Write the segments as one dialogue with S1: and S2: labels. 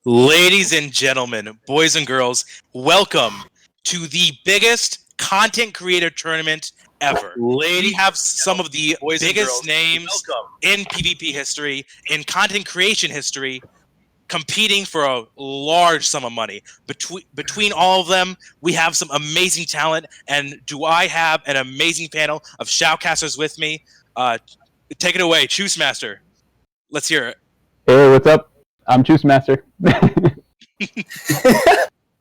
S1: Ladies and gentlemen, boys and girls, welcome to the biggest content creator tournament ever. We have some of the biggest names in PvP history, in content creation history, competing for a large sum of money. Between all of them, we have some amazing talent, and do I have an amazing panel of shoutcasters with me? Take it away, Choose Master. Let's hear it.
S2: Hey, what's up? I'm Choose Master. I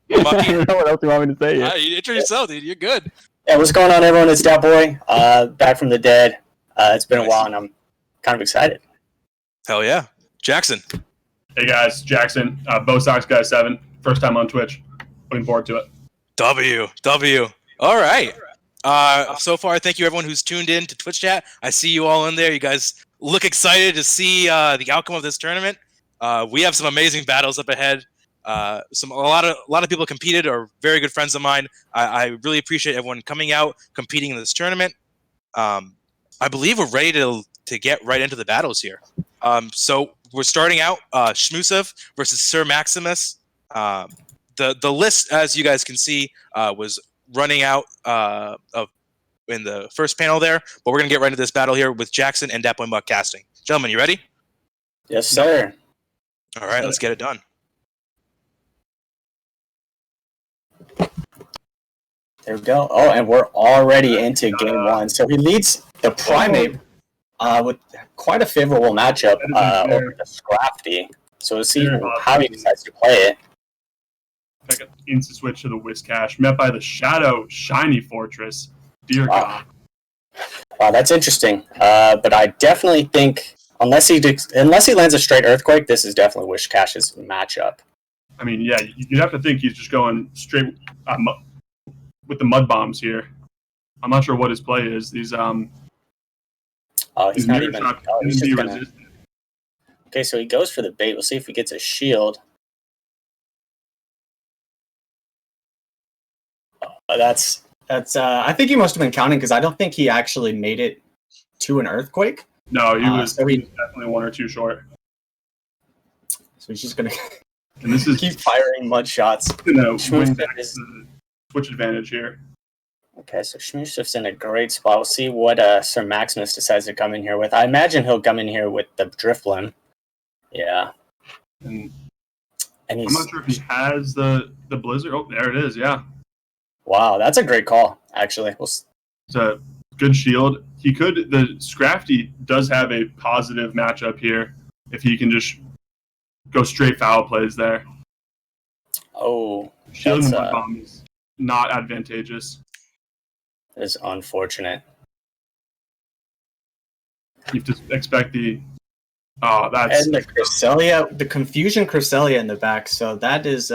S2: don't know what else you want me to say.
S1: You introduce yourself, dude. You're good.
S3: Yeah, what's going on, everyone? It's Dat Boy, back from the dead. It's been a while, and I'm kind of excited.
S1: Hell yeah. Jackson.
S4: Hey guys, Jackson, Bo Sox Guy 7, first time on Twitch. Looking forward to it.
S1: W. All right. So far, thank you everyone who's tuned in to Twitch chat. I see you all in there. You guys look excited to see the outcome of this tournament. We have some amazing battles up ahead. A lot of people competed are very good friends of mine. I really appreciate everyone coming out, competing in this tournament. I believe we're ready to get right into the battles here. So we're starting out Shmusev versus Sir Maximus. The list, as you guys can see, was running out in the first panel there, but we're gonna get right into this battle here with Jackson and Dat Boy Muck casting. Gentlemen, you ready?
S3: Yes, sir.
S1: All right, let's get it done.
S3: There we go. Oh, and we're already into game one. So he leads the Primate with quite a favorable matchup over the Scrafty. So we'll see how he decides to play it.
S4: Like an instant switch to the Whiscash, met by the Shadow Shiny Fortress. Dear God.
S3: Wow, that's interesting. But I definitely think, unless he lands a straight Earthquake, this is definitely Whiscash's matchup.
S4: I mean, yeah, you'd have to think he's just going straight with the Mud Bombs here. I'm not sure what his play is. He's
S3: he's not even. He's just gonna... Okay, so he goes for the bait. We'll see if he gets a shield. That's. I think he must have been counting because I don't think he actually made it to an Earthquake.
S4: No, he was definitely one or two short.
S3: So he's just gonna
S4: and this is
S3: keep firing mud shots.
S4: Win back the switch advantage here.
S3: Okay, so Shmusev's in a great spot. We'll see what Sir Maximus decides to come in here with. I imagine he'll come in here with the Drifloon. Yeah.
S4: And
S3: he's,
S4: I'm not sure if he has the Blizzard. Oh, there it is, yeah.
S3: Wow, that's a great call, actually.
S4: It's a good shield. The Scrafty does have a positive matchup here if he can just go straight foul plays there.
S3: Oh,
S4: shield and bomb is not advantageous.
S3: That is unfortunate.
S4: You have to expect that's
S3: and the Cresselia, the Confusion Cresselia in the back. So that is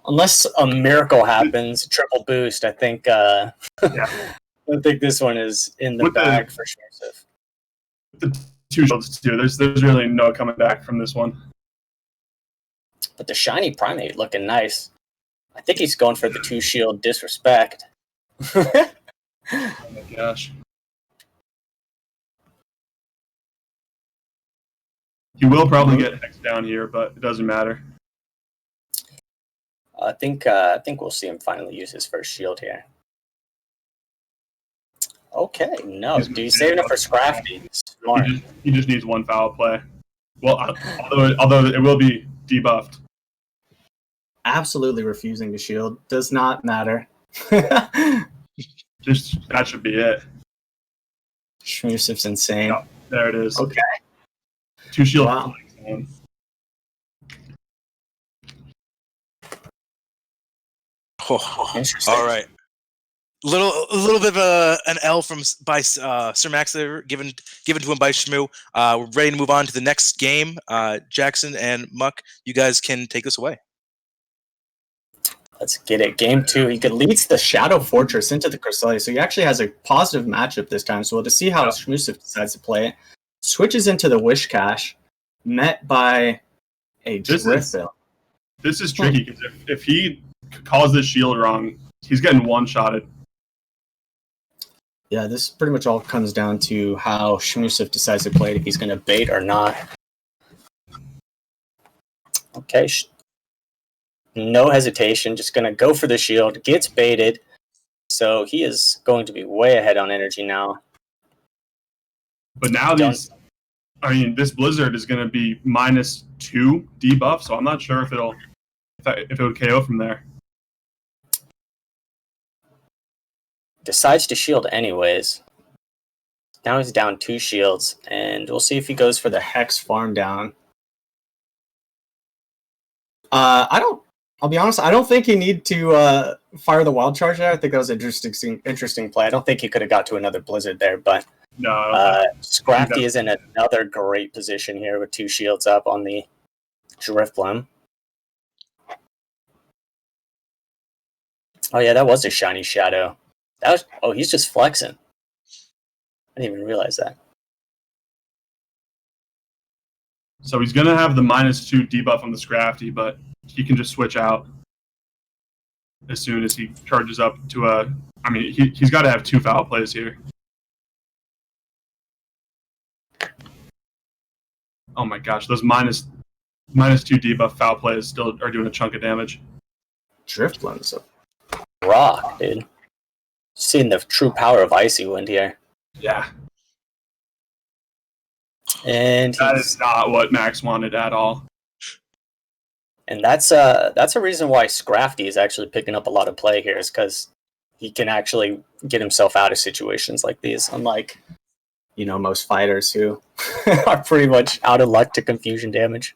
S3: unless a miracle happens, triple boost. I think. Yeah. I think this one is in the bag for Shmusev.
S4: The two shields too. There's really no coming back from this one.
S3: But the shiny Primate looking nice. I think he's going for the 2-shield disrespect.
S4: Oh my gosh. He will probably get hexed down here, but it doesn't matter.
S3: I think we'll see him finally use his first shield here. Okay, no, dude, he's saving it for Scrafty. Smart.
S4: He just needs one foul play. Well, although it will be debuffed.
S3: Absolutely refusing to shield. Does not matter.
S4: Just that should be it.
S3: Shmusev's insane.
S4: Yeah, there it is.
S3: Okay.
S4: 2 shield.
S3: Wow.
S1: Interesting. All right. A little bit of an L by Sir Max there, given to him by Shmoo. We're ready to move on to the next game. Jackson and Muck, you guys can take this away.
S3: Let's get it. Game 2. He leads the Shadow Fortress into the Cresselia, so he actually has a positive matchup this time. So we'll see how Shmusev decides to play it. Switches into the Whiscash, met by a Drifloon.
S4: This is tricky because if he calls this shield wrong, he's getting one-shotted.
S3: Yeah, this pretty much all comes down to how Shmusev decides to play it, if he's going to bait or not. Okay. No hesitation. Just going to go for the shield. Gets baited. So he is going to be way ahead on energy now.
S4: But now this Blizzard is going to be -2 debuff, so I'm not sure if it would KO from there.
S3: Decides to shield anyways. Now he's down 2 shields, and we'll see if he goes for the Hex farm down. I'll be honest, I don't think he need to fire the wild charge there. I think that was an interesting play. I don't think he could have got to another Blizzard there, but
S4: No.
S3: Scrafty is in another great position here with 2 shields up on the Drifblim. Oh yeah, that was a shiny shadow. He's just flexing. I didn't even realize that.
S4: So he's going to have the -2 debuff on the Scrafty, but he can just switch out as soon as he charges up to a... I mean, he's got to have 2 foul plays here. Oh my gosh, those -2 debuff foul plays still are doing a chunk of damage.
S3: Drifblim's a rock, dude. Seeing the true power of Icy Wind here.
S4: Yeah.
S3: And
S4: that is not what Max wanted at all.
S3: And that's a reason why Scrafty is actually picking up a lot of play here, is because he can actually get himself out of situations like these, unlike, most fighters who are pretty much out of luck to confusion damage.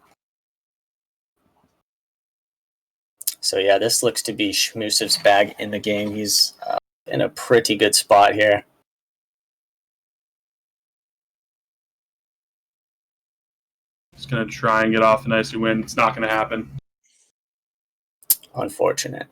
S3: So yeah, this looks to be Shmusev's bag in the game. He's in a pretty good spot here.
S4: He's going to try and get off an Icy Wind. It's not going to happen.
S3: Unfortunate.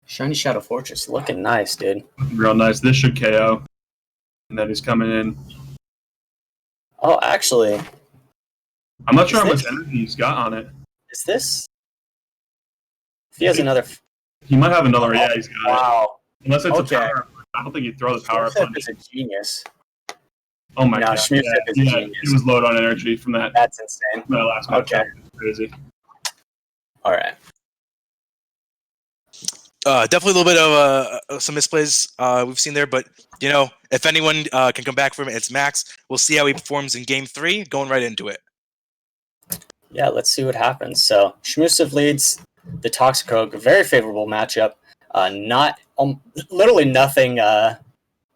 S3: Shiny Shadow Fortress looking nice, dude.
S4: Real nice. This should KO. And then he's coming in.
S3: Oh, actually.
S4: I'm not sure how much energy he's got on it.
S3: Is this? If he has another...
S4: He might have another. Yeah, he's got it.
S3: Wow.
S4: Unless it's a power. I don't think he'd throw the power up.
S3: Is a genius.
S4: Oh my god.
S3: Shmusef is a genius.
S4: He was low on energy from that.
S3: That's insane.
S4: That last match.
S3: Okay.
S4: Crazy.
S3: All right.
S1: Definitely a little bit of some misplays we've seen there, but if anyone can come back from it, it's Max. We'll see how he performs in Game 3. Going right into it.
S3: Yeah, let's see what happens. So Shmusev leads the Toxic Rogue, a very favorable matchup. Literally nothing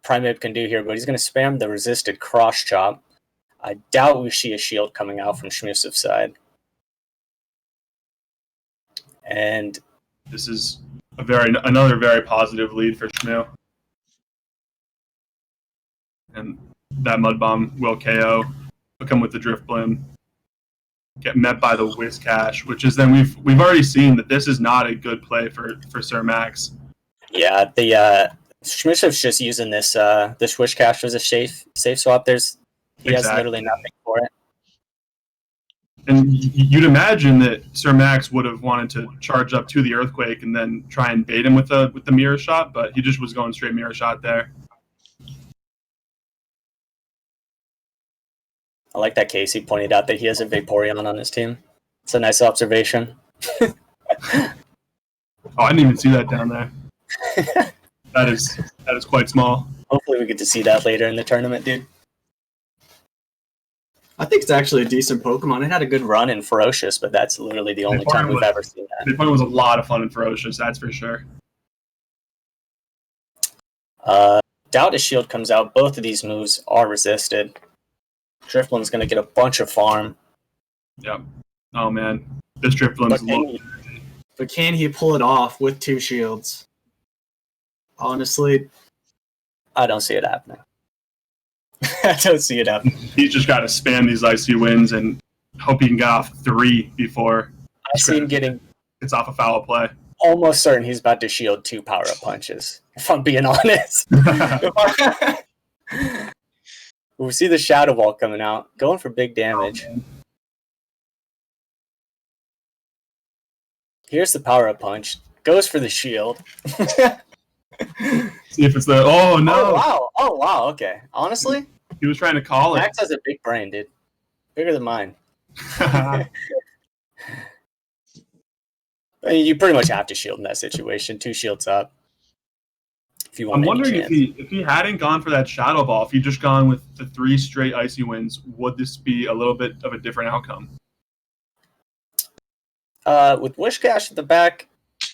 S3: Primeape can do here, but he's going to spam the resisted cross chop. I doubt we see a shield coming out from Shmusev's side. And
S4: this is another very positive lead for Shmu. And that Mud Bomb will KO. Will come with the Drifblim. Get met by the Whiscash, which is then we've already seen that this is not a good play for Sir Max.
S3: Yeah, the Shmusev's just using this Whiscash as a safe swap. He has literally nothing for it.
S4: And you'd imagine that Sir Max would have wanted to charge up to the Earthquake and then try and bait him with the Mirror Shot, but he just was going straight Mirror Shot there.
S3: I like that Casey pointed out that he has a Vaporeon on his team. It's a nice observation.
S4: Oh, I didn't even see that down there. That is quite small.
S3: Hopefully we get to see that later in the tournament, dude. I think it's actually a decent Pokemon. It had a good run in Ferocious, but that's literally the only time we've ever seen that.
S4: Vaporeon was a lot of fun in Ferocious, that's for sure.
S3: Doubt a Shield comes out. Both of these moves are resisted. Drifblim's going to get a bunch of farm.
S4: Yep. Oh, man. This Drifblim's low.
S5: But can he pull it off with 2 shields? Honestly,
S3: I don't see it happening. I don't see it happening.
S4: He's just got to spam these Icy Winds and hope he can get off 3 before
S3: I see him getting...
S4: It's off a foul play.
S3: Almost certain he's about to shield 2 power-up punches, if I'm being honest. We see the Shadow Ball coming out, going for big damage. Here's the power-up punch. Goes for the shield.
S4: See if it's the. Oh no!
S3: Oh wow. Okay. Honestly,
S4: He was trying to call it.
S3: Max has a big brain, dude. Bigger than mine. I mean, you pretty much have to shield in that situation. 2 shields up. If you want.
S4: I'm wondering if he hadn't gone for that shadow ball, if he'd just gone with the 3 straight icy winds, would this be a little bit of a different outcome?
S3: With Wish Cash at the back,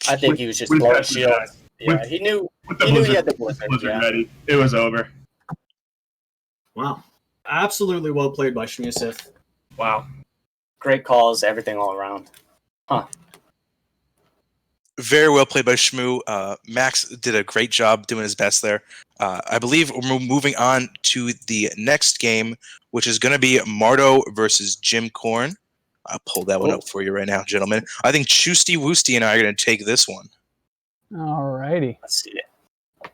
S3: I think he was just blowing shield. Yeah, he knew he had the blizzard
S4: ready. It was over.
S5: Wow. Absolutely well played by Shmusif.
S4: Wow.
S3: Great calls, everything all around. Huh.
S1: Very well played by Shmoo. Max did a great job doing his best there. I believe we're moving on to the next game, which is going to be Mardo versus Jim Korn. I'll pull that one up for you right now, gentlemen. I think Choosty Woosty and I are going to take this one.
S2: Alrighty.
S3: Let's see it.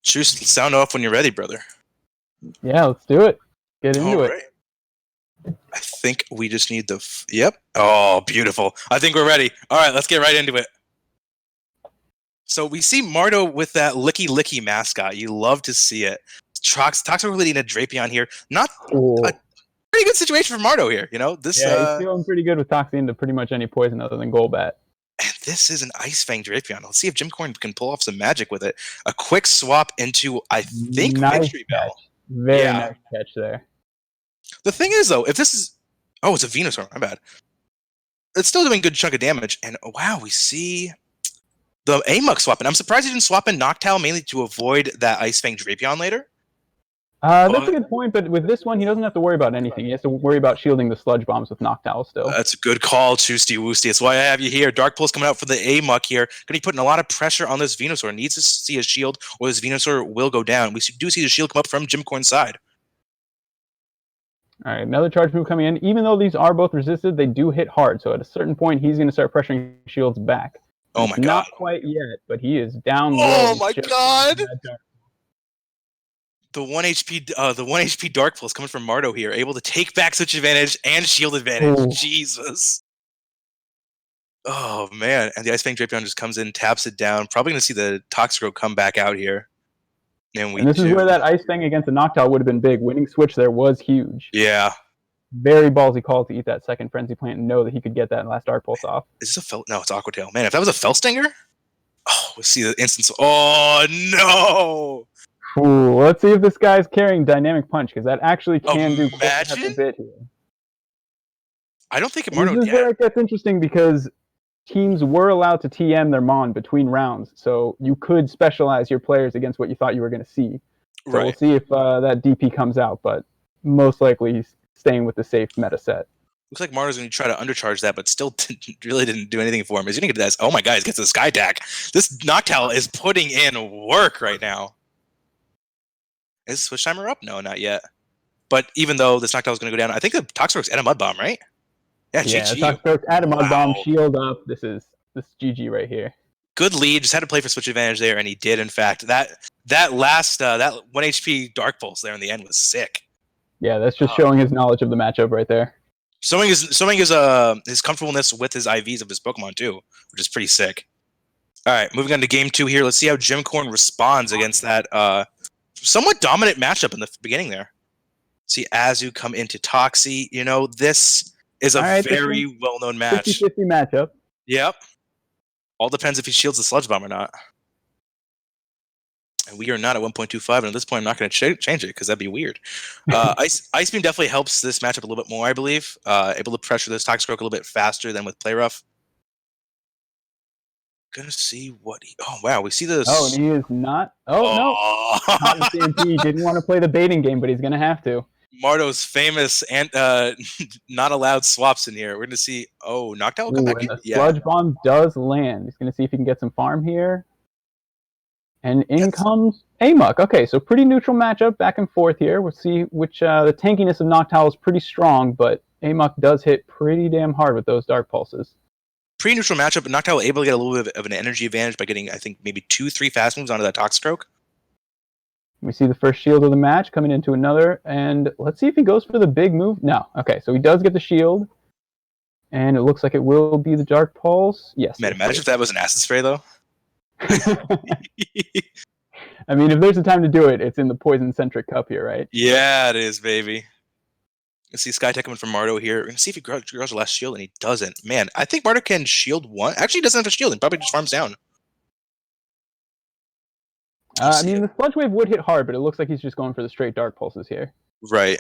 S1: Choose, sound off when you're ready, brother.
S2: Yeah, let's do it. Get into it.
S1: I think we just need the... Yep. Oh, beautiful. I think we're ready. All right, let's get right into it. So we see Mardo with that licky mascot. You love to see it. Toxic really need a Drapion here. Not a pretty good situation for Mardo here. You know this.
S2: Yeah, he's feeling pretty good with Toxie into pretty much any poison other than Golbat.
S1: And this is an Ice Fang Drapion. Let's see if Jim Korn can pull off some magic with it. A quick swap into, I think,
S2: nice
S1: Victory Bell.
S2: Very nice catch there.
S1: The thing is, though, if this is... Oh, it's a Venusaur. My bad. It's still doing a good chunk of damage. And, wow, we see the Amok swapping. I'm surprised he didn't swap in Noctowl mainly to avoid that Ice Fang Drapion later.
S2: That's a good point, but with this one, he doesn't have to worry about anything. He has to worry about shielding the Sludge Bombs with Noctowl still.
S1: That's a good call, Choosty Woosty. That's why I have you here. Dark Pulse coming out for the Amok here. Going to be putting a lot of pressure on this Venusaur. Needs to see a shield, or this Venusaur will go down. We do see the shield come up from Jim Korn's side.
S2: All right, another charge move coming in. Even though these are both resisted, they do hit hard. So at a certain point, he's going to start pressuring shields back.
S1: Oh my god!
S2: Not quite yet, but he is down low.
S1: Oh my god! The 1 HP Dark Pulse coming from Mardo here, able to take back Switch advantage and shield advantage.
S2: Ooh.
S1: Jesus. Oh man! And the Ice Fang Drapion just comes in, taps it down. Probably going to see the Toxicroak come back out here. And
S2: this is where that Ice Fang against the Noctowl would have been big. Winning Switch there was huge.
S1: Yeah.
S2: Very ballsy call to eat that second Frenzy Plant and know that he could get that last Dark Pulse off.
S1: Is this a Fel? No, it's Aqua Tail. Man, if that was a Felstinger? Oh, we'll see the instance. Oh no!
S2: Ooh, let's see if this guy's carrying Dynamic Punch, because that actually can do quite a bit here.
S1: I don't think Mardo
S2: This is where it gets interesting, because teams were allowed to TM their Mon between rounds, so you could specialize your players against what you thought you were going to see. So we'll see if that DP comes out, but most likely he's staying with the safe meta set.
S1: Looks like Mardo's going to try to undercharge that, but still really didn't do anything for him. He's going to get this. Oh my god, he gets the Sky Attack. This Noctowl is putting in work right now. Is Switch Timer up? No, not yet. But even though this Noctowl is going to go down, I think the Toxicroak's at a Mud Bomb, right? Yeah, GG.
S2: Toxicroak's at a Mud Bomb, shield up. This is GG right here.
S1: Good lead. Just had to play for Switch advantage there, and he did. In fact, that last that 1 HP Dark Pulse there in the end was sick.
S2: Yeah, that's just showing his knowledge of the matchup right there.
S1: Showing his comfortableness with his IVs of his Pokemon too, which is pretty sick. All right, moving on to game 2 here. Let's see how Jim Korn responds against that somewhat dominant matchup in the beginning there. See Azu come into Toxie. You know, this is a very well-known match.
S2: 50-50 matchup.
S1: Yep. All depends if he shields the Sludge Bomb or not. And we are not at 1.25, and at this point, I'm not going to change it because that'd be weird. Ice Beam definitely helps this matchup a little bit more, I believe. Able to pressure this Toxicroak a little bit faster than with Play Rough. Gonna see what he... Oh, wow, we see this...
S2: Oh, and he is not... Oh, no. CMP didn't want to play the baiting game, but he's going to have to.
S1: Mardo's famous and not allowed swaps in here. We're going to see... Oh, Noctowl will come back in.
S2: The Sludge Bomb does land. He's going to see if he can get some farm here. And in comes Amok. Okay, so pretty neutral matchup, back and forth here. We'll see which... the tankiness of Noctowl is pretty strong, but Amok does hit pretty damn hard with those Dark Pulses.
S1: Pretty neutral matchup, but Noctowl able to get a little bit of an energy advantage by getting, I think, maybe 2-3 fast moves onto that Toxicroak.
S2: We see the first shield of the match coming into another, and let's see if he goes for the big move. No. Okay, so he does get the shield. And it looks like it will be the Dark Pulse. Yes.
S1: Man, imagine if that was an acid spray, though.
S2: I mean, if there's a time to do it, it's in the poison-centric cup here, right?
S1: Yeah, it is, baby. Let's see Sky Tech coming from Mardo here. We're going to see if he grows the last shield, and he doesn't. Man, I think Mardo can shield one. Actually, he doesn't have a shield. He probably just farms down.
S2: I mean, the Sludge Wave would hit hard, but it looks like he's just going for the straight Dark Pulses here.
S1: Right.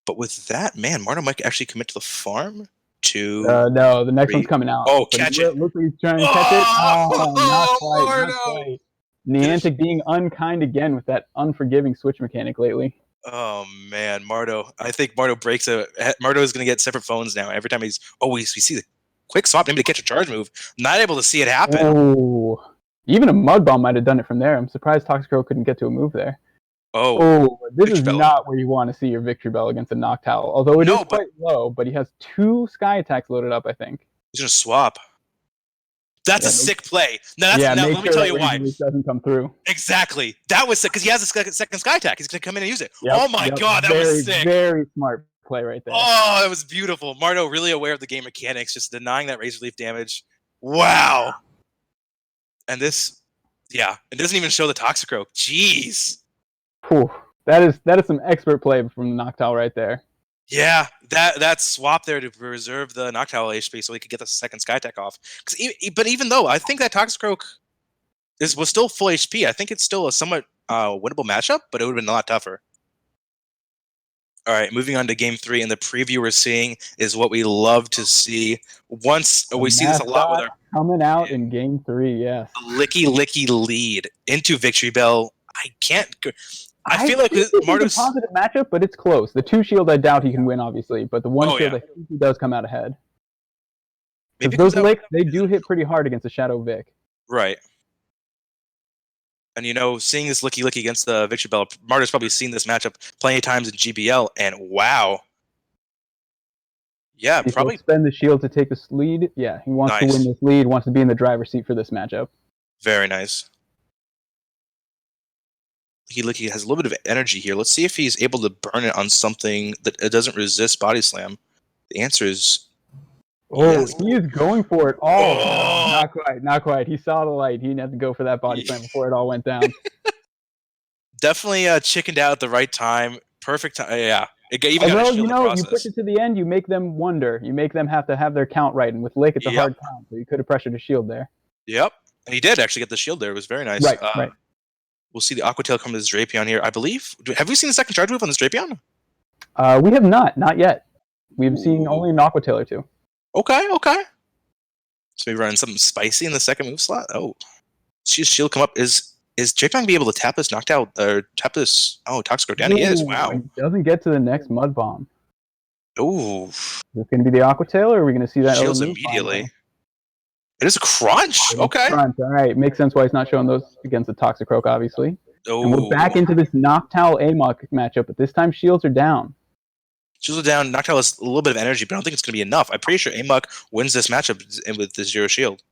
S1: But with that, man, Mardo might actually commit to the farm.
S2: No, the next one's coming out.
S1: Oh, catch it.
S2: Looks like he's trying to catch it. Oh, not quite,
S1: Mardo!
S2: not quite. Niantic being unkind again with that unforgiving switch mechanic lately.
S1: Oh, man, Mardo. I think Mardo breaks a... Mardo is going to get separate phones now. Every time we see the quick swap, maybe to catch a charge move. Not able to see it happen.
S2: Oh. Even a Mud Bomb might have done it from there. I'm surprised Toxicroak couldn't get to a move there.
S1: Oh,
S2: this is not where you want to see your Victory Bell against a Noctowl. Although it is quite low, but he has 2 Sky Attacks loaded up, I think.
S1: He's going to swap. That's a sick play. Now, let me tell you why.
S2: Doesn't come through.
S1: Exactly. That was sick, because he has a second Sky Attack. He's going to come in and use it.
S2: Yep,
S1: oh my god, that was sick.
S2: Very smart play right there.
S1: Oh, that was beautiful. Mardo really aware of the game mechanics, just denying that Razor Leaf damage. Wow. And this, it doesn't even show the Toxicroak. Jeez.
S2: Whew. That is some expert play from the Noctowl right there.
S1: Yeah, that swap there to preserve the Noctowl HP so he could get the second Sky Attack off. But even though I think that Toxicroak was still full HP, I think it's still a somewhat winnable matchup, but it would have been a lot tougher. All right, moving on to Game 3, and the preview we're seeing is what we love to see. We see this a lot with our
S2: coming out in Game 3. Yes,
S1: licky lead into Victory Bell. I feel like
S2: Mardo's a positive matchup, but it's close. The 2 shield, I doubt he can win, obviously, but the 1 shield, I think he does come out ahead. Because those licks, they do hit pretty hard against the Shadow Vic.
S1: Right. And seeing this licky against the Victory Bell, Mardo's probably seen this matchup plenty of times in GBL, and wow. Yeah, probably
S2: spend the shield to take this lead. Yeah, he wants to win this lead, wants to be in the driver's seat for this matchup.
S1: Very nice. Licky has a little bit of energy here. Let's see if he's able to burn it on something that doesn't resist Body Slam. The answer is...
S2: yes. He is going for it. Oh, not quite. He saw the light. He didn't have to go for that Body Slam before it all went down.
S1: Definitely chickened out at the right time. Perfect time. Yeah.
S2: Although, you push it to the end, you make them wonder. You make them have to have their count right. And with Lick, it's a hard count. So you could have pressured a shield there.
S1: Yep. And he did actually get the shield there. It was very nice.
S2: Right.
S1: We'll see the Aqua Tail come to this Drapion here. I believe. Have we seen the second charge move on this Drapion?
S2: We have not yet. We've seen only an Aqua Tail or 2.
S1: Okay. So we run something spicy in the second move slot. Oh, shield come up. Is Drapion gonna be able to tap this Noctowl or tap this? Oh, Toxicroak down. He is. Wow.
S2: He doesn't get to the next Mud Bomb.
S1: Ooh.
S2: Is this gonna be the Aqua Tail, or are we gonna see that?
S1: Shields immediately. It is a crunch. Okay.
S2: Crunch. All right. Makes sense why he's not showing those against the Toxicroak, obviously.
S1: Oh.
S2: And we're back into this Noctowl Amok matchup, but this time shields are down.
S1: Shields are down. Noctowl has a little bit of energy, but I don't think it's going to be enough. I'm pretty sure Amok wins this matchup with the 0 shield.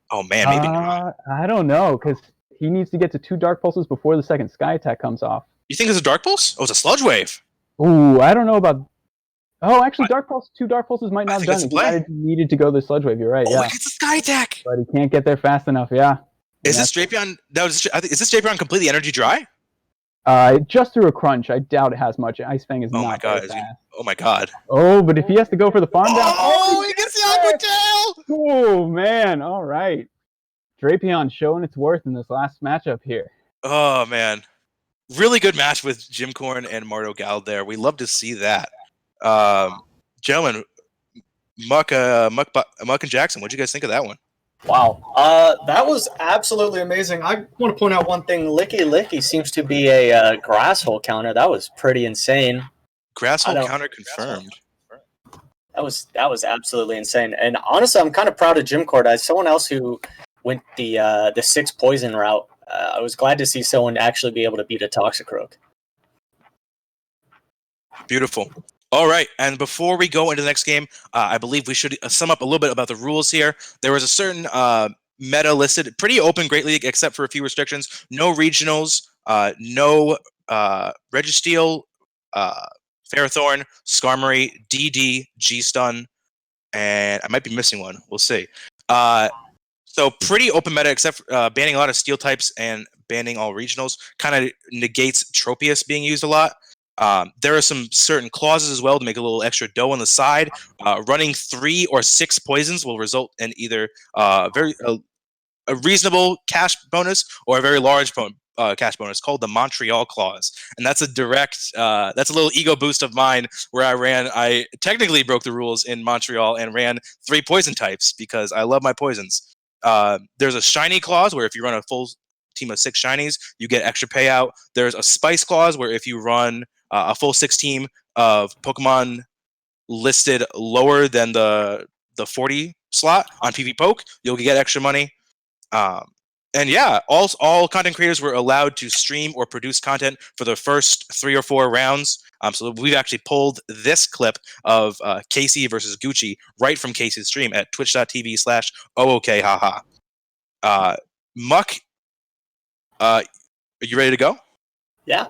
S1: Oh, man. Maybe not.
S2: I don't know, because he needs to get to 2 Dark Pulses before the second Sky Attack comes off.
S1: You think it's a Dark Pulse? Oh, it's a Sludge Wave.
S2: Ooh, I don't know about... Oh, actually, 2 Dark Pulses might not have done it. He needed to go the Sludge Wave. You're right.
S1: Oh, it's a Sky Attack.
S2: But he can't get there fast enough. Yeah.
S1: Is this Drapion? No, is this Drapion completely energy dry?
S2: Just through a crunch. I doubt it has much. Ice Fang is not very fast.
S1: Oh my god.
S2: Oh, but if he has to go for the farm down.
S1: Oh, he gets the Aqua Tail.
S2: Oh man. All right. Drapion showing its worth in this last matchup here.
S1: Oh man, really good match with Jim Corn and Mardo Gald there. We love to see that. Gentlemen, Muck and Jackson, what did you guys think of that one?
S3: Wow, that was absolutely amazing. I want to point out one thing. Licky seems to be a grass hole counter. That was pretty insane.
S1: Grass hole counter confirmed.
S3: That was absolutely insane. And honestly, I'm kind of proud of Jim Cord. As someone else who went the 6 poison route, I was glad to see someone actually be able to beat a Toxicroak.
S1: Beautiful. All right, and before we go into the next game, I believe we should sum up a little bit about the rules here. There was a certain meta listed, pretty open Great League, except for a few restrictions. No regionals, no Registeel, Ferrothorn, Skarmory, DD, G-Stun, and I might be missing one. We'll see. So pretty open meta, except for, banning a lot of steel types and banning all regionals. Kind of negates Tropius being used a lot. There are some certain clauses as well to make a little extra dough on the side. Running 3 or 6 poisons will result in either a reasonable cash bonus or a very large cash bonus called the Montreal clause, and that's a direct that's a little ego boost of mine where I technically broke the rules in Montreal and ran 3 poison types because I love my poisons. There's a shiny clause where if you run a full team of 6 shinies, you get extra payout. There's a spice clause where if you run a full 6 team of Pokemon listed lower than the 40 slot on PV Poke, you'll get extra money. And yeah, all content creators were allowed to stream or produce content for the first 3 or 4 rounds. So we've actually pulled this clip of Casey versus Gucci right from Casey's stream at twitch.tv/OOKHaha. Muck, are you ready to go?
S3: Yeah.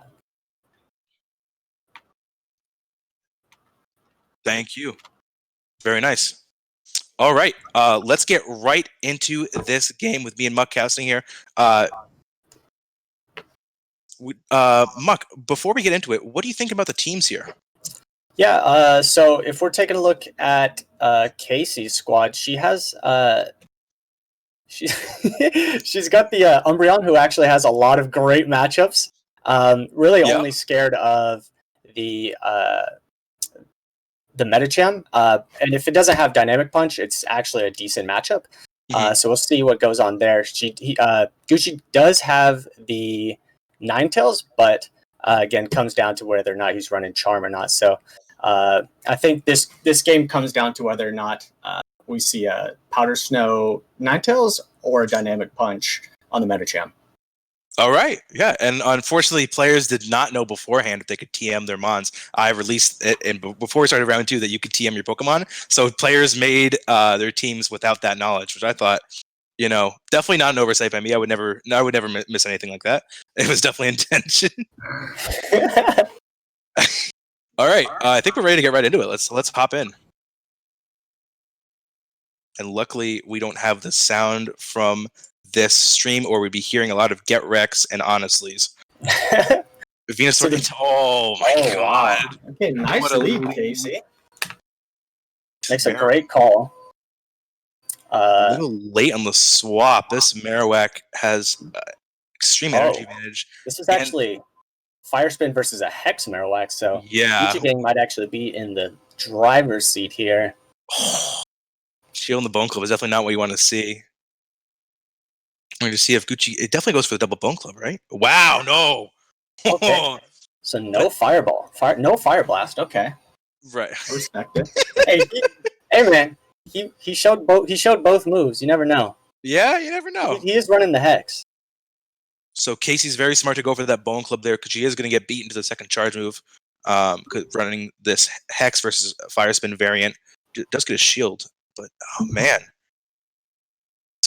S1: Thank you. Very nice. All right, let's get right into this game with me and Muck casting here. Muck, before we get into it, what do you think about the teams here?
S3: Yeah, so if we're taking a look at Casey's squad, she has she's got the Umbreon, who actually has a lot of great matchups. Really only scared of the Medicham, and if it doesn't have Dynamic Punch, it's actually a decent matchup. So we'll see what goes on there. Gucci does have the Ninetales, but again, comes down to whether or not he's running Charm or not. So I think this game comes down to whether or not we see a Powder Snow Ninetales or a Dynamic Punch on the Medicham.
S1: All right, yeah, and unfortunately, players did not know beforehand if they could TM their Mons. I released it, and before we started round 2, that you could TM your Pokemon. So players made their teams without that knowledge, which I thought, definitely not an oversight by me. I would never miss anything like that. It was definitely intention. All right, I think we're ready to get right into it. Let's hop in. And luckily, we don't have the sound from this stream, or we'd be hearing a lot of Get Rex and Honestlies. Venusaur. Oh my god!
S3: Wow. Okay, nice lead, Casey. Makes a
S1: Mar-
S3: great call.
S1: A little late on the swap. This Marowak has extreme energy advantage.
S3: This is actually Fire Spin versus a Hex Marowak, so
S1: yeah,
S3: Gucci might actually be in the driver's seat here.
S1: Shield in the Bone Club is definitely not what you want to see. I'm going to see if Gucci. It definitely goes for the double Bone Club, right? Wow, no.
S3: Okay. So no Fireball, no Fire Blast. Okay,
S1: right.
S3: I respect it. hey man, he showed both moves. You never know.
S1: Yeah, you never know.
S3: He is running the Hex.
S1: So Casey's very smart to go for that Bone Club there, because she is going to get beaten to the second charge move. Running this Hex versus Fire Spin variant does get a shield, but oh man.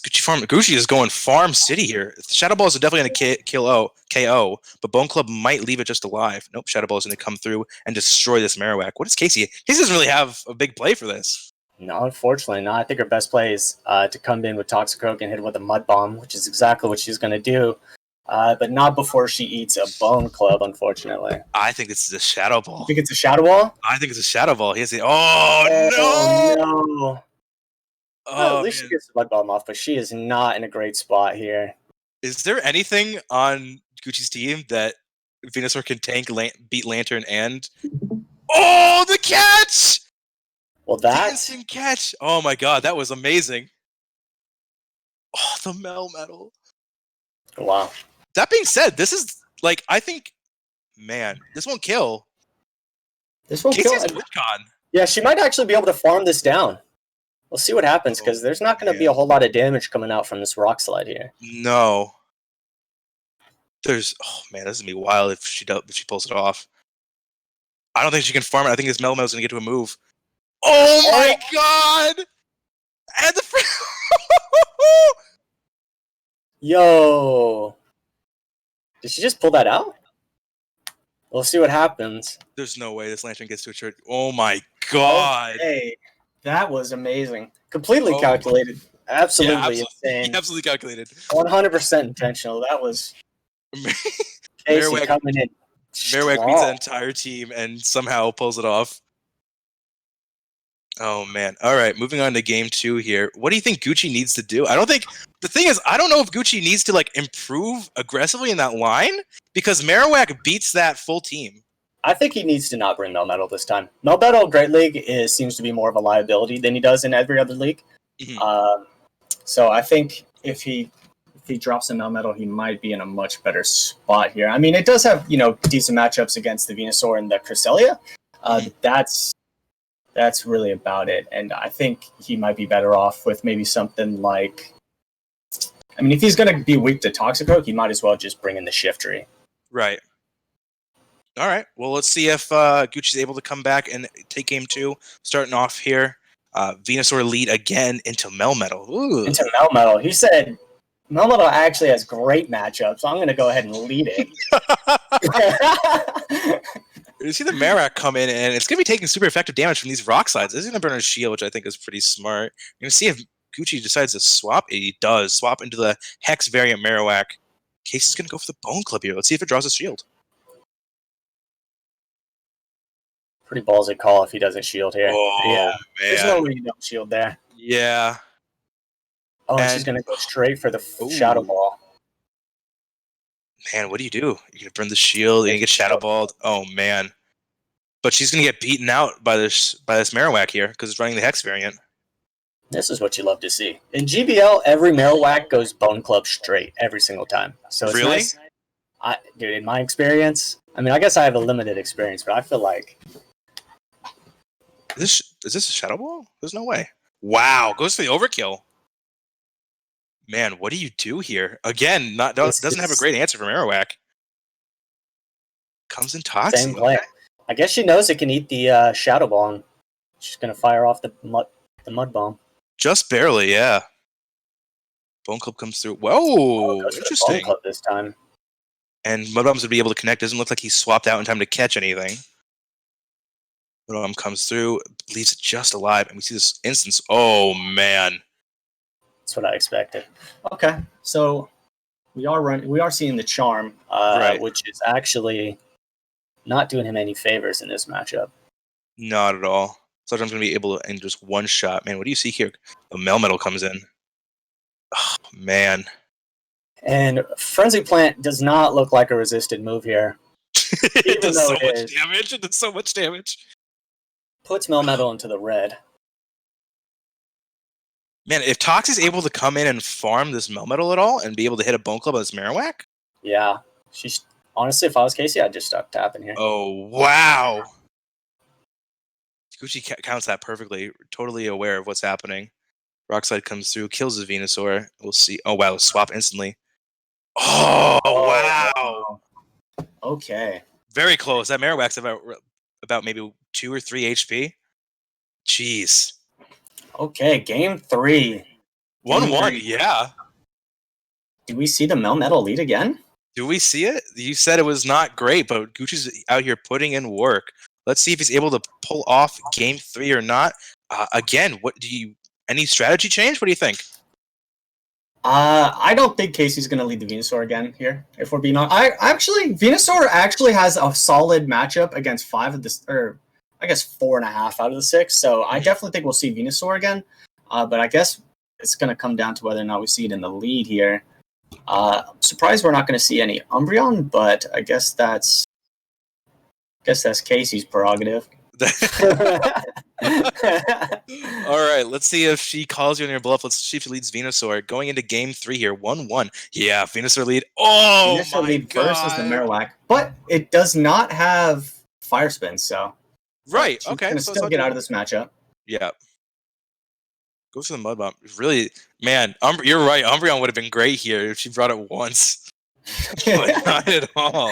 S1: Gucci is going Farm City here. Shadow Ball is definitely going to KO, but Bone Club might leave it just alive. Nope, Shadow Ball is going to come through and destroy this Marowak. What is Casey? Casey doesn't really have a big play for this.
S3: No, unfortunately not. I think her best play is to come in with Toxicroak and hit it with a Mud Bomb, which is exactly what she's going to do. But not before she eats a Bone Club, unfortunately.
S1: I think this is a Shadow Ball.
S3: You think it's a Shadow Ball?
S1: I think it's a Shadow Ball. He has the... Oh,
S3: no! Well, at least she gets the Mud Bomb off, but she is not in a great spot here.
S1: Is there anything on Gucci's team that Venusaur can tank, beat Lantern, and... Oh, the catch!
S3: Well, that...
S1: The instant catch! Oh my god, that was amazing. Oh, the Melmetal.
S3: Wow.
S1: That being said, this is, I think... Man, this won't kill.
S3: This won't
S1: Casey's
S3: kill.
S1: TwitchCon.
S3: Yeah, she might actually be able to farm this down. We'll see what happens, because there's not going to be a whole lot of damage coming out from this Rock Slide here.
S1: No. There's... Oh, man, this is going to be wild if she pulls it off. I don't think she can farm it. I think this Melmetal's going to get to a move. Oh my god! And the...
S3: Yo! Did she just pull that out? We'll see what happens.
S1: There's no way this Lantern gets to a church. Oh my god!
S3: Okay. That was amazing. Completely calculated. Absolutely insane.
S1: Absolutely calculated.
S3: 100% intentional. That was Casey
S1: Marowak
S3: coming in.
S1: Marowak beats that entire team and somehow pulls it off. Oh man! All right, moving on to game 2 here. What do you think Gucci needs to do? The thing is, I don't know if Gucci needs to improve aggressively in that line because Marowak beats that full team.
S3: I think he needs to not bring Melmetal this time. Melmetal Great League seems to be more of a liability than he does in every other league.
S1: Mm-hmm.
S3: So I think if he drops a Melmetal, he might be in a much better spot here. I mean, it does have decent matchups against the Venusaur and the Cresselia. That's really about it. And I think he might be better off with maybe something like... I mean, if he's going to be weak to Toxicroak, he might as well just bring in the Shiftry.
S1: Right. All right. Well, let's see if Gucci's able to come back and take game 2. Starting off here, Venusaur lead again into Melmetal. Ooh.
S3: Into Melmetal. He said Melmetal actually has great matchups, so I'm going to go ahead and lead it.
S1: You see the Marowak come in, and it's going to be taking super effective damage from these rock slides. This is going to burn his shield, which I think is pretty smart. You're going to see if Gucci decides to swap. He does. Swap into the Hex variant Marowak. Case is going to go for the Bone Club here. Let's see if it draws a shield.
S3: Pretty ballsy call if he doesn't shield here.
S1: Oh,
S3: yeah.
S1: man.
S3: There's no way you don't shield there.
S1: Yeah.
S3: Oh, and she's going to go straight for the Shadow Ball.
S1: Man, what do? You're going to burn the shield, you're going to get Shadow Balled. Oh, man. But she's going to get beaten out by this Marowak here because it's running the Hex variant.
S3: This is what you love to see. In GBL, every Marowak goes Bone Club straight every single time. So it's
S1: really?
S3: Nice. Dude, in my experience, I mean, I guess I have a limited experience, but I feel like...
S1: Is this a Shadow Ball? There's no way. Wow, goes for the overkill. Man, what do you do here? Again, doesn't have a great answer from Marowak. Comes in Toxic.
S3: Same play. I guess she knows it can eat the Shadow Ball, and she's going to fire off the Mud Bomb.
S1: Just barely, yeah. Bone Club comes through. Whoa, interesting.
S3: Bone Club this time.
S1: And Mud Bombs would be able to connect. Doesn't look like he swapped out in time to catch anything. Mud Bomb comes through, leaves it just alive, and we see this instance. Oh, man.
S3: That's what I expected. Okay, so we are seeing the Charm,
S1: right.
S3: Which is actually not doing him any favors in this matchup.
S1: Not at all. Sledgeham's going to be able to end just one shot. Man, what do you see here? A Melmetal comes in. Oh, man.
S3: And Frenzy Plant does not look like a resisted move here.
S1: It does so much damage. It does so much damage.
S3: Puts Melmetal into the red.
S1: Man, if Tox is able to come in and farm this Melmetal at all and be able to hit a Bone Club on this Marowak?
S3: Yeah. Honestly, if I was Casey, I'd just stop tapping here.
S1: Oh, wow. Gucci counts that perfectly. Totally aware of what's happening. Rockslide comes through, kills the Venusaur. We'll see. Oh, wow. Swap instantly. Oh, wow.
S3: Okay.
S1: Very close. That Marowak's about maybe 2 or 3 HP. Jeez.
S3: Okay, game 3.
S1: 1-1, yeah.
S3: Do we see the Melmetal lead again?
S1: Do we see it? You said it was not great, but Gucci's out here putting in work. Let's see if he's able to pull off game 3 or not. Again, any strategy change? What do you think?
S3: I don't think Casey's going to lead the Venusaur again here, if we're being honest. Venusaur actually has a solid matchup against 5 of the, or I guess 4.5 out of the 6. So I definitely think we'll see Venusaur again. But I guess it's going to come down to whether or not we see it in the lead here. I'm surprised we're not going to see any Umbreon, but I guess that's Casey's prerogative.
S1: All right, let's see if she calls you on your bluff. Let's see if she leads Venusaur. Going into game 3 here, 1-1. Yeah, Venusaur lead. Oh,
S3: Venusaur
S1: my
S3: lead
S1: God.
S3: versus the Marowak, but it does not have Fire Spin, so
S1: right.
S3: she's
S1: Okay,
S3: gonna still get out of this matchup.
S1: Yeah. Goes for the Mud Bomb. Really, man, you're right. Umbreon would have been great here if she brought it once. But not at all.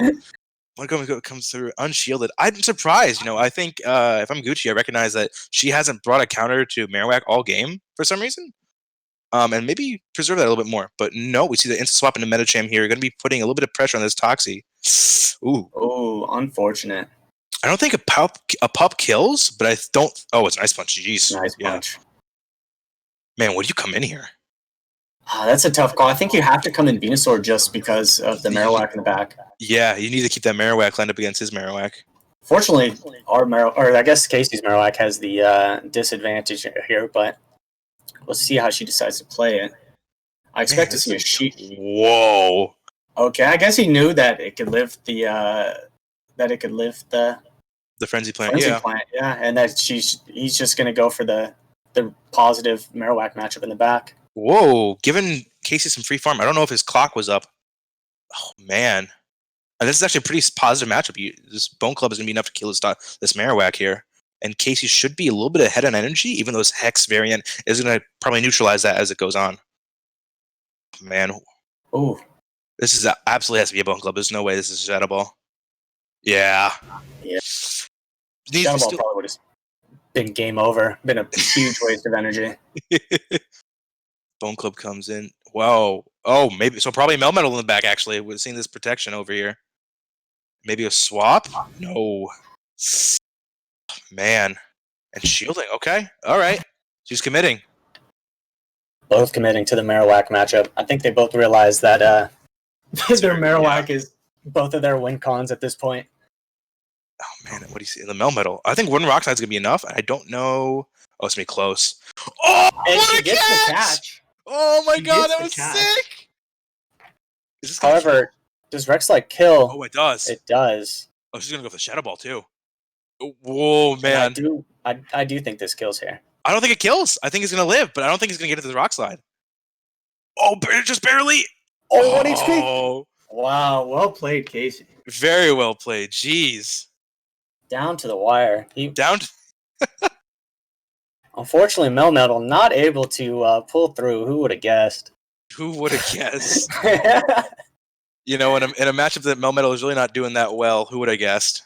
S1: One comes through unshielded. I'm surprised. I think if I'm Gucci, I recognize that she hasn't brought a counter to Marowak all game for some reason. And maybe preserve that a little bit more. But no, we see the instant swap into Metacham here. You're going to be putting a little bit of pressure on this Toxie. Ooh.
S3: Oh, unfortunate.
S1: I don't think a pup kills, but I don't. Oh, it's an ice punch. Jeez.
S3: Nice punch.
S1: Man, what do you come in here?
S3: That's a tough call. I think you have to come in Venusaur just because of the Marowak in the back.
S1: Yeah, you need to keep that Marowak lined up against his Marowak.
S3: Fortunately, I guess Casey's Marowak has the disadvantage here, but we'll see how she decides to play it. I expect to see a sheet.
S1: Whoa.
S3: Okay, I guess he knew that it could lift the
S1: Frenzy plant.
S3: plant, yeah, and that he's just gonna go for the positive Marowak matchup in the back.
S1: Whoa, giving Casey some free farm. I don't know if his clock was up. Oh, man. And this is actually a pretty positive matchup. This Bone Club is going to be enough to kill this Marowak here. And Casey should be a little bit ahead on energy, even though his Hex variant is going to probably neutralize that as it goes on. Man.
S3: Ooh.
S1: This is absolutely has to be a Bone Club. There's no way this is a Shadow Ball. Yeah.
S3: Shadow Ball probably would have been game over. Been a huge waste of energy.
S1: Bone Club comes in. Wow. Oh, maybe. So probably Melmetal in the back, actually. We're seeing this protection over here. Maybe a swap? No. Man. And shielding. Okay. All right. She's committing.
S3: Both committing to the Marowak matchup. I think they both realize that their Marowak is both of their win cons at this point.
S1: Oh, man. What do you see? The Melmetal. I think one Rock Slide's going to be enough. I don't know. Oh, it's going to be close. Oh,
S3: and
S1: what
S3: she
S1: a
S3: gets
S1: catch!
S3: the catch.
S1: Oh, my God. That was sick.
S3: However, does Rex-like kill?
S1: Oh, it does.
S3: It does.
S1: Oh, she's going to go for the Shadow Ball, too. Whoa, man.
S3: I do think this kills here.
S1: I don't think it kills. I think he's going to live, but I don't think he's going to get to the Rock Slide. Oh, just barely.
S3: Oh, 1 HP. Wow, well played, Casey.
S1: Very well played. Jeez.
S3: Down to the wire.
S1: Down.
S3: Unfortunately, Melmetal not able to pull through. Who would have guessed?
S1: Who would have guessed? You know, in a matchup that Melmetal is really not doing that well, who would have guessed?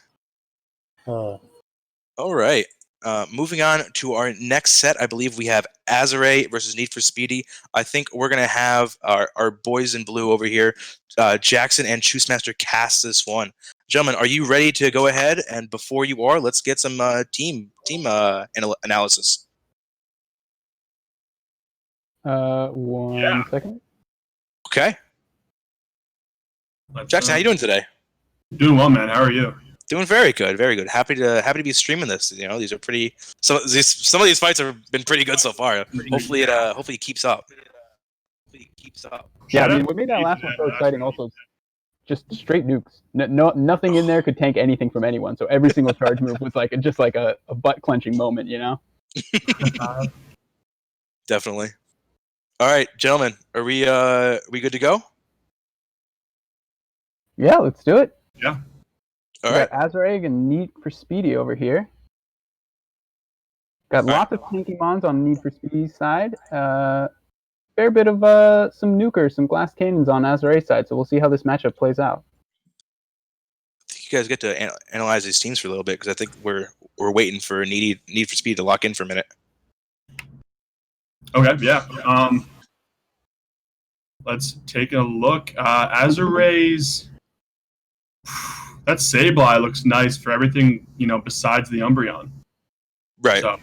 S3: Oh.
S1: All right. Moving on to our next set, I believe we have Azure versus Need for Speedy. I think we're going to have our boys in blue over here, Jackson and Choosemaster, cast this one. Gentlemen, are you ready to go ahead? And before you are, let's get some team analysis.
S2: 1 second.
S1: Okay. Jackson, how you doing today?
S4: Doing well, man. How are you?
S1: Doing very good, very good. Happy to be streaming this. You know, these are pretty. Some of these fights have been pretty good so far. Hopefully it keeps up.
S2: Yeah, I mean, what made that last one so exciting also just straight nukes. Nothing in there could tank anything from anyone. So every single charge move was just like a butt clenching moment, you know?
S1: Definitely. All right, gentlemen, are we good to go?
S2: Yeah, let's do it.
S4: Yeah.
S1: All
S2: we
S1: right.
S2: got Azureg and Need for Speedy over here. Got lots of tanky mons on Need for Speedy's side. Fair bit of some nukers, some glass cannons on Azure's side. So we'll see how this matchup plays out.
S1: I think you guys get to analyze these teams for a little bit because I think we're waiting for Need for Speed to lock in for a minute.
S4: Okay, yeah. Let's take a look. Azure's that Sableye looks nice for everything, besides the Umbreon.
S1: Right.
S4: So,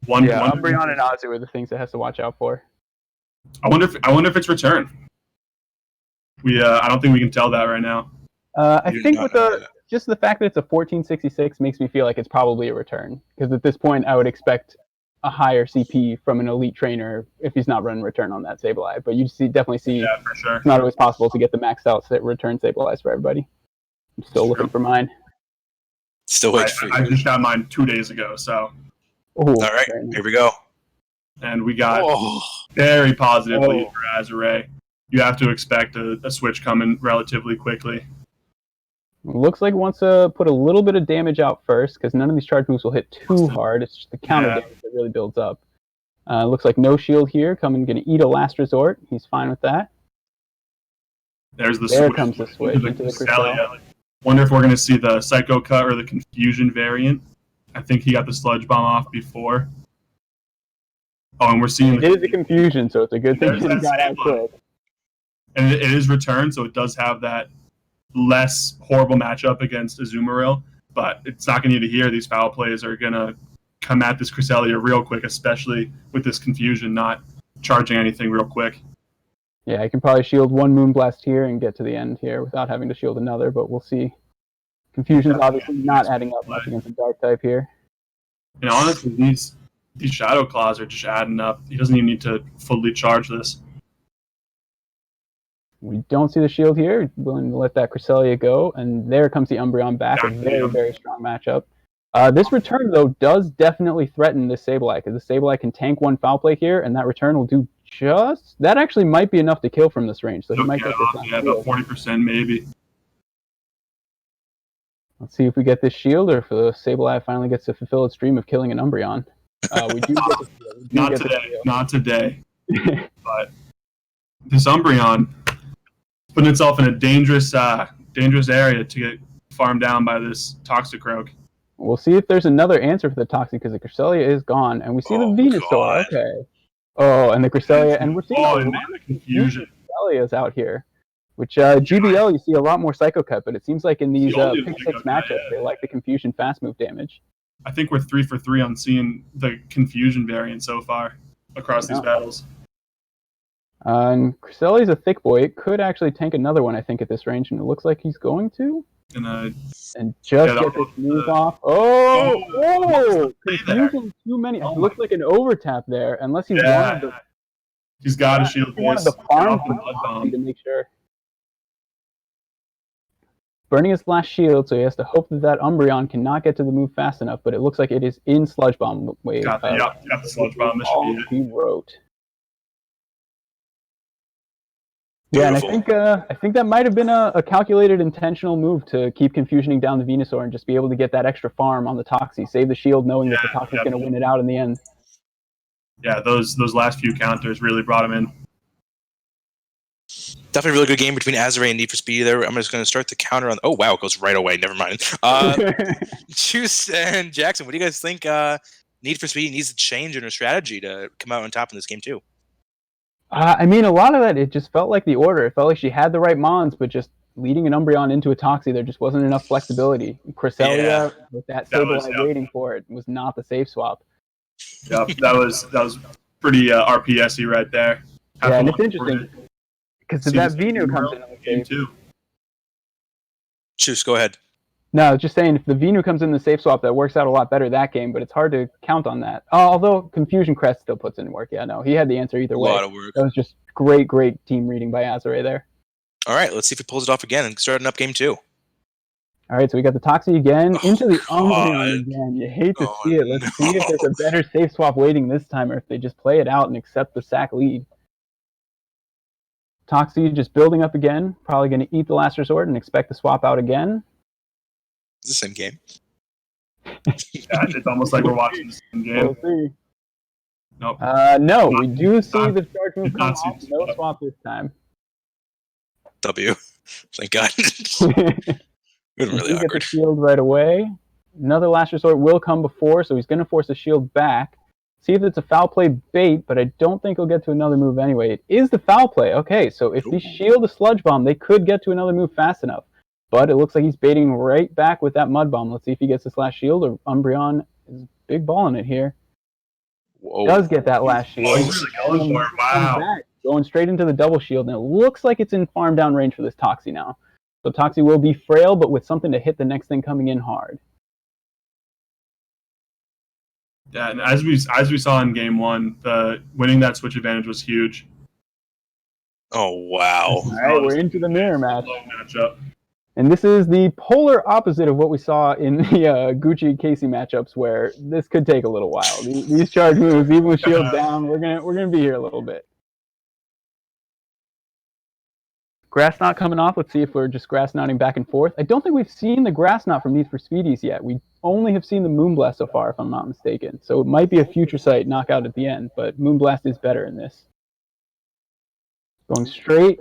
S2: Umbreon and Azu are the things it has to watch out for.
S4: I wonder if it's return. I don't think we can tell that right now.
S2: I think with just the fact that it's a 1466 makes me feel like it's probably a return. Because at this point, I would expect a higher CP from an elite trainer if he's not running return on that Sableye. But you definitely see
S4: for sure.
S2: It's not always possible to get the maxed out return Sableyes for everybody. I'm still looking for mine.
S1: Still waiting for you.
S4: I just got mine 2 days ago, so.
S2: Ooh,
S1: all right, here we go.
S4: And we got very positive lead for Azure. You have to expect a switch coming relatively quickly.
S2: Looks like it wants to put a little bit of damage out first, because none of these charge moves will hit too hard. It's just the counter damage that really builds up. Looks like no shield here. Going to eat a last resort. He's fine with that.
S4: There's the
S2: there
S4: switch.
S2: Comes the switch into the Cristal.
S4: Wonder if we're going to see the Psycho Cut or the Confusion variant. I think he got the Sludge Bomb off before. Oh, and we're seeing...
S2: It is a confusion, so it's a good thing he got out quick.
S4: And it is return, so it does have that less horrible matchup against Azumarill. but it's not going to need to hear. These foul plays are going to come at this Cresselia real quick, especially with this confusion not charging anything real quick.
S2: Yeah, I can probably shield one Moonblast here and get to the end here without having to shield another, but we'll see. Confusion's obviously not adding up much against a Dark type here.
S4: And honestly, these Shadow Claws are just adding up. He doesn't even need to fully charge this.
S2: We don't see the shield here. Willing to let that Cresselia go, and there comes the Umbreon back. A very, very strong matchup. This return, though, does definitely threaten this Sableye, because the Sableye can tank one foul play here, and that return will do just... That actually might be enough to kill from this range, so he might get this.
S4: Yeah, about 40% maybe.
S2: Let's see if we get this shield, or if the Sableye finally gets to fulfill its dream of killing an Umbreon. We do get the shield.
S4: Not today. But this Umbreon putting itself in a dangerous area to get farmed down by this Toxicroak.
S2: We'll see if there's another answer for the Toxic, because the Cresselia is gone, and we see the Venusaur.
S1: God.
S2: Okay. Oh, and the Cresselia, and we're seeing a lot
S4: and
S2: of
S4: the confusion.
S2: Cresselias out here. Which GBL, you see a lot more Psycho Cut, but it seems like in these pick 6 matchups, they like the Confusion fast move damage.
S4: I think we're 3 for 3 on seeing the Confusion variant so far across these battles.
S2: And Cresselia's a thick boy. It could actually tank another one, I think, at this range, and it looks like he's going to. And just get this move off. Oh! Confusion too many. It looks like an overtap there, unless he wanted to.
S4: He's got to shield this.
S2: The farm to make sure. Burning his last shield, so he has to hope that Umbreon cannot get to the move fast enough, but it looks like it is in Sludge Bomb wave.
S4: Got the Sludge Bomb. This should be it.
S2: He wrote. Yeah, and I think that might have been a calculated, intentional move to keep confusioning down the Venusaur and just be able to get that extra farm on the Toxie, save the shield, knowing that the Toxie's going to win it out in the end.
S4: Yeah, those last few counters really brought him in.
S1: Definitely a really good game between Azure and Need for Speed there. I'm just going to start the counter on... Oh, wow, it goes right away. Never mind. Juice and Jackson, what do you guys think Need for Speed needs to change in her strategy to come out on top in this game, too?
S2: I mean, a lot of that, it just felt like the order. It felt like she had the right Mons, but just leading an Umbreon into a Toxie, there just wasn't enough flexibility. Cresselia, with that Sableye waiting for it, was not the safe swap.
S4: Yep, that was pretty RPS-y right there.
S2: Yeah, and it's interesting, because that Venu comes in the
S4: game too.
S1: Juice, go ahead.
S2: No, just saying, if the Venu comes in the safe swap, that works out a lot better that game, but it's hard to count on that. Although Confusion Crest still puts in work. Yeah, no, he had the answer either way.
S1: A lot of work.
S2: That was just great team reading by Azure there.
S1: All right, let's see if he pulls it off again and starting up game 2.
S2: All right, so we got the Toxie again, into the Umbreon again. You hate to see it. Let's see if there's a better safe swap waiting this time, or if they just play it out and accept the sack lead. Toxie just building up again, probably going to eat the last resort and expect to swap out again.
S1: It's the same game.
S4: Yeah, it's almost like we're watching the same game.
S2: We'll see.
S4: Nope.
S2: No, we do see the charge move come off. No swap this time.
S1: W. Thank God.
S2: Really get the shield right away. Another last resort will come before, so he's going to force the shield back. See if it's a foul play bait, but I don't think he'll get to another move anyway. It is the foul play. Okay, so if they shield a Sludge Bomb, they could get to another move fast enough. But it looks like he's baiting right back with that Mud Bomb. Let's see if he gets this last shield, or Umbreon is big balling it here.
S1: Whoa.
S2: Does get that last shield.
S4: Oh, he's really going for it. Wow.
S2: Going straight into the double shield, and it looks like it's in farm down range for this Toxie now. So Toxie will be frail, but with something to hit the next thing coming in hard.
S4: Yeah, and as we saw in game 1, the winning that switch advantage was huge.
S1: Oh, wow.
S2: All right, we're into the mirror match.
S4: Matchup.
S2: And this is the polar opposite of what we saw in the Gucci-Casey matchups, where this could take a little while. These charge moves, even with shield down, we're gonna be here a little bit. Grass Knot coming off. Let's see if we're just Grass Knotting back and forth. I don't think we've seen the Grass Knot from Need for Speedies yet. We only have seen the Moonblast so far, if I'm not mistaken. So it might be a future sight knockout at the end, but Moonblast is better in this. Going straight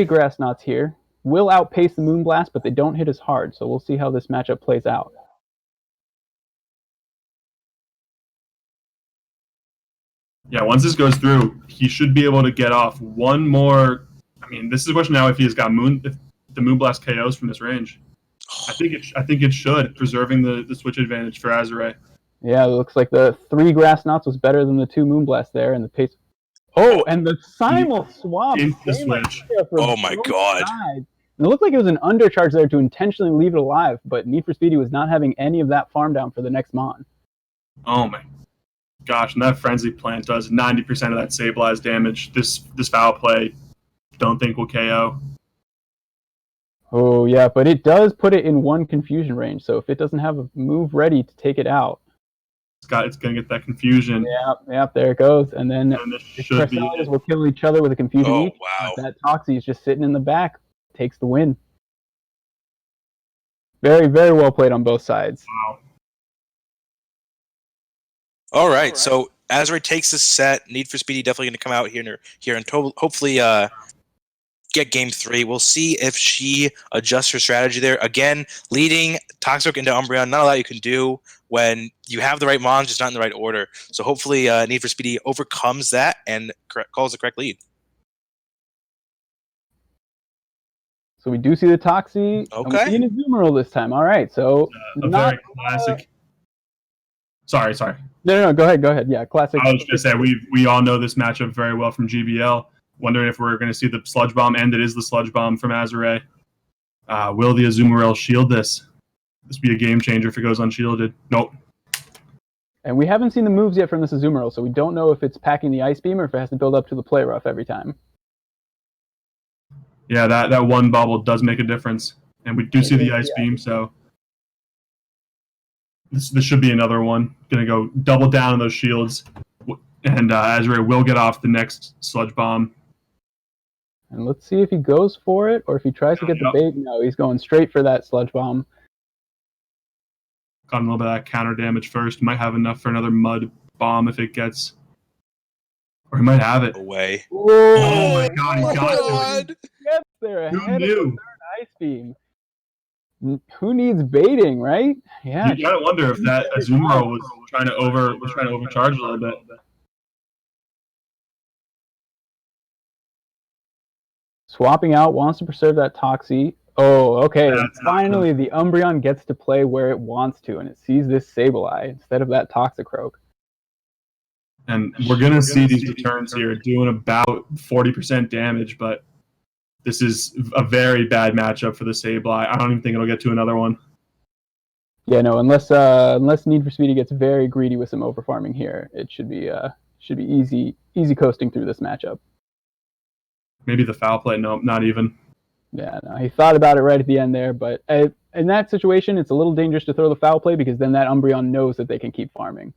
S2: Grass Knots here. Will outpace the Moonblast, but they don't hit as hard, so we'll see how this matchup plays out.
S4: Yeah, once this goes through, he should be able to get off one more. I mean, this is a question now if he's got if the Moonblast KOs from this range. I think it should, preserving the switch advantage for Azure.
S2: Yeah, it looks like the 3 Grass Knots was better than the 2 Moonblast there, and the pace. Oh, and the simul swap.
S4: Into the
S2: same
S4: switch.
S2: idea for
S1: Oh my
S2: both
S1: God.
S2: sides. And it looked like it was an undercharge there to intentionally leave it alive, but Need for Speedy was not having any of that farm down for the next Mon.
S4: Oh my gosh, and that Frenzy Plant does 90% of that Sableye damage. This foul play, don't think will KO.
S2: Oh, yeah, but it does put it in 1 confusion range, so if it doesn't have a move ready to take it out.
S4: It's going to get that confusion.
S2: Yeah, there it goes. And then
S4: And this
S2: the
S4: should be
S2: Cressalias will kill each other with a confusion
S1: Oh,
S2: each.
S1: wow.
S2: But that Toxie is just sitting in the back, takes the win. Very, very well played on both sides.
S4: Wow.
S1: All right, so Azure takes this set. Need for Speedy definitely going to come out here and hopefully get game 3. We'll see if she adjusts her strategy there. Again, leading Toxic into Umbreon, not a lot you can do when you have the right mons, just not in the right order. So hopefully Need for Speedy overcomes that and calls the correct lead.
S2: So we do see the Toxie.
S1: Okay.
S2: And we see an Azumarill this time. All right, so
S4: A very classic. Sorry.
S2: No, go ahead. Yeah, classic.
S4: I was just going to say, we all know this matchup very well from GBL. Wondering if we're going to see the Sludge Bomb, and it is the Sludge Bomb from Azure. Will the Azumarill shield this? This be a game changer if it goes unshielded. Nope.
S2: And we haven't seen the moves yet from this Azumarill, so we don't know if it's packing the Ice Beam or if it has to build up to the Play Rough every time.
S4: Yeah, that one bubble does make a difference. And we do see the Ice Beam, so this should be another one. Going to go double down on those shields. And Azure will get off the next Sludge Bomb.
S2: And let's see if he goes for it or if he tries to get the bait. No, he's going straight for that Sludge Bomb.
S4: Got a little bit of that counter damage first. Might have enough for another Mud Bomb if it gets. Or he might have it.
S1: Away.
S4: Oh my God, he got it.
S2: Gets there
S4: Who
S2: ahead of the
S4: knew?
S2: third Ice Beam. Who needs baiting, right? Yeah.
S4: You gotta wonder if that Azumarill was trying to overcharge a little bit.
S2: Swapping out, wants to preserve that Toxie. Oh, okay.
S4: That's not
S2: Finally, the Umbreon gets to play where it wants to, and it sees this Sableye instead of that Toxicroak.
S4: And we're going to see these returns here doing about 40% damage, but this is a very bad matchup for the Sableye. I don't even think it'll get to another one.
S2: Yeah, no, unless Need for Speedy gets very greedy with some overfarming here, it should be easy coasting through this matchup.
S4: Maybe the foul play. No, not even.
S2: Yeah, no, he thought about it right at the end there, but in that situation, it's a little dangerous to throw the foul play because then that Umbreon knows that they can keep farming.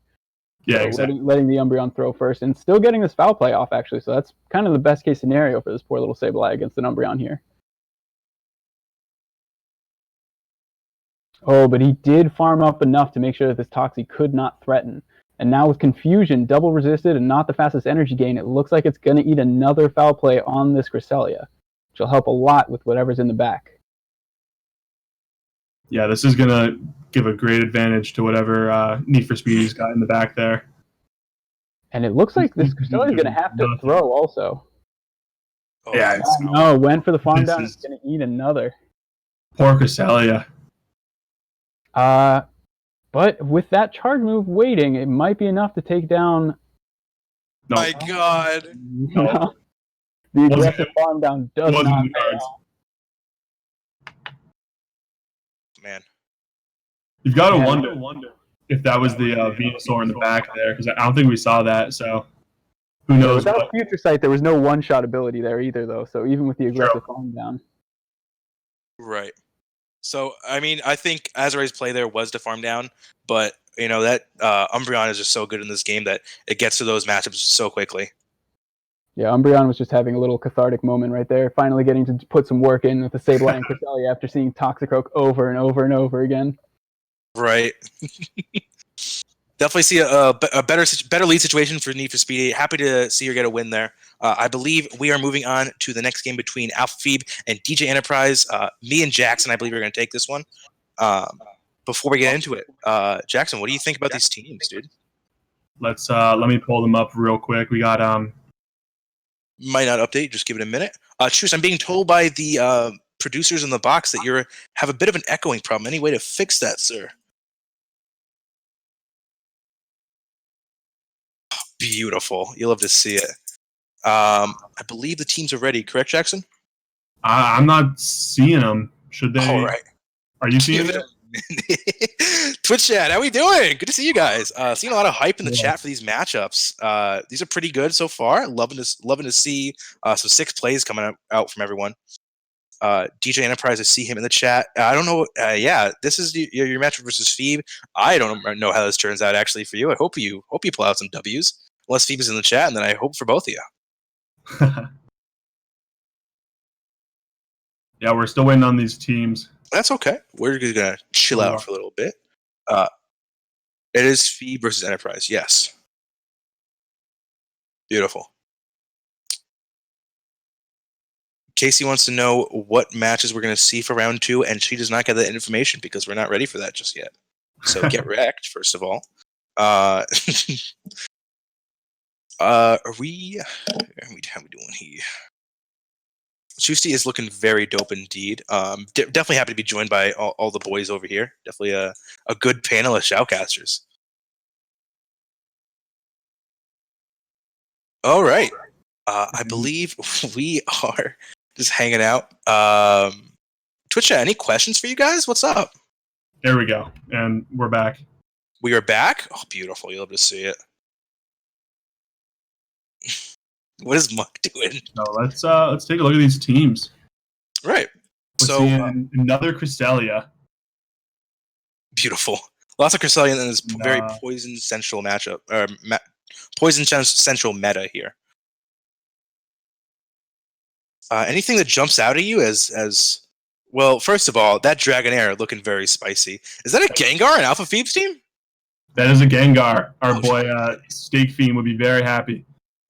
S4: Yeah,
S2: so
S4: exactly.
S2: letting the Umbreon throw first and still getting this foul play off, actually. So that's kind of the best case scenario for this poor little Sableye against an Umbreon here. Oh, but he did farm up enough to make sure that this Toxie could not threaten. And now with Confusion, double resisted and not the fastest energy gain, it looks like it's going to eat another foul play on this Cresselia, which will help a lot with whatever's in the back.
S4: Yeah, this is going to give a great advantage to whatever Need for Speedy's got in the back there.
S2: And it looks like this Cresselia is going to have to throw also.
S1: Oh,
S4: Yeah, it's,
S2: No, went for the farm
S4: This
S2: down.
S4: is-
S2: It's going to eat another.
S4: poor Cresselia.
S2: But with that charge move waiting, it might be enough to take down
S4: No,
S1: my God.
S4: No.
S2: the
S4: Wasn't
S2: aggressive
S4: it?
S2: farm down does
S4: Wasn't
S2: not
S4: in the
S2: pay
S4: cards.
S2: off.
S1: Man.
S4: You've got to
S2: Yeah.
S4: wonder if that was the Venusaur in the back there, because I don't think we saw that. So who knows?
S2: Without
S4: What,
S2: Future Sight, there was no one-shot ability there either, though. So even with the aggressive farm down.
S1: Right. So, I mean, I think Azure's play there was to farm down, but, you know, that Umbreon is just so good in this game that it gets to those matchups so quickly.
S2: Yeah, Umbreon was just having a little cathartic moment right there, finally getting to put some work in with the Sableye and Cresselia after seeing Toxicroak over and over and over again.
S1: Right. Definitely see a better lead situation for Need for Speedy. Happy to see her get a win there. I believe we are moving on to the next game between Alpha Phoebe and DJ Enterprise. Me and Jackson, I believe, are going to take this one. Before we get into it, Jackson, what do you think about these teams, dude?
S4: let me pull them up real quick. We got
S1: Might not update. Just give it a minute. Truce, I'm being told by the producers in the box that you have a bit of an echoing problem. Any way to fix that, sir? Beautiful. You'll love to see it. I believe the teams are ready. Correct, Jackson?
S4: I'm not seeing them. Should they?
S1: All right.
S4: Are you seeing it?
S1: Twitch chat, how we doing? Good to see you guys. Seeing a lot of hype in the chat for these matchups. These are pretty good so far. Loving to see some 6 plays coming out from everyone. DJ Enterprise, I see him in the chat. I don't know. Yeah, this is your matchup versus Phoebe. I don't know how this turns out actually for you. I hope you pull out some W's. Unless Phoebe's in the chat, and then I hope for both of you.
S4: Yeah, we're still waiting on these teams.
S1: That's okay. We're just gonna chill out for a little bit. It is Phoebe versus Enterprise. Yes. Beautiful. Casey wants to know what matches we're going to see for round 2, and she does not get that information because we're not ready for that just yet. So get wrecked, first of all. Are we? How we doing here? Tuesday is looking very dope indeed. Definitely happy to be joined by all the boys over here. Definitely a good panel of shoutcasters. All right. I believe we are just hanging out. Twitch chat, any questions for you guys? What's up?
S4: There we go. And we're back.
S1: We are back? Oh, beautiful. You'll love to see it. What is Muck doing?
S4: So let's take a look at these teams.
S1: Right.
S4: We're seeing another Cresselia.
S1: Beautiful. Lots of Cresselia in this very poison central matchup. Poison central meta here. Anything that jumps out at you as well? First of all, that Dragonair looking very spicy. Is that a Gengar in Alpha Phoebe's team?
S4: That is a Gengar. Our boy Steak Fiend would be very happy.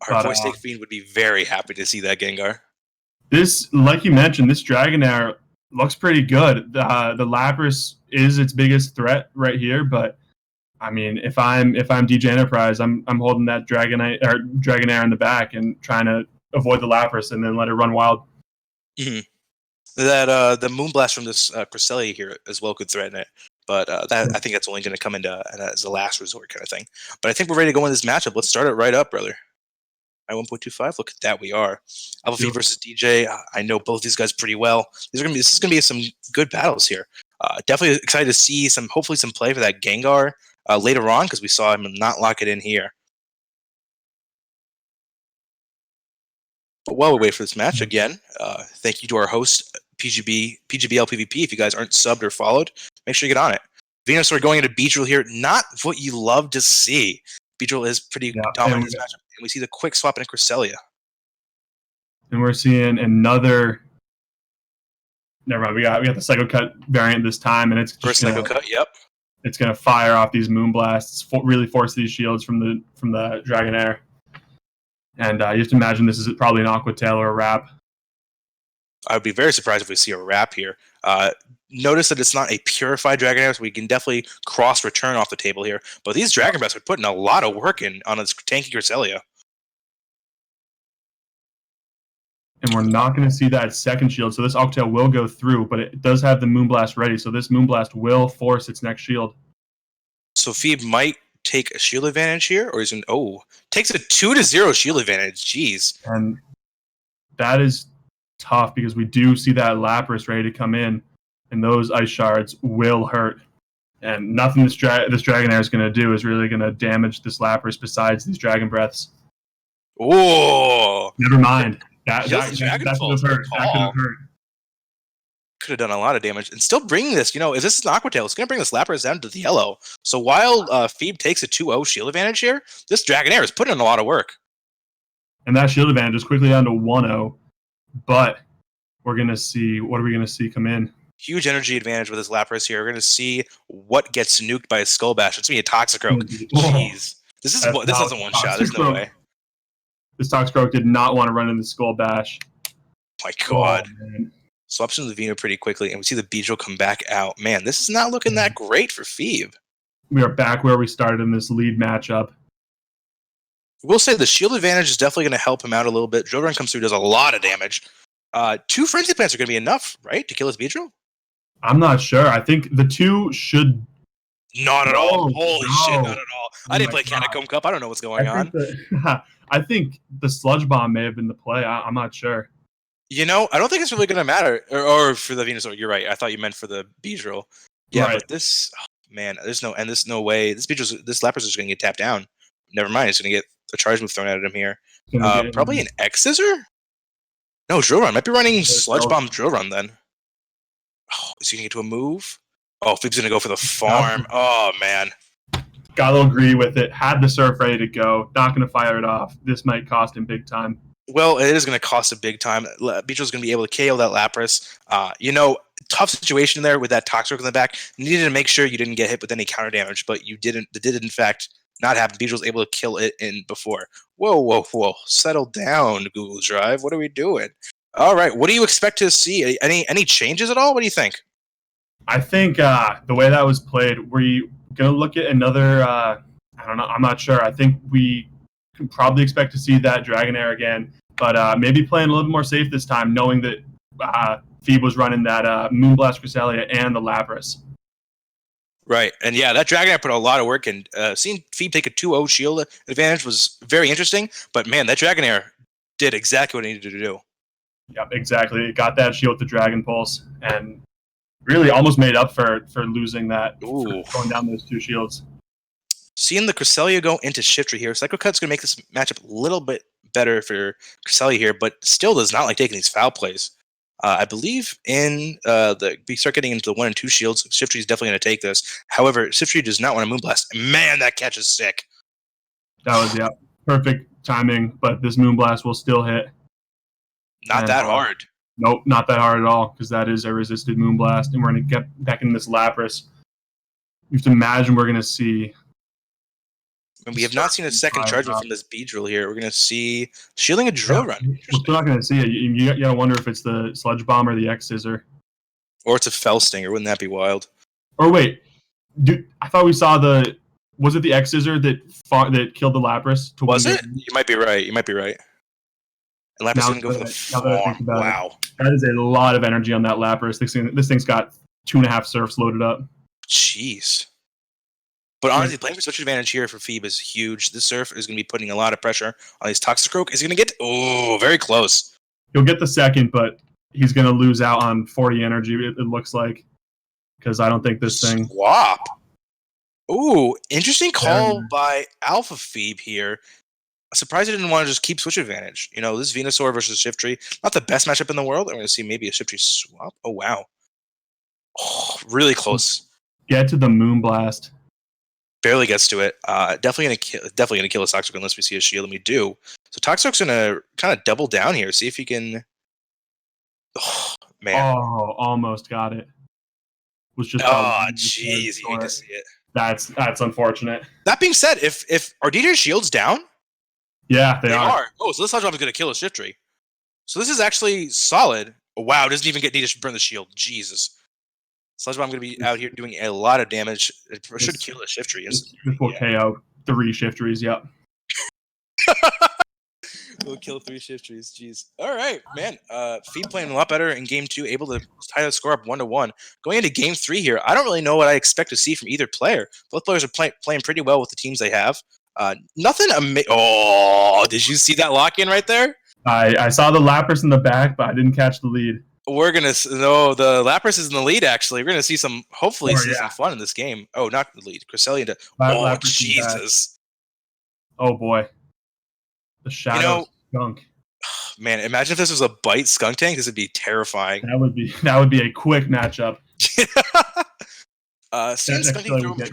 S1: Our boy Steak Fiend would be very happy to see that Gengar.
S4: This, like you mentioned, this Dragonair looks pretty good. The Lapras is its biggest threat right here, but I mean, if I'm DJ Enterprise, I'm holding that Dragonair in the back and trying to avoid the Lapras and then let it run wild.
S1: Mm-hmm. That the Moonblast from this Cresselia here as well could threaten it, but I think that's only going to come into as a last resort kind of thing. But I think we're ready to go in this matchup. Let's start it right up, brother. At 1.25, look at that, we are. Alpha Phoebe versus DJ. I know both these guys pretty well. This is gonna be some good battles here. Definitely excited to see hopefully some play for that Gengar later on because we saw him not lock it in here. But while we wait for this match again, thank you to our host PGBL PvP. If you guys aren't subbed or followed, make sure you get on it. Venus are going into Beedrill here. Not what you love to see. Beedrill is pretty dominant in this matchup. And we see the quick swap in Cresselia.
S4: And we're seeing another. Never mind. We got the Psycho Cut variant this time, and it's
S1: first Psycho Cut. Yep.
S4: It's gonna fire off these Moonblasts, really force these shields from the Dragonair. And you have to imagine this is probably an Aqua Tail or a Wrap.
S1: I would be very surprised if we see a Wrap here. Notice that it's not a purified Dragonair, so we can definitely cross return off the table here. But these Dragon Breaths are putting a lot of work in on this tanky Cresselia.
S4: And we're not going to see that second shield, so this Octail will go through, but it does have the Moonblast ready, so this Moonblast will force its next shield.
S1: So Phoebe might take a shield advantage here, or takes a 2-0 shield advantage. Jeez.
S4: And that is tough because we do see that Lapras ready to come in, and those Ice Shards will hurt. And nothing this Dragonair is going to do is really going to damage this Lapras besides these Dragon Breaths.
S1: Oh!
S4: Never mind. That could have hurt. That could have hurt.
S1: Could have done a lot of damage. And still bring this, if this is an Aqua Tail, it's going to bring this Lapras down to the yellow. So while Phoebe takes a 2-0 shield advantage here, this Dragonair is putting in a lot of work.
S4: And that shield advantage is quickly down to 1-0. But we're going to see, what are we going to see come in?
S1: Huge energy advantage with this Lapras here. We're going to see what gets nuked by a Skull Bash. It's going to be a Toxicroak. Jeez. This isn't one shot. There's no way.
S4: This Toxicroak did not want to run in the Skull Bash.
S1: My God. Swaps into the Vino pretty quickly, and we see the Beedrill come back out. Man, this is not looking that great for Phoebe.
S4: We are back where we started in this lead matchup.
S1: We'll say the shield advantage is definitely going to help him out a little bit. Jodran comes through, does a lot of damage. 2 frenzy plants are going to be enough, right, to kill his Beedrill?
S4: I'm not sure. I think the 2 should.
S1: Not at all.
S4: No,
S1: Holy shit,
S4: no.
S1: not at all.
S4: Oh
S1: I didn't
S4: my
S1: play
S4: God.
S1: Catacomb Cup. I don't know what's going on.
S4: I think the Sludge Bomb may have been the play. I'm not sure.
S1: You know, I don't think it's really going to matter. Or for the Venusaur, you're right. I thought you meant for the Beedrill. Yeah,
S4: Right.
S1: but this, man, there's no way. This Lapras is going to get tapped down. Never mind. It's going to get a charge move thrown at him here. Probably an X Scissor? No, Drill Run. Might be running Sludge Bomb Drill Run then. Oh, is he going to get to a move? Oh, Phoebe's going to go for the farm. Oh, man.
S4: Got a little greedy with it. Had the surf ready to go. Not going to fire it off. This might cost him big time.
S1: Well, it is going to cost a big time. Beedrill's going to be able to KO that Lapras. Tough situation there with that Toxic in the back. You needed to make sure you didn't get hit with any counter damage, but you didn't. That did, in fact, not happen. Beedrill's able to kill it in before. Whoa. Settle down, Google Drive. What are we doing? All right. What do you expect to see? Any changes at all? What do you think?
S4: I think the way that was played, we're going to look at another, I don't know, I'm not sure. I think we can probably expect to see that Dragonair again, but maybe playing a little bit more safe this time, knowing that Phoebe was running that Moonblast Cresselia and the Lapras.
S1: Right, and yeah, that Dragonair put a lot of work in. Seeing Phoebe take a 2-0 shield advantage was very interesting, but man, that Dragonair did exactly what it needed to do.
S4: Yep, exactly. It got that shield with the Dragon Pulse, and really almost made up for losing that, for going down those 2 shields.
S1: Seeing the Cresselia go into Shiftry here, Psycho Cut's going to make this matchup a little bit better for Cresselia here, but still does not like taking these foul plays. I believe we start getting into the 1 and 2 shields, Shiftry is definitely going to take this. However, Shiftry does not want to Moonblast. Man, that catch is sick.
S4: That was, perfect timing, but this Moonblast will still hit.
S1: Not that hard.
S4: Nope, not that hard at all, because that is a resisted Moonblast, and we're going to get back in this Lapras. You have to imagine we're going to see...
S1: And we have not seen a second chargement from this Beedrill here. We're going to see shielding a Drill Run.
S4: We're still not going to see it. You got to wonder if it's the Sludge Bomb or the X Scissor.
S1: Or it's a Fell Stinger. Wouldn't that be wild?
S4: Or wait, I thought we saw was it the X Scissor that killed the Lapras?
S1: Was it? You might be right. And Lapras going to go for the farm. Wow.
S4: That is a lot of energy on that Lapras. This thing's got 2.5 surfs loaded up.
S1: Jeez. But honestly, playing for switch advantage here for Phoebe is huge. This surf is going to be putting a lot of pressure on his Toxicroak. Is he going to get... Oh, very close.
S4: He'll get the second, but he's going to lose out on 40 energy, it looks like. Because I don't think this thing...
S1: Swap. Ooh, interesting call by Alpha Phoebe here. I'm surprised he didn't want to just keep switch advantage. This Venusaur versus Shiftry, not the best matchup in the world. I'm going to see maybe a Shiftry swap. Oh, wow. Oh, really close.
S4: Get to the Moonblast.
S1: Barely gets to it. Definitely gonna kill a Toxic unless we see a shield, and we do. So Toxic's gonna kind of double down here, see if he can. Oh man!
S4: Oh, almost got it. Was just.
S1: Oh jeez, you hate to see it.
S4: That's unfortunate.
S1: That being said, if are DJ's shields down?
S4: Yeah, they are.
S1: Oh, so this Sludge Bomb is gonna kill a Shiftry. So this is actually solid. Oh, wow, doesn't even get needed to burn the shield. Jesus. Sludge Bomb going to be out here doing a lot of damage. It should kill a Shiftry.
S4: This will KO 3 Shiftries, yep.
S1: We'll kill 3 Shiftries, jeez. All right, man. Phoebe playing a lot better in Game 2, able to tie the score up 1-1. Going into Game 3 here, I don't really know what I expect to see from either player. Both players are playing pretty well with the teams they have. Nothing Oh, did you see that lock-in right there?
S4: I saw the Lapras in the back, but I didn't catch the lead.
S1: We're gonna the Lapras is in the lead. Actually, we're gonna see some fun in this game. Oh, not the lead, Cresselia into. Oh Jesus!
S4: Oh boy, the shadow skunk.
S1: Man, imagine if this was a bite skunk tank. This would be terrifying.
S4: That would be a quick matchup.
S1: Seeing skunk tank throw here,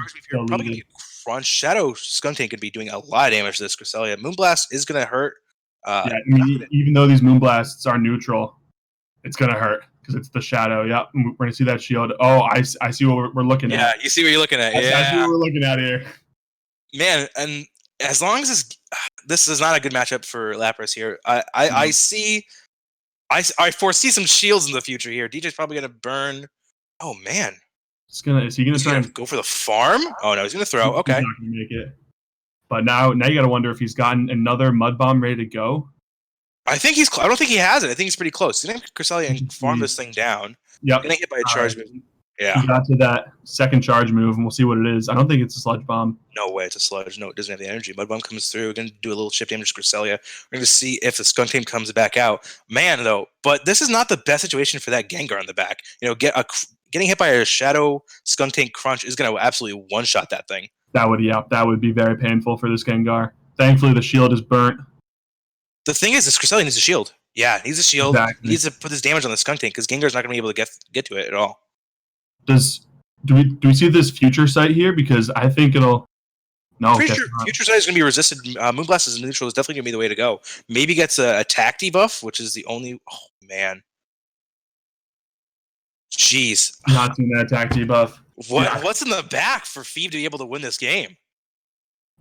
S1: probably gonna be a crunch. Shadow skunk tank could be doing a lot of damage to this Cresselia. Moonblast is gonna hurt.
S4: Even though these Moonblasts are neutral. It's going to hurt because it's the shadow. Yep, we're going to see that shield. Oh, I see what we're looking at.
S1: Yeah, you see what you're looking at.
S4: I see what we're looking at here.
S1: Man, and as long as this is not a good matchup for Lapras here, I foresee some shields in the future here. DJ's probably going to burn. Oh, man.
S4: Is he going to try and
S1: go for the farm? Oh, no, he's going to throw. Okay.
S4: He's not going to make it. But now you got to wonder if he's gotten another Mud Bomb ready to go.
S1: I think he's. I don't think he has it. I think he's pretty close. He's gonna Cresselia and farm this thing down.
S4: Yep.
S1: Getting hit by a charge move. Yeah.
S4: He got to that second charge move, and we'll see what it is. I don't think it's a sludge bomb.
S1: No way, it's a sludge. No, it doesn't have the energy. Mud Bomb comes through. We're going to do a little chip damage to Cresselia. We're going to see if the Skunk Team comes back out. Man, though, but this is not the best situation for that Gengar in the back. Getting hit by a Shadow Skunk Tank Crunch is going to absolutely one-shot that thing.
S4: That would be very painful for this Gengar. Thankfully, the shield is burnt.
S1: The thing is, this Cresselia needs a shield. Yeah, he needs a shield.
S4: Exactly.
S1: He needs to put this damage on the Skunk Tank because Gengar's not going to be able to get to it at all.
S4: Do we see this future sight here? Because I think it'll. No,
S1: future sight is going to be resisted. Moonblast is neutral is definitely going to be the way to go. Maybe gets a attack debuff, which is the only. Oh man, jeez.
S4: Not seeing that attack debuff.
S1: What's in the back for Phoebe to be able to win this game?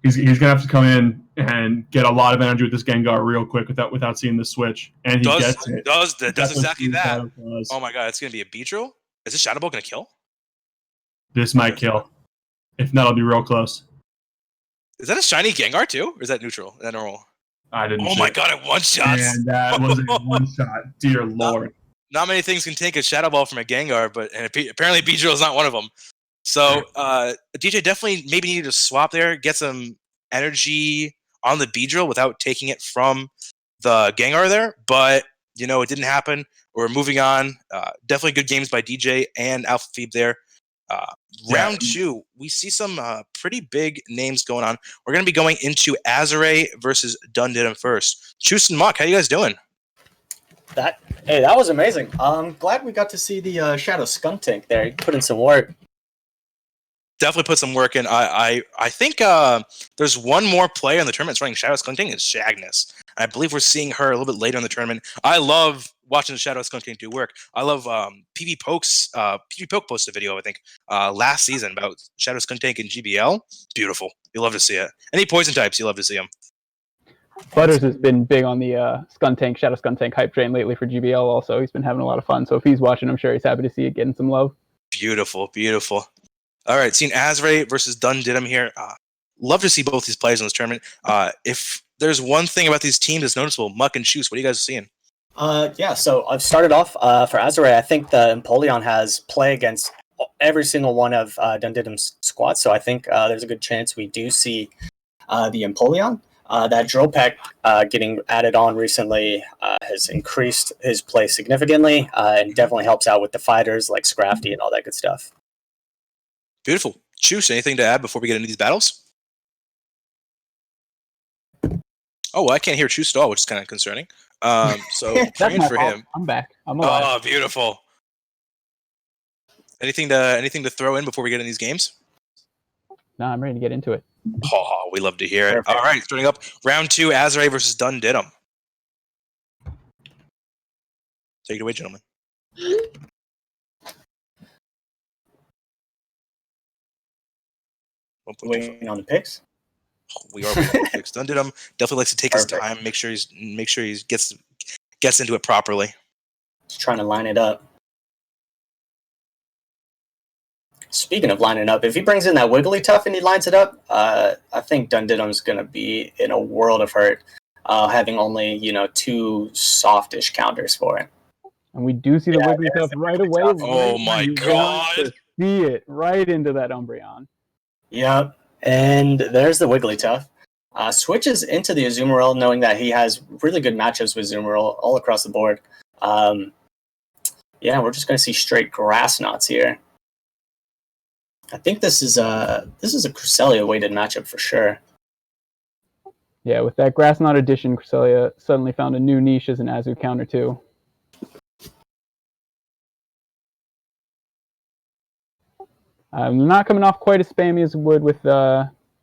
S4: He's gonna have to come in and get a lot of energy with this Gengar real quick without seeing the switch, and he gets it.
S1: Does exactly that. Oh my god, it's going to be a Beedrill. Is this Shadow Ball going to kill?
S4: This might kill. If not, it'll be real close.
S1: Is that a shiny Gengar too? Or is that neutral? Is that normal?
S4: I didn't.
S1: Oh my god, it one-shots!
S4: And that was a one-shot. Dear lord.
S1: Not many things can take a Shadow Ball from a Gengar, but apparently Beedrill is not one of them. So DJ definitely maybe needed to swap there, get some energy on the Beedrill without taking it from the Gengar there, but it didn't happen. We're moving on. Definitely good games by DJ and Alpha Phoebe there. Round 2, we see some pretty big names going on. We're going to be going into Azure versus Dundidum first. Chus and Muck, how you guys doing?
S3: That was amazing. I'm glad we got to see the Shadow Skunk Tank there. He put in some work.
S1: Definitely put some work in. I think there's one more player in the tournament that's running Shadow Skunk Tank. It's Shagness. I believe we're seeing her a little bit later in the tournament. I love watching the Shadow Skunk Tank do work. I love PV Poke posted a video, I think, last season about Shadow Skunk Tank and GBL. Beautiful. You'll love to see it. Any poison types, you love to see them.
S2: Butters has been big on the Shadow Skunk Tank hype train lately for GBL also. He's been having a lot of fun. So if he's watching, I'm sure he's happy to see it getting some love.
S1: Beautiful, beautiful. All right, seeing Azure versus Dundidum here. Love to see both these players in this tournament. If there's one thing about these teams that's noticeable, Muck and Chus, what are you guys seeing?
S3: So I've started off for Azure. I think the Empoleon has play against every single one of Dundidum's squads, so I think there's a good chance we do see the Empoleon. That Drill Peck getting added on recently has increased his play significantly and definitely helps out with the fighters like Scrafty and all that good stuff.
S1: Beautiful. Chus, anything to add before we get into these battles? Oh, well, I can't hear Chus at all, which is kind of concerning. So praying for him.
S2: I'm back. I'm alive.
S1: Oh, beautiful. Anything to throw in before we get in these games?
S2: No, I'm ready to get into it.
S1: Oh, we love to hear it. Perfect. All right, starting up round 2, Azure versus Dundidum. Take it away, gentlemen.
S3: Waiting on the picks.
S1: We are waiting on the picks. Dundidum definitely likes to take his time, make sure he gets into it properly.
S3: Just trying to line it up. Speaking of lining up, if he brings in that Wigglytuff and he lines it up, I think Dundidum's going to be in a world of hurt, having only 2 softish counters for it.
S2: And we do see the Wigglytuff right away.
S1: Oh my god!
S2: See it right into that Umbreon.
S3: Yep, and there's the Wigglytuff. Switches into the Azumarill, knowing that he has really good matchups with Azumarill all across the board. We're just going to see straight Grass Knots here. I think this is a Cresselia weighted matchup for sure.
S2: Yeah, with that Grass Knot addition, Cresselia suddenly found a new niche as an Azu counter too. Not coming off quite as spammy as it would with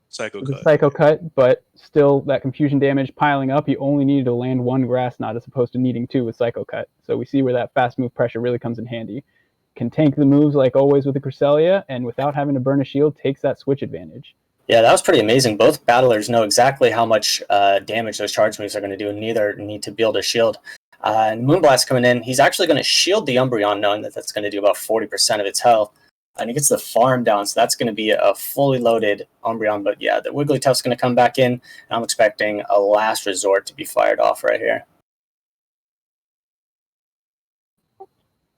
S2: Psycho Cut, but still that confusion damage piling up. He only needed to land 1 Grass Knot as opposed to needing 2 with Psycho Cut. So we see where that fast move pressure really comes in handy. Can tank the moves like always with the Cresselia, and without having to burn a shield, takes that switch advantage.
S3: Yeah, that was pretty amazing. Both battlers know exactly how much damage those charge moves are going to do, and neither need to build a shield. And Moonblast coming in, he's actually going to shield the Umbreon, knowing that that's going to do about 40% of its health. And he gets the farm down, so that's going to be a fully loaded Umbreon. But yeah, the Wigglytuff's going to come back in, and I'm expecting a last resort to be fired off right here.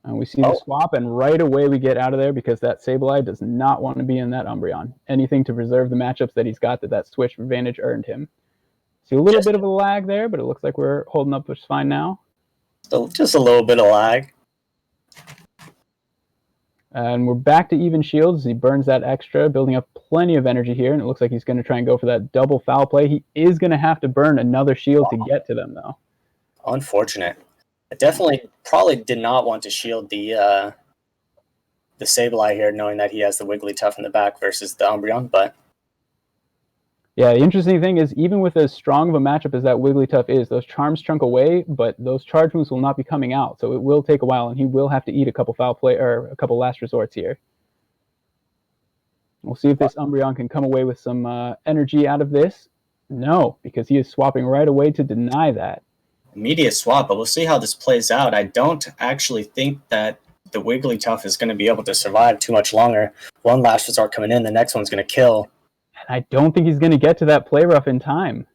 S2: And we see the swap, and right away we get out of there because that Sableye does not want to be in that Umbreon. Anything to preserve the matchups that he's got that switch advantage earned him. See a little bit of a lag there, but it looks like we're holding up just fine now.
S3: So just a little bit of lag.
S2: And we're back to even shields. He burns that extra, building up plenty of energy here, and it looks like he's going to try and go for that double foul play. He is going to have to burn another shield to get to them, though.
S3: Unfortunate. I definitely probably did not want to shield the Sableye here, knowing that he has the Wigglytuff in the back versus the Umbreon, but...
S2: Yeah, the interesting thing is, even with as strong of a matchup as that Wigglytuff is, those charms chunk away, but those charge moves will not be coming out, so it will take a while, and he will have to eat a couple foul play or a couple last resorts here. We'll see if this Umbreon can come away with some energy out of this. No, because he is swapping right away to deny that.
S3: Immediate swap, but we'll see how this plays out. I don't actually think that the Wigglytuff is going to be able to survive too much longer. One last resort coming in, the next one's going to kill.
S2: And I don't think he's going to get to that play rough in time.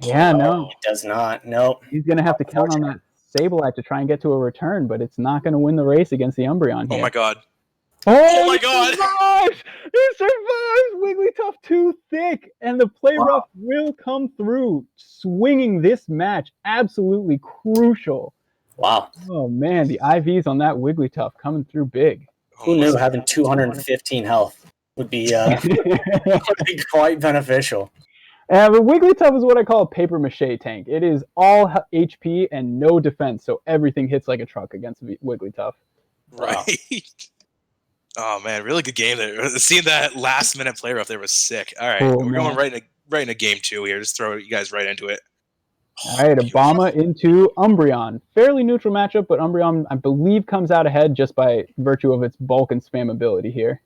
S2: Yeah, no.
S3: He does not. Nope.
S2: He's going to have to count on that Sableye to try and get to a return, but it's not going to win the race against the Umbreon here.
S1: Oh my god.
S2: Oh
S1: my god!
S2: He survives! Wigglytuff too thick, and the play rough will come through, swinging this match. Absolutely crucial.
S3: Wow.
S2: Oh man, the IVs on that Wigglytuff coming through big.
S3: Who knew having 215 health would be quite beneficial.
S2: But Wigglytuff is what I call a paper mache tank. It is all HP and no defense, so everything hits like a truck against Wigglytuff.
S1: Right. Wow. Oh man, really good game there. Seeing that last minute play rough there was sick. All right, we're going right into game 2 here. Just throw you guys right into it.
S2: All right, Obama into Umbreon. Fairly neutral matchup, but Umbreon, I believe, comes out ahead just by virtue of its bulk and spam ability here.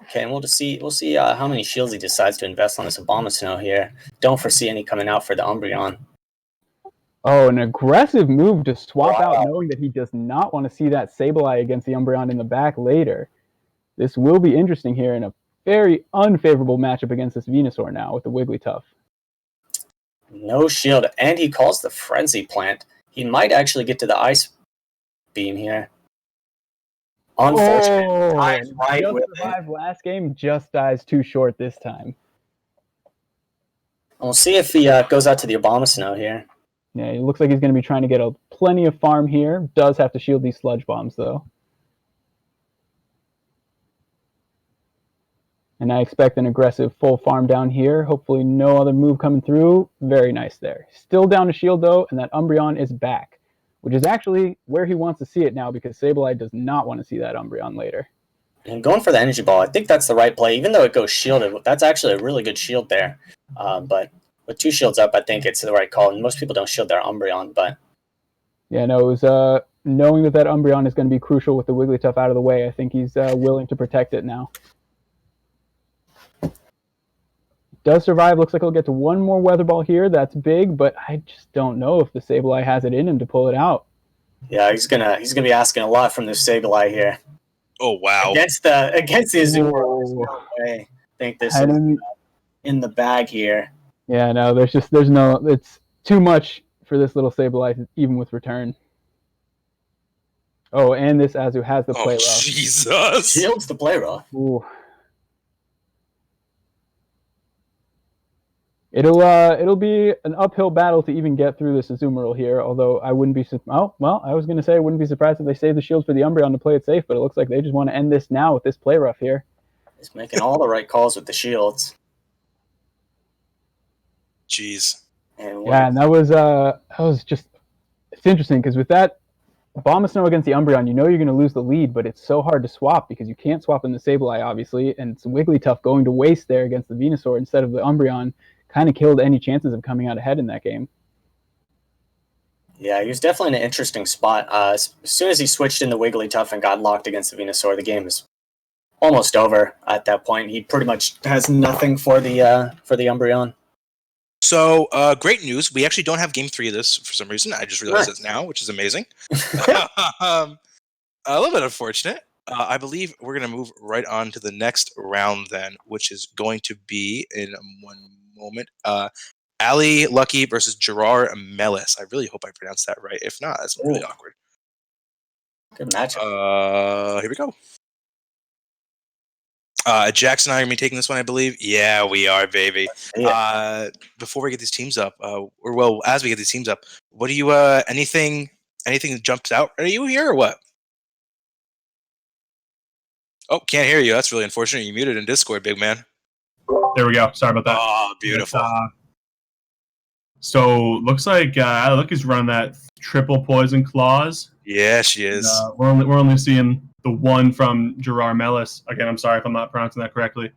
S3: Okay, and we'll see how many shields he decides to invest on this Abomasnow here. Don't foresee any coming out for the Umbreon.
S2: Oh, an aggressive move to swap out, knowing that he does not want to see that Sableye against the Umbreon in the back later. This will be interesting here in a very unfavorable matchup against this Venusaur now with the Wigglytuff.
S3: No shield, and he calls the Frenzy Plant. He might actually get to the Ice Beam here. Unfortunate.
S2: Just survived last game, just dies too short this time.
S3: We'll see if he goes out to the Abomasnow here.
S2: Yeah, it looks like he's going to be trying to get plenty of farm here. Does have to shield these Sludge Bombs, though. And I expect an aggressive full farm down here. Hopefully no other move coming through. Very nice there. Still down to shield, though, and that Umbreon is back, which is actually where he wants to see it now because Sableye does not want to see that Umbreon later.
S3: And going for the Energy Ball, I think that's the right play. Even though it goes shielded, that's actually a really good shield there. But with 2 shields up, I think it's the right call. And most people don't shield their Umbreon, but...
S2: Yeah, no, it was knowing that Umbreon is going to be crucial with the Wigglytuff out of the way. I think he's willing to protect it now. Does survive. Looks like he'll get to one more Weather Ball here. That's big, but I just don't know if the Sableye has it in him to pull it out.
S3: Yeah, he's gonna be asking a lot from this Sableye here.
S1: Oh wow!
S3: Against the Azumarill, no way. I think this is in the bag here.
S2: Yeah, no, there's no. It's too much for this little Sableye, even with return. Oh, and this Azu has the play rough.
S1: Jesus!
S3: Shields the play rough.
S2: Ooh. It'll be an uphill battle to even get through this Azumarill here, although I wouldn't be... Oh, well, I was going to say I wouldn't be surprised if they save the shields for the Umbreon to play it safe, but it looks like they just want to end this now with this play rough here.
S3: He's making all the right calls with the shields.
S1: Jeez.
S2: Yeah, and that was just... It's interesting, because with that Abomasnow against the Umbreon, you know you're going to lose the lead, but it's so hard to swap, because you can't swap in the Sableye, obviously, and it's Wigglytuff going to waste there against the Venusaur instead of the Umbreon. Kind of killed any chances of coming out ahead in that game.
S3: Yeah, he was definitely in an interesting spot. As soon as he switched in the Wigglytuff and got locked against the Venusaur, the game is almost over at that point. He pretty much has nothing for the Umbreon.
S1: So, great news. We actually don't have game 3 of this for some reason. I just realized it now, which is amazing. A little bit unfortunate. I believe we're going to move right on to the next round then, which is going to be in one moment. Ali Lucky versus Gerard Mellis. I really hope I pronounced that right. If not, that's really awkward.
S3: Good matchup.
S1: Here we go. Jackson and I are going to be taking this one, I believe. Yeah, we are, baby.
S3: Yeah.
S1: Before we get these teams up, as we get these teams up, what do you, anything that jumps out at you here or what? Oh, can't hear you. That's really unfortunate. You muted in Discord, big man.
S4: There we go. Sorry about that.
S1: Oh, beautiful.
S4: So looks like Lucky's running that triple poison claws.
S1: Yeah, she is.
S4: We're only seeing the one from Gerard Mellis. Again, I'm sorry if I'm not pronouncing that correctly.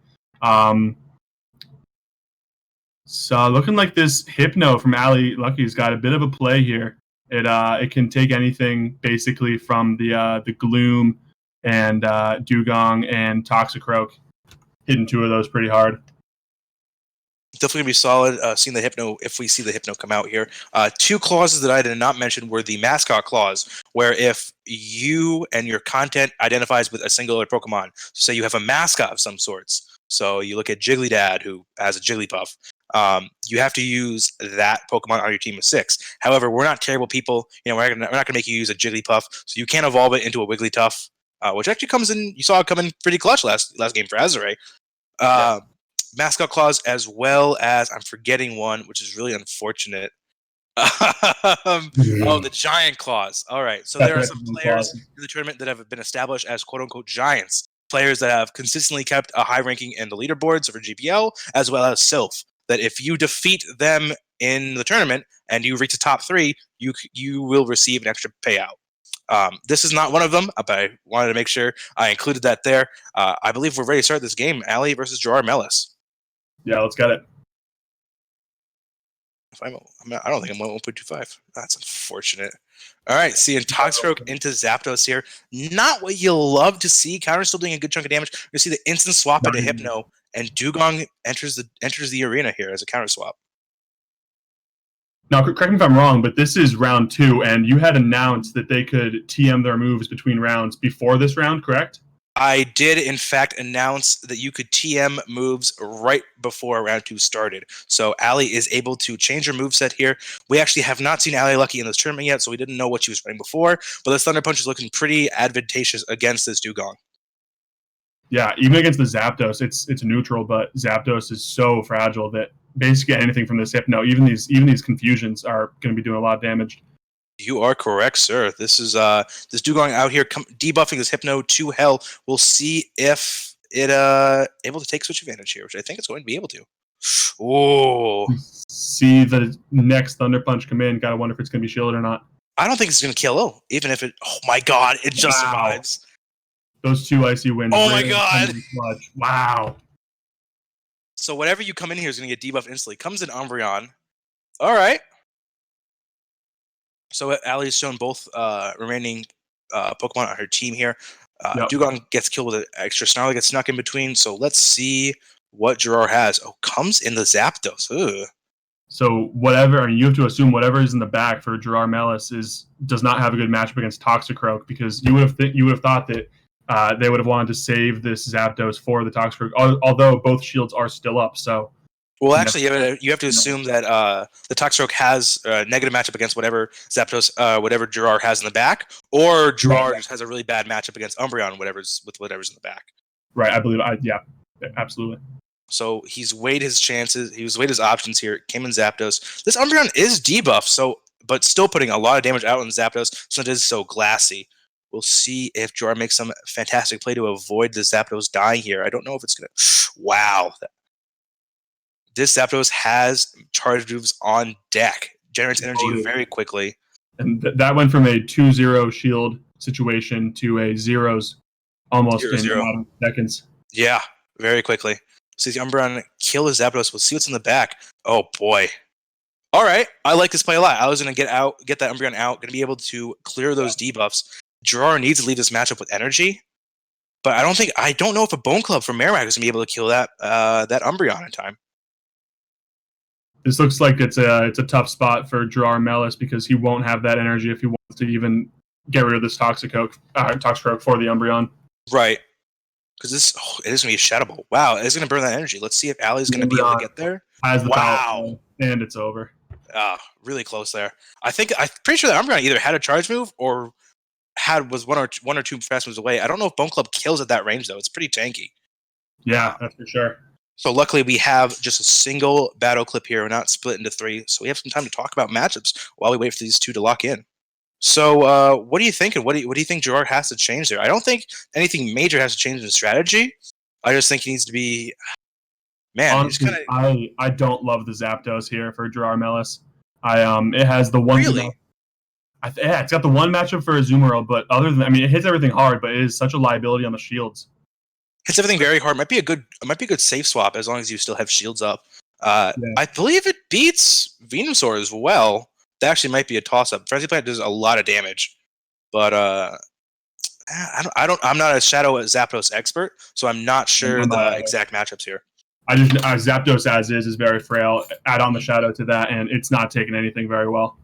S4: So looking like this Hypno from Ali Lucky's got a bit of a play here. It can take anything basically from the Gloom and Dugong and Toxicroak. Hitting two of those pretty hard.
S1: Definitely gonna be solid. Seeing the Hypno, if we see the Hypno come out here. Two clauses that I did not mention were the mascot clause, where if you and your content identifies with a singular Pokemon, so say you have a mascot of some sorts. So you look at Jiggly who has a Jigglypuff. You have to use that Pokemon on your team of 6. However, we're not terrible people. You know, we're not gonna make you use a Jigglypuff, so you can't evolve it into a Wigglytuff, which actually comes in. You saw it come in pretty clutch last game for Azure. Yeah. Mascot clause, as well as I'm forgetting one, which is really unfortunate. Oh, the giant clause. All right, so there are some players in the tournament that have been established as quote-unquote giants, players that have consistently kept a high ranking in the leaderboards for GPL, as well as Sylph. That if you defeat them in the tournament and you reach the top 3, you will receive an extra payout. This is not one of them, but I wanted to make sure I included that there. I believe we're ready to start this game. Ali versus Gerard Mellis.
S4: Yeah, let's get it.
S1: I don't think I'm 1.25. That's unfortunate. All right, seeing Toxicroak into Zapdos here. Not what you love to see. Counter's still doing a good chunk of damage. You see the instant swap into Hypno, and Dugong enters the arena here as a counter swap.
S4: Now, correct me if I'm wrong, but this is round 2, and you had announced that they could TM their moves between rounds before this round, correct?
S1: I did, in fact, announce that you could TM moves right before round 2 started. So Ali is able to change her moveset here. We actually have not seen Ali Lucky in this tournament yet, so we didn't know what she was running before. But this Thunder Punch is looking pretty advantageous against this Dugong.
S4: Yeah, even against the Zapdos, it's neutral, but Zapdos is so fragile that basically anything from this Hypno, even these confusions are going to be doing a lot of damage.
S1: You are correct, sir. This is this Dugong out here debuffing this Hypno to hell. We'll see if it able to take switch advantage here, which I think it's going to be able to. Oh,
S4: see the next Thunder Punch come in. Gotta wonder if it's going to be shielded or not.
S1: I don't think it's going to kill. Even if it. Oh my God! It just survives.
S4: Those 2 icy winds.
S1: Oh my God!
S4: Wow.
S1: So whatever you come in here is going to get debuffed instantly. Comes in Umbreon. All right. So Ali's shown both remaining Pokemon on her team here. Yep. Dugong gets killed with an extra Snarl, gets snuck in between. So let's see what Gerard has. Oh, comes in the Zapdos. Ugh.
S4: So whatever, I mean, you have to assume whatever is in the back for Gerard Mellis does not have a good matchup against Toxicroak, because you would have thought that they would have wanted to save this Zapdos for the Toxicroak, although both shields are still up. So.
S1: Well, actually, you have to assume that the Toxicroak has a negative matchup against whatever Zapdos, whatever Gerard has in the back, or Gerard just has a really bad matchup against Umbreon, whatever's in the back.
S4: Right, I believe. Yeah, absolutely.
S1: So he's weighed his chances. He's weighed his options here. Came in Zapdos. This Umbreon is debuffed, but still putting a lot of damage out on Zapdos, since it is so glassy. We'll see if Gerard makes some fantastic play to avoid the Zapdos dying here. I don't know if it's gonna. Wow. This Zapdos has charge moves on deck. Generates energy very quickly.
S4: And that went from a 2-0 shield situation to a zeros almost in a matter of seconds.
S1: Yeah, very quickly. So the Umbreon kill his Zapdos. We'll see what's in the back. Oh, boy. All right. I like this play a lot. I was going to get that Umbreon out, going to be able to clear those debuffs. Gerard needs to leave this matchup with energy. But I don't know if a Bone Club from Marowak is going to be able to kill that Umbreon in time.
S4: This looks like it's a tough spot for Gerard Mellis, because he won't have that energy if he wants to even get rid of this Toxicroak for the Umbreon.
S1: Right. Because it is going to be a Shadow Ball. Wow, it's going to burn that energy. Let's see if Allie's going to be able to get there.
S4: Has the
S1: Wow.
S4: power, and it's over.
S1: Really close there. I'm pretty sure that Umbreon either had a charge move or was one or two fast moves away. I don't know if Bone Club kills at that range though. It's pretty tanky.
S4: Yeah, that's for sure.
S1: So luckily we have just a single battle clip here. We're not split into 3, so we have some time to talk about matchups while we wait for these two to lock in. So what do you think? And what do you think Gerard has to change there? I don't think anything major has to change in strategy. I just think he needs to be. Man,
S4: honestly, I don't love the Zapdos here for Gerard Mellis. It has the one.
S1: Really?
S4: Yeah, it's got the one matchup for Azumarill, but other than, I mean, it hits everything hard, but it is such a liability on the shields.
S1: Hits everything very hard. Might be a good safe swap as long as you still have shields up.
S4: Yeah.
S1: I believe it beats Venusaur as well. That actually might be a toss up. Frenzy Plant does a lot of damage, but I'm not a Shadow Zapdos expert, so I'm not sure the exact matchups here.
S4: I just Zapdos as is very frail. Add on the Shadow to that, and it's not taking anything very well.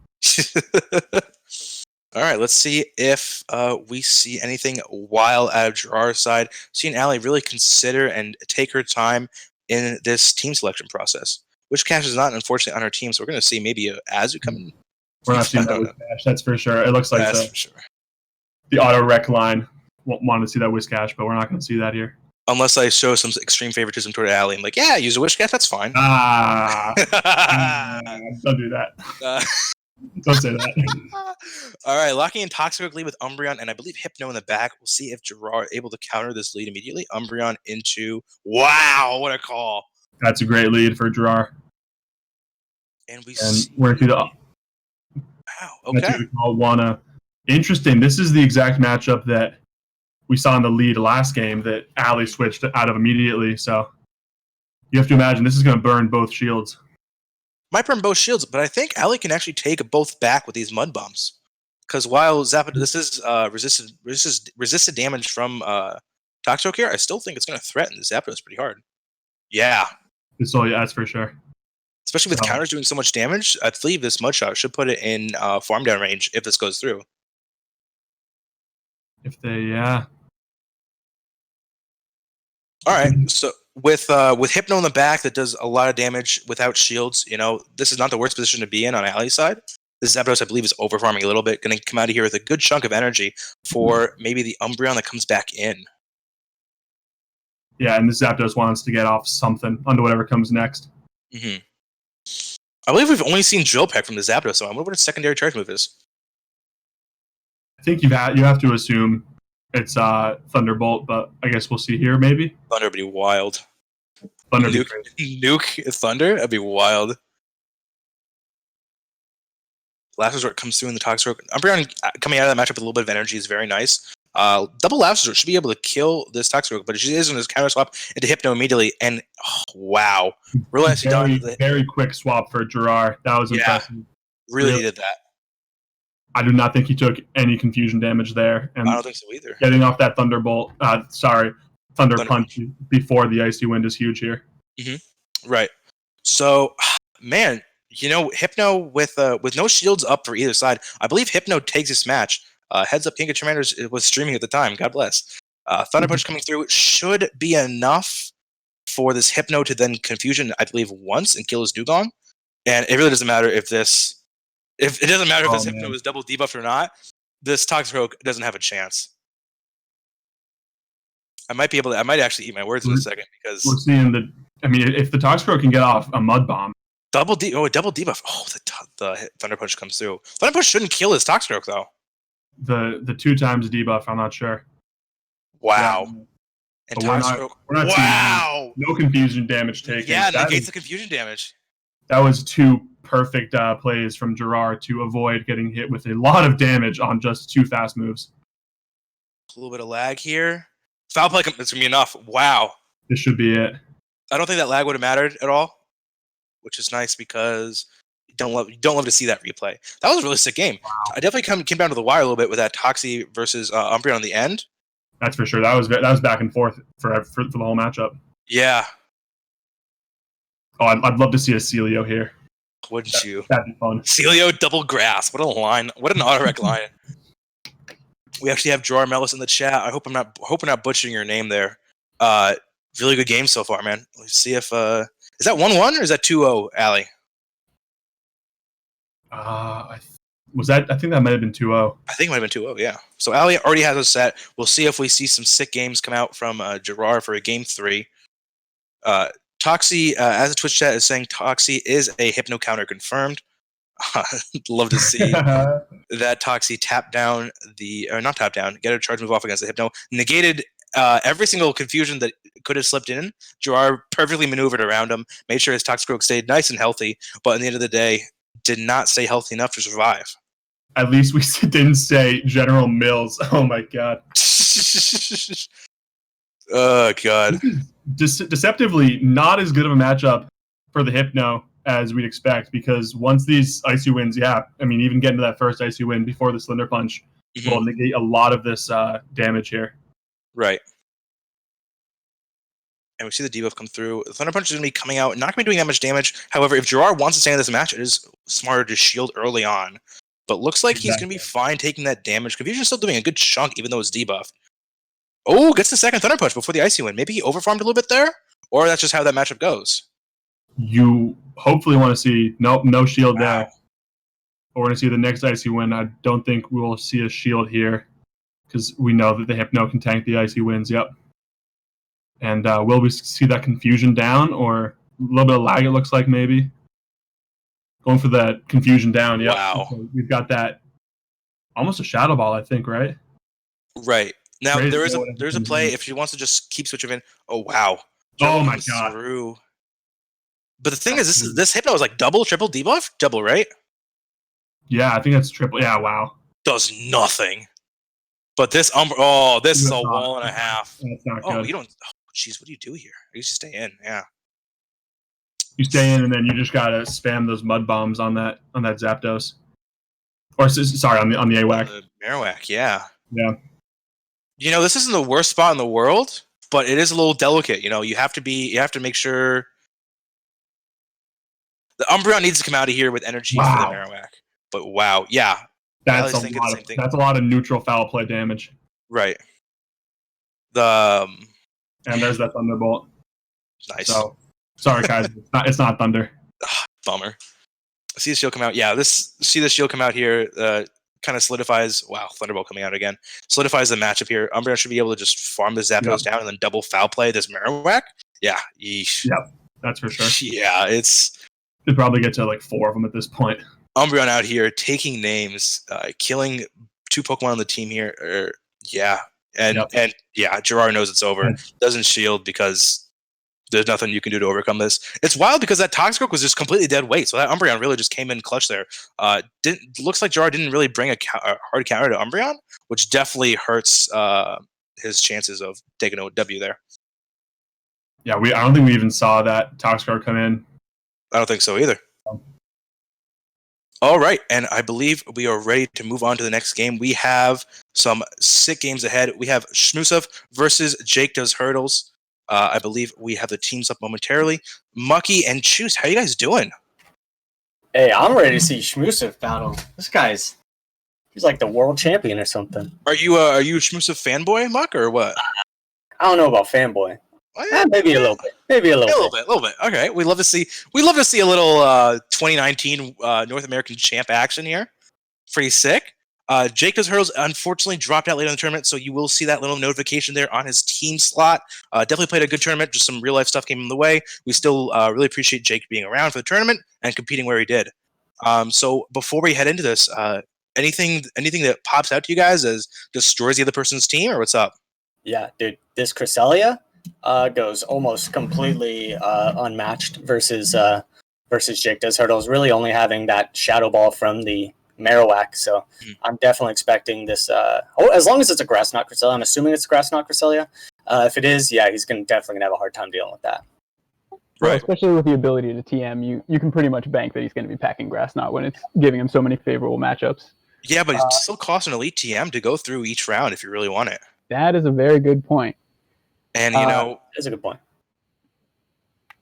S1: All right, let's see if we see anything wild out of Gerard's side. Seeing Allie really consider and take her time in this team selection process. Which Cash is not, unfortunately, on our team, so we're going to see maybe a Azu come in.
S4: We're not seeing that with Cash, that's for sure. It looks like the auto rec line wanted to see that Whiscash, but we're not going to see that here.
S1: Unless I show some extreme favoritism toward Allie. I'm like, yeah, use a Whiscash, that's fine.
S4: Don't do that. Don't say that.
S1: All right, locking in Toxically with Umbreon, and I believe Hypno in the back. We'll see if Gerard able to counter this lead immediately. Umbreon into... Wow, what a call.
S4: That's a great lead for Gerard.
S1: And
S4: we're through the...
S1: Wow, okay.
S4: Wanna. Interesting. This is the exact matchup that we saw in the lead last game that Allie switched out of immediately. So you have to imagine this is going to burn both shields.
S1: Might burn both shields, but I think Allie can actually take both back with these Mud Bombs. Because while this is resisted damage from Toxicroak here, I still think it's going to threaten the Zapdos pretty hard. Yeah.
S4: So yeah, that's for sure.
S1: Especially with counters doing so much damage, I believe this Mud Shot should put it in farm down range if this goes through.
S4: If they, yeah.
S1: All right, so with Hypno in the back that does a lot of damage without shields, this is not the worst position to be in on Allie's side. This Zapdos, I believe, is overfarming a little bit. Going to come out of here with a good chunk of energy for maybe the Umbreon that comes back in.
S4: Yeah, and the Zapdos wants to get off something onto whatever comes next.
S1: Mm-hmm. I believe we've only seen Drill Peck from the Zapdos, so I wonder what its secondary charge move is. I
S4: think you have to assume it's Thunderbolt, but I guess we'll see here maybe.
S1: Thunder would be wild.
S4: Thunder
S1: nuke Thunder? That'd be wild. Last Resort comes through in the Toxicroak. Umbreon coming out of that matchup with a little bit of energy is very nice. Double Last Resort should be able to kill this Toxicroak, but she is going to counter swap into Hypno immediately, and wow. Really nicely done.
S4: Very quick swap for Gerard. That was impressive.
S1: Really needed that.
S4: I do not think he took any confusion damage there. And
S1: I don't think so either.
S4: Getting off that Thunderbolt, Thunder Punch before the Icy Wind is huge here.
S1: Mm-hmm. Right. So, man, Hypno with no shields up for either side. I believe Hypno takes this match. Heads up, King of Commanders was streaming at the time. God bless. Thunder Punch coming through should be enough for this Hypno to then confusion, I believe, once and kill his Dugong. And it really doesn't matter if this Hypno is double debuffed or not. This Toxicroak doesn't have a chance. I might actually eat my words in a second because
S4: we're seeing if the Toxicroak can get off a Mud Bomb.
S1: A double debuff. Oh, the Thunder Punch comes through. Thunder Punch shouldn't kill his Toxicroak though.
S4: The 2 times debuff, I'm not sure.
S1: Wow.
S4: Yeah.
S1: And Toxicroak.
S4: We're not seeing no confusion damage taken.
S1: Yeah, negates the confusion damage.
S4: That was 2 perfect plays from Gerard to avoid getting hit with a lot of damage on just 2 fast moves.
S1: A little bit of lag here. Foul play, it's going to be enough. Wow.
S4: This should be it.
S1: I don't think that lag would have mattered at all, which is nice because you don't love to see that replay. That was a really sick game. Wow. I definitely came down to the wire a little bit with that Toxie versus Umbreon on the end.
S4: That's for sure. That was back and forth for the whole matchup.
S1: Yeah.
S4: Oh, I'd love to see a Celio here.
S1: Wouldn't you?
S4: That'd be fun.
S1: Celio double grass. What a line. What an auto-rec line. We actually have Gerard Mellis in the chat. I hope I'm not butchering your name there. Really good game so far, man. Let's see if is that 1-1 or is that 2-0, Ali?
S4: I think that might have been 2-0.
S1: I think it might have been 2-0, yeah. So Ali already has us set. We'll see if we see some sick games come out from Gerard for a game 3. Toxie, as the Twitch chat is saying, Toxie is a Hypno counter confirmed. Love to see that Toxie tap down not tap down, get a charge move off against the Hypno. Negated every single confusion that could have slipped in. Gerard perfectly maneuvered around him, made sure his Toxicroak stayed nice and healthy, but at the end of the day, did not stay healthy enough to survive.
S4: At least we didn't say General Mills. Oh my god.
S1: Oh god.
S4: Deceptively not as good of a matchup for the Hypno as we'd expect, because once these Icy Winds, even getting to that first Icy Wind before the Slender Punch will negate a lot of this damage here.
S1: Right. And we see the debuff come through. The Thunder Punch is going to be coming out, not going to be doing that much damage. However, if Gerard wants to stay in this match, it is smarter to shield early on. But looks like he's going to be fine taking that damage. Confusion's still doing a good chunk, even though it's debuffed. Oh, gets the second Thunder Punch before the Icy Wind. Maybe he overfarmed a little bit there? Or that's just how that matchup goes.
S4: You hopefully want to see no shield there. But we're going to see the next Icy Wind. I don't think we will see a shield here, because we know that the Hypno can tank the Icy Winds. Yep. And will we see that confusion down, or a little bit of lag, it looks like, maybe? Going for that confusion down, yep.
S1: Wow.
S4: So we've got that, almost a Shadow Ball, I think, right?
S1: Right. Now,
S4: Crazy
S1: there's a play, if she wants to just keep switching in. Oh, wow.
S4: Oh my god.
S1: Through. But the thing is, this Hypno is like double, triple debuff? Double, right?
S4: Yeah, I think that's triple. Yeah, wow.
S1: Does nothing. But this this is a wall and a half.
S4: That's not good.
S1: You don't. Oh, jeez, what do you do here? You just stay in. Yeah.
S4: You stay in, and then you just gotta spam those mud bombs on that Zapdos. Or sorry, on the AWAC.
S1: The Marowak, yeah.
S4: Yeah.
S1: This isn't the worst spot in the world, but it is a little delicate. You have to make sure the Umbreon needs to come out of here with energy for the Marowak. But wow, yeah.
S4: That's a lot of neutral foul play damage.
S1: Right.
S4: And there's that Thunderbolt.
S1: Nice.
S4: So, sorry, guys. It's not Thunder.
S1: Bummer. See the shield come out. Yeah, see the shield come out here. Kind of solidifies. Wow, Thunderbolt coming out again. Solidifies the matchup here. Umbreon should be able to just farm the Zapdos down and then double foul play this Marowak. Yeah. Yeesh.
S4: Yep. That's for sure.
S1: Yeah,
S4: Could probably get to like 4 of them at this point.
S1: Umbreon out here taking names, killing 2 Pokemon on the team here. And Gerard knows it's over. Doesn't shield because there's nothing you can do to overcome this. It's wild because that Toxicroak was just completely dead weight, so that Umbreon really just came in clutch there. Looks like Gerard didn't really bring a hard counter to Umbreon, which definitely hurts his chances of taking a W there.
S4: Yeah, I don't think we even saw that Toxicroak come in.
S1: I don't think so either. All right, and I believe we are ready to move on to the next game. We have some sick games ahead. We have Shmusuf versus Jake Does Hurdles. I believe we have the teams up momentarily. Mucky and Choose, how you guys doing?
S3: Hey, I'm ready to see Shmusuf battle. He's like the world champion or something.
S1: Are you a Shmusuf fanboy, Muck, or what?
S3: I don't know about fanboy. Maybe a little bit. A little bit.
S1: Okay, we love to see a little 2019 North American champ action here. Pretty sick. Jake Does Hurdles unfortunately dropped out later in the tournament, so you will see that little notification there on his team slot. Definitely played a good tournament. Just some real life stuff came in the way. We still really appreciate Jake being around for the tournament and competing where he did. So before we head into this, anything that pops out to you guys as destroys the other person's team, or what's up?
S3: Yeah, dude, this Cresselia goes almost completely unmatched versus Jake Does Hurdles, really only having that Shadow Ball from the Marowak. So I'm definitely expecting this. As long as it's a Grass Knot Cresselia, I'm assuming it's a Grass Knot Cresselia. If it is, he's definitely gonna have a hard time dealing with that.
S2: Right. Especially with the ability to TM, you can pretty much bank that he's going to be packing Grass Knot when it's giving him so many favorable matchups.
S1: Yeah, but it still costs an elite TM to go through each round if you really want it.
S2: That is a very good point.
S1: And
S3: that's a good point.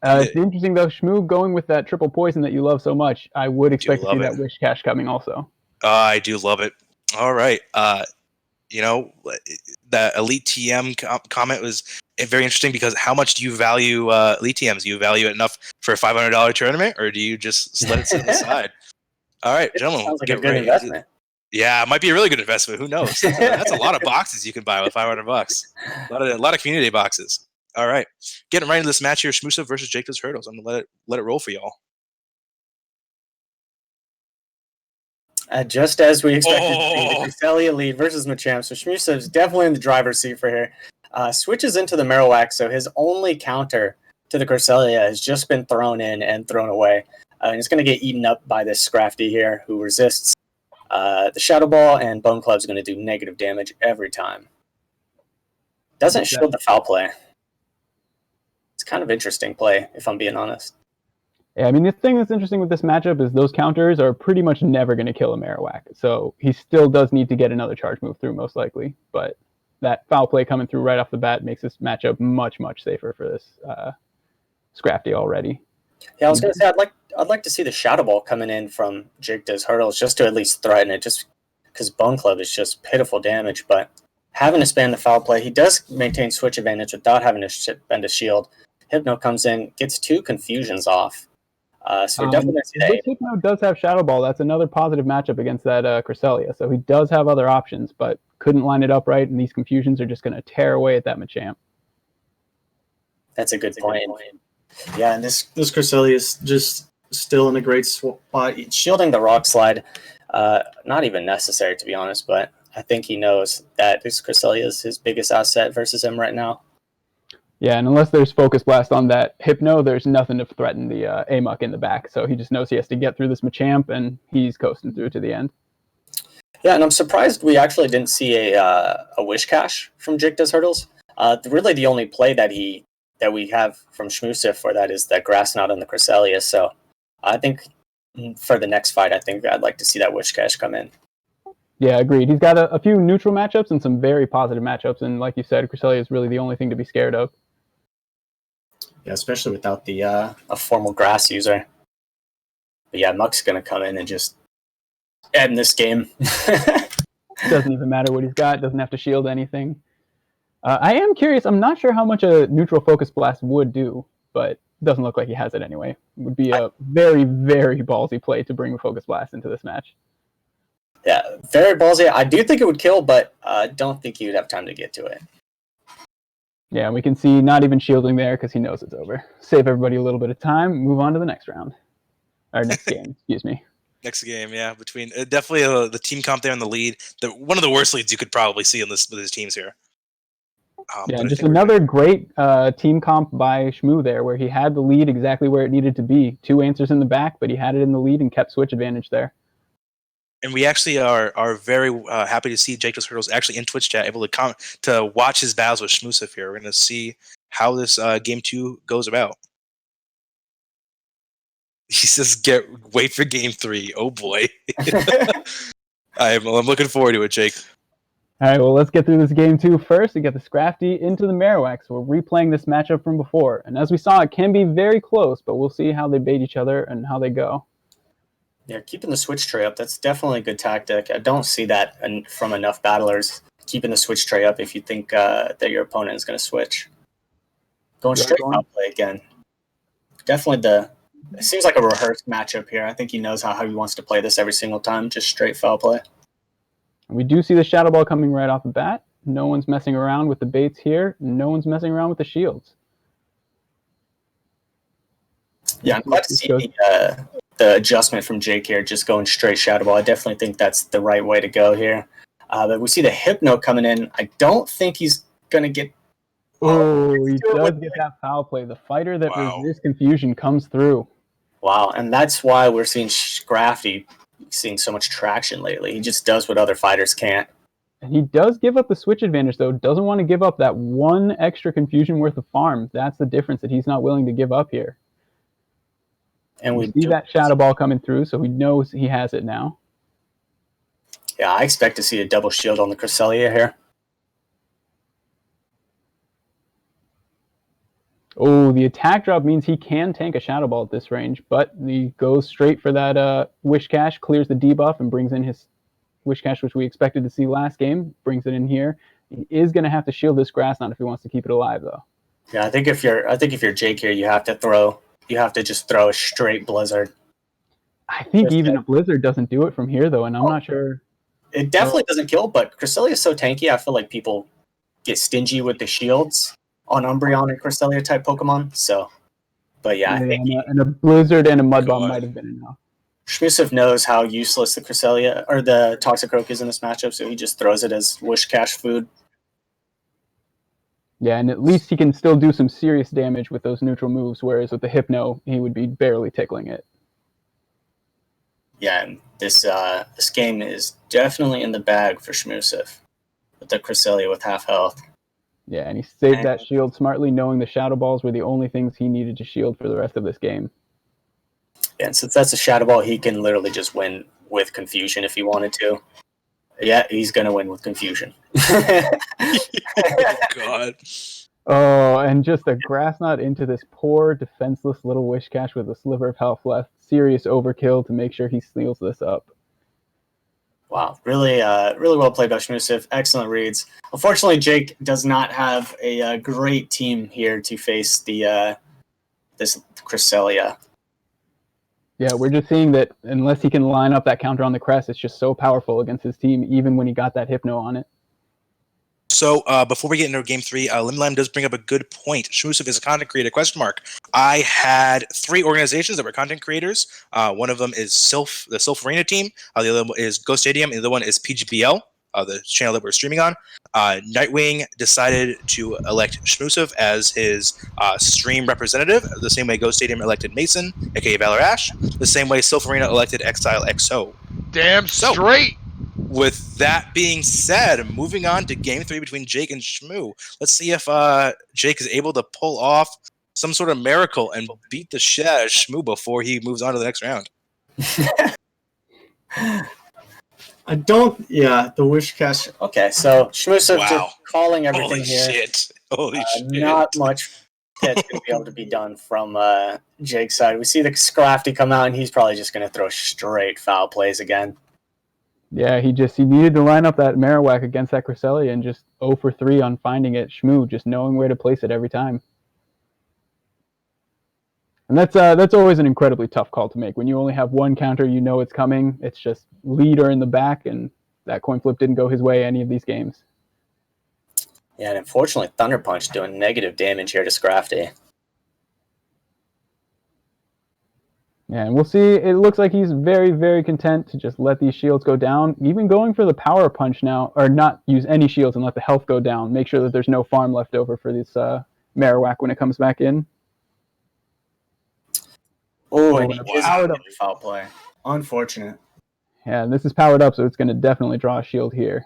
S2: It's interesting though, Shmoo going with that triple poison that you love so much. I would expect to see that Wish Cash coming also.
S1: I do love it. All right. That elite TM comment was very interesting because how much do you value Elite TMs? Do you value it enough for a $500 tournament, or do you just let it sit on the side? All right, gentlemen,
S3: Sounds like a
S1: get
S3: good
S1: ready.
S3: investment.
S1: Yeah, it might be a really good investment. Who knows? That's a lot of boxes you can buy with $500. A lot of community boxes. All right, getting right into this match here: Shmusa versus Jake Does Hurdles. I'm gonna let it roll for y'all.
S3: Just as we expected to see, the Cresselia lead versus Machamp. So Shmusa is definitely in the driver's seat for here. Switches into the Marowak, so his only counter to the Cresselia has just been thrown in and thrown away. And he's going to get eaten up by this Scrafty here, who resists the Shadow Ball, and Bone Club's going to do negative damage every time. Doesn't shield the foul play. It's kind of interesting play, if I'm being honest.
S2: Yeah, I mean, the thing that's interesting with this matchup is those counters are pretty much never going to kill a Marowak. So he still does need to get another charge move through, most likely. But that foul play coming through right off the bat makes this matchup much, much safer for this Scrafty already.
S3: Yeah, I was going to say, I'd like to see the Shadow Ball coming in from Jake Does Hurdles just to at least threaten it, just because Bone Club is just pitiful damage. But having to spam the foul play, he does maintain switch advantage without having to spend a shield. Hypno comes in, gets 2 confusions off. So we're definitely going to see that.
S2: This Hypno does have Shadow Ball. That's another positive matchup against that Cresselia. So he does have other options, but couldn't line it up right, and these confusions are just going to tear away at that Machamp.
S3: That's a good point.
S5: Yeah, and this Cresselia is just still in a great spot.
S3: Shielding the Rock Slide, not even necessary, to be honest, but I think he knows that this Cresselia is his biggest asset versus him right now.
S2: Yeah, and unless there's Focus Blast on that Hypno, there's nothing to threaten the Amok in the back. So he just knows he has to get through this Machamp, and he's coasting through to the end.
S3: Yeah, and I'm surprised we actually didn't see a Wish Cache from Jake Does Hurdles. Really, the only play that we have from Shmusa for that is that Grass Knot on the Cresselia. So I think for the next fight, I think I'd like to see that Wish Cache come in.
S2: Yeah, agreed. He's got a few neutral matchups and some very positive matchups, and like you said, Cresselia is really the only thing to be scared of.
S5: Yeah, especially without the
S3: A formal Grass user. But yeah, Muck's going to come in and just end this game.
S2: Doesn't even matter what he's got. Doesn't have to shield anything. I am curious. I'm not sure how much a neutral Focus Blast would do, but it doesn't look like he has it anyway. It would be a very, very ballsy play to bring a Focus Blast into this match.
S3: Yeah, very ballsy. I do think it would kill, but I don't think he would have time to get to it.
S2: Yeah, we can see not even shielding there because he knows it's over. Save everybody a little bit of time, move on to the next round. Or next game, excuse me.
S1: Next game, yeah. Between definitely the team comp there in the lead. One of the worst leads you could probably see in this with his teams here.
S2: Yeah, just another great team comp by Shmoo there, where he had the lead exactly where it needed to be. 2 answers in the back, but he had it in the lead and kept switch advantage there. And
S1: we actually are very happy to see Jake Does Hurdles actually in Twitch chat, able to watch his battles with Shmusif here. We're going to see how this game 2 goes about. He says, wait for game 3. Oh boy. I'm looking forward to it, Jake.
S2: All right, well, let's get through this game 2 first and get the Scrafty into the Marowak. So we're replaying this matchup from before. And as we saw, it can be very close, but we'll see how they bait each other and how they go.
S3: Yeah, keeping the switch tray up, that's definitely a good tactic. I don't see that from enough battlers, keeping the switch tray up if you think that your opponent is going to switch. Going straight foul play again. Definitely it seems like a rehearsed matchup here. I think he knows how he wants to play this every single time, just straight foul play.
S2: We do see the Shadow Ball coming right off the bat. No one's messing around with the baits here. No one's messing around with the shields.
S3: Yeah, I'm glad to see the adjustment from Jake here, just going straight Shadow Ball. I definitely think that's the right way to go here. But we see the Hypno coming in. I don't think he's going to get...
S2: Oh, he does get that foul play. The fighter that resists confusion comes through.
S3: Wow, and that's why we're seeing Scrafty seeing so much traction lately. He just does what other fighters can't.
S2: And he does give up the switch advantage, though. Doesn't want to give up that 1 extra confusion worth of farm. That's the difference that he's not willing to give up here. And we see that Shadow Ball coming through, so he knows he has it now.
S3: Yeah, I expect to see a double shield on the Cresselia here.
S2: Oh, the attack drop means he can tank a Shadow Ball at this range, but he goes straight for that Wish Cache, clears the debuff, and brings in his Wish Cache, which we expected to see last game, brings it in here. He is going to have to shield this Grass Knot if he wants to keep it alive, though.
S3: Yeah, I think if you're Jake here, you have to just throw a straight blizzard.
S2: I think
S3: Just
S2: even a blizzard doesn't do it from here though, and I'm not sure.
S3: It definitely doesn't kill, but Cresselia is so tanky. I feel like people get stingy with the shields on Umbreon and Cresselia type Pokemon. So, but yeah, I think
S2: and a blizzard and a mud bomb
S1: God.
S2: might have been enough.
S3: Shmusif knows how useless the Cresselia or the Toxicroak is in this matchup, so he just throws it as Wish Cash food.
S2: Yeah, and at least he can still do some serious damage with those neutral moves, whereas with the Hypno, he would be barely tickling it.
S3: Yeah, and this game is definitely in the bag for Shmusif with the Cresselia with half health.
S2: Yeah, and he saved that shield smartly, knowing the Shadow Balls were the only things he needed to shield for the rest of this game.
S3: Yeah, and since that's a Shadow Ball, he can literally just win with Confusion if he wanted to. Yeah, he's going to win with Confusion.
S1: Oh, God.
S2: Oh, and just a Grass Knot into this poor, defenseless little Wish Cash with a sliver of health left. Serious overkill to make sure he steals this up.
S3: Wow, really well played by Shmusif. Excellent reads. Unfortunately, Jake does not have a great team here to face the this Cresselia.
S2: Yeah, we're just seeing that unless he can line up that counter on the crest, it's just so powerful against his team, even when he got that Hypno on it.
S1: So before we get into Game 3, Limlime does bring up a good point. Shmusif is a content creator, question mark. I had 3 organizations that were content creators. One of them is the Sylph Arena team. The other one is Ghost Stadium. And the other one is PGPL, the channel that we're streaming on. Nightwing decided to elect Shmusif as his stream representative, the same way Ghost Stadium elected Mason, aka Valor Ash, the same way Sylph Arena elected Exile XO.
S6: Damn straight!
S1: With that being said, moving on to Game 3 between Jake and Shmoo. Let's see if Jake is able to pull off some sort of miracle and beat the shit out of Shmoo before he moves on to the next round.
S5: The Wish Cash.
S3: Okay, so Shmusif
S1: Wow.
S3: just calling everything
S1: Holy
S3: here.
S1: shit. Holy shit.
S3: Not much that's going to be able to be done from Jake's side. We see the Scrafty come out, and he's probably just going to throw straight foul plays again.
S2: Yeah, he needed to line up that Marowak against that Cresselia and just 0 for 3 on finding it. Shmoo just knowing where to place it every time. And that's always an incredibly tough call to make. When you only have one counter, you know it's coming. It's just lead or in the back, and that coin flip didn't go his way any of these games.
S3: Yeah, and unfortunately, Thunder Punch doing negative damage here to Scrafty.
S2: Yeah, and we'll see. It looks like he's very, very content to just let these shields go down. Even going for the power punch now, or not use any shields and let the health go down. Make sure that there's no farm left over for this Marowak when it comes back in.
S3: Oh, and he is
S5: Powered
S3: a
S5: up.
S3: foul play.
S5: Unfortunate.
S2: Yeah, and this is powered up, so it's going to definitely draw a shield here.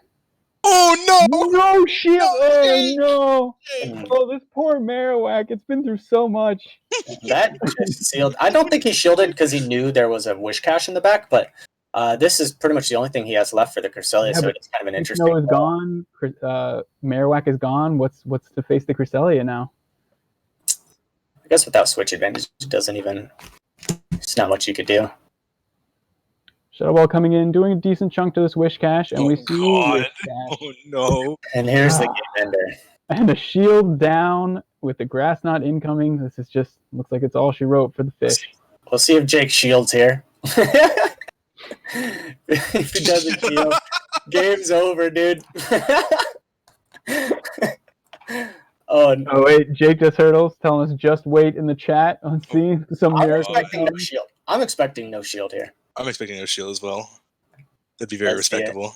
S1: Oh, no!
S2: No shield!
S1: Jake!
S2: Oh, no! Oh, this poor Marowak. It's been through so much.
S3: That just sealed. I don't think he shielded because he knew there was a Wish Cache in the back, but this is pretty much the only thing he has left for the Cresselia,
S2: Yeah,
S3: so
S2: but
S3: it's kind of an interesting.
S2: Snow is gone. Marowak is gone. What's to face the Cresselia now?
S3: I guess without switch advantage, it doesn't even. It's not much you could do.
S2: Shadow Ball coming in, doing a decent chunk to this Wish Cache, and
S1: Oh,
S2: we see
S1: God.
S2: Wish Cache.
S1: Oh, no.
S3: And here's the game ender.
S2: And a shield down with the Grass Knot incoming. This is just, looks like it's all she wrote for the fish.
S3: We'll see if Jake shields here. If he doesn't shield, game's over, dude. Oh, no.
S2: Oh, wait, Jake just hurdles, telling us just wait in the chat on seeing some
S3: I'm
S2: miracle.
S3: expecting no shield. I'm expecting no shield here.
S1: I'm expecting no shield as well. That'd be very
S3: Let's see it.
S1: respectable.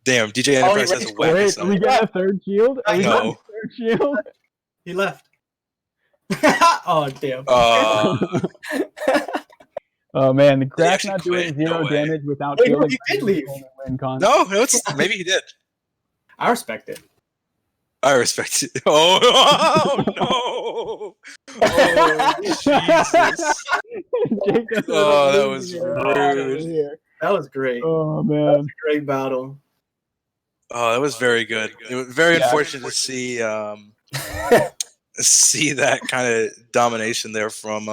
S1: Damn, DJ Enterprise has a whack.
S2: Wait, are we getting a third shield? Are we
S1: No.
S2: getting a third shield?
S5: He left. Oh, damn.
S2: Oh, man, the Grass
S1: actually
S2: Knot doing
S1: quit. No
S2: 0
S1: way.
S2: damage without
S5: Wait, no,
S2: shielding.
S5: he did leave.
S1: No, maybe he did.
S5: I respect it.
S1: I respect it. Oh, no. Oh, Jesus.
S2: Jake just
S1: Oh, that
S2: hurdles
S1: was
S2: over
S1: rude.
S2: here.
S5: That was great.
S2: Oh, man.
S5: Great battle.
S1: Oh, that was very good. It was very
S2: Yeah.
S1: unfortunate to see that kind of domination there from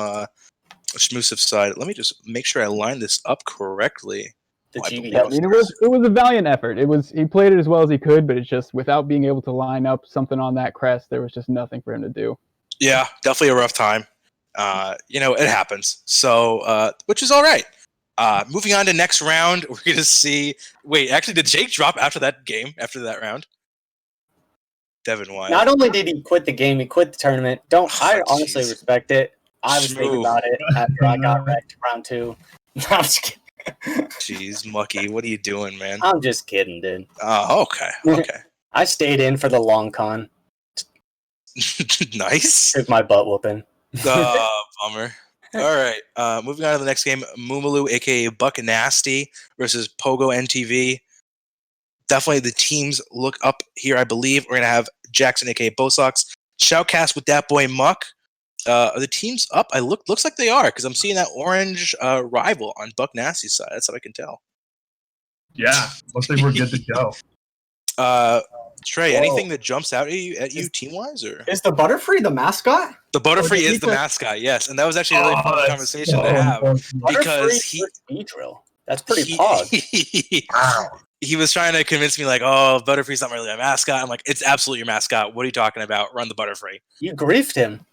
S1: Shmusif's side. Let me just make sure I line this up correctly.
S3: the
S1: I
S3: GB.
S1: believe
S2: Yeah, I mean, it was a valiant effort. He played it as well as he could, but it's just without being able to line up something on that crest, there was just nothing for him to do.
S1: Yeah, definitely a rough time. It happens. So, which is all right. Moving on to next round, we're gonna see. Wait, actually, did Jake drop after that game? After that round, Devin, why?
S3: Not only did he quit the game, he quit the tournament. I honestly
S1: jeez.
S3: respect it. I was thinking
S1: Shmoo.
S3: about it after I got wrecked round 2. No, I'm just kidding.
S1: Jeez, Mucky, what are you doing, man?
S3: I'm just kidding, dude.
S1: Oh, okay.
S3: I stayed in for the long con.
S1: Nice.
S3: Took my butt whooping.
S1: Bummer. All right. Moving on to the next game, Moomaloo, aka Buck Nasty, versus Pogo NTV. Definitely the teams look up here, I believe. We're gonna have Jackson, aka Bosox, Shoutcast with that boy Muck. Are the teams up? Looks like they are, because I'm seeing that orange rival on Buck Nasty's side. That's what I can tell.
S4: Yeah, looks like we're good to go.
S1: Trey,
S5: Whoa.
S1: anything that jumps out at you team wise, or
S5: Is the Butterfree the mascot?
S1: the Butterfree
S5: did he
S1: is the
S5: put-
S1: mascot? Yes, and that was actually a really fun
S4: that's
S1: conversation
S4: so
S1: to have
S4: unfortunate.
S1: because
S3: Butterfree
S1: he
S3: Beedrill. That's pretty pog.
S4: Wow.
S1: he was trying to convince me like, oh, Butterfree's not really a mascot. I'm like, it's absolutely your mascot. What are you talking about? Run the Butterfree.
S3: You griefed him.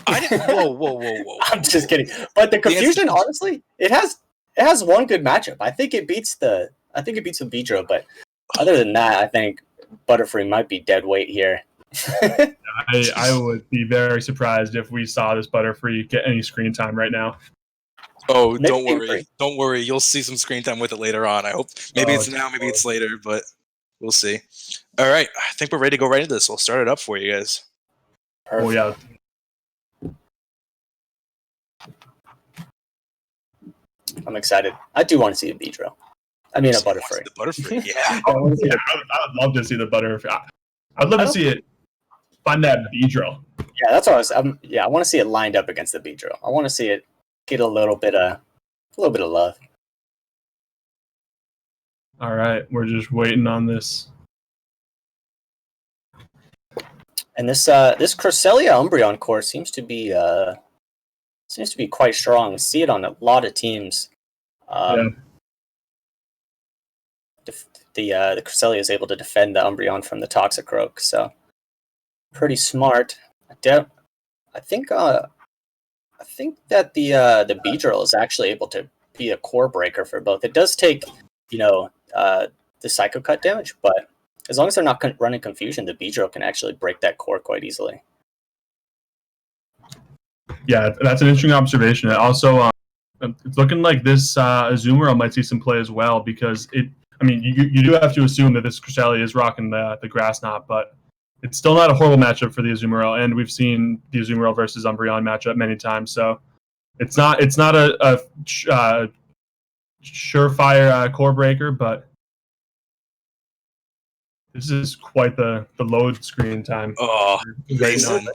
S1: I didn't. Whoa.
S3: I'm just kidding. But the confusion, honestly, it has one good matchup. I think it beats the Beedrill, but other than that, I think Butterfree might be dead weight here.
S4: I would be very surprised if we saw this Butterfree get any screen time right now.
S1: Oh,
S3: Maybe
S1: don't
S3: game
S1: worry.
S3: three.
S1: Don't worry. You'll see some screen time with it later on. I hope. Maybe it's now, maybe it's later, but we'll see. All right. I think we're ready to go right into this. We'll start it up for you guys.
S4: Oh yeah,
S3: I'm excited. I do want to see a Beedrill. I mean, a Butterfree.
S1: The Butterfree. Yeah.
S4: I would love to see the Butterfree. I'd love to see it find that Beedrill.
S3: Yeah, that's what I was. I want to see it lined up against the Beedrill. I want to see it get a little bit of love.
S4: All right, we're just waiting on this.
S3: And this Cresselia Umbreon core seems to be quite strong. See it on a lot of teams. The Cresselia is able to defend the Umbreon from the Toxicroak, so pretty smart. I think that the Beedrill is actually able to be a core breaker for both. It does take, the Psycho Cut damage, but as long as they're not running Confusion, the Beedrill can actually break that core quite easily.
S4: Yeah, that's an interesting observation. It also, it's looking like this Azumarill might see some play as well because you do have to assume that this Cresselia is rocking the Grass Knot, but it's still not a horrible matchup for the Azumarill, and we've seen the Azumarill versus Umbreon matchup many times, so it's not a surefire core breaker, but this is quite the load screen time.
S1: Oh,
S4: Right now.
S1: Mason.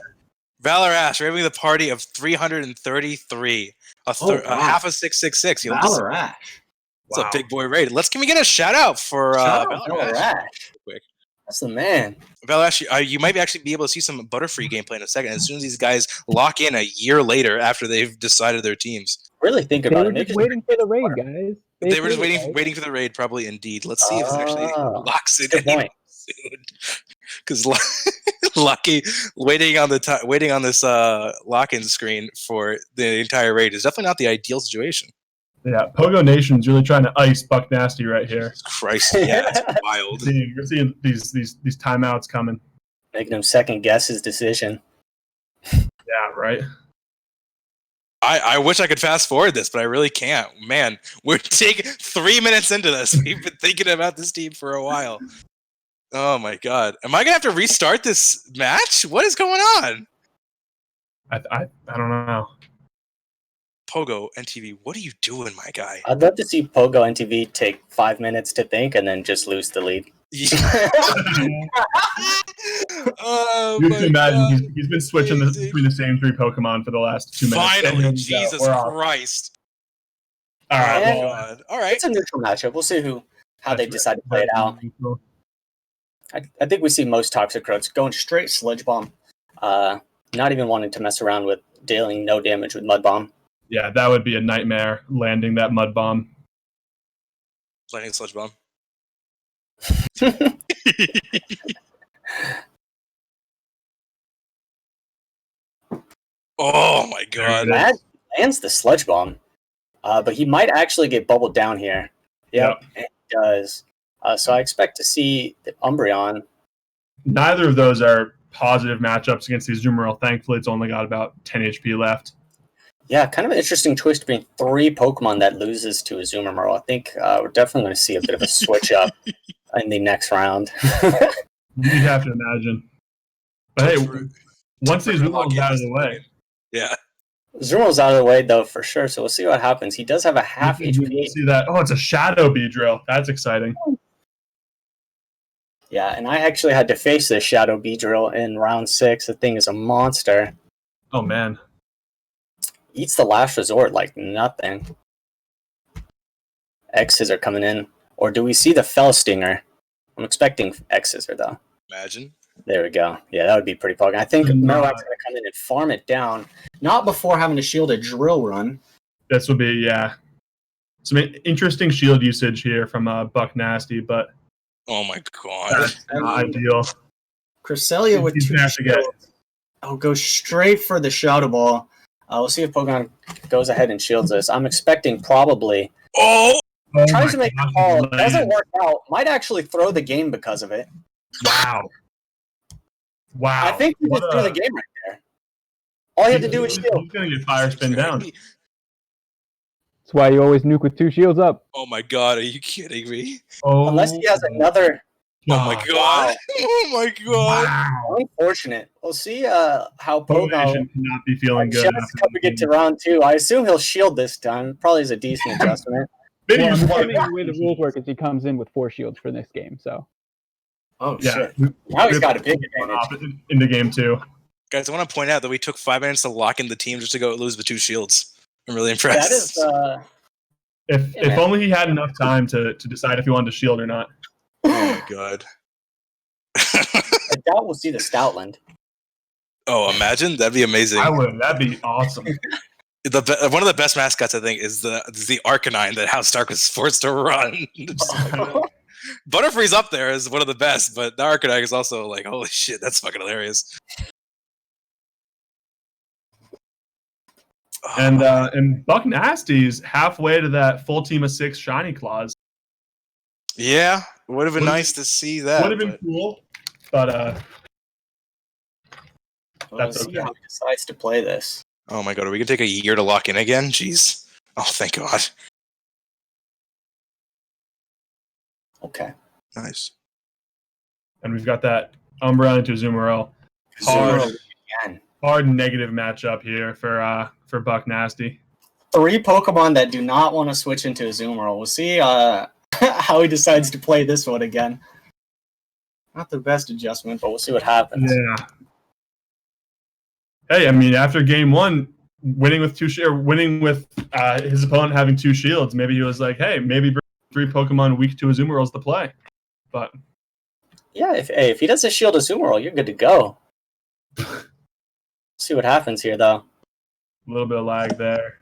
S1: Valor Ash, raving the party of 333.
S5: Wow.
S1: Half of 666.
S5: Valor Ash.
S1: It's a big boy raid. Can we get a shout out for
S5: Shout out
S1: Valor Ash? Quick.
S3: That's the man.
S1: Valor Ash, you might actually be able to see some Butterfree gameplay in a second. As soon as these guys lock in a year later after they've decided their teams.
S3: Really think
S2: They
S3: about
S2: were
S3: it.
S2: just waiting for the raid, guys.
S1: They were just waiting for the raid, probably. Indeed. Let's see if it actually locks in
S3: good point.
S1: soon. Because Lucky waiting on this lock-in screen for the entire raid is definitely not the ideal situation.
S4: Yeah, Pogo Nation's really trying to ice Buck Nasty right here.
S1: Jesus Christ, yeah, it's wild.
S4: We're seeing these timeouts coming.
S3: Making him second guess his decision.
S4: Yeah, right.
S1: I wish I could fast forward this, but I really can't. Man, we're taking 3 minutes into this. We've been thinking about this team for a while. Oh my god. Am I gonna have to restart this match? What is going on?
S4: I don't know.
S1: Pogo NTV, what are you doing, my guy?
S3: I'd love to see Pogo NTV take 5 minutes to think and then just lose the lead.
S1: Oh
S4: You
S1: my
S4: can imagine
S1: god.
S4: he's been switching between the same three Pokemon for the last 2 minutes.
S1: Finally,
S4: And,
S1: Jesus
S4: we're off.
S1: Christ.
S4: All right,
S3: Yeah.
S1: Oh,
S4: well,
S1: god. All right.
S3: It's a neutral matchup. We'll see how they
S4: that's
S3: decide to play it out. I think we see most Toxicroaks going straight Sludge Bomb, not even wanting to mess around with dealing no damage with Mud Bomb.
S4: Yeah, that would be a nightmare landing that Mud Bomb.
S1: Lightning sludge bomb. Oh my god.
S3: That lands the sludge bomb. But he might actually get bubbled down here. Yep. And he does. So I expect to see the Umbreon.
S4: Neither of those are positive matchups against the Azumarill. Thankfully, it's only got about 10 HP left.
S3: Yeah, kind of an interesting choice between 3 Pokemon that loses to Azumarill. I think we're definitely going to see a bit of a switch up in the next round.
S4: You'd have to imagine. But hey, once the Azumarill's out of the way.
S1: Yeah.
S3: Azumarill's out of the way, though, for sure. So we'll see what happens. He does have a half HP.
S4: We'll see that. Oh, it's a Shadow Beedrill. That's exciting.
S3: Yeah, and I actually had to face this Shadow Beedrill in round 6. The thing is a monster.
S4: Oh, man.
S3: Eats the last resort like nothing. X's are coming in. Or do we see the Fell Stinger? I'm expecting X's are though.
S1: Imagine.
S3: There we go. Yeah, that would be pretty poking. I think Marowak's going to come in and farm it down.
S5: Not before having to shield a drill run.
S4: This will be, some interesting shield usage here from Buck Nasty, but
S1: Oh my god.
S4: that's not ideal.
S5: Cresselia with
S4: He's
S5: 2
S4: gonna have to get-
S5: shields. I'll go straight for the Shadow Ball.
S3: we'll see if Pokemon goes ahead and shields this. I'm expecting probably.
S1: Oh!
S4: Oh
S3: Tries
S4: my
S3: to make
S4: gosh,
S3: a call.
S4: man.
S3: Doesn't work out. Might actually throw the game because of it.
S4: Wow. Wow.
S3: I think he
S4: What
S3: just threw
S4: a-
S3: the game right there. All he had to do was shield.
S4: He's going to get fire spin down.
S2: That's why you always nuke with 2 shields up.
S1: Oh my god, are you kidding me?
S4: Oh,
S3: Unless he has another.
S1: Oh my god. Oh my god.
S4: Wow.
S3: Unfortunate. We'll see how Pogo
S4: Nation cannot be feeling good.
S3: just
S4: after
S3: coming
S4: that
S3: into
S4: game.
S3: round 2. I assume he'll shield this time. Probably is a decent adjustment.
S4: Maybe
S2: Well,
S4: he
S2: I'm
S4: just
S2: assuming
S4: wanted-
S2: the way the rules work is he comes in with 4 shields for this game. So
S5: Oh,
S4: Yeah.
S5: shit.
S3: Now he's got a big advantage.
S4: in the game too.
S1: Guys, I want to point out that we took 5 minutes to lock in the team just to go lose with 2 shields. I'm really
S3: That
S1: impressed.
S3: is.
S4: If only he had enough time to decide if he wanted to shield or not.
S1: Oh my god.
S3: I doubt we'll see the Stoutland.
S1: Oh, imagine that'd be amazing.
S4: I would. That'd be awesome.
S1: One of the best mascots, I think, is the Arcanine that House Stark was forced to run. Butterfree's up there as one of the best, but the Arcanine is also like, holy shit, that's fucking hilarious.
S4: And Buck Nasty's halfway to that full team of 6 shiny claws.
S1: Yeah, it would have been
S4: Would've-
S1: nice to see that.
S4: Would have been cool, but
S3: We'll
S4: That's
S3: see
S4: okay.
S3: how he decides to play this.
S1: Oh my god, are we gonna take a year to lock in again? Jeez. Oh, thank God.
S3: Okay.
S1: Nice.
S4: and we've got that Umbreon into Azumarill.
S3: Azumarill again.
S4: Hard negative matchup here for Buck Nasty.
S5: 3 Pokemon that do not want to switch into Azumarill. We'll see how he decides to play this one again. Not the best adjustment,
S3: But we'll see what happens.
S4: Yeah. Hey, I mean, after game 1, winning with his opponent having 2 shields, maybe he was like, hey, maybe bring 3 Pokemon weak to Azumarill is the play. But
S3: Yeah, if he does a shield Azumarill, you're good to go. See what happens here, though.
S4: a little bit of lag there.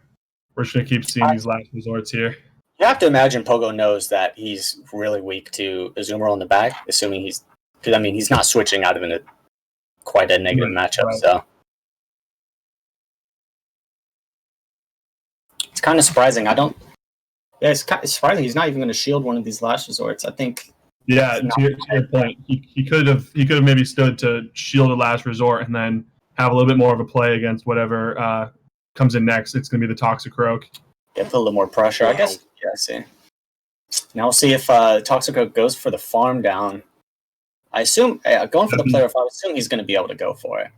S4: We're just going to keep seeing these last resorts here.
S3: You have to imagine Pogo knows that he's really weak to Azumarill in the back, assuming he's not switching out of quite a negative matchup,
S4: right.
S3: so. It's kind of surprising.
S5: Yeah, it's surprising he's not even going to shield one of these last resorts. I think.
S4: Yeah, to your point, he could have maybe stood to shield a last resort and then have a little bit more of a play against whatever comes in next. It's going to be the Toxicroak.
S3: Get a little more pressure, I guess. Yeah, I see. Now we'll see if Toxicroak goes for the farm down. I assume, going for the player farm, I assume he's going to be able to go for it.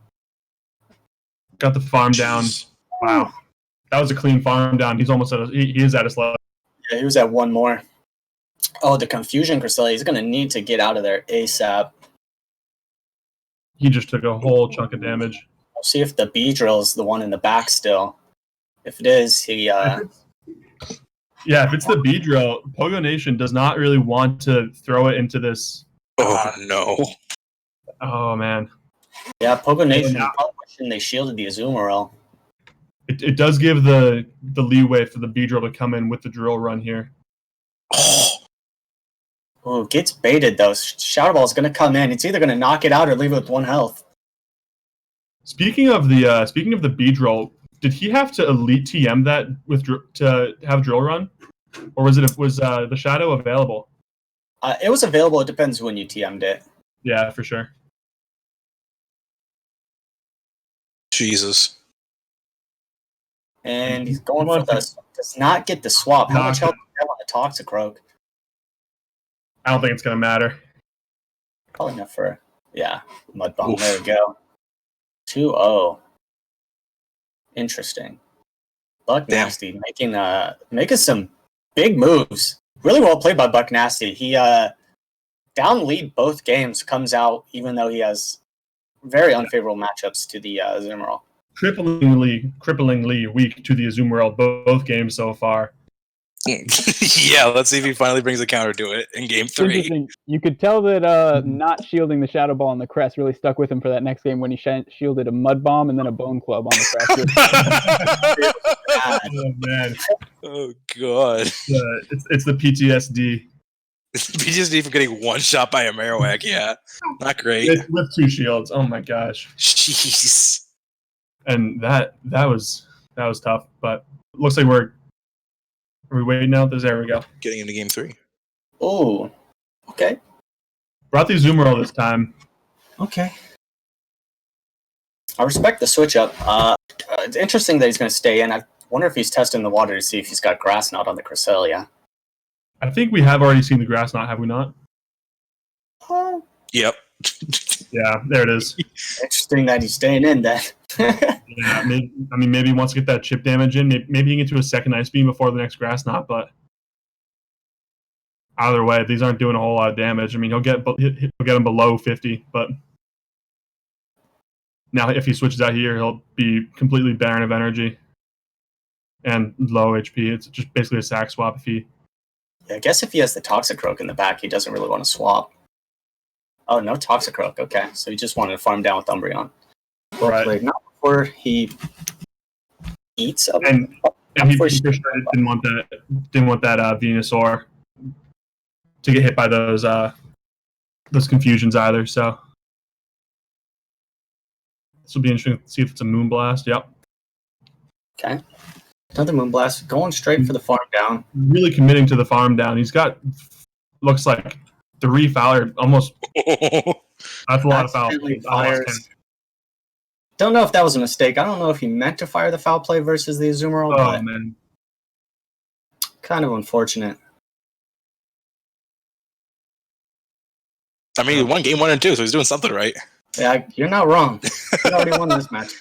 S4: Got the farm down. Wow, that was a clean farm down. He's almost he is at his level.
S3: Yeah, he was at one more. Oh, the Confusion Cresselia. He's going to need to get out of there ASAP.
S4: He just took a whole chunk of damage.
S3: We'll see if the Beedrill is the one in the back still. If it is, he...
S4: Yeah, if it's the Beedrill, Pogo Nation does not really want to throw it into this.
S1: Oh no.
S4: Oh man,
S3: Yeah, Pogo Nation
S4: Yeah.
S3: probably wishing they shielded the Azumarill.
S4: it does give the leeway for the Beedrill to come in with the drill run here.
S1: Oh,
S5: Oh, gets baited though. Shadow Ball is going to come in. It's either going to knock it out or leave it with 1 health.
S4: Speaking of the Beedrill, did he have to elite TM that to have drill run, or was the shadow available?
S5: It was available. It depends when you TM'd it.
S4: Yeah, for sure.
S1: Jesus.
S5: And he's going for this. Does not get the swap. How much health do you have on the Toxicroak?
S4: I don't think it's gonna matter.
S5: Probably enough for Mud Bomb. Oof. There we go. 2-0. Interesting. Buck Nasty making some big moves. Really well played by Buck Nasty. He down lead both games, comes out even though he has very unfavorable matchups to the Azumarill.
S4: Cripplingly weak to the Azumarill both games so far.
S1: Yeah, let's see if he finally brings a counter to it in game 3.
S2: Interesting. You could tell that not shielding the Shadow Ball on the crest really stuck with him for that next game when he shielded a Mud Bomb and then a Bone Club on the crest.
S4: Oh man!
S1: Oh god!
S4: It's the PTSD.
S1: It's the PTSD for getting one shot by a Marowak. Yeah, not great.
S4: With 2 shields. Oh my gosh!
S1: Jeez.
S4: And that was tough, but it looks like are we waiting now? There we go.
S1: Getting into game 3.
S5: Oh, okay.
S4: Brought the Azumarill this time.
S5: Okay. I respect the switch up. It's interesting that he's going to stay in. I wonder if he's testing the water to see if he's got Grass Knot on the Cresselia.
S4: I think we have already seen the Grass Knot, have we not?
S1: Yep.
S4: Yeah, there it is.
S5: Interesting that he's staying in then.
S4: Yeah, maybe he wants to get that chip damage in. Maybe he can get to a second Ice Beam before the next Grass Knot, but either way, these aren't doing a whole lot of damage. I mean, he'll get him below 50, but now if he switches out here, he'll be completely barren of energy and low HP. It's just basically a sack swap if he...
S5: Yeah, I guess if he has the Toxicroak in the back, he doesn't really want to swap. Oh, no Toxicroak. Okay, so he just wanted to farm down with Umbreon.
S4: Right.
S5: Not before he eats up.
S4: And he for sure didn't want that Venusaur to get hit by those confusions either. So this will be interesting to see if it's a Moonblast. Yep.
S5: Okay. Another Moonblast going straight for the farm down.
S4: Really committing to the farm down. He's got looks like 3 Fowler almost. That's a lot of foul.
S5: Don't know if that was a mistake. I don't know if he meant to fire the foul play versus the Azumarill, but
S4: man.
S5: Kind of unfortunate.
S1: I mean, he won game 1 and 2, so he's doing something right.
S5: Yeah, you're not wrong. He already won this match.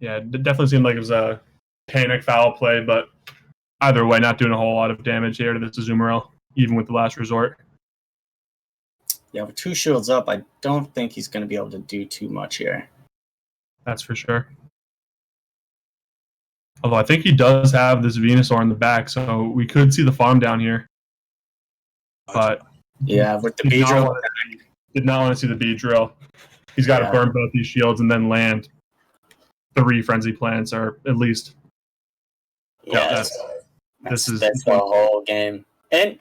S4: Yeah, it definitely seemed like it was a panic foul play, but either way, not doing a whole lot of damage here to this Azumarill, even with the last resort.
S5: Yeah, with 2 shields up, I don't think he's going to be able to do too much here.
S4: That's for sure. Although I think he does have this Venusaur in the back, so we could see the farm down here. But
S5: yeah, with the Beedrill.
S4: Did not want to see the Beedrill. He's got to burn both these shields and then land 3 Frenzy Plants, or at least.
S5: Yeah, that's the whole game. And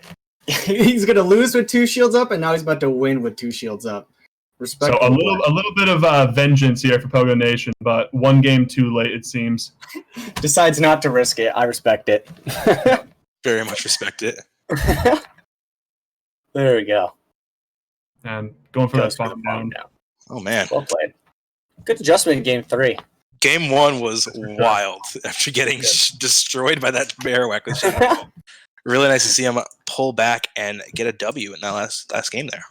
S5: he's going to lose with 2 shields up, and now he's about to win with 2 shields up.
S4: So a little bit of vengeance here for Pogo Nation, but 1 game too late, it seems.
S5: Decides not to risk it. I respect it.
S1: Very much respect it.
S5: There we go.
S4: And going for that farm down.
S1: Oh, man.
S5: Well played. Good adjustment in game 3.
S1: Game 1 was wild after getting destroyed by that Marowak. Really nice to see him pull back and get a W in that last game there.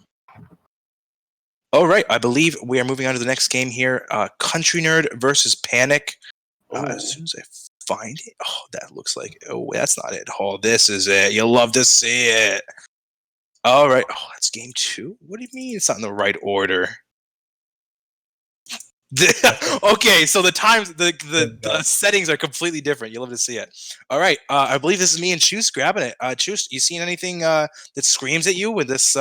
S1: All right, I believe we are moving on to the next game here. Country Nerd versus Panic. As soon as I find it. Oh, that looks like... Oh, that's not it. Oh, this is it. You'll love to see it. All right. Oh, that's game 2? What do you mean it's not in the right order? Okay, so the times, the settings are completely different. You'll love to see it. All right, I believe this is me and Chus grabbing it. Chus, you seen anything that screams at you with this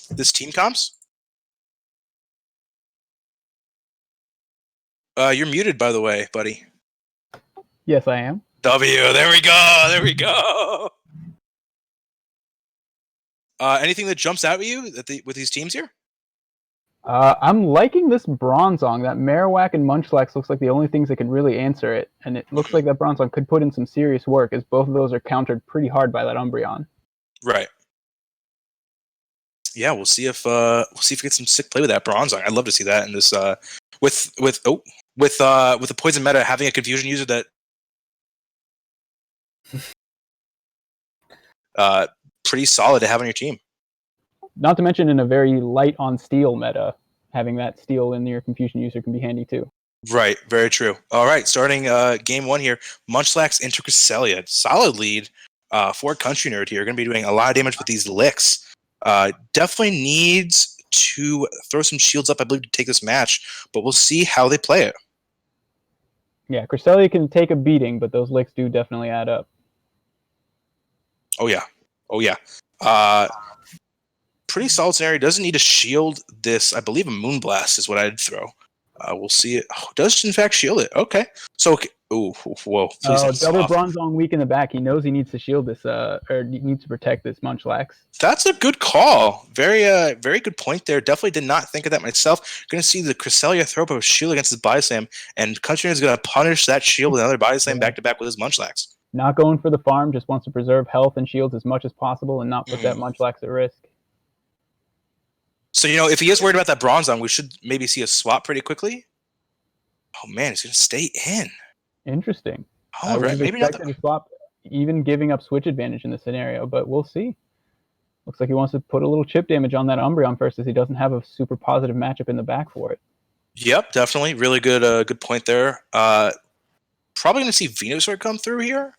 S1: this team comps? You're muted, by the way, buddy.
S2: Yes, I am.
S1: W. There we go. There we go. Anything that jumps out at you with these teams here?
S2: I'm liking this Bronzong. That Marowak and Munchlax looks like the only things that can really answer it, and it looks like that Bronzong could put in some serious work, as both of those are countered pretty hard by that Umbreon.
S1: Right. Yeah, we'll see if we get some sick play with that Bronzong. I'd love to see that in this with the poison meta having a confusion user that pretty solid to have on your team.
S2: Not to mention in a very light on steel meta, having that steel in your confusion user can be handy too.
S1: Right, very true. All right, starting game 1 here, Munchlax into Cresselia. Solid lead for Country Nerd here. Going to be doing a lot of damage with these licks. Definitely needs to throw some shields up, I believe, to take this match, but we'll see how they play it.
S2: Yeah, Cresselia can take a beating, but those licks do definitely add up.
S1: Oh yeah. Pretty solid scenario. Doesn't need to shield this. I believe a Moonblast is what I'd throw. We'll see it. Oh, does in fact shield it. Okay. So, ooh, whoa. Please
S2: double Bronzong weak in the back. He knows he needs to shield this, or he needs to protect this Munchlax.
S1: That's a good call. Very good point there. Definitely did not think of that myself. Going to see the Cresselia throw up a shield against his Body Slam, and Country is going to punish that shield with another Body Slam back to back with his Munchlax.
S2: Not going for the farm, just wants to preserve health and shields as much as possible and not put that Munchlax at risk.
S1: So, if he is worried about that Bronzong, we should maybe see a swap pretty quickly. Oh, man, he's going to stay in.
S2: Interesting.
S1: All right, maybe not
S2: the swap, even giving up switch advantage in this scenario, but we'll see. Looks like he wants to put a little chip damage on that Umbreon first, as he doesn't have a super positive matchup in the back for it.
S1: Yep, definitely. Really good point there. Probably going to see Venusaur come through here.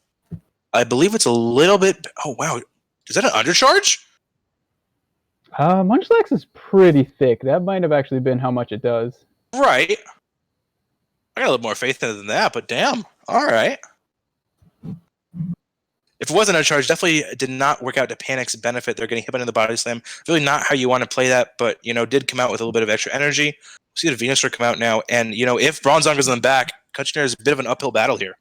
S1: I believe it's a little bit... Oh, wow. Is that an undercharge?
S2: Munchlax is pretty thick. That might have actually been how much it does.
S1: Right. I got a little more faith in it than that, but damn. All right. If it wasn't a charge, definitely did not work out to Panic's benefit. They're getting hit by the Body Slam. Really not how you want to play that, but, did come out with a little bit of extra energy. We'll see the Venusaur come out now, and, if Bronzong is in the back, Country is a bit of an uphill battle here.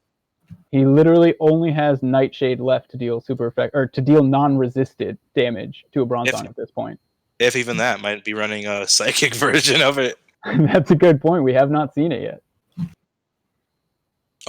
S2: He literally only has Nightshade left to deal to deal non-resisted damage to a Bronzong at this point.
S1: If even that, might be running a psychic version of it.
S2: That's a good point. We have not seen it yet.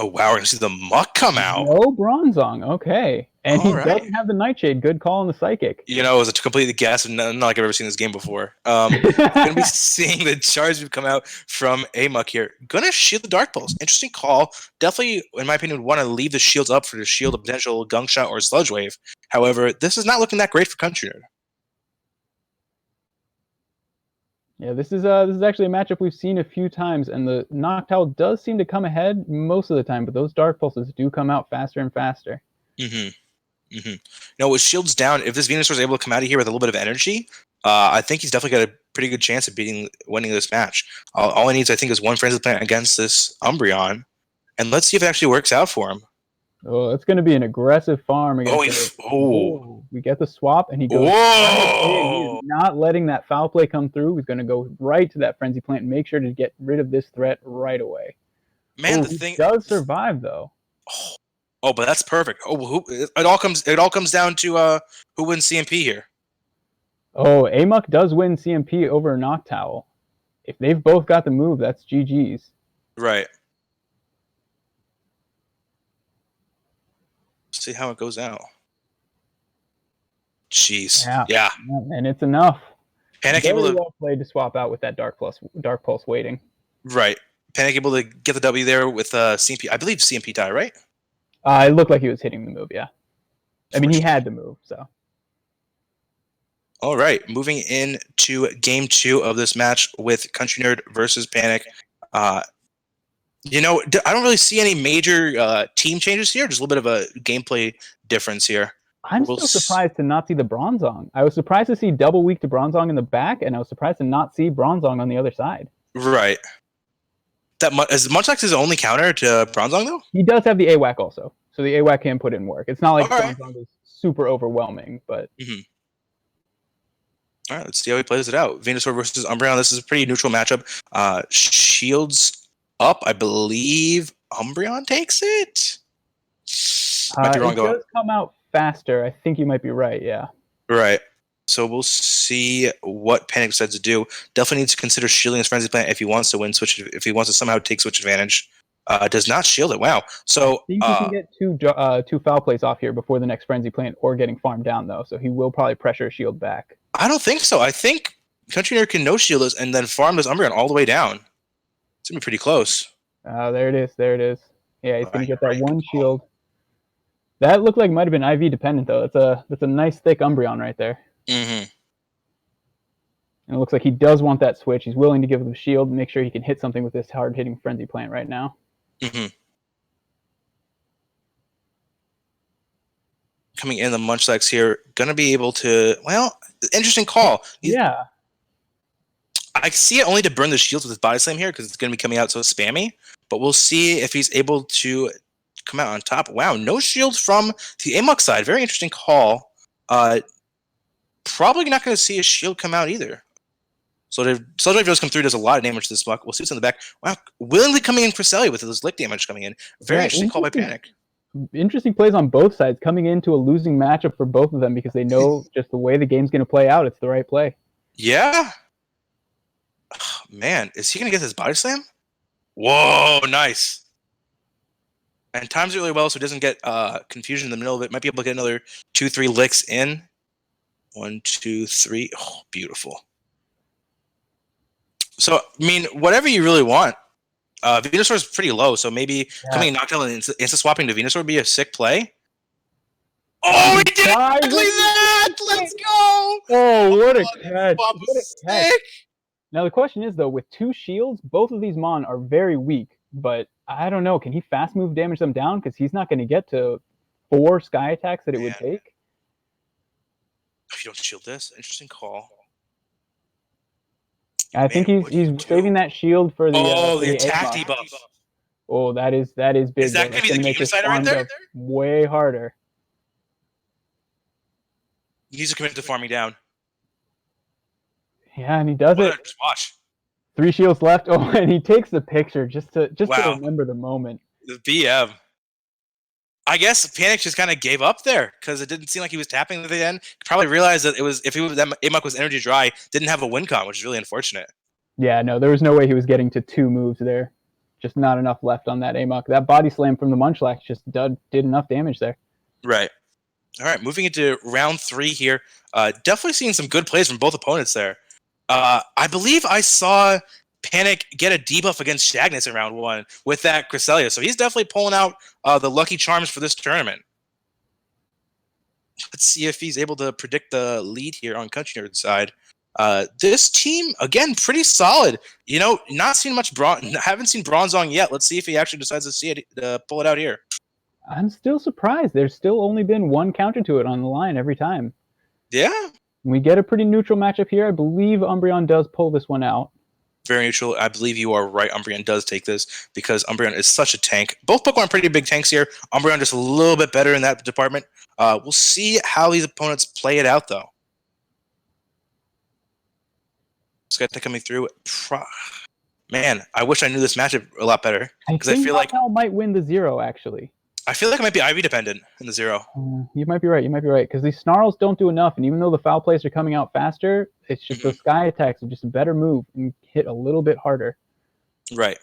S1: Oh wow, we're gonna see the Muck come out.
S2: No Bronzong, okay. And he doesn't have the Nightshade. Good call on the Psychic.
S1: It was a complete guess, and not like I've ever seen this game before. Gonna be seeing the charge come out from Muck here. Gonna shield the Dark Pulse. Interesting call. Definitely, in my opinion, would want to leave the shields up for to shield a potential Gunk Shot or Sludge Wave. However, this is not looking that great for Country Nerd.
S2: Yeah, this is actually a matchup we've seen a few times, and the Noctowl does seem to come ahead most of the time, but those Dark Pulses do come out faster and faster.
S1: With shields down, if this Venusaur is able to come out of here with a little bit of energy, I think he's definitely got a pretty good chance of winning this match. All he needs, I think, is one Frenzy Plant against this Umbreon, and let's see if it actually works out for him.
S2: Oh, it's going to be an aggressive farm against we get the swap, and he goes
S1: Whoa!
S2: He's not letting that foul play come through. He's going to go right to that Frenzy Plant and make sure to get rid of this threat right away.
S1: Man,
S2: the thing does survive, though.
S1: Oh, but that's perfect. It all comes down to who wins CMP here.
S2: Oh, Amok does win CMP over Noctowl. If they've both got the move, that's GG's.
S1: Right. See how it goes out. Jeez. Yeah.
S2: And it's enough.
S1: Panic
S2: Very well played to swap out with that Dark Pulse waiting.
S1: Right. Panic able to get the W there with CMP. I believe CMP die, right?
S2: It looked like he was hitting the move, yeah. I mean, he had the move, so.
S1: All right. Moving into game 2 of this match with Country Nerd versus Panic. I don't really see any major team changes here. Just a little bit of a gameplay difference here.
S2: I'm still surprised to not see the Bronzong. I was surprised to see double weak to Bronzong in the back, and I was surprised to not see Bronzong on the other side.
S1: Right. Is Munchlax his only counter to Bronzong, though?
S2: He does have the AWAC also, so the AWAC can put in work. It's not like Bronzong is super overwhelming, but...
S1: All right, let's see how he plays it out. Venusaur versus Umbreon. This is a pretty neutral matchup. Shields up, I believe Umbreon takes it. Might be wrong.
S2: It does come out faster. I think you might be right. Yeah.
S1: Right. So we'll see what Panic decides to do. Definitely needs to consider shielding his Frenzy Plant if he wants to win switch. If he wants to somehow take switch advantage, does not shield it. Wow. So
S2: I think he can get two foul plays off here before the next Frenzy Plant or getting farmed down though. So he will probably pressure a shield back.
S1: I don't think so. I think Country Nerd can no shield us and then farm this Umbreon all the way down. It's gonna be pretty close.
S2: There it is. There it is. Yeah, he's gonna get that
S1: right.
S2: one shield. That looked like it might have been IV dependent though. That's a nice thick Umbreon right there.
S1: Mm-hmm.
S2: And it looks like he does want that switch. He's willing to give the shield and make sure he can hit something with this hard-hitting Frenzy Plant right now.
S1: Mm-hmm. Coming in the Munchlax here, gonna be able to. Well, interesting call.
S2: Yeah.
S1: I see it only to burn the shields with his Body Slam here because it's gonna be coming out so spammy. But we'll see if he's able to come out on top. Wow, no shields from the Amok side. Very interesting call. Probably not going to see a shield come out either. So if Sludge does come through, does a lot of damage to this Muck. We'll see what's in the back. Wow, willingly coming in Cresselia with this lick damage coming in. Very interesting call by Panic.
S2: Interesting plays on both sides, coming into a losing matchup for both of them because they know just the way the game's going to play out, it's the right play.
S1: Yeah. Oh, man, is he going to get his Body Slam? Whoa, nice. And times it really well so he doesn't get confusion in the middle of it. Might be able to get another 2-3 licks in. 1, 2, 3. Oh, beautiful. So, I mean, whatever you really want. Venusaur is pretty low, so maybe coming in Noctowl and insta-swapping to Venusaur would be a sick play. Oh, he did exactly that! Let's go!
S2: Oh, what a catch.
S1: What a catch.
S2: Now, the question is, though, with two shields, both of these Mon are very weak, but I don't know. Can he fast move damage them down? Because he's not going to get to 4 Sky attacks that it would take.
S1: If you don't shield this, interesting call.
S2: I think he's saving that shield for the
S1: the attack debuff.
S2: Oh, that is big.
S1: Is that going to be the game decider right there?
S2: Way harder.
S1: He needs to commit to farming down.
S2: Yeah, and he does it.
S1: Just watch.
S2: 3 shields left. Oh, and he takes the picture just to remember the moment.
S1: The BM. I guess Panic just kind of gave up there because it didn't seem like he was tapping at the end. Probably realized that Amok was energy dry, didn't have a win con, which is really unfortunate.
S2: Yeah, no, there was no way he was getting to 2 moves there. Just not enough left on that Amok. That body slam from the Munchlax just did enough damage there.
S1: Right. All right, moving into round 3 here. Definitely seeing some good plays from both opponents there. I believe I saw Panic get a debuff against Shagness in round 1 with that Cresselia. So he's definitely pulling out the lucky charms for this tournament. Let's see if he's able to predict the lead here on Country Nerd's side. This team, again, pretty solid. You know, not seen much haven't seen Bronzong yet. Let's see if he actually decides to pull it out here.
S2: I'm still surprised. There's still only been 1 counter to it on the line every time.
S1: Yeah.
S2: We get a pretty neutral matchup here. I believe Umbreon does pull this one out.
S1: Very neutral. I believe you are right. Umbreon does take this because Umbreon is such a tank. Both Pokemon are pretty big tanks here. Umbreon just a little bit better in that department. We'll see how these opponents play it out, though. Skepta coming through. Man, I wish I knew this matchup a lot better.
S2: Because I feel like Noctowl might win the 0, actually.
S1: I feel like it might be IV dependent in the 0.
S2: You might be right. Because these Snarls don't do enough, and even though the foul plays are coming out faster, it's just those Sky attacks are just a better move and hit a little bit harder.
S1: Right.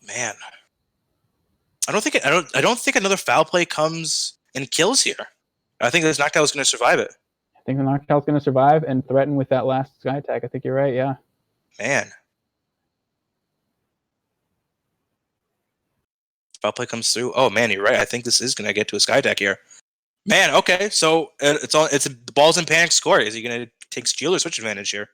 S1: Man, I don't think another foul play comes and kills here. I think this Noctowl is going to survive it.
S2: I think the Noctowl's going to survive and threaten with that last Sky attack. I think you're right. Yeah.
S1: Man. Foul play comes through. Oh man, you're right. I think this is gonna get to a Sky attack here. Man, okay. So it's the ball's in Panic's score. Is he gonna take steal or switch advantage here?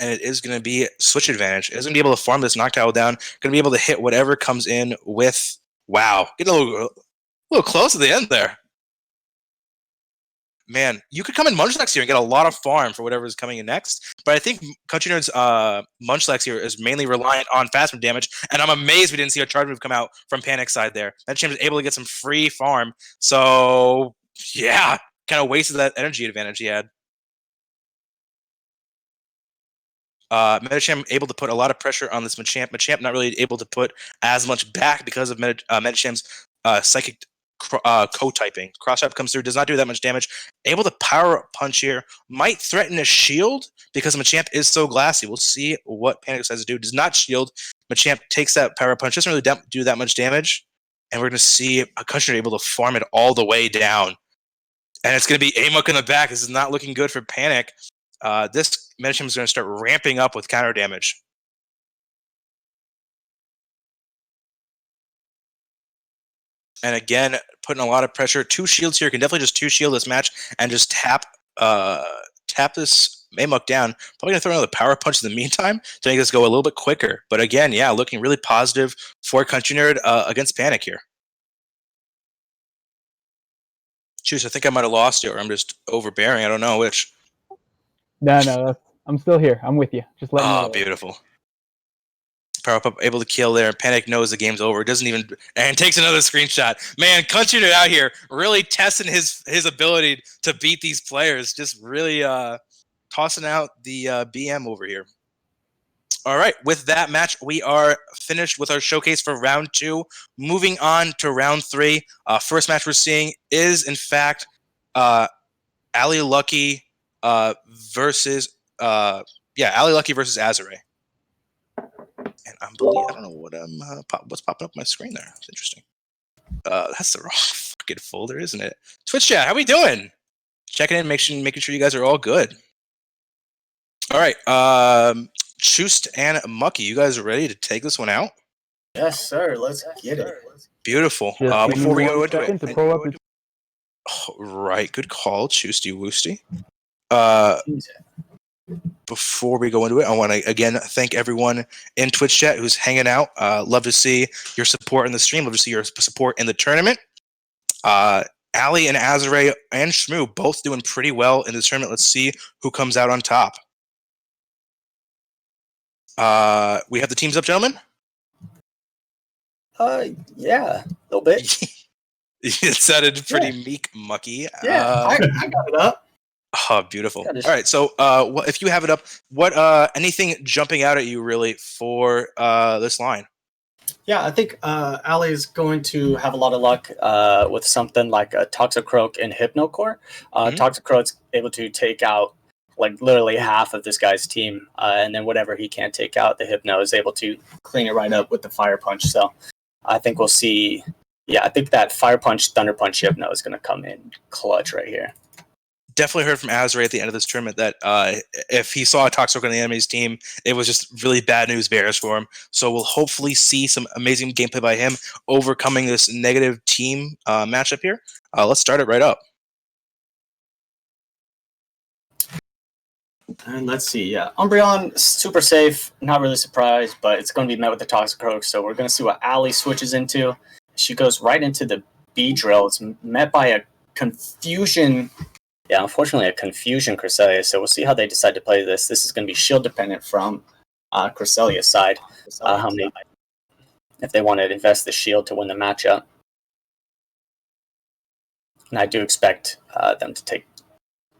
S1: And it is gonna be switch advantage. It's gonna be able to farm this Noctowl down. Gonna be able to hit whatever comes in with. Wow, get a little close at the end there. Man, you could come in Munchlax here and get a lot of farm for whatever is coming in next. But I think Country Nerd's Munchlax here is mainly reliant on fast move damage. And I'm amazed we didn't see a charge move come out from Panic's side there. That champ was able to get some free farm. So, yeah, kind of wasted that energy advantage he had. Medicham able to put a lot of pressure on this Machamp. Machamp not really able to put as much back because of Medichamp's psychic co-typing. Cross-type comes through, does not do that much damage. Able to power punch here. Might threaten a shield because Machamp is so glassy. We'll see what Panic decides to do. Does not shield. Machamp takes that power punch. Doesn't really do that much damage. And we're going to see a Country able to farm it all the way down. And it's going to be Amok in the back. This is not looking good for Panic. This Medicham is going to start ramping up with counter damage. And again, putting a lot of pressure. 2 shields here. Can definitely just 2-shield this match and just tap this Amok down. Probably going to throw another power punch in the meantime to make this go a little bit quicker. But again, yeah, looking really positive for Country Nerd against Panic here. Choose, I think I might have lost you, or I'm just overbearing. I don't know which.
S2: No, I'm still here. I'm with you. Just let me know.
S1: Oh, beautiful. Power up, able to kill there. Panic knows the game's over. Doesn't even, and takes another screenshot. Man, Country Nerd out here really testing his ability to beat these players. Just really tossing out the BM over here. All right, with that match, we are finished with our showcase for round 2. Moving on to round 3. First match we're seeing is, in fact, Ali Lucky versus Ali Lucky versus Azure. And I don't know what what's popping up on my screen there. It's interesting. That's the wrong fucking folder, isn't it? Twitch chat, how we doing? Checking in, making sure you guys are all good. All right, Chust and Mucky, you guys are ready to take this one out?
S5: Yes, sir. Let's get it.
S1: Beautiful.
S2: Just give
S1: Before
S2: me
S1: we go
S2: one
S1: into
S2: second
S1: it,
S2: to pull up his-
S1: right, good call, Chusty Woosty. Before we go into it, I want to again thank everyone in Twitch chat who's hanging out. Love to see your support in the stream. Love to see your support in the tournament. Ali and Azure and Shmoo both doing pretty well in this tournament. Let's see who comes out on top. We have the teams up, gentlemen.
S5: Yeah, a little bit.
S1: It sounded pretty meek, Mucky.
S5: Yeah, I got it up.
S1: Oh, beautiful. All right, so if you have it up, what anything jumping out at you really for this line?
S5: Yeah, I think Ali is going to have a lot of luck with something like a Toxicroak and Hypnocore. Toxicroak's able to take out like literally half of this guy's team, and then whatever he can't take out, the Hypno is able to clean it right up with the Fire Punch. So I think we'll see. Yeah, I think that Fire Punch, Thunder Punch Hypno is going to come in clutch right here.
S1: Definitely heard from Azure at the end of this tournament that if he saw a Toxicroak on the enemy's team, it was just really bad news bears for him. So we'll hopefully see some amazing gameplay by him overcoming this negative team matchup here. Let's start it right up.
S5: And let's see, yeah. Umbreon, super safe, not really surprised, but it's going to be met with the Toxicroak, so we're going to see what Ali switches into. She goes right into the B-Drill. It's met by a Confusion. Yeah, unfortunately, a Confusion Cresselia, so we'll see how they decide to play this. This is going to be shield dependent from Cresselia's side. If they want to invest the shield to win the matchup. And I do expect them to take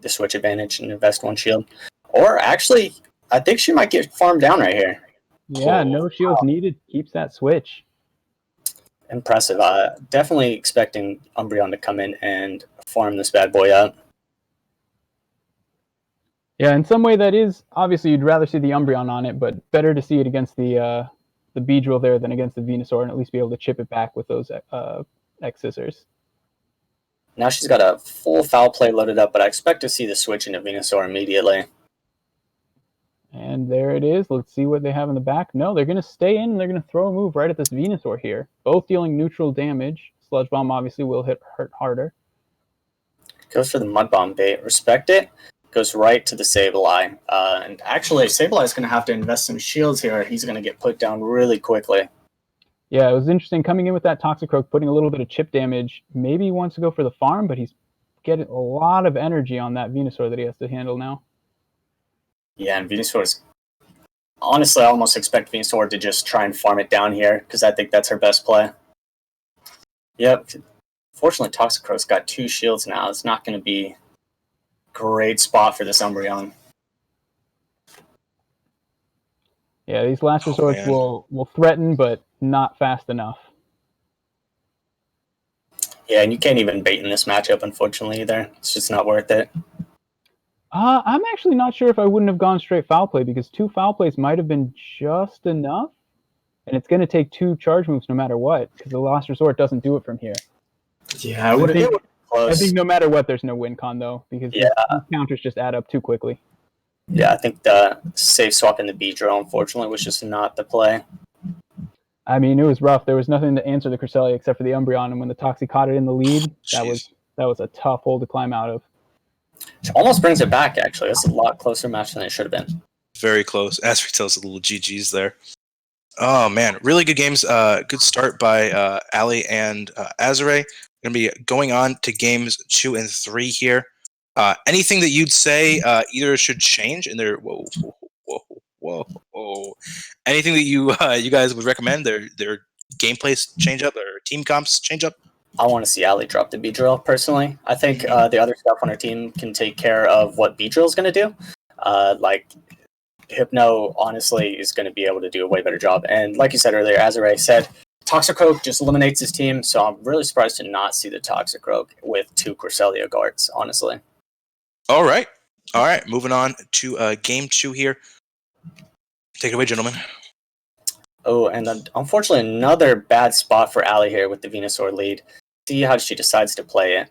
S5: the switch advantage and invest 1 shield. Or actually, I think she might get farmed down right here.
S2: Yeah, no shields needed. Keeps that switch.
S5: Impressive. Definitely expecting Umbreon to come in and farm this bad boy up.
S2: Yeah, in some way that is, obviously you'd rather see the Umbreon on it, but better to see it against the Beedrill there than against the Venusaur, and at least be able to chip it back with those X-Scissors.
S5: Now she's got a full foul play loaded up, but I expect to see the switch into Venusaur immediately.
S2: And there it is. Let's see what they have in the back. No, they're going to stay in, and they're going to throw a move right at this Venusaur here. Both dealing neutral damage. Sludge Bomb obviously will hurt harder.
S5: Goes for the Mud Bomb bait. Respect it. Goes right to the Sableye. And actually, Sableye is going to have to invest some shields here. He's going to get put down really quickly.
S2: Yeah, it was interesting coming in with that Toxicroak, putting a little bit of chip damage. Maybe he wants to go for the farm, but he's getting a lot of energy on that Venusaur that he has to handle now.
S5: Yeah, and Venusaur's... Honestly, I almost expect Venusaur to just try and farm it down here, because I think that's her best play. Yep. Fortunately, Toxicroak's got 2 shields now. It's not going to be a great spot for this Umbreon.
S2: Yeah, these last resorts will threaten, but not fast enough.
S5: Yeah, and you can't even bait in this matchup, unfortunately, either. It's just not worth it.
S2: I'm actually not sure if I wouldn't have gone straight foul play, because 2 foul plays might have been just enough. And it's going to take 2 charge moves no matter what, because the last resort doesn't do it from here.
S5: Yeah, it would have been close.
S2: I think no matter what, there's no win con, though, because these counters just add up too quickly.
S5: Yeah, I think the safe swap in the Beedrill, unfortunately, was just not the play.
S2: I mean, it was rough. There was nothing to answer the Cresselia except for the Umbreon, and when the Toxie caught it in the lead, that was a tough hole to climb out of.
S5: Which almost brings it back, actually. That's a lot closer match than it should have been.
S1: Very close. Asri tells a little GG's there. Oh, man. Really good games. Good start by Ali and Azure. Going to be going on to games 2 and 3 here. Anything that you'd say either should change in their... Whoa. Anything that you guys would recommend? Their gameplay change up or team comps change up?
S5: I want to see Ali drop the Beedrill, personally. I think the other stuff on our team can take care of what Beedrill is going to do. Like, Hypno, honestly, is going to be able to do a way better job. And like you said earlier, Azure said, Toxicroak just eliminates his team, so I'm really surprised to not see the Toxicroak with 2 Cresselia guards, honestly.
S1: All right. Moving on to game 2 here. Take it away, gentlemen.
S5: Oh, and then, unfortunately, another bad spot for Ali here with the Venusaur lead. See how she decides to play it.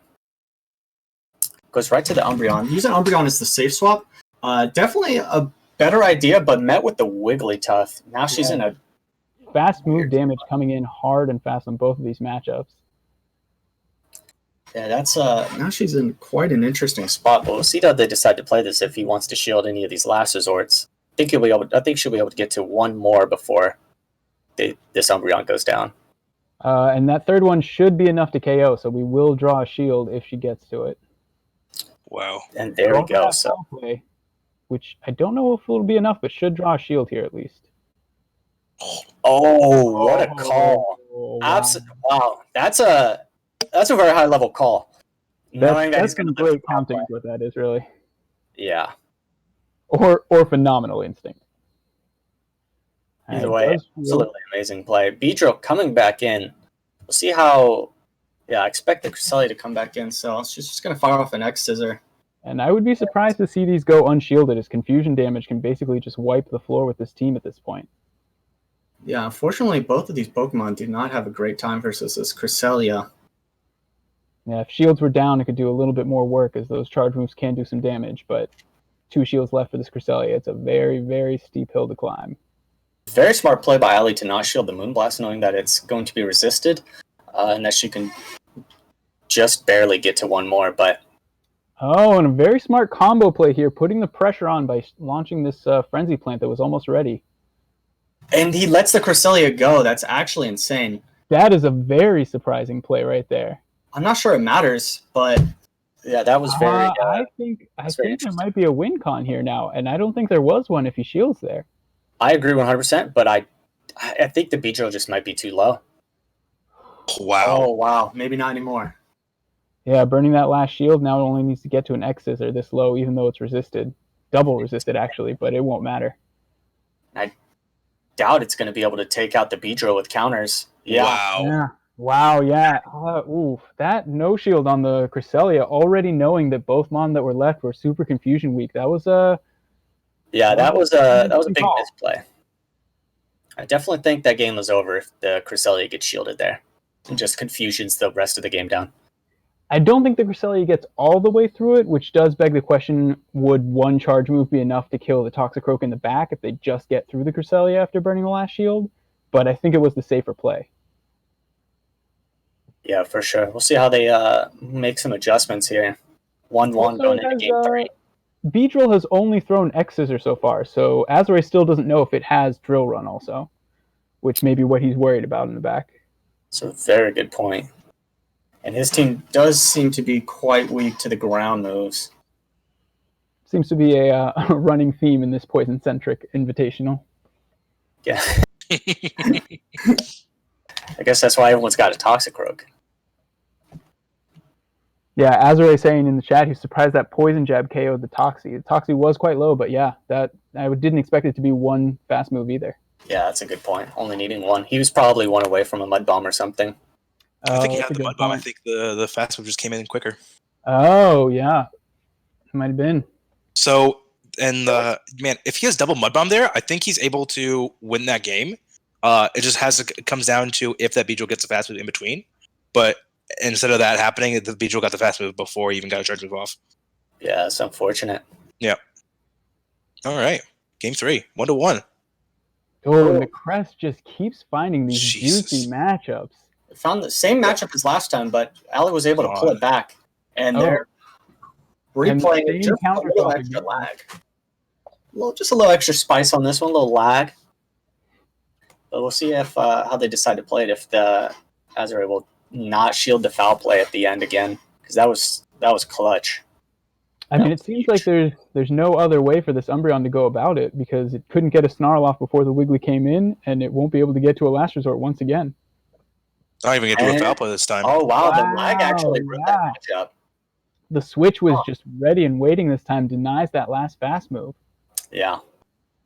S5: Goes right to the Umbreon. Using Umbreon as the safe swap, definitely a better idea, but met with the Wigglytuff. Now she's in a...
S2: Fast move damage coming in hard and fast on both of these matchups.
S5: Yeah, that's now she's in quite an interesting spot. But we'll see how they decide to play this if he wants to shield any of these last resorts. I think she'll be able to get to 1 more before this Umbreon goes down.
S2: And that 3rd one should be enough to KO, so we will draw a shield if she gets to it.
S1: Wow.
S5: And there we go. So,
S2: play, which I don't know if it'll be enough, but should draw a shield here at least.
S5: Oh, what a call!
S2: Wow.
S5: Wow, that's a very high level call.
S2: That's some great counting is what that is, really.
S5: Yeah.
S2: Or phenomenal instinct.
S5: Either way, absolutely amazing play. Beedrill coming back in. We'll see how... Yeah, I expect the Cresselia to come back in, so she's just going to fire off an X-Scissor.
S2: And I would be surprised to see these go unshielded, as confusion damage can basically just wipe the floor with this team at this point.
S5: Yeah, unfortunately, both of these Pokemon do not have a great time versus this Cresselia.
S2: Yeah, if shields were down, it could do a little bit more work, as those charge moves can do some damage, but 2 shields left for this Cresselia. It's a very, very steep hill to climb.
S5: Very smart play by Ali to not shield the Moonblast, knowing that it's going to be resisted, and that she can just barely get to 1 more, but...
S2: Oh, and a very smart combo play here, putting the pressure on by launching this Frenzy Plant that was almost ready.
S5: And he lets the Cresselia go. That's actually insane.
S2: That is a very surprising play right there.
S5: I'm not sure it matters, but... Yeah, that was very...
S2: I think there might be a win con here now, and I don't think there was one if he shields there.
S5: I agree 100%, but I think the Beedrill just might be too low.
S1: Wow.
S5: Oh, wow. Maybe not anymore.
S2: Yeah, burning that last shield now only needs to get to an X-Scissor this low, even though it's resisted. Double resisted, actually, but it won't matter.
S5: I doubt it's going to be able to take out the Beedrill with counters. Yeah.
S1: Wow.
S2: Yeah. Wow, yeah. Oof. That no shield on the Cresselia, already knowing that both Mon that were left were super confusion weak. That was a...
S5: Yeah, that was a big misplay. I definitely think that game was over if the Cresselia gets shielded there. And just confusions the rest of the game down.
S2: I don't think the Cresselia gets all the way through it, which does beg the question, would 1 charge move be enough to kill the Toxicroak in the back if they just get through the Cresselia after burning the last shield? But I think it was the safer play.
S5: Yeah, for sure. We'll see how they make some adjustments here. 1-1 going into game 3.
S2: Beedrill has only thrown X-Scissor so far, so Azure still doesn't know if it has Drill Run also, which may be what he's worried about in the back.
S5: That's a very good point. And his team does seem to be quite weak to the ground moves.
S2: Seems to be a running theme in this Poison-centric Invitational.
S5: Yeah. I guess that's why everyone's got a Toxicroak.
S2: Yeah, Azure saying in the chat he's surprised that Poison Jab KO'd the Toxie. The Toxie was quite low, but yeah, that I didn't expect it to be 1 fast move either.
S5: Yeah, that's a good point. Only needing 1. He was probably 1 away from a Mud Bomb or something.
S1: I think he
S2: that's
S1: had
S2: a
S1: the
S2: good
S1: mud bomb. I
S2: point.
S1: think the fast move just came in quicker.
S2: Oh yeah, it might have been.
S1: So, and man, if he has double mud bomb there, I think he's able to win that game. It just it comes down to if that Beedrill gets a fast move in between. But instead of that happening, the Beedrill got the fast move before he even got a charge move off.
S5: Yeah, it's unfortunate.
S1: Yeah. All right. Game 3, 1-1.
S2: Oh, and the Crest just keeps finding these
S1: Jesus.
S2: juicy matchups.
S5: Found the same matchup as last time, but Ali was able to pull it back. And they're replaying it, just a little extra lag. Just a little extra spice on this one, a little lag. But we'll see if how they decide to play it, if the Azure will not shield the foul play at the end again, because that was clutch.
S2: I mean, it seems like there's no other way for this Umbreon to go about it, because it couldn't get a Snarl off before the Wiggly came in, and it won't be able to get to a Last Resort once again.
S1: I don't even get to a foul play this time.
S5: Oh wow, the lag actually ripped that matchup.
S2: The switch was just ready and waiting this time, denies that last fast move.
S5: Yeah.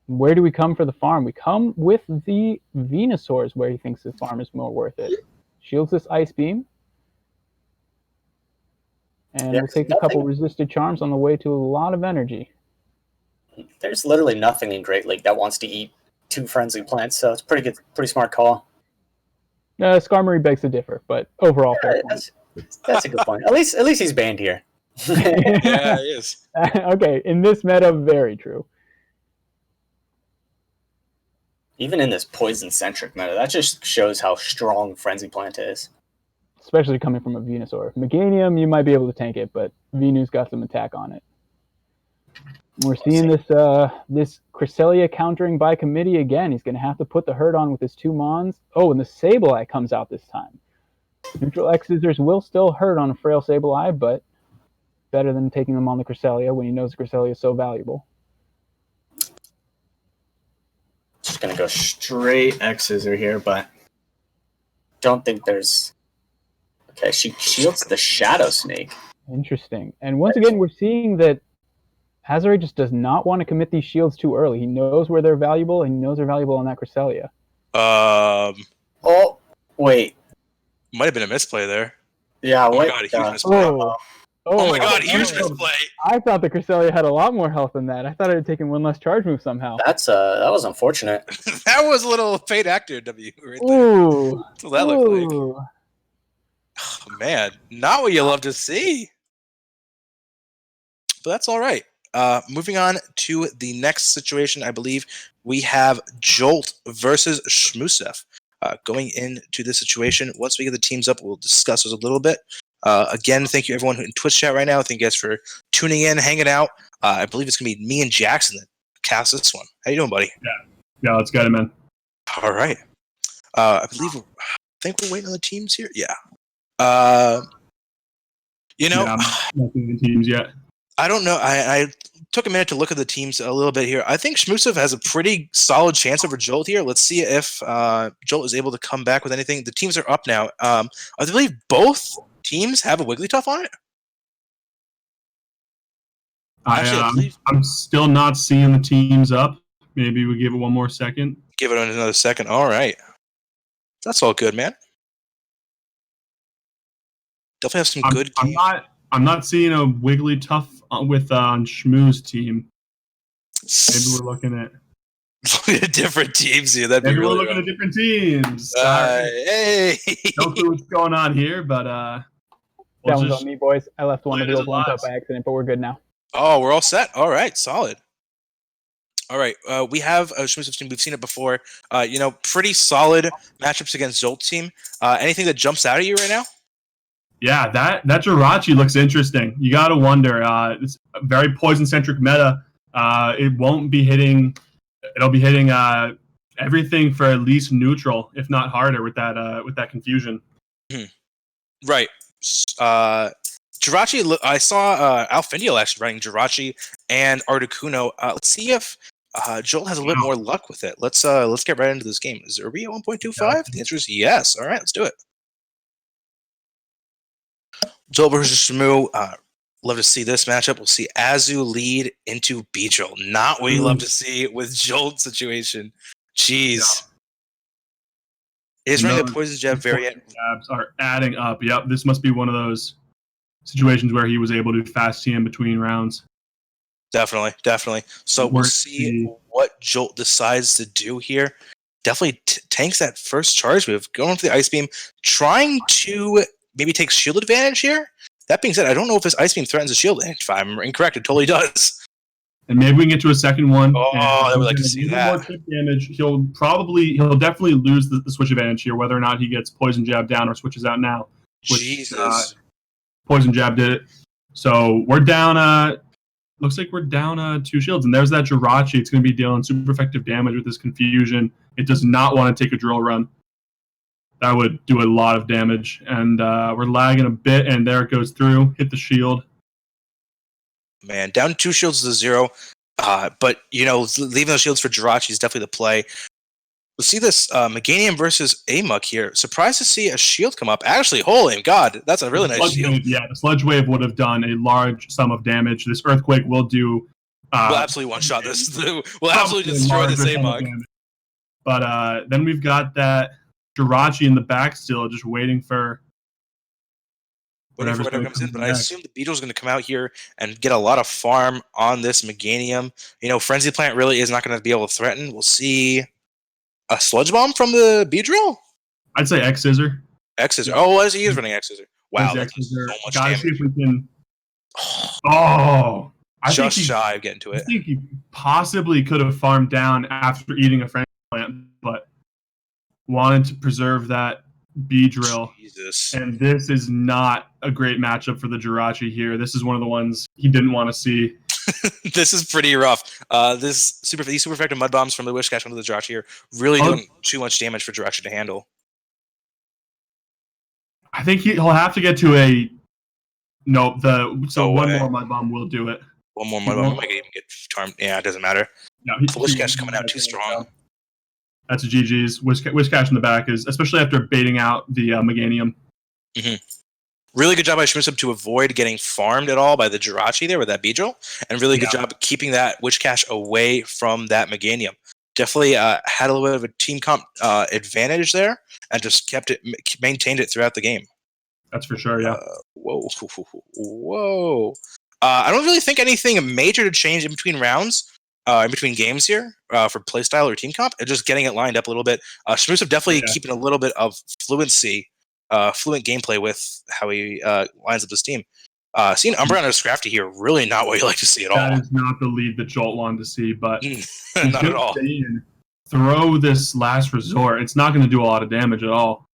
S2: Where do we come for the farm? We come with the Venusaurs, where he thinks the farm is more worth it. Shields this Ice Beam. And we'll take a couple resisted charms on the way to a lot of energy.
S5: There's literally nothing in Great League that wants to eat 2 frenzy plants, so it's pretty good, pretty smart call.
S2: Skarmory begs to differ, but overall fair point.
S5: That's a good point. At least he's banned here.
S1: Yeah, he is.
S2: Okay, in this meta, very true.
S5: Even in this poison-centric meta, that just shows how strong Frenzy Plant is.
S2: Especially coming from a Venusaur. Meganium, you might be able to tank it, but Venu's got some attack on it. We're seeing this Cresselia countering by committee again. He's going to have to put the hurt on with his 2 Mons. Oh, and the Sableye comes out this time. Neutral X Scissors will still hurt on a frail Sableye, but better than taking them on the Cresselia when he knows the Cresselia is so valuable.
S5: Just going to go straight X Scissor here, but don't think there's... Okay, she shields the Shadow Snake.
S2: Interesting. And once again, we're seeing that Hazard just does not want to commit these shields too early. He knows where they're valuable, and he knows they're valuable on that Cresselia.
S5: Oh, wait.
S1: Might have been a misplay there.
S5: Yeah,
S1: oh
S5: wait.
S1: My God, huge misplay.
S2: Oh
S1: my God, huge misplay.
S2: I thought the Cresselia had a lot more health than that. I thought it had taken 1 less charge move somehow.
S5: That was unfortunate.
S1: That was a little fade actor W right there.
S2: Ooh.
S1: That's what that looked like. Oh, man, not what you love to see. But that's all right. Moving on to the next situation, I believe we have Jolt versus Shmusef. Going into this situation, once we get the teams up, we'll discuss this a little bit. Again, thank you everyone in Twitch chat right now. Thank you guys for tuning in, hanging out. I believe it's going to be me and Jackson that cast this one. How you doing, buddy?
S4: Yeah, let's get it, man.
S1: All right. I think we're waiting on the teams here. Yeah. You know,
S4: I'm not seeing the teams yet.
S1: I don't know. I took a minute to look at the teams a little bit here. I think Shmusef has a pretty solid chance over Jolt here. Let's see if Jolt is able to come back with anything. The teams are up now. I believe both teams have a Wigglytuff on it.
S4: Actually, I'm still not seeing the teams up. Maybe we give it one more second.
S1: Give it another second. All right. That's all good, man. Definitely have some good games.
S4: I'm not seeing a Wigglytuff with on Shmoo's team. Maybe we're looking at
S1: different teams here. That'd be
S4: maybe
S1: really
S4: we're looking at different teams.
S1: Hey.
S4: No clue what's going on here, but
S2: that one's on me, boys. I left one of the old ones up by accident, but we're good now.
S1: Oh, we're all set. All right, solid. All right, we have a Shmusef's team. We've seen it before. Pretty solid matchups against Jolt's team. Anything that jumps out at you right now?
S4: Yeah, that Jirachi looks interesting. You got to wonder. It's a very poison-centric meta. It won't be hitting. It'll be hitting everything for at least neutral, if not harder, with that confusion.
S1: Right. Jirachi. I saw Alfindiel actually running Jirachi and Articuno. Let's see if Jolt has a little more luck with it. Let's get right into this game. Is Urbi at 1.25? Yeah. The answer is yes. All right, let's do it. Jolt versus Shmoo. Love to see this matchup. We'll see Azu lead into Beedrill. Not what you love to see with Jolt situation. Jeez. It is running the
S4: Those
S1: poison jab variant.
S4: jabs are adding up. Yep, this must be one of those situations where he was able to fast TM between rounds.
S1: Definitely. So we'll see what Jolt decides to do here. Definitely tanks that first charge move, going for the Ice Beam, trying to maybe take shield advantage here. That being said, I don't know if this Ice Beam threatens the shield. If I'm incorrect, it totally does.
S4: And maybe we can get to a second one.
S1: Oh, I would like to see that.
S4: More chip damage. He'll definitely lose the switch advantage here, whether or not he gets poison jab down or switches out now.
S1: Jesus.
S4: Poison jab did it. So we're down. Looks like we're down 2 shields, and there's that Jirachi. It's going to be dealing super effective damage with this confusion. It does not want to take a drill run. That would do a lot of damage, and we're lagging a bit, and there it goes through. Hit the shield.
S1: Man, down 2 shields to 0. But, leaving those shields for Jirachi is definitely the play. We'll see this Meganium versus Amok here. Surprised to see a shield come up. Actually, holy God, that's a really nice shield.
S4: Yeah, the Sludge Wave would have done a large sum of damage. This Earthquake will do...
S1: we'll absolutely one-shot this. We'll absolutely destroy this Amok.
S4: But then we've got that Jirachi in the back still, just waiting for...
S1: Whatever comes in, but I assume the Beetle's going to come out here and get a lot of farm on this Meganium. Frenzy Plant really is not going to be able to threaten. We'll see a Sludge Bomb from the Beedrill?
S4: I'd say X-Scissor.
S1: X-Scissor. Oh, he is running X-Scissor. Wow, that's so much damage.
S4: See if we can... Oh!
S1: Just shy of getting to it.
S4: I think he possibly could have farmed down after eating a Frenzy Plant, but wanted to preserve that Beedrill.
S1: Jesus.
S4: And this is not a great matchup for the Jirachi here. This is one of the ones he didn't want to see.
S1: This is pretty rough. These super effective mud bombs from the Wish Cache onto the Jirachi here really doing too much damage for Jirachi to handle.
S4: I think he'll have to get to a... No, one more mud bomb will do it.
S1: One more mud bomb might even get charmed. Yeah, it doesn't matter.
S4: No,
S1: the Wish Cache coming out too strong.
S4: That's a GG's. Wish Cache in the back is, especially after baiting out the Meganium.
S1: Mm-hmm. Really good job by Schmissub to avoid getting farmed at all by the Jirachi there with that Beedrill, and really good job keeping that Wish Cache away from that Meganium. Definitely had a little bit of a team comp advantage there, and just maintained it throughout the game.
S4: That's for sure, yeah.
S1: Whoa. I don't really think anything major to change in between rounds, in between games here, for playstyle or team comp. And just getting it lined up a little bit. Schmissub definitely keeping a little bit of fluent gameplay with how he lines up his team. Seeing Umbreon as Scrafty here, really not what you like to see at all.
S4: That is not the lead that Jolt wanted to see, but
S1: not at all.
S4: Throw this last resort. It's not going to do a lot of damage at all.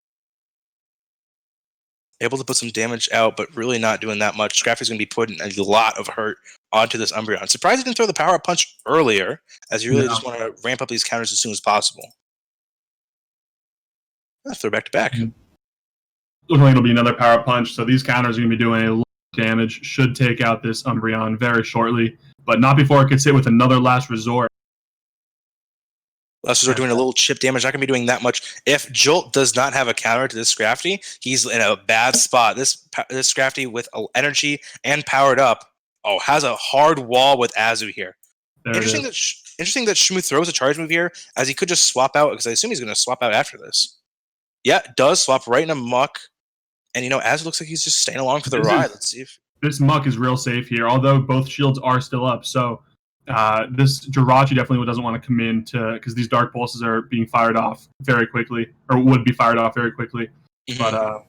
S1: Able to put some damage out, but really not doing that much. Scrafty's going to be putting a lot of hurt onto this Umbreon. Surprised he didn't throw the power-up punch earlier, as you really just want to ramp up these counters as soon as possible. Let's throw back-to-back.
S4: Looking like it'll be another power-up punch, so these counters are going to be doing a lot of damage. Should take out this Umbreon very shortly, but not before it gets hit with another last resort.
S1: Last resort doing a little chip damage, not going to be doing that much. If Jolt does not have a counter to this Scrafty, he's in a bad spot. This Scrafty with energy and powered up, has a hard wall with Azu here. Interesting that Shmoo throws a charge move here, as he could just swap out, because I assume he's going to swap out after this. Yeah, does swap right in a muck. And, Azu looks like he's just staying along for the ride. Let's see if...
S4: This muck is real safe here, although both shields are still up, so... this Jirachi definitely doesn't want to come in because these Dark Pulses are being fired off very quickly, or would be fired off very quickly. Mm-hmm. But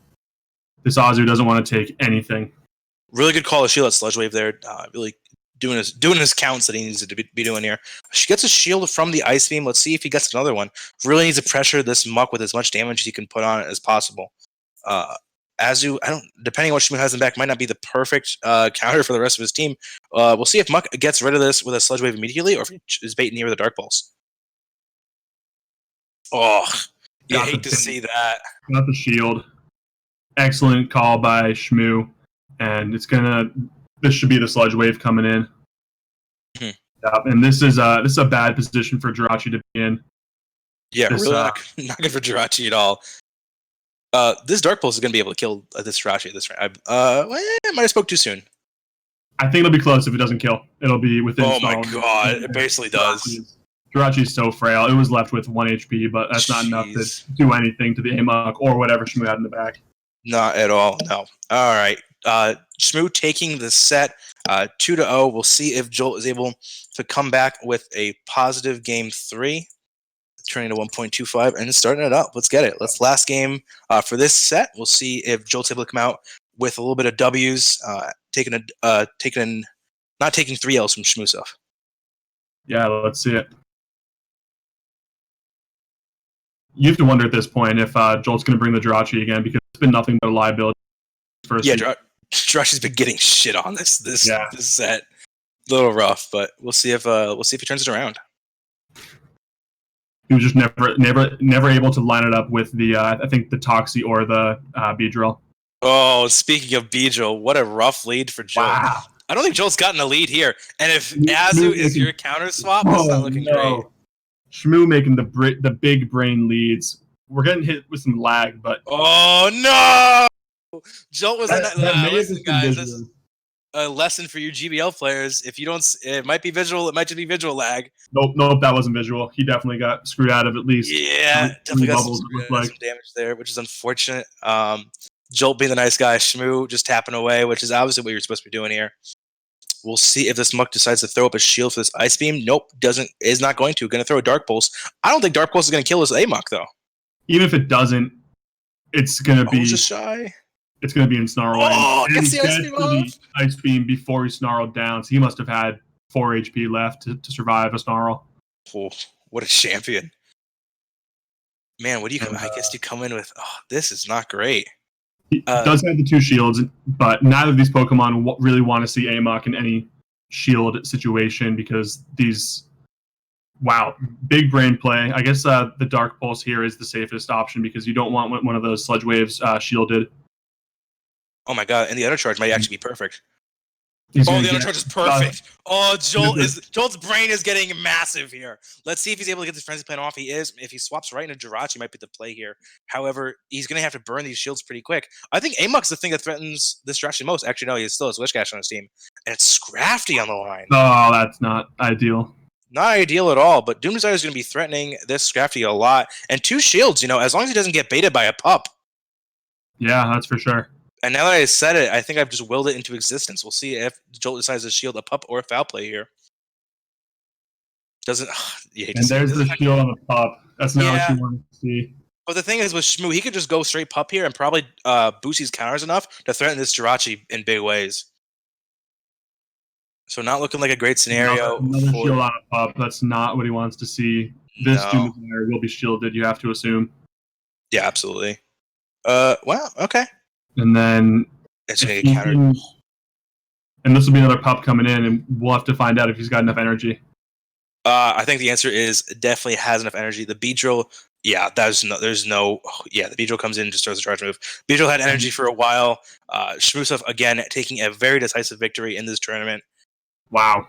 S4: this Azu doesn't want to take anything.
S1: Really good call of shield at Sludge Wave there. Really doing his counts that he needs to be doing here. She gets a shield from the Ice Beam. Let's see if he gets another one. Really needs to pressure this muck with as much damage as he can put on it as possible. Azu, depending on what Shmoo has in back, might not be the perfect counter for the rest of his team. We'll see if Muck gets rid of this with a Sludge Wave immediately, or if he is baiting here with a Dark Pulse. Oh, you hate to see that.
S4: Got the shield. Excellent call by Shmoo, and this should be the Sludge Wave coming in. Mm-hmm. And this is a bad position for Jirachi to be in.
S1: Yeah, really not good for Jirachi at all. This Dark Pulse is going to be able to kill this Jirachi this round. I might have spoke too soon.
S4: I think it'll be close if it doesn't kill. It'll be within...
S1: Oh my god, it basically does.
S4: Jirachi's so frail. It was left with 1 HP, but that's not enough to do anything to the Amok or whatever Shmoo had in the back.
S1: Not at all. No. All right. Shmoo taking the set 2-0. We'll see if Jolt is able to come back with a positive game 3, turning to 1.25 and starting it up. Let's get it. Last game for this set. We'll see if Jolt's able to come out with a little bit of W's, not taking 3 L's from Shmoo stuff.
S4: Yeah, let's see it. You have to wonder at this point if Jolt's going to bring the Jirachi again, because it's been nothing but a liability.
S1: Jirachi's been getting shit on this set. A little rough, but we'll see if he turns it around.
S4: He was just never able to line it up with the I think the Toxie or the Beedrill.
S1: Oh, speaking of Beedrill, what a rough lead for Jolt. Wow. I don't think Jolt's gotten a lead here, and if Azu is your counter swap, that's not looking great.
S4: Shmoo making the big brain leads. We're getting hit with some lag, but
S1: oh no! Jolt was in that. Listen, guys, this is a lesson for you GBL players. If you don't, it might be visual. It might just be visual lag.
S4: Nope, that wasn't visual. He definitely got screwed out of at least.
S1: Yeah, definitely got some damage there, which is unfortunate. Jolt being the nice guy, Shmoo just tapping away, which is obviously what you're supposed to be doing here. We'll see if this Muck decides to throw up a shield for this Ice Beam. Nope, is not going to. Going to throw a Dark Pulse. I don't think Dark Pulse is going to kill this Amok, though.
S4: Even if it doesn't, it's going to be...
S1: just shy.
S4: It's going to be in Snarl.
S1: Gets the Ice Beam off.
S4: Ice Beam before he snarled down, so he must have had 4 HP left to survive a Snarl.
S1: Oh, what a champion. Man, what do you come... I guess you come in with... Oh, this is not great.
S4: He does have the 2 shields, but neither of these Pokemon really want to see Amok in any shield situation because these... Wow, big brain play. I guess the Dark Pulse here is the safest option because you don't want one of those Sludge Waves shielded.
S1: Oh my god, and the Undercharge might actually be perfect. The Undercharge is perfect. Jolt's brain is getting massive here. Let's see if he's able to get this Frenzy Plant off. He is. If he swaps right into Jirachi, might be the play here. However, he's going to have to burn these shields pretty quick. I think Amok's the thing that threatens this Jirachi most. Actually, no, he still has Wishcash on his team. And it's Scrafty on the line.
S4: Oh, that's not ideal.
S1: Not ideal at all, but Doom Desire is going to be threatening this Scrafty a lot. And 2 shields, as long as he doesn't get baited by a pup.
S4: Yeah, that's for sure.
S1: And now that I said it, I think I've just willed it into existence. We'll see if Jolt decides to shield a pup or a foul play here. Doesn't.
S4: And there's the shield on the pup. That's not what you want to see.
S1: But the thing is with Shmoo, he could just go straight pup here and probably boost his counters enough to threaten this Jirachi in big ways. So not looking like a great scenario.
S4: Another shield on a pup. That's not what he wants to see. This Doom Desire will be shielded, you have to assume.
S1: Yeah, absolutely. Well, okay.
S4: And then
S1: it's going to get countered.
S4: And this will be another pup coming in, and we'll have to find out if he's got enough energy.
S1: I think the answer is definitely has enough energy. The Beedrill, the Beedrill comes in and just throws a charge move. Beedrill had energy for a while. Shmusov, again, taking a very decisive victory in this tournament.
S4: Wow.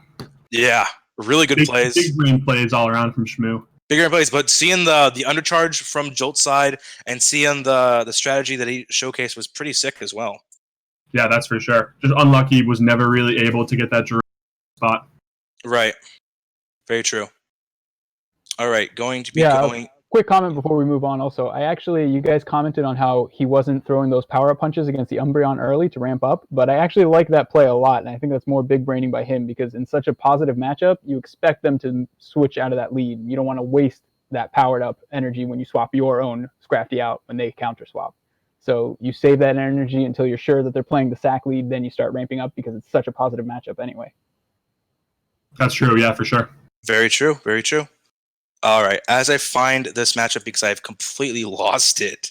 S1: Yeah, really good plays.
S4: Big brain plays all around from Shmoo.
S1: Bigger plays, but seeing the undercharge from Jolt's side and seeing the strategy that he showcased was pretty sick as well.
S4: Yeah, that's for sure. Just unlucky, was never really able to get that spot.
S1: Right. Very true. All right, going to be going...
S2: Quick comment before we move on also. You guys commented on how he wasn't throwing those power-up punches against the Umbreon early to ramp up, but I actually like that play a lot, and I think that's more big braining by him because in such a positive matchup, you expect them to switch out of that lead. You don't want to waste that powered-up energy when you swap your own Scrafty out when they counter-swap. So you save that energy until you're sure that they're playing the sack lead, then you start ramping up because it's such a positive matchup anyway.
S4: That's true, yeah, for sure.
S1: Very true, very true. All right, as I find this matchup because I've completely lost it,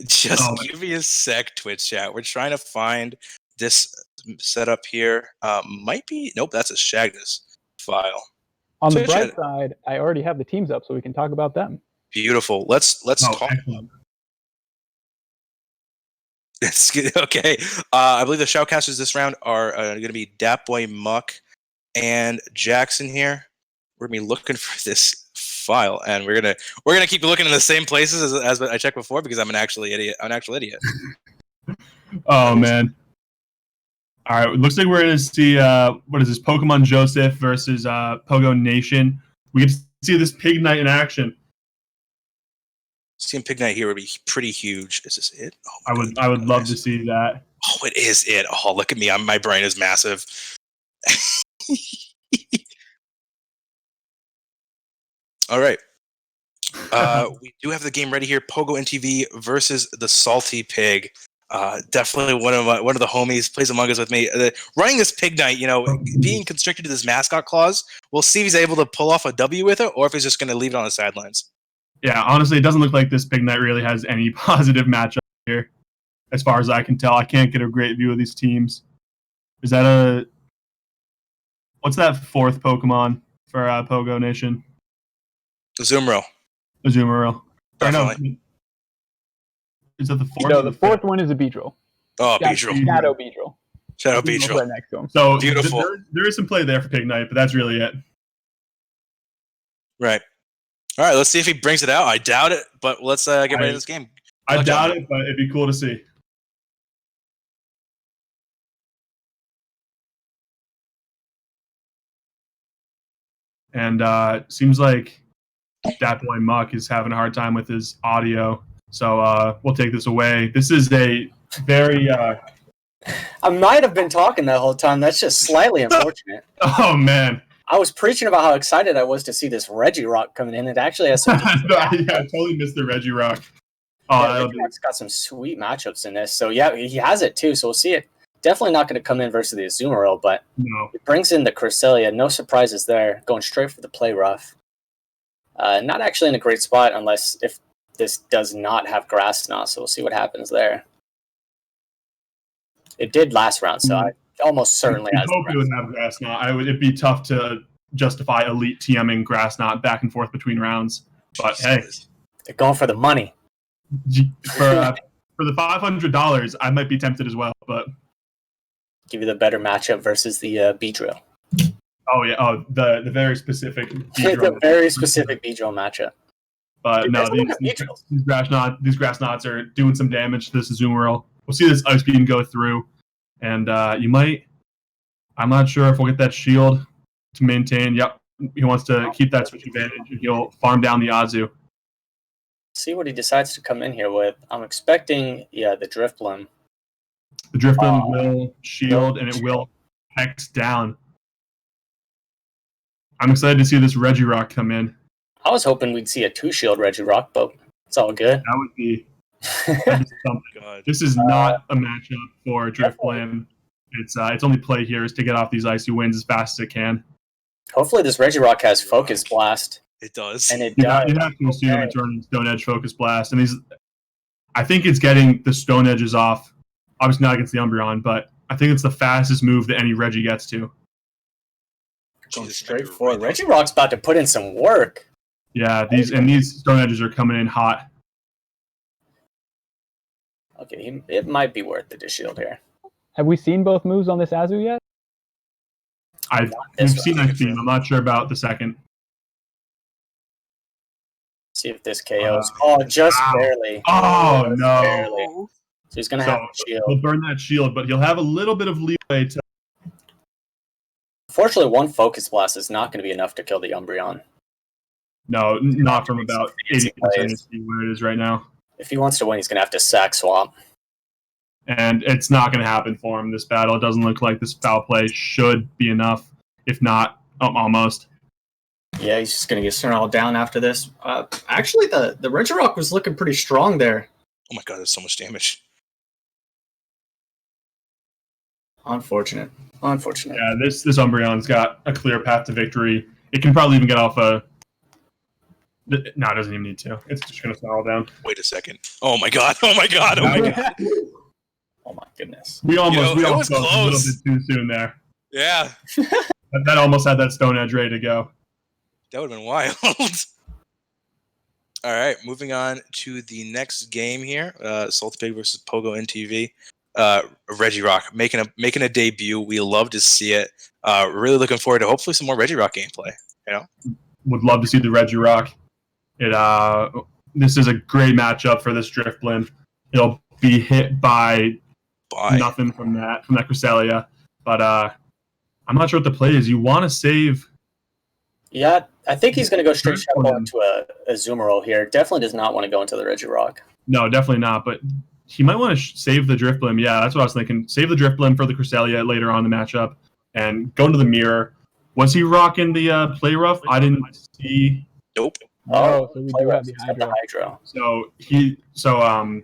S1: just give me a sec, Twitch chat. We're trying to find this setup here. Nope, that's a Shagnus file.
S2: On the bright side, I already have the teams up, so we can talk about them.
S1: Beautiful. Let's talk. Okay. I believe the shoutcasters this round are going to be Datboy, Muck, and Jackson here. We're going to be looking for this file, and we're gonna keep looking in the same places as I checked before because I'm an actual idiot.
S4: Oh man! All right, it looks like we're gonna see what is this? Pokemon Joseph versus Pogo Nation. We get to See this Pig Knight in action.
S1: Seeing Pig Knight here would be pretty huge. Is this it? Oh,
S4: I would love to see that.
S1: Oh, it is it. Oh, look at me. My brain is massive. All right. We do have the game ready here. Pogo NTV versus the Salty Pig. Definitely one of the homies plays Among Us with me. Running this Pig Knight, being constricted to this mascot clause, we'll see if he's able to pull off a W with it, or if he's just going to leave it on the sidelines.
S4: Yeah, honestly, it doesn't look like this Pig Knight really has any positive matchup here, as far as I can tell. I can't get a great view of these teams. Is that what's that fourth Pokemon for Pogo Nation?
S1: Azumarill.
S4: Azumarill.
S1: Definitely.
S4: Is that the fourth?
S2: No, the fourth one is a Beedrill.
S1: Oh, Beedrill.
S2: Shadow Beedrill.
S1: Shadow Beedrill.
S2: Right next to him.
S4: So
S1: beautiful.
S4: There is some play there for Pig Knight, but that's really it.
S1: Right. All right, let's see if he brings it out. I doubt it, but let's get ready to this game.
S4: I doubt it, but it'd be cool to see. And seems like that boy Muck is having a hard time with his audio. So we'll take this away. This is a very...
S5: I might have been talking that whole time. That's just slightly unfortunate.
S4: Oh, man.
S5: I was preaching about how excited I was to see this Regirock coming in. It actually has some...
S4: I totally missed the Regirock.
S5: Oh, Regirock's got some sweet matchups in this. So, yeah, he has it, too. So we'll see it. Definitely not going to come in versus the Azumarill, but it brings in the Cresselia. No surprises there. Going straight for the play rough. Not actually in a great spot unless if this does not have Grass Knot. So we'll see what happens there. It did last round, so I almost certainly has.
S4: I hope it would have Grass Knot. It'd be tough to justify elite TMing Grass Knot back and forth between rounds. But hey,
S5: they're going for the money.
S4: For the $500, I might be tempted as well. But
S5: give you the better matchup versus the Beedrill.
S4: Oh yeah, the very specific.
S5: The very specific Beedrill matchup.
S4: But no, these grass knots are doing some damage to this Azumarill. We'll see this Ice Beam go through, and I'm not sure if we'll get that shield to maintain. Yep, he wants to keep that switch advantage, and he'll farm down the Azu.
S5: See what he decides to come in here with. I'm expecting, the Drifblim.
S4: The Drifblim will shield, and it will hex down. I'm excited to see this Regirock come in.
S5: I was hoping we'd see a 2-shield Regirock, but it's all good.
S4: That would be something. This is not a matchup for Drifblim. Its only play here is to get off these icy winds as fast as it can.
S5: Hopefully this Regirock has Focus Blast.
S1: It does.
S5: And it does.
S4: You have to assume it's running Stone Edge Focus Blast. And I think it's getting the Stone Edges off. Obviously not against the Umbreon, but I think it's the fastest move that any Reggie gets to.
S5: Going straight forward. Regirock's about to put in some work.
S4: Yeah, these Stone Edges are coming in hot.
S5: Okay, it might be worth the shield here.
S2: Have we seen both moves on this Azu yet?
S4: We've seen Ice Beam. I'm not sure about the second.
S5: See if this KOs. Just barely.
S4: Oh,
S5: just
S4: no.
S5: Barely. So he's going to have a shield.
S4: He'll burn that shield, but he'll have a little bit of leeway to...
S5: Unfortunately, one Focus Blast is not going to be enough to kill the Umbreon.
S4: No, not from about 80% where it is right now.
S5: If he wants to win, he's going to have to sack swap.
S4: And it's not going to happen for him this battle. It doesn't look like this foul play should be enough. If not, almost.
S3: Yeah, he's just going to get snarled down after this. Actually, the Regirock was looking pretty strong there.
S1: Oh my god, there's so much damage.
S3: Unfortunate.
S4: Yeah, this Umbreon's got a clear path to victory. It can probably even get off a... No, it doesn't even need to. It's just going to snarl down.
S1: Wait a second. Oh my god. Oh my god. Oh my god.
S5: Oh my goodness.
S4: We almost
S1: was
S4: got
S1: close.
S4: a little bit too soon there.
S1: Yeah.
S4: That almost had that Stone Edge ready to go.
S1: That would have been wild. All right, moving on to the next game here. Salty Pig versus Pogo NTV. Regirock making a debut. We love to see it. Really looking forward to hopefully some more Regirock gameplay.
S4: Would love to see the Regirock. This is a great matchup for this Drifblim. It'll be hit by nothing from that Cresselia. But I'm not sure what the play is. You want to save...
S5: Yeah, I think he's going to go straight Shadow Ball into a Azumarill here. Definitely does not want to go into the Regirock.
S4: No, definitely not. But he might want to save the Drifblim. Yeah, that's what I was thinking. Save the Drifblim for the Cresselia later on in the matchup and go into the mirror. Was he rocking the Play Rough? I didn't see.
S1: Nope.
S2: Oh, so we do have the
S5: Hydro.
S2: Hydro.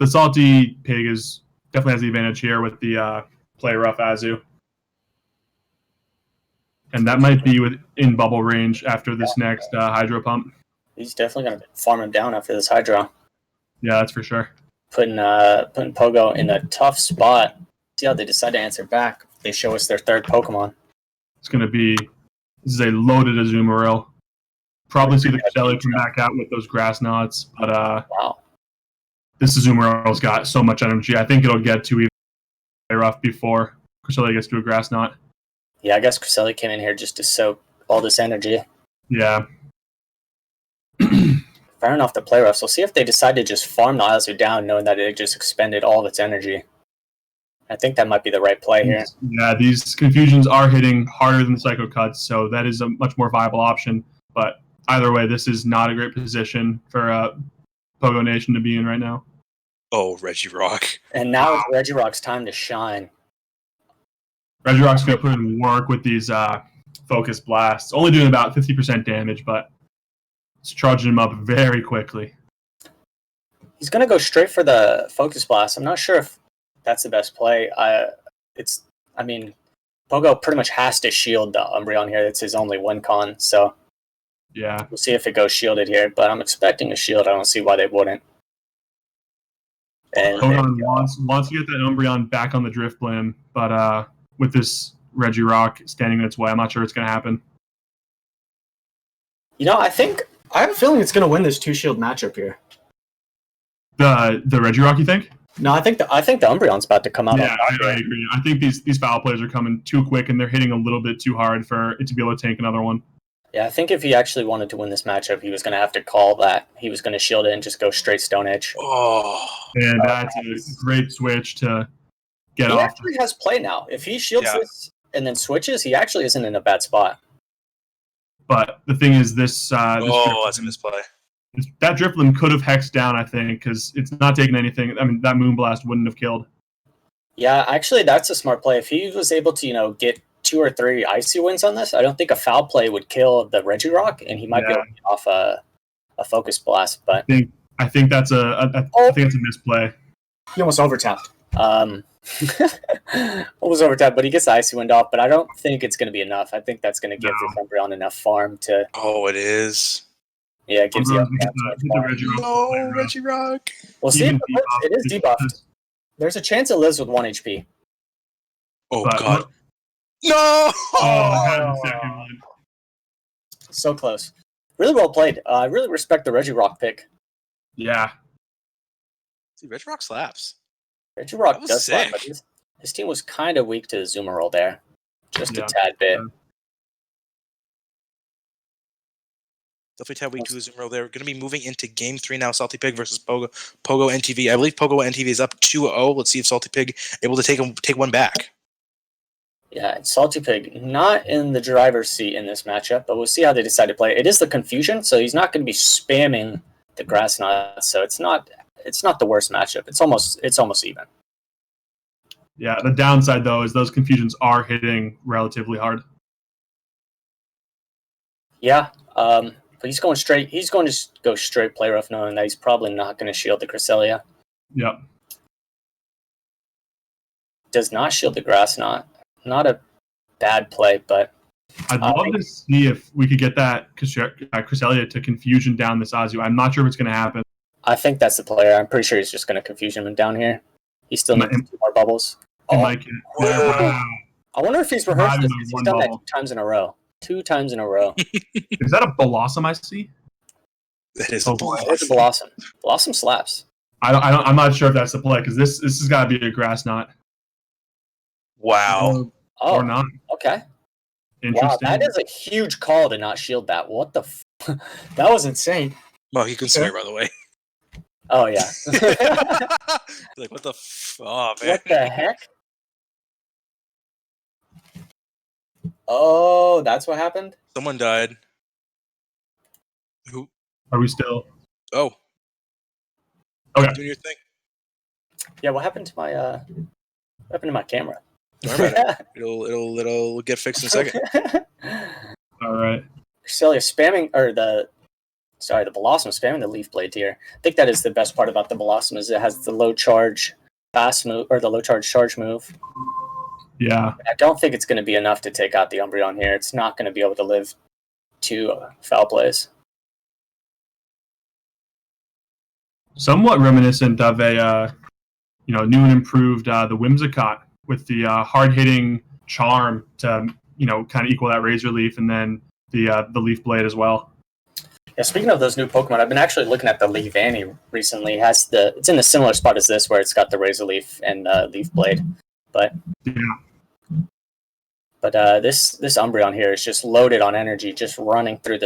S4: The Salty Pig is definitely has the advantage here with the Play Rough Azu. And that might be within bubble range after this next Hydro Pump.
S5: He's definitely going to farm him down after this Hydro.
S4: Yeah, that's for sure.
S5: Putting Pogo in a tough spot. See how they decide to answer back. They show us their third Pokemon.
S4: It's going to be, this is a loaded Azumarill. Probably see the Cresselia come back out with those Grass Knots. But
S5: wow.
S4: This Azumarill's got so much energy. I think it'll get to even rough before Cresselia gets to a Grass Knot.
S5: Yeah, I guess Cresselia came in here just to soak all this energy.
S4: Yeah.
S5: Fair enough to play rough. So see if they decide to just farm the Azu down, knowing that it just expended all of its energy. I think that might be the right play here.
S4: Yeah, these Confusions are hitting harder than the Psycho Cuts, so that is a much more viable option. But either way, this is not a great position for Pogo Nation to be in right now.
S1: Oh, Regirock.
S5: And now it's Regirock's time to shine.
S4: Regirock's going to put in work with these Focus Blasts. Only doing about 50% damage, but it's charging him up very quickly.
S5: He's going to go straight for the Focus Blast. I'm not sure if that's the best play. Pogo pretty much has to shield the Umbreon here. That's his only win con, so
S4: yeah,
S5: we'll see if it goes shielded here, but I'm expecting a shield. I don't see why they wouldn't. And
S4: Pogon wants to get that Umbreon back on the Drifblim, but with this Regirock standing in its way, I'm not sure it's going to happen.
S5: I
S3: have a feeling it's going to win this 2-shield matchup here.
S4: The Regirock, you think?
S5: No, I think the Umbreon's about to come out.
S4: Yeah, I agree. I think these foul plays are coming too quick, and they're hitting a little bit too hard for it to be able to tank another one.
S5: Yeah, I think if he actually wanted to win this matchup, he was going to have to call that. He was going to shield it and just go straight Stone Edge.
S1: Oh,
S4: and that's a great switch to get off.
S5: He actually has play now. If he shields this and then switches, he actually isn't in a bad spot.
S4: But the thing is, that's a
S1: misplay.
S4: That Drifblim could have hexed down, I think, because it's not taking anything. I mean, that Moonblast wouldn't have killed.
S5: Yeah, actually, that's a smart play. If he was able to, get 2 or 3 Icy wins on this, I don't think a foul play would kill the Regirock, and he might be able to get off a Focus Blast. But
S4: I think that's a misplay.
S3: He almost overtapped.
S5: Almost overtapped, but he gets the Icy Wind off. But I don't think it's going to be enough. I think that's going to give this Umbreon enough farm to.
S1: Oh, it is.
S5: Yeah, it gives you.
S1: Regirock.
S5: We'll see if it is debuffed. There's a chance it lives with 1 HP.
S1: Oh, God. No!
S4: Oh, second one.
S5: So close. Really well played. I really respect the Regirock pick.
S4: Yeah.
S1: See, Regirock slaps.
S5: Regirock does slap, but his team was kind of weak to Azumarill there. Just a tad bit.
S1: Definitely tad weak to Azumarill there. We're going to be moving into Game 3 now. Salty Pig versus Pogo NTV. I believe Pogo NTV is up 2-0. Let's see if Salty Pig able to take one back.
S5: Yeah, Salty Pig not in the driver's seat in this matchup, but we'll see how they decide to play. It is the Confusion, so he's not going to be spamming the Grass Knots, so it's not the worst matchup. It's almost even.
S4: Yeah, the downside though is those Confusions are hitting relatively hard.
S5: Yeah, but he's going straight. He's going to go straight play rough, knowing that he's probably not going to shield the Cresselia.
S4: Yep.
S5: Does not shield the Grass Knot. Not a bad play, but
S4: I'd love to see if we could get that Cresselia to Confusion down this Azu. I'm not sure if it's going to happen.
S5: I think that's the player. I'm pretty sure he's just going to Confusion him down here. He still needs 2 more bubbles.
S4: I
S5: wonder if he's rehearsed this. He's done that 2 times in a row. 2 times in a row.
S4: Is that a Blossom I see?
S1: That is a Blossom.
S5: It's a Blossom. Blossom slaps.
S4: I'm not sure if that's the play, because this has got to be a Grass Knot.
S1: Wow.
S5: Or
S4: not.
S5: Okay.
S4: Interesting.
S5: Wow, that is a huge call to not shield that. What the that was insane.
S1: Well, he can swear, by the way.
S5: Oh, yeah.
S1: Like, what the oh, man.
S5: What the heck? Oh, that's what happened?
S1: Someone died. Who?
S4: Are we still?
S1: Oh.
S4: Okay.
S1: Doing your thing.
S5: Yeah, what happened to my camera?
S1: Don't worry about it. It'll get fixed in a second.
S4: All right.
S5: Cresselia spamming, or the Blossom spamming the Leaf Blade here. I think that is the best part about the Blossom is it has the low charge fast move, or the low charge charge move.
S4: Yeah.
S5: I don't think it's going to be enough to take out the Umbreon here. It's not going to be able to live 2 foul plays.
S4: Somewhat reminiscent of a new and improved the Whimsicott with the hard-hitting charm to kind of equal that Razor Leaf, and then the Leaf Blade as well.
S5: Yeah, speaking of those new Pokemon, I've been actually looking at the Leavanny recently. It's in a similar spot as this, where it's got the Razor Leaf and Leaf Blade, but
S4: Yeah.
S5: this Umbreon here is just loaded on energy, just running through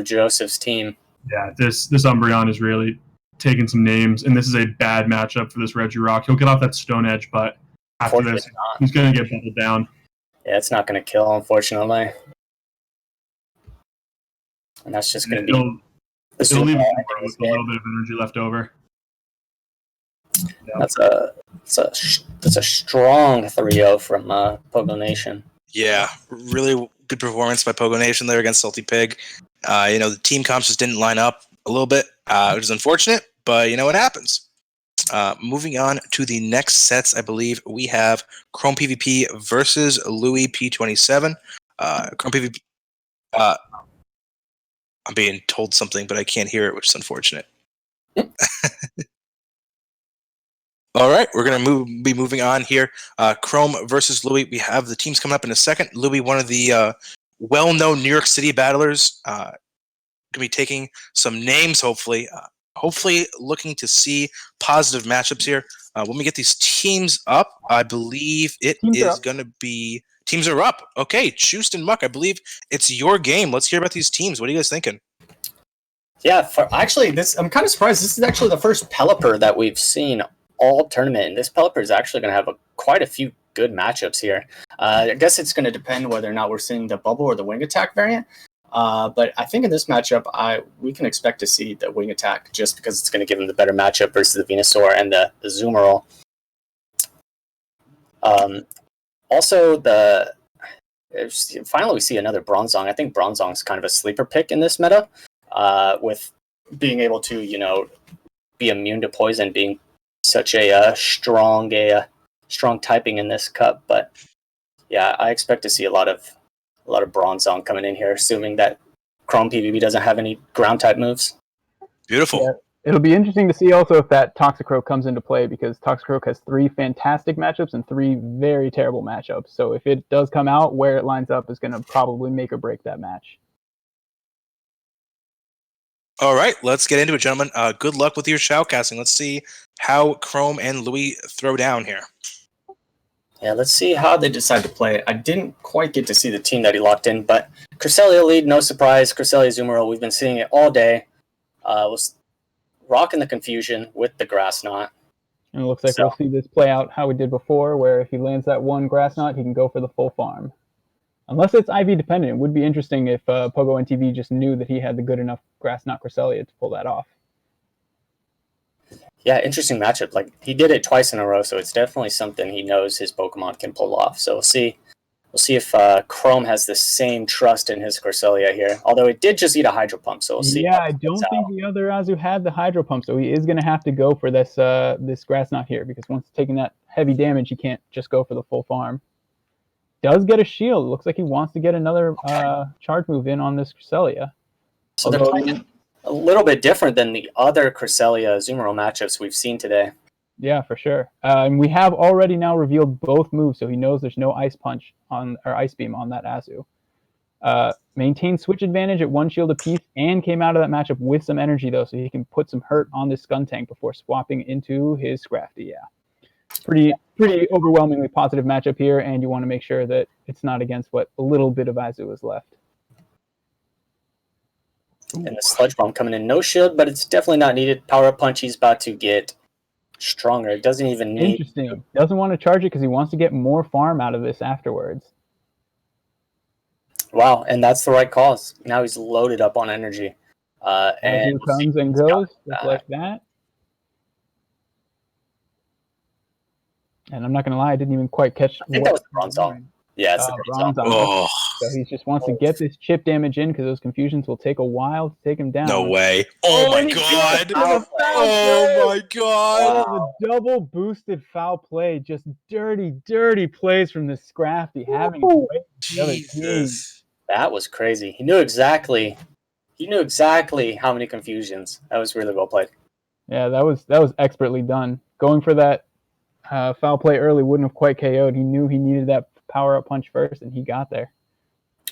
S5: Joseph's team.
S4: Yeah, this Umbreon is really taking some names, and this is a bad matchup for this Regirock. He'll get off that Stone Edge, but after this, he's going to get bubbled down.
S5: Yeah, it's not going to kill, unfortunately. And that's just going to be...
S4: He'll leave with a little bit of energy left over.
S5: Yeah. That's a strong 3-0 from Pogo Nation.
S1: Yeah, really good performance by Pogo Nation there against Salty Pig. The team comps just didn't line up a little bit, which is unfortunate, but it happens. Moving on to the next sets, I believe we have Chrome PvP versus Louis P27. Chrome PvP. I'm being told something, but I can't hear it, which is unfortunate. All right, we're going to be moving on here. Chrome versus Louis. We have the teams coming up in a second. Louis, one of the well-known New York City battlers, going to be taking some names, hopefully. Hopefully looking to see positive matchups here. When we get these teams up, I believe it is going to be... Teams are up. Okay, Choost and Muck, I believe it's your game. Let's hear about these teams. What are you guys thinking?
S5: Yeah, I'm kind of surprised. This is actually the first Pelipper that we've seen all tournament, and this Pelipper is actually going to have quite a few good matchups here. I guess it's going to depend whether or not we're seeing the Bubble or the Wing Attack variant. But I think in this matchup, we can expect to see the Wing Attack just because it's going to give him the better matchup versus the Venusaur and the Zoomerl. Also, finally we see another Bronzong. I think Bronzong is kind of a sleeper pick in this meta, with being able to be immune to poison, being such a strong typing in this cup. But yeah, I expect to see a lot of Bronzong coming in here, assuming that Chrome PvP doesn't have any ground type moves.
S1: Beautiful.
S2: Yeah. It'll be interesting to see also if that Toxicroak comes into play, because Toxicroak has 3 fantastic matchups and 3 very terrible matchups. So if it does come out, where it lines up is going to probably make or break that match.
S1: All right, let's get into it, gentlemen. Good luck with your shoutcasting. Let's see how Chrome and Louis throw down here.
S5: Yeah, let's see how they decide to play it. I didn't quite get to see the team that he locked in, but Cresselia lead, no surprise. Cresselia Zoomerl, we've been seeing it all day. Was rocking the confusion with the Grass Knot.
S2: And it looks like we'll see this play out how we did before, where if he lands that one Grass Knot, he can go for the full farm. Unless it's IV dependent, it would be interesting if Pogo NTV just knew that he had the good enough Grass Knot Cresselia to pull that off.
S5: Yeah, interesting matchup. Like, he did it twice in a row, so it's definitely something he knows his Pokemon can pull off. So we'll see if Chrome has the same trust in his Cresselia here. Although it did just eat a Hydro Pump, so we'll see.
S2: Yeah, I don't think the other Azu had the Hydro Pump, so he is going to have to go for this Grass Knot here, because once taking that heavy damage, he can't just go for the full farm. Does get a shield. Looks like he wants to get another charge move in on this Cresselia.
S5: So they're playing a little bit different than the other Cresselia Zoomerl matchups we've seen today.
S2: Yeah, for sure. And we have already now revealed both moves, so he knows there's no Ice Punch or Ice Beam on that Azu. Maintained switch advantage at 1 shield apiece, and came out of that matchup with some energy, though, so he can put some hurt on this Skuntank before swapping into his Scrafty. Yeah. Pretty overwhelmingly positive matchup here, and you want to make sure that it's not against what a little bit of Azu is left.
S5: And the Sludge Bomb coming in, no shield, but it's definitely not needed. Power Up Punch, he's about to get stronger. It doesn't even need...
S2: Interesting. Doesn't want to charge it because he wants to get more farm out of this afterwards.
S5: Wow, and that's the right cause. Now he's loaded up on energy. And
S2: Azu comes and goes just like that. And I'm not going to lie, I didn't even quite catch
S5: I think that was the Bronzong. Yeah, it's the Bronzong.
S1: Oh,
S2: So he just wants to get this chip damage in because those confusions will take a while to take him down.
S1: no way. Oh my god. Oh my god.
S2: That was a double boosted foul play. Just dirty, dirty plays from this Scrafty having his way with the other team.
S1: Jesus.
S5: That was crazy. He knew exactly how many confusions. That was really well played.
S2: Yeah, that was expertly done. Going for that foul play early wouldn't have quite KO'd. He knew he needed that power up punch first, and he got there.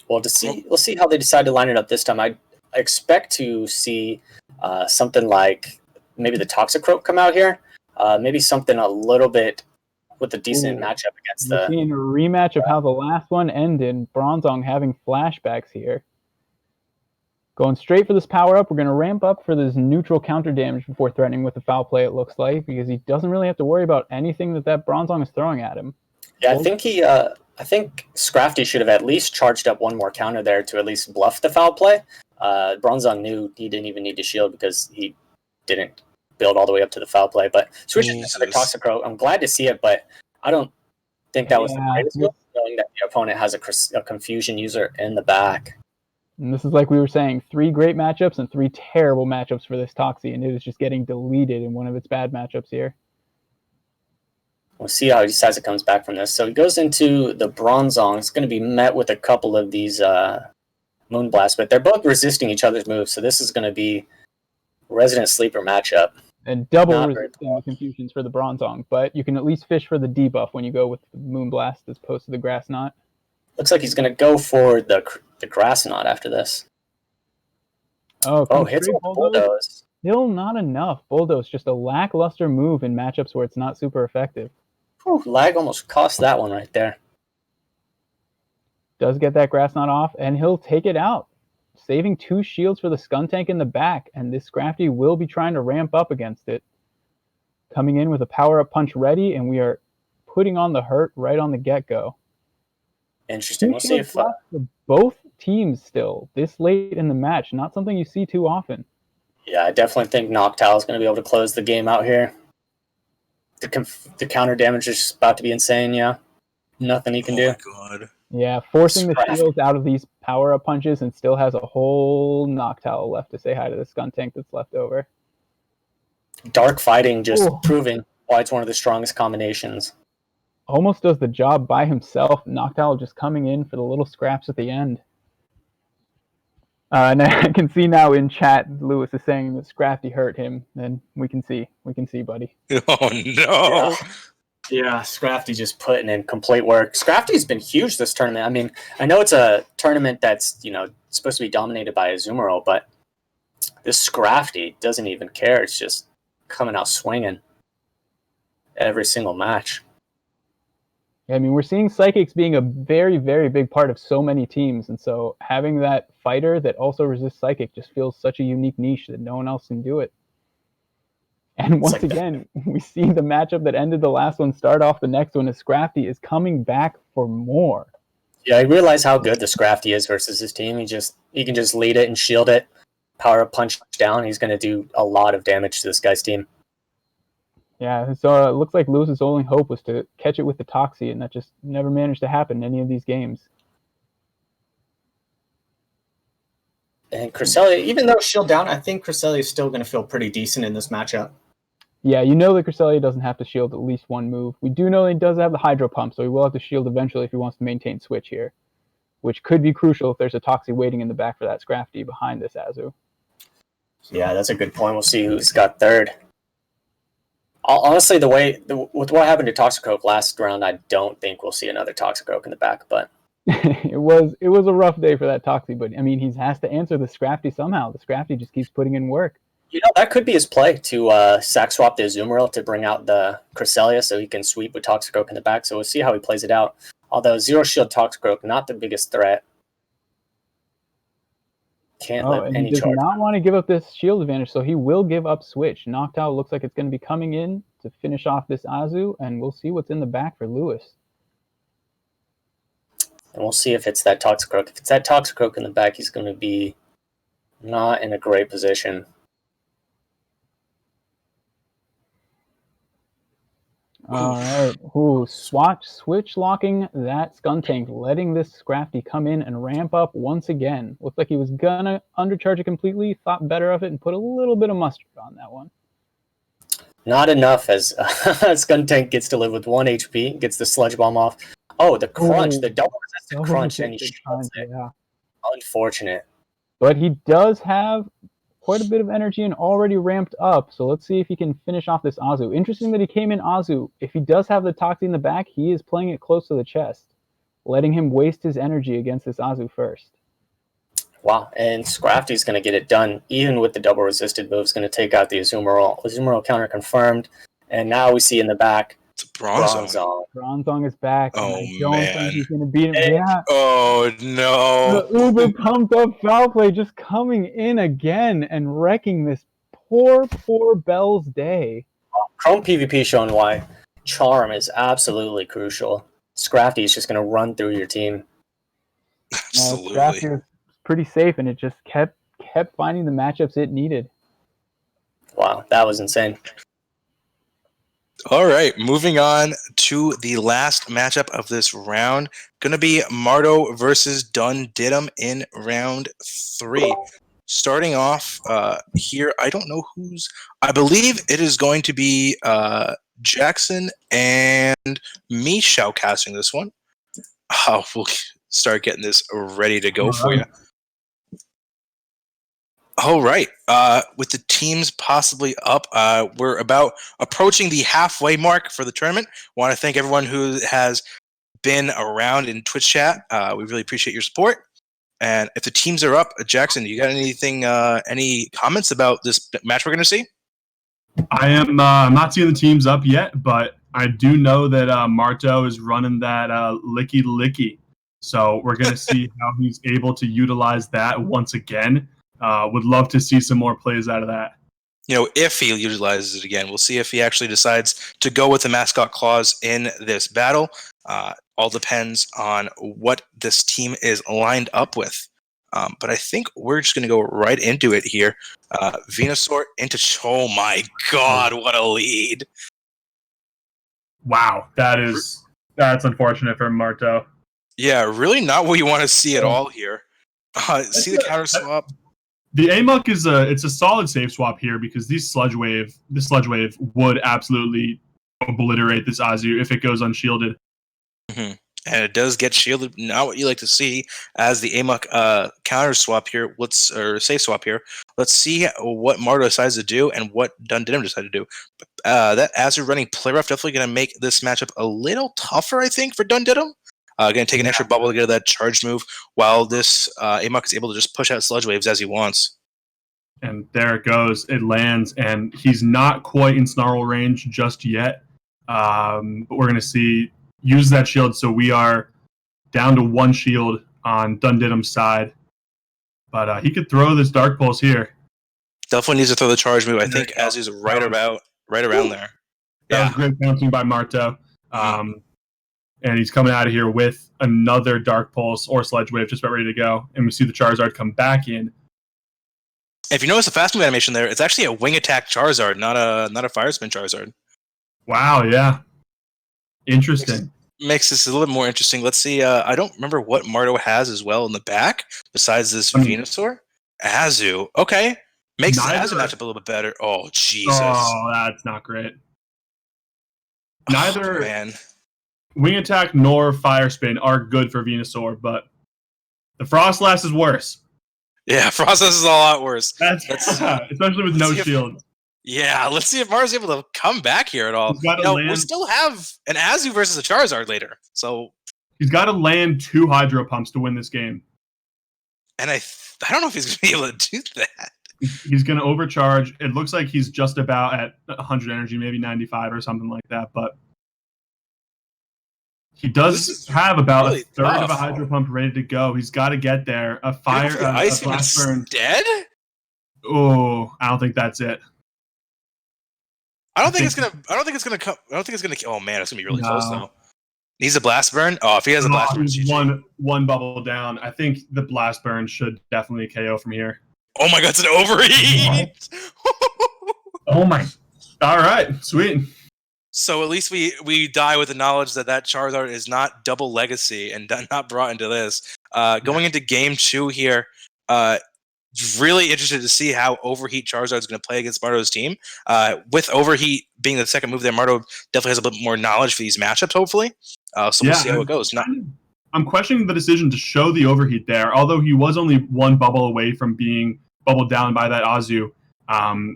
S5: Well, we'll see how they decide to line it up this time. I expect to see something like maybe the Toxicroak come out here. Maybe something a little bit with a decent matchup against
S2: We're seeing a rematch of how the last one ended. Bronzong having flashbacks here. Going straight for this power up. We're going to ramp up for this neutral counter damage before threatening with the foul play, it looks like, because he doesn't really have to worry about anything that Bronzong is throwing at him.
S5: Yeah, I think Scrafty should have at least charged up one more counter there to at least bluff the foul play. Bronzong knew he didn't even need to shield because he didn't build all the way up to the foul play. But switching to the Toxicroak, I'm glad to see it, but I don't think that was the greatest move, knowing that the opponent has a confusion user in the back.
S2: And this is like we were saying, 3 great matchups and 3 terrible matchups for this Toxie, and it is just getting deleted in one of its bad matchups here.
S5: We'll see how he decides it comes back from this. So he goes into the Bronzong. It's going to be met with a couple of these Moonblasts, but they're both resisting each other's moves, so this is going to be Resident Sleeper matchup.
S2: And double resisting the confusions for the Bronzong, but you can at least fish for the debuff when you go with the Moonblast as opposed to the Grass Knot.
S5: Looks like he's going to go for the Grass Knot after this. Hits with Bulldoze.
S2: Still not enough. Bulldoze, just a lackluster move in matchups where it's not super effective.
S5: Lag almost cost that one right there.
S2: Does get that Grass Knot off, and he'll take it out. Saving 2 shields for the Skuntank in the back, and this Scrafty will be trying to ramp up against it. Coming in with a power-up punch ready, and we are putting on the hurt right on the get-go.
S5: Interesting. We'll see if
S2: for both teams still this late in the match. Not something you see too often.
S5: Yeah, I definitely think Noctowl is going to be able to close the game out here. The counter damage is just about to be insane. Yeah, nothing he can do.
S1: Oh my god.
S2: Yeah, forcing the shields out of these power-up punches and still has a whole Noctowl left to say hi to the Skuntank that's left over.
S5: Dark fighting just proving why it's one of the strongest combinations.
S2: Almost does the job by himself. Noctowl just coming in for the little scraps at the end. And I can see now in chat, Lewis is saying that Scrafty hurt him. And we can see, buddy.
S1: Oh no!
S5: Yeah, Scrafty just putting in complete work. Scrafty's been huge this tournament. I mean, I know it's a tournament that's supposed to be dominated by Azumarill, but this Scrafty doesn't even care. It's just coming out swinging every single match.
S2: I mean, we're seeing Psychics being a very, very big part of so many teams, and so having that fighter that also resists Psychic just feels such a unique niche that no one else can do it. And once again, we see the matchup that ended the last one start off the next one as Scrafty is coming back for more.
S5: Yeah, I realize how good the Scrafty is versus his team. He can just lead it and shield it, power up punch down. He's going to do a lot of damage to this guy's team.
S2: Yeah, so it looks like Lewis's only hope was to catch it with the Toxie, and that just never managed to happen in any of these games.
S5: And Cresselia, even though shield down, I think Cresselia is still going to feel pretty decent in this matchup.
S2: Yeah, you know that Cresselia doesn't have to shield at least one move. We do know that he does have the Hydro Pump, so he will have to shield eventually if he wants to maintain Switch here, which could be crucial if there's a Toxie waiting in the back for that Scrafty behind this Azu.
S5: Yeah, that's a good point. We'll see who's got third. Honestly, with what happened to Toxicroak last round, I don't think we'll see another Toxicroak in the back. But
S2: it was a rough day for that Toxie, but I mean, he has to answer the Scrafty somehow. The Scrafty just keeps putting in work.
S5: That could be his play to sack swap the Azumarill to bring out the Cresselia so he can sweep with Toxicroak in the back. So we'll see how he plays it out. Although Zero Shield Toxicroak, not the biggest threat. Can't live any
S2: he does
S5: charge.
S2: not want to give up this shield advantage, so he will give up Switch. Noctowl looks like it's going to be coming in to finish off this Azu, and we'll see what's in the back for Lewis.
S5: And we'll see if it's that Toxicroak. If it's that Toxicroak in the back, he's going to be not in a great position.
S2: All right. Ooh, switch locking that Skuntank, letting this Scrafty come in and ramp up once again. Looked like he was gonna undercharge it completely, thought better of it, and put a little bit of mustard on that one.
S5: Not enough, as Skuntank gets to live with 1 HP, gets the Sludge Bomb off. Oh, the crunch, the double resisted crunch, and he shields it.
S2: Yeah.
S5: Unfortunate.
S2: But he does have quite a bit of energy and already ramped up, so let's see if he can finish off this Azu. Interesting that he came in Azu. If he does have the Toxie in the back, he is playing it close to the chest, letting him waste his energy against this Azu first.
S5: Wow, and Scrafty's going to get it done, even with the double resisted move. Is going to take out the Azumarill. Azumarill counter confirmed, and now we see in the back,
S1: It's a Bronzong.
S2: Bronzong is back, and
S1: Oh,
S2: I don't
S1: man.
S2: think he's going to beat him. Yeah.
S1: Oh, no.
S2: The uber pumped up foul play just coming in again and wrecking this poor Bell's day.
S5: Chrome PvP showing why Charm is absolutely crucial. Scrafty is just going to run through your team.
S1: Absolutely.
S2: Scrafty was pretty safe, and it just kept finding the matchups it needed.
S5: Wow, that was insane.
S1: All right, moving on to the last matchup of this round. Going to be Mardo versus Dundidum in round 3. Starting off here, I don't know who's... I believe it is going to be Jackson and me shoutcasting this one. Oh, we'll start getting this ready to go for you. All right. With the teams possibly up, we're about approaching the halfway mark for the tournament. Want to thank everyone who has been around in Twitch chat. We really appreciate your support. And if the teams are up, Jackson, you got anything? Any comments about this match we're going to see?
S4: I'm not seeing the teams up yet, but I do know that Marto is running that licky. So we're going to see how he's able to utilize that once again. Would love to see some more plays out of that.
S1: You know, if he utilizes it again, we'll see if he actually decides to go with the mascot clause in this battle. All depends on what this team is lined up with. But I think we're just going to go right into it here. Venusaur into... Oh my god, what a lead.
S4: Wow, that's unfortunate for Marto.
S1: Yeah, really not what you want to see at all here. See the counter swap?
S4: The Amok is it's a solid safe swap here because this Sludge Wave would absolutely obliterate this Azu if it goes unshielded.
S1: Mm-hmm. And it does get shielded. Not what you like to see as the Amok counter swap here. Safe swap here. Let's see what Marto decides to do and what Dundidum decided to do. That Azu running play rough definitely going to make this matchup a little tougher, I think, for Dundidum. Going to take an extra bubble to get that charge move, while this Amok is able to just push out Sludge Waves as he wants.
S4: And there it goes. It lands, and he's not quite in Snarl range just yet. But we're going to see use that shield, so we are down to 1 shield on Dundidum's side. But he could throw this Dark Pulse here.
S1: Definitely needs to throw the charge move. I think Azu's right around there.
S4: That was great bouncing by Marto. And he's coming out of here with another Dark Pulse or Sludge Wave just about ready to go. And we see the Charizard come back in.
S1: If you notice the fast move animation there, it's actually a wing attack Charizard, not a Fire Spin Charizard.
S4: Wow, yeah. Interesting.
S1: Makes this a little bit more interesting. Let's see. I don't remember what Marto has as well in the back, besides this Venusaur. Azu. Okay. Makes the Azu matchup a little bit better. Oh, Jesus.
S4: Oh, that's not great. Neither...
S1: Oh, man.
S4: Wing Attack nor Fire Spin are good for Venusaur, but the Frostlass is worse.
S1: Yeah, Frostlass is a lot worse.
S4: That's especially with no shield.
S1: Yeah, let's see if Mar's able to come back here at all. We'll still have an Azu versus a Charizard later, so
S4: he's got to land 2 Hydro Pumps to win this game.
S1: And I don't know if he's going to be able to do that.
S4: He's going to overcharge. It looks like he's just about at 100 energy, maybe 95 or something like that, but he does have about really a third of a Hydro Pump ready to go. He's got to get there. A fire, a Blast Burn.
S1: Dead?
S4: Oh, I don't think that's it.
S1: I don't think it's gonna come. I don't think it's gonna. Oh man, it's gonna be really close though. Needs a blast burn? Oh, if he has a blast burn,
S4: He's one bubble down. I think the blast burn should definitely KO from here.
S1: Oh my god, it's an overheat!
S4: Oh my. All right, sweet.
S1: So at least we die with the knowledge that Charizard is not double legacy and not brought into this. Going into game 2 here, really interested to see how Overheat Charizard is going to play against Marto's team. With Overheat being the second move there, Marto definitely has a bit more knowledge for these matchups, hopefully. So we'll see how it goes.
S4: I'm questioning the decision to show the Overheat there, although he was only one bubble away from being bubbled down by that Azu.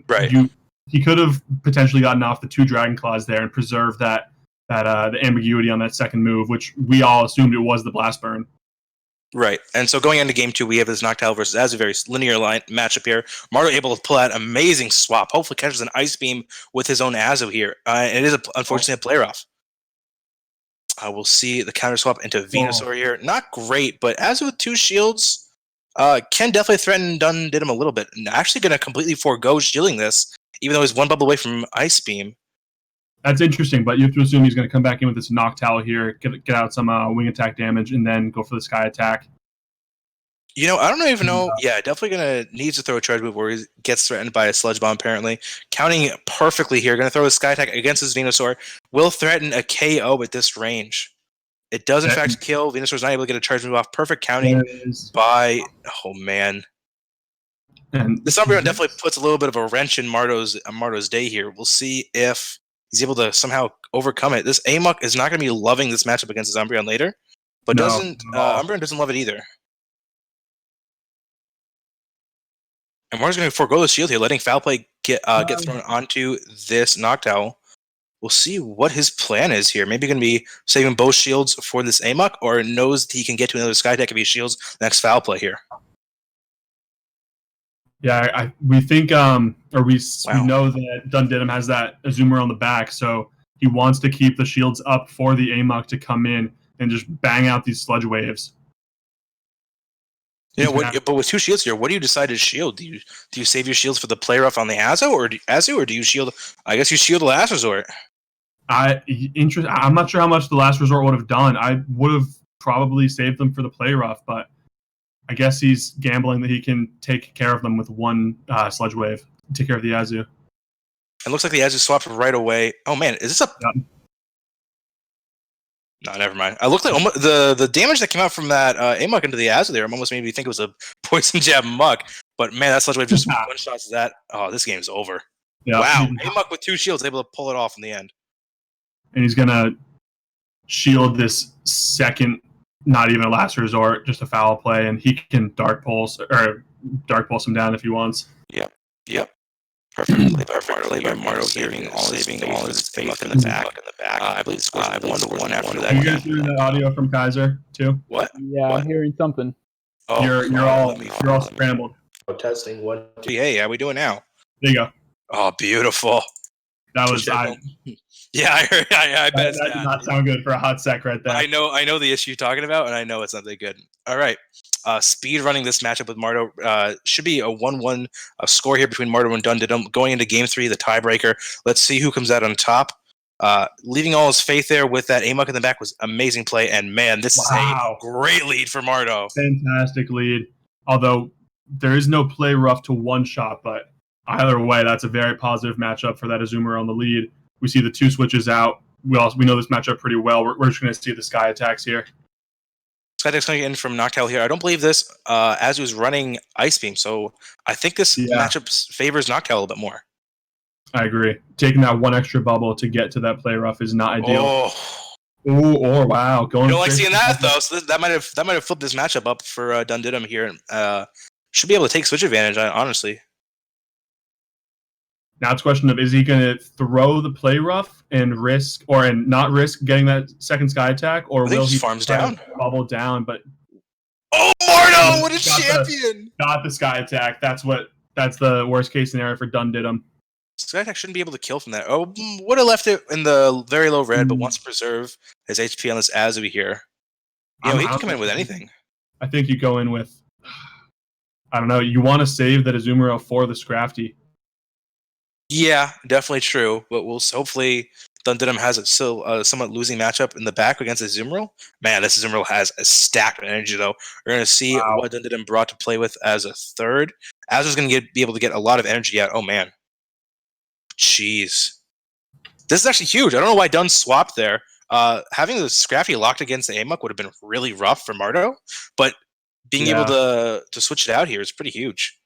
S1: Right.
S4: He could have potentially gotten off the 2 Dragon Claws there and preserved the ambiguity on that second move, which we all assumed it was the Blast Burn.
S1: Right, and so going into game 2, we have this Noctowl versus Azu, very linear line matchup here. Marto able to pull out an amazing swap. Hopefully catches an Ice Beam with his own Azu here. It is unfortunately a player off. We'll see the counter swap into Venusaur here. Not great, but Azu with 2 shields can definitely threaten Dundidum a little bit. And actually going to completely forego shielding this, even though he's 1 bubble away from Ice Beam.
S4: That's interesting, but you have to assume he's going to come back in with this Noctowl here, get out some wing attack damage, and then go for the Sky Attack.
S1: You know, I don't even know. Yeah, definitely going to need to throw a charge move where he gets threatened by a Sludge Bomb, apparently. Counting perfectly here. Going to throw a Sky Attack against his Venusaur. Will threaten a KO at this range. It does, in fact, kill. Venusaur's not able to get a charge move off. Perfect counting by... Oh, man. And this Umbreon definitely puts a little bit of a wrench in Marto's day here. We'll see if he's able to somehow overcome it. This Amok is not going to be loving this matchup against his Umbreon later, but Umbreon doesn't love it either. And Marto's going to forego the shield here, letting Foul Play get thrown onto this Noctowl. We'll see what his plan is here. Maybe going to be saving both shields for this Amok, or knows that he can get to another Sky Attack if he shields the next Foul Play here.
S4: Yeah, we think, we know that Dundidum has that Azumarill on the back, so he wants to keep the shields up for the Amok to come in and just bang out these Sludge Waves.
S1: You know, but with 2 shields here, what do you decide to shield? Do you save your shields for the play rough on the Azu, or do you shield? I guess you shield the Last Resort.
S4: I'm not sure how much the Last Resort would have done. I would have probably saved them for the play rough, but I guess he's gambling that he can take care of them with 1 Sludge Wave, take care of the Azu.
S1: It looks like the Azu swapped right away. Oh man, is this a? Yep. No, never mind. I looked like the damage that came out from that Amok into the Azu there almost made me think it was a Poison Jab Muck. But man, that Sludge Wave just one-shots that. Oh, this game's over. Yep. Wow, Amok with 2 shields able to pull it off in the end.
S4: And he's gonna shield this second, not even a Last Resort, just a Foul Play, and he can Dark Pulse him down if he wants.
S1: Yep. Perfectly by Marto, saving all his faith in the back. I believe it's 1-1 after that.
S4: You guys hearing that audio from Kaiser too?
S1: What?
S2: Yeah, I'm hearing something.
S1: Oh,
S4: you're all scrambled.
S6: Testing 1, 2.
S1: Hey, how we doing now?
S4: There you go.
S1: Oh, beautiful.
S4: That was
S1: yeah, I heard. I bet
S4: that did not sound good for a hot sec right there.
S1: I know the issue you're talking about, and I know it's something good. All right, speed running this matchup with Marto should be a 1-1 score here between Marto and Dundidum. Going into Game 3, the tiebreaker. Let's see who comes out on top. Leaving all his faith there with that Amok in the back was amazing play, and man, this is a great lead for Marto.
S4: Fantastic lead. Although there is no play rough to one-shot, but either way, that's a very positive matchup for that Azumarill on the lead. We see the 2 switches out. We know this matchup pretty well. We're just going to see the Sky Attacks here.
S1: Sky Attack's coming in from Noctowl here. I don't believe this Azu is running Ice Beam, so I think this matchup favors Noctowl a little bit more.
S4: I agree. Taking that 1 extra bubble to get to that play rough is not ideal. Wow.
S1: You don't like seeing that, though, so that might have flipped this matchup up for Dundidum here. Should be able to take switch advantage, honestly.
S4: Now it's a question of, is he going to throw the play rough and not risk getting that second Sky Attack, or will he
S1: farms down,
S4: bubble down? But
S1: Marto, what a champion!
S4: Got the Sky Attack. That's the worst case scenario for Dundidum.
S1: Sky Attack shouldn't be able to kill from that. Oh, would have left it in the very low red, but wants to preserve his HP on this Azu here. He can come in with anything.
S4: I think you go in with, I don't know. You want to save that Azumarill for the Scrafty.
S1: Yeah, definitely true. But we'll hopefully Dundidum has a still somewhat losing matchup in the back against Azumarill. Man, this Azumarill has a stack of energy though. We're gonna see what Dundidum brought to play with as a third. Azur's gonna be able to get a lot of energy out. Oh man, jeez, this is actually huge. I don't know why Dun swapped there. Having the Scrafty locked against the Amok would have been really rough for Mardo, but being able to switch it out here is pretty huge.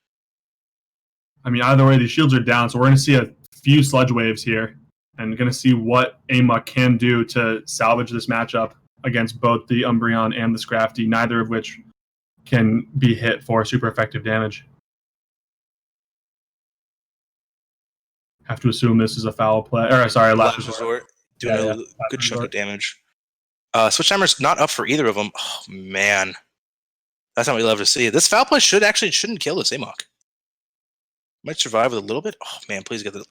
S4: I mean, either way, these shields are down, so we're going to see a few sludge waves here, and going to see what Amok can do to salvage this matchup against both the Umbreon and the Scrafty, neither of which can be hit for super effective damage. Have to assume this is a foul play, or sorry, last resort.
S1: Doing a good chunk of damage. Switch timer's not up for either of them. Oh man, that's not what we love to see. This foul play shouldn't kill this Amok. Might survive with a little bit. Oh man, please get the.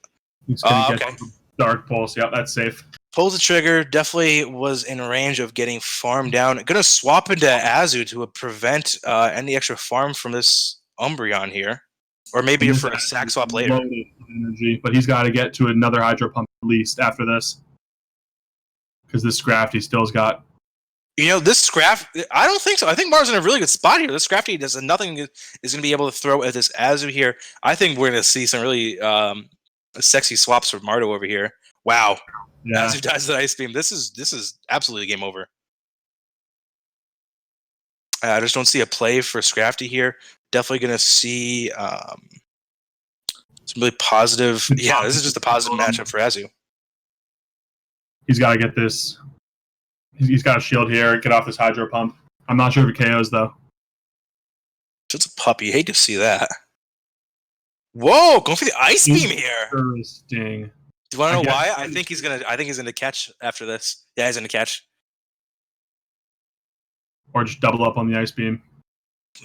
S4: Okay. Dark Pulse. Yep, that's safe.
S1: Pulls the trigger. Definitely was in range of getting farmed down. Gonna swap into Azu to prevent any extra farm from this Umbreon here, or maybe for a sack swap later.
S4: Energy, but he's got to get to another Hydro Pump at least after this, because this Scrafty still's got.
S1: You know, this Scrafty, I don't think so. I think Mar's in a really good spot here. This Scrafty does nothing is going to be able to throw at this Azu here. I think we're going to see some really sexy swaps from Mardo over here. Wow. Yeah. Azu dies the Ice Beam. This is absolutely game over. I just don't see a play for Scrafty here. Definitely going to see some really positive. Yeah, this is just a positive matchup for Azu.
S4: He's got to get this. He's got a shield here. Get off this Hydro Pump. I'm not sure if it KOs, though.
S1: It's a puppy. Hate to see that. Whoa, going for the Ice Beam here.
S4: Interesting.
S1: Do you want to know why? I think he's gonna catch after this. Yeah, he's gonna catch.
S4: Or just double up on the Ice Beam.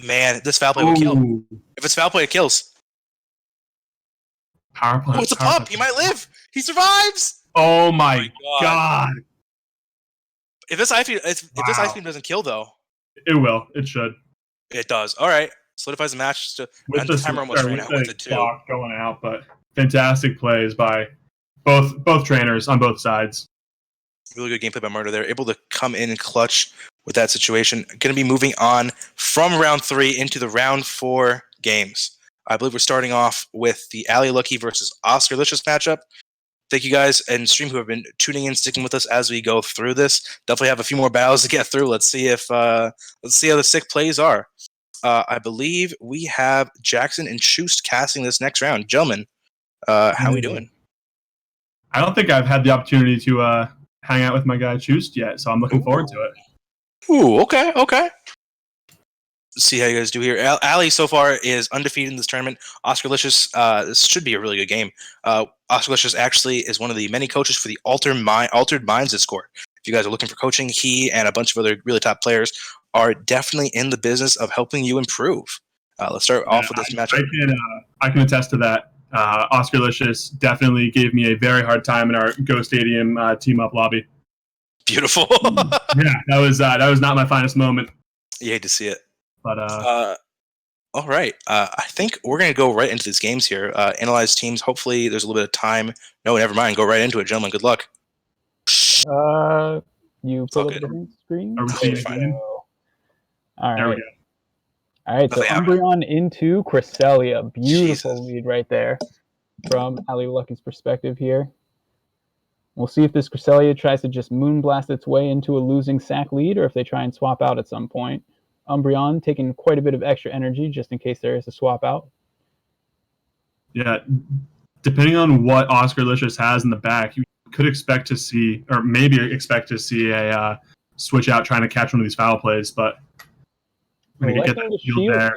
S1: Man, this foul play will kill. If it's foul play, it kills.
S4: Power play.
S1: Oh, it's a pup. He might live. He survives.
S4: Oh my god.
S1: If this Ice Beam doesn't kill, though,
S4: it will. It should.
S1: It does. All right, solidies the match.
S4: With the timer almost ran out with it too. Going out, but fantastic plays by both trainers on both sides.
S1: Really good gameplay by Mardo there. Able to come in and clutch with that situation. Going to be moving on from round 3 into the round 4 games. I believe we're starting off with the Ali Lucky versus Oscar Licious matchup. Thank you guys and stream who have been tuning in, sticking with us as we go through this. Definitely have a few more battles to get through. Let's see how the sick plays are. I believe we have Jackson and Schust casting this next round. Gentlemen, how are we doing?
S4: I don't think I've had the opportunity to hang out with my guy Schust yet, so I'm looking forward to it.
S1: Ooh, okay. Let's see how you guys do here. Ali so far is undefeated in this tournament. Oscar Licious, this should be a really good game. Oscar Licious actually is one of the many coaches for the Altered Minds Discord. If you guys are looking for coaching, he and a bunch of other really top players are definitely in the business of helping you improve. Let's start off with this matchup.
S4: I can attest to that. Oscar Licious definitely gave me a very hard time in our Go Stadium team-up lobby.
S1: Beautiful.
S4: Yeah, that was not my finest moment.
S1: You hate to see it.
S4: But
S1: all right. I think we're going to go right into these games here. Analyze teams. Hopefully there's a little bit of time. No, never mind. Go right into it, gentlemen. Good luck.
S2: You put up the screen?
S4: Are we seeing it?
S2: All right.
S4: There we go.
S2: All right, so Umbreon into Cresselia. Beautiful lead right there from Ali Lucky's perspective here. We'll see if this Cresselia tries to just moonblast its way into a losing sack lead or if they try and swap out at some point. Umbreon taking quite a bit of extra energy just in case there is a swap out.
S4: Yeah, depending on what Oscar Licious has in the back, you could expect to see, or maybe expect to see a switch out trying to catch one of these foul plays, but we're going to get that shield there.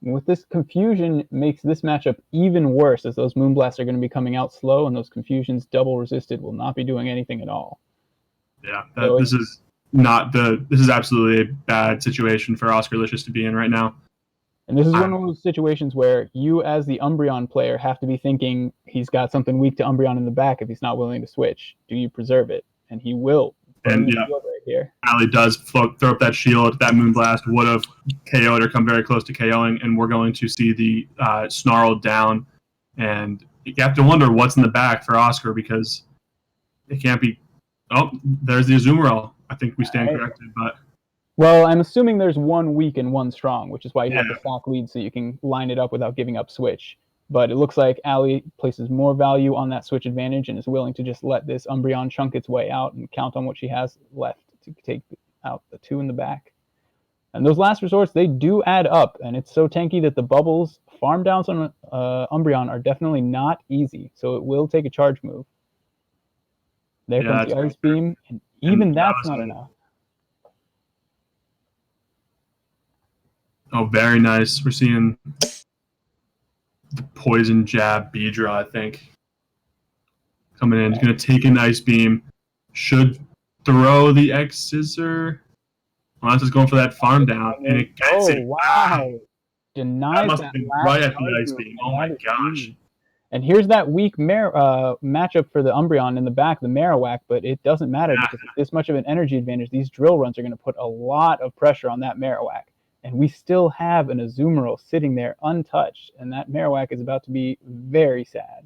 S2: With this confusion, makes this matchup even worse as those Moonblasts are going to be coming out slow and those confusions double resisted will not be doing anything at all.
S4: Yeah, this is absolutely a bad situation for Oscar Licious to be in right now.
S2: And this is one of those situations where you, as the Umbreon player, have to be thinking he's got something weak to Umbreon in the back if he's not willing to switch. Do you preserve it? And he will.
S4: And yeah, right here. Ali does throw up that shield. That Moonblast would have KO'd or come very close to KOing, and we're going to see the Snarl down and you have to wonder what's in the back for Oscar because it can't be. Oh, there's the Azumarill. I think we stand corrected, but.
S2: Well, I'm assuming there's one weak and one strong, which is why you have
S4: Yeah.
S2: the stock lead so you can line it up without giving up switch. But it looks like Allie places more value on that switch advantage and is willing to just let this Umbreon chunk its way out and count on what she has left to take out the 2 in the back. And those last resorts, they do add up, and it's so tanky that the bubbles, farm downs on Umbreon are definitely not easy, so it will take a charge move. There comes the Ice Beam, and even that's not enough.
S4: Oh, very nice. We're seeing the Poison Jab Beedra, I think. Coming in. He's going to take an Ice Beam. Should throw the X Scissor. Lance is going for that farm down. And it gets it.
S2: Wow. Denies
S4: that must have been right at the Ice Beam. Oh my gosh.
S2: And here's that weak matchup for the Umbreon in the back, the Marowak, but it doesn't matter because with this much of an energy advantage, these drill runs are going to put a lot of pressure on that Marowak. And we still have an Azumarill sitting there untouched, and that Marowak is about to be very sad.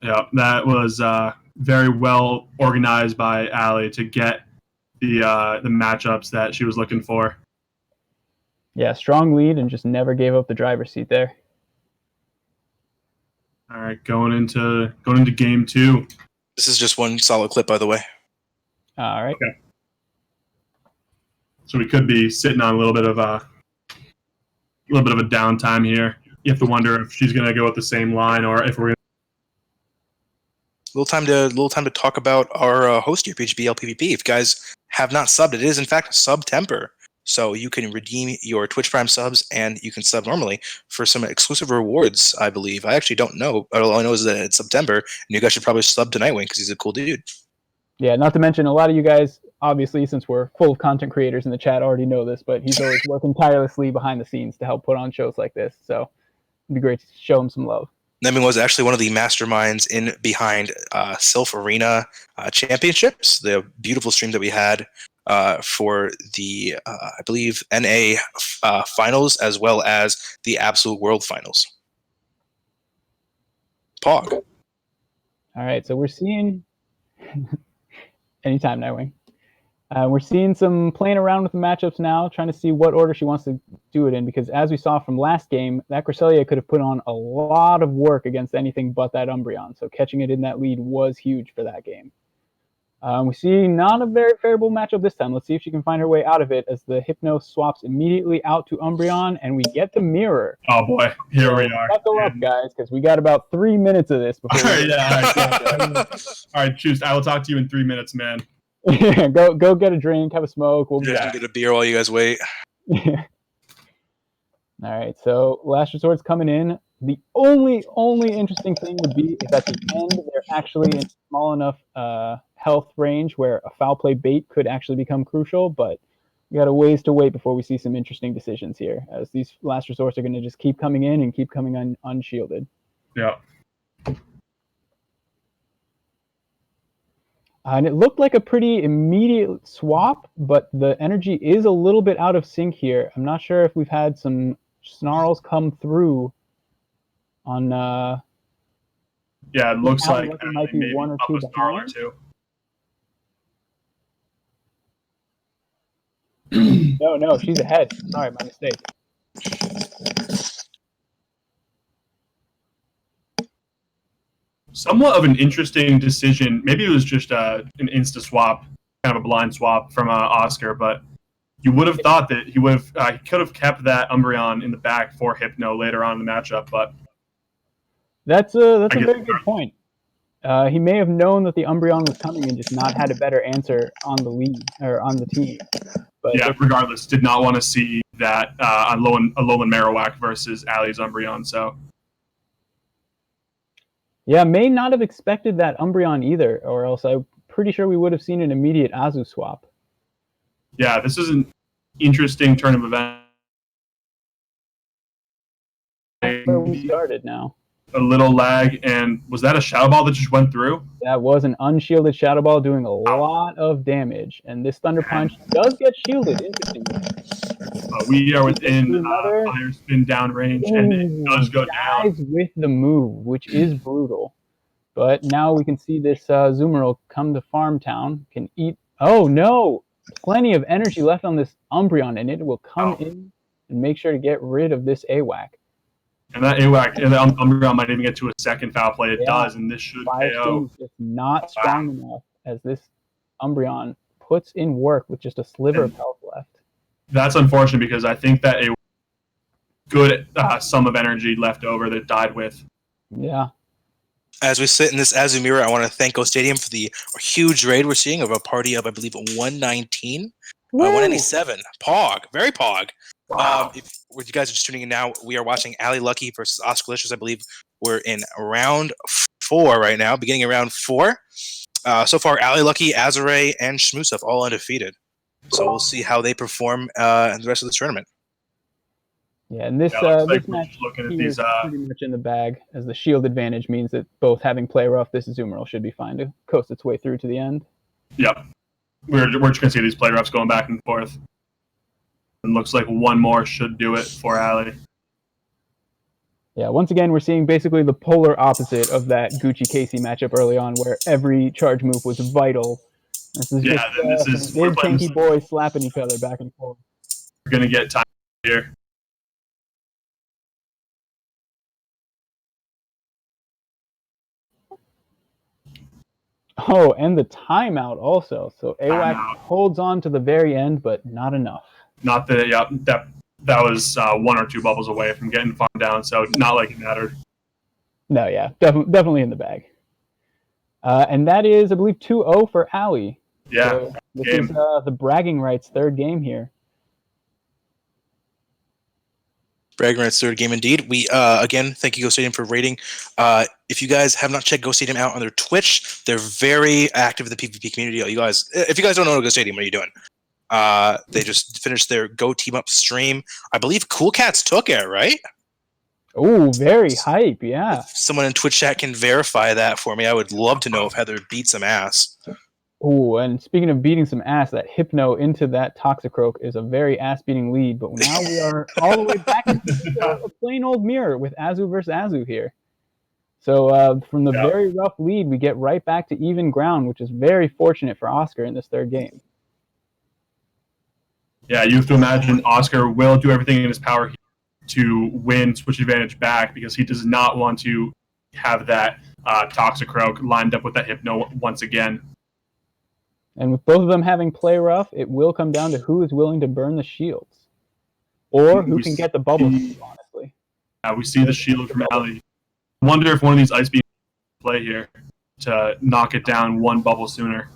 S4: Yeah, that was very well organized by Allie to get the matchups that she was looking for.
S2: Yeah, strong lead and just never gave up the driver's seat there.
S4: All right, going into game 2.
S1: This is just one solid clip, by the way.
S2: All right.
S4: Okay. So we could be sitting on a little bit of a downtime here. You have to wonder if she's going to go with the same line or if we're going to.
S1: Little time to talk about our host here, PHBL PvP. If you guys have not subbed, it is in fact September. So you can redeem your Twitch Prime subs and you can sub normally for some exclusive rewards, I believe. I actually don't know, but all I know is that it's September, and you guys should probably sub to Nightwing because he's a cool dude.
S2: Yeah, not to mention a lot of you guys, obviously, since we're full of content creators in the chat, already know this, but he's always working tirelessly behind the scenes to help put on shows like this. So it'd be great to show him some love.
S1: Nemi was actually one of the masterminds behind Sylph Arena Championships, the beautiful stream that we had for the, I believe, NA finals as well as the Absolute World finals. Pog.
S2: All right, so we're seeing... Anytime, Nightwing. We're seeing some playing around with the matchups now, trying to see what order she wants to do it in, because as we saw from last game, that Cresselia could have put on a lot of work against anything but that Umbreon, so catching it in that lead was huge for that game. We see not a very favorable matchup this time. Let's see if she can find her way out of it as the Hypno swaps immediately out to Umbreon, and we get the mirror.
S4: Oh boy, here we are.
S2: Buckle up, guys, because we got about 3 minutes of this before.
S4: All right, choose. I will talk to you in 3 minutes, man.
S2: go get a drink, have a smoke. We'll be back.
S1: Get a beer while you guys wait.
S2: All right, so last resort's coming in. The only interesting thing would be if at the end they're actually in small enough health range where a foul play bait could actually become crucial, but we got a ways to wait before we see some interesting decisions here, as these last resorts are going to just keep coming in and keep coming unshielded.
S4: Yeah.
S2: And it looked like a pretty immediate swap, but the energy is a little bit out of sync here. I'm not sure if we've had some snarls come through on...
S4: yeah, it looks like
S2: it might be one or two behind. No, she's ahead. Sorry, my mistake.
S4: Somewhat of an interesting decision. Maybe it was just an insta swap, kind of a blind swap from Oscar, but you would have thought that he could have kept that Umbreon in the back for Hypno later on in the matchup, but
S2: that's a very good point. He may have known that the Umbreon was coming and just not had a better answer on the lead or on the team. But
S4: yeah, regardless, did not want to see that on Alolan Marowak versus Allie's Umbreon. So
S2: yeah, may not have expected that Umbreon either, or else I'm pretty sure we would have seen an immediate Azu swap.
S4: Yeah, this is an interesting turn of events.
S2: That's where we started now.
S4: A little lag, and was that a Shadow Ball that just went through?
S2: That was an unshielded Shadow Ball doing a lot of damage, and this Thunder Punch does get shielded, interestingly.
S4: But we are within
S2: Another-
S4: fire spin down range, and it does go down.
S2: Dies with the move, which is brutal. But now we can see this Zoomerl come to Farm Town, can eat. Oh no! Plenty of energy left on this Umbreon, and it will come in and make sure to get rid of this AWAC.
S4: And that AWAC, and the Umbreon might even get to a second foul play. It
S2: Yeah.
S4: does, and this should
S2: Fire
S4: KO.
S2: Spin is just not strong enough as this Umbreon puts in work with just a sliver of health left.
S4: That's unfortunate because I think that a good sum of energy left over that died with.
S2: Yeah.
S1: As we sit in this Azumira, I want to thank Go Stadium for the huge raid we're seeing of a party of, I believe, 119, 197. Pog, very Pog.
S4: Wow.
S1: If you guys are just tuning in now, we are watching Ali Lucky versus Oscar Licious. I believe we're in round 4 right now, beginning of round 4. So far, Ali Lucky, Azure, and Shmusov all undefeated. So we'll see how they perform in the rest of the tournament.
S2: Yeah, and this, this match is pretty much in the bag, as the shield advantage means that both having play rough, this Zoomerl should be fine to coast its way through to the end.
S4: Yep. We're just going to see these play roughs going back and forth. And looks like one more should do it for Ali.
S2: Yeah, once again, we're seeing basically the polar opposite of that Gucci-Casey matchup early on, where every charge move was vital. This is just big tanky boys slapping each other back and forth.
S4: We're going to get time here.
S2: Oh, and the timeout also. So AWAC holds on to the very end, but not enough.
S4: Not that, yeah, that was 1 or 2 bubbles away from getting farm down, so not like it mattered.
S2: No, yeah, definitely in the bag. And that is, I believe, 2-0 for Ali.
S4: Yeah.
S2: So this is the bragging rights third game here.
S1: Bragging rights third game indeed. We again thank you Go Stadium for rating. If you guys have not checked Go Stadium out on their Twitch, they're very active in the PvP community. You guys, if you guys don't know Go Stadium, what are you doing? They just finished their Go Team Up stream. I believe Cool Cats took it, right?
S2: Oh, very hype, yeah.
S1: If someone in Twitch chat can verify that for me, I would love to know if Heather beat some ass.
S2: Oh, and speaking of beating some ass, that Hypno into that Toxicroak is a very ass-beating lead, but now we are all the way back to a plain old mirror with Azu versus Azu here. So from the very rough lead, we get right back to even ground, which is very fortunate for Oscar in this third game.
S4: Yeah, you have to imagine Oscar will do everything in his power to win switch advantage back because he does not want to have that Toxicroak lined up with that Hypno once again.
S2: And with both of them having play rough, it will come down to who is willing to burn the shields. Or who can get the bubbles, honestly.
S4: We see the shield from Ali. I wonder if one of these ice beams play here to knock it down one bubble sooner.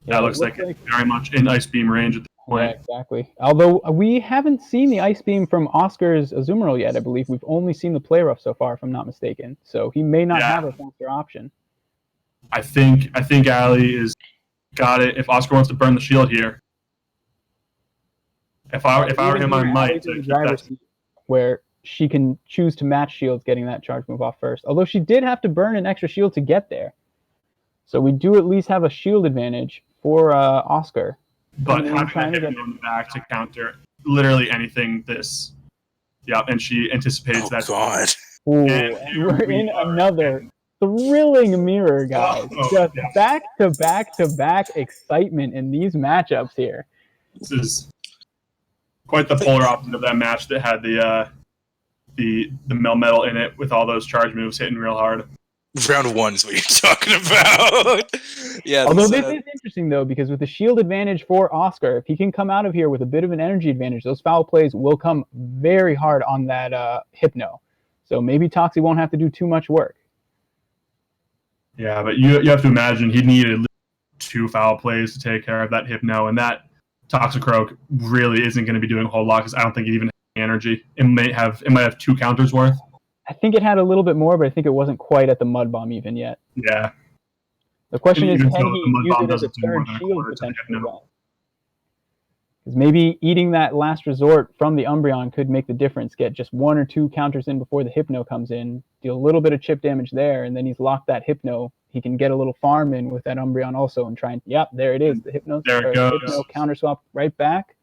S2: Yeah,
S4: that looks like it's very much in ice beam range at this point.
S2: Yeah, exactly. Although we haven't seen the ice beam from Oscar's Azumarill yet, I believe. We've only seen the play rough so far, if I'm not mistaken. So he may not have a faster option.
S4: I think Ali is got it. If Oscar wants to burn the shield here, if I were him, I might.
S2: Where she can choose to match shields, getting that charge move off first. Although she did have to burn an extra shield to get there, so we do at least have a shield advantage for Oscar.
S4: But having that on the back to counter literally anything. And she anticipates that.
S1: Oh God!
S2: Ooh, and we're in another thrilling mirror, guys. Just back-to-back excitement in these matchups here.
S4: This is quite the polar opposite of that match that had the Melmetal in it with all those charge moves hitting real hard.
S1: Round 1 is what you're talking about. Yeah.
S2: Although this is interesting, though, because with the shield advantage for Oscar, if he can come out of here with a bit of an energy advantage, those foul plays will come very hard on that Hypno. So maybe Toxie won't have to do too much work.
S4: Yeah, but you have to imagine he needed at least 2 foul plays to take care of that Hypno, and that Toxicroak really isn't going to be doing a whole lot because I don't think it even has any energy. It might have 2 counters worth.
S2: I think it had a little bit more, but I think it wasn't quite at the Mud Bomb even yet.
S4: Yeah.
S2: The question is, can he use it as a third shield potentially? Because maybe eating that last resort from the Umbreon could make the difference. Get just 1 or 2 counters in before the Hypno comes in, deal a little bit of chip damage there, and then he's locked that Hypno he can get a little farm in with that Umbreon also and try and, yep, there it is. The Hypno counter swap right back.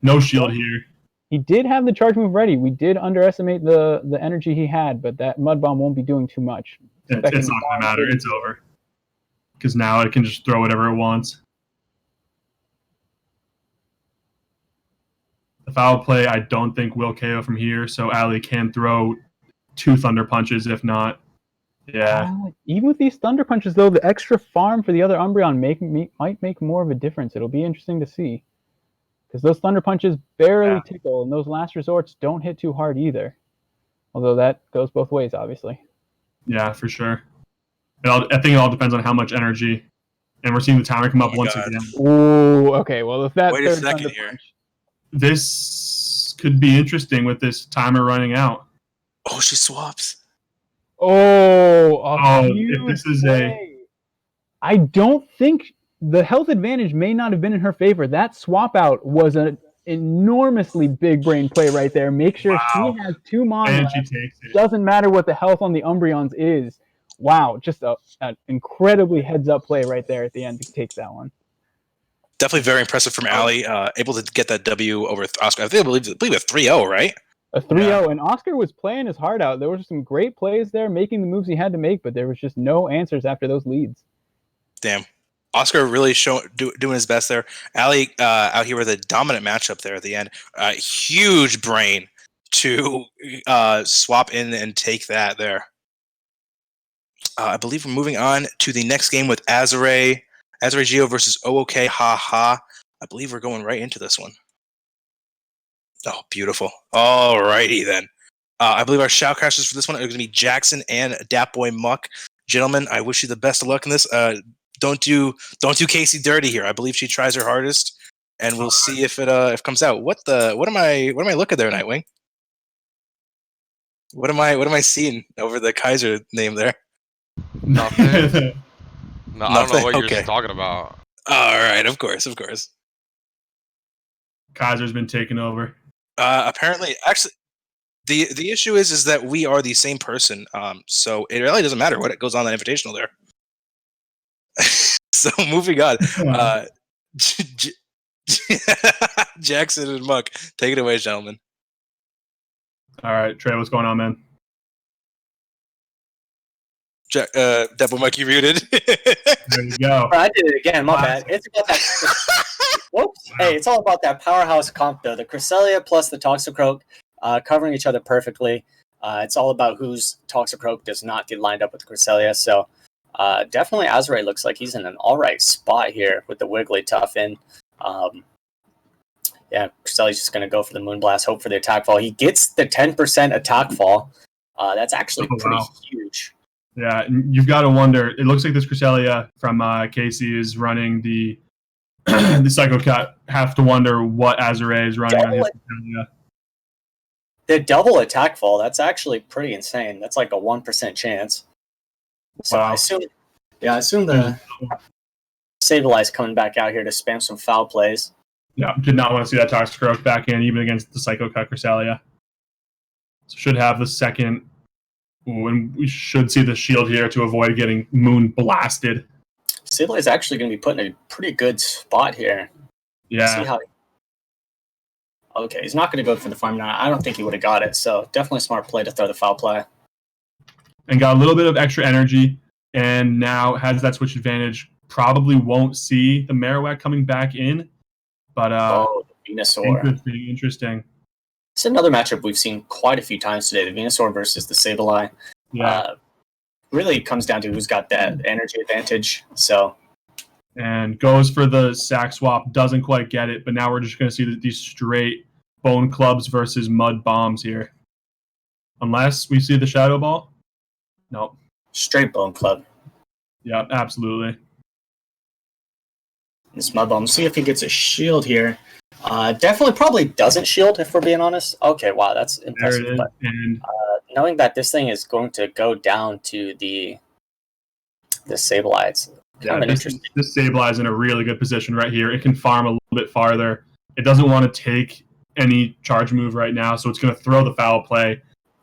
S4: No shield here.
S2: He did have the charge move ready. We did underestimate the energy he had, but that Mud Bomb won't be doing too much.
S4: It's not going to matter. It's over. Because now it can just throw whatever it wants. The foul play, I don't think will KO from here, so Ali can throw 2 Thunder Punches, if not. Yeah.
S2: Even with these Thunder Punches, though, the extra farm for the other Umbreon might make more of a difference. It'll be interesting to see. Because those Thunder Punches barely tickle, and those last resorts don't hit too hard either. Although that goes both ways, obviously.
S4: Yeah, for sure. I think it all depends on how much energy. And we're seeing the timer come up once again.
S2: Ooh, okay. Well, if that
S1: Wait a second here.
S2: Punch...
S4: This could be interesting with this timer running out.
S1: Oh, she swaps.
S4: If this is
S2: I don't think the health advantage may not have been in her favor. That swap out was an enormously big brain play right there. Make sure she has 2 mana.
S4: And she takes it.
S2: Doesn't matter what the health on the Umbreons is. Wow, just an incredibly heads-up play right there at the end to take that one.
S1: Definitely very impressive from Ali. Able to get that W over Oscar. I believe a 3-0, right?
S2: A 3-0, and Oscar was playing his heart out. There were some great plays there, making the moves he had to make, but there was just no answers after those leads.
S1: Damn. Oscar really doing his best there. Ali out here with a dominant matchup there at the end. Huge brain to swap in and take that there. I believe we're moving on to the next game with Azure Geo versus OOK Ha. I believe we're going right into this one. Oh, beautiful. Alrighty then. I believe our shout crashes for this one are going to be Jackson and Datboy Muck. Gentlemen, I wish you the best of luck in this. Don't do Casey dirty here. I believe she tries her hardest, and we'll see if it comes out. What am I looking there, Nightwing? What am I seeing over the Kaiser name there?
S6: Nothing. No, I don't know what
S1: you're
S6: talking about.
S1: All right, of course.
S4: Kaiser's been taken over.
S1: Apparently, actually, the issue is that we are the same person. So it really doesn't matter what goes on that invitational there. So moving on, Jackson and Muck, take it away, gentlemen.
S4: All right, Trey, what's going on, man?
S1: Devil Muck, you muted.
S4: There you go.
S5: I did it again. My bad. It's about that. Whoops. Hey, it's all about that powerhouse comp, though. The Cresselia plus the Toxicroak covering each other perfectly. It's all about whose Toxicroak does not get lined up with the Cresselia. So definitely Azure looks like he's in an all right spot here with the Wigglytuff in. Yeah, Cresselia's just going to go for the Moonblast, hope for the attack fall. He gets the 10% attack fall. That's actually pretty huge.
S4: Yeah, and you've got to wonder. It looks like this Cresselia from Casey is running the the Psycho Cat. Have to wonder what Azure is running on his Cresselia.
S5: The double attack fall, that's actually pretty insane. That's like a 1% chance. So
S4: Wow.
S5: I assume the Sableye coming back out here to spam some foul plays.
S4: Yeah, did not want to see that Toxicroak back in, even against the Psycho Cat Cresselia. So should have the second. Ooh, and we should see the shield here to avoid getting moon blasted.
S5: Sableye is actually going to be put in a pretty good spot here.
S4: Yeah.
S5: See how okay, he's not going to go for the farm now. I don't think he would have got it, so definitely a smart play to throw the foul play.
S4: And got a little bit of extra energy, and now has that switch advantage. Probably won't see the Marowak coming back in, but
S5: the Venusaur.
S4: Interesting.
S5: It's another matchup we've seen quite a few times today, the Venusaur versus the Sableye.
S4: Yeah.
S5: Really comes down to who's got that energy advantage. So,
S4: and goes for the sack swap, doesn't quite get it, but now we're just going to see these straight Bone Clubs versus Mud Bombs here. Unless we see the Shadow Ball. Nope.
S5: Straight Bone Club.
S4: Yeah, absolutely.
S5: This Mud Bomb. See if he gets a shield here. Definitely probably doesn't shield, if we're being honest. Okay, wow, that's impressive.
S4: There it is.
S5: But,
S4: and
S5: knowing that this thing is going to go down to the Sableye, it's kind of interesting.
S4: This Sableye is in a really good position right here. It can farm a little bit farther. It doesn't want to take any charge move right now, so it's going to throw the foul play,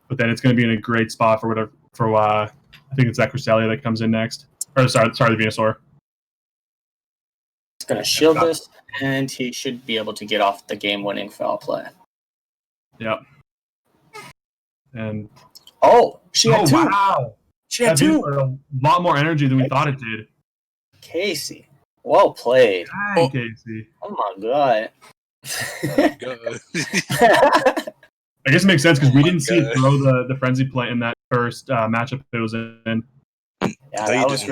S4: but then it's going to be in a great spot for I think it's that Cresselia that comes in next. Or sorry, the Venusaur.
S5: He's going to shield this, and he should be able to get off the game-winning foul play.
S4: Yep. And
S5: she had two.
S4: Wow.
S5: She had two.
S4: A lot more energy than we thought it did.
S5: Casey, well played.
S4: Dang, Casey.
S5: Oh my god.
S1: Good.
S4: I guess it makes sense because we didn't see it throw the frenzy plant in that first matchup it was in.
S5: Yeah, that was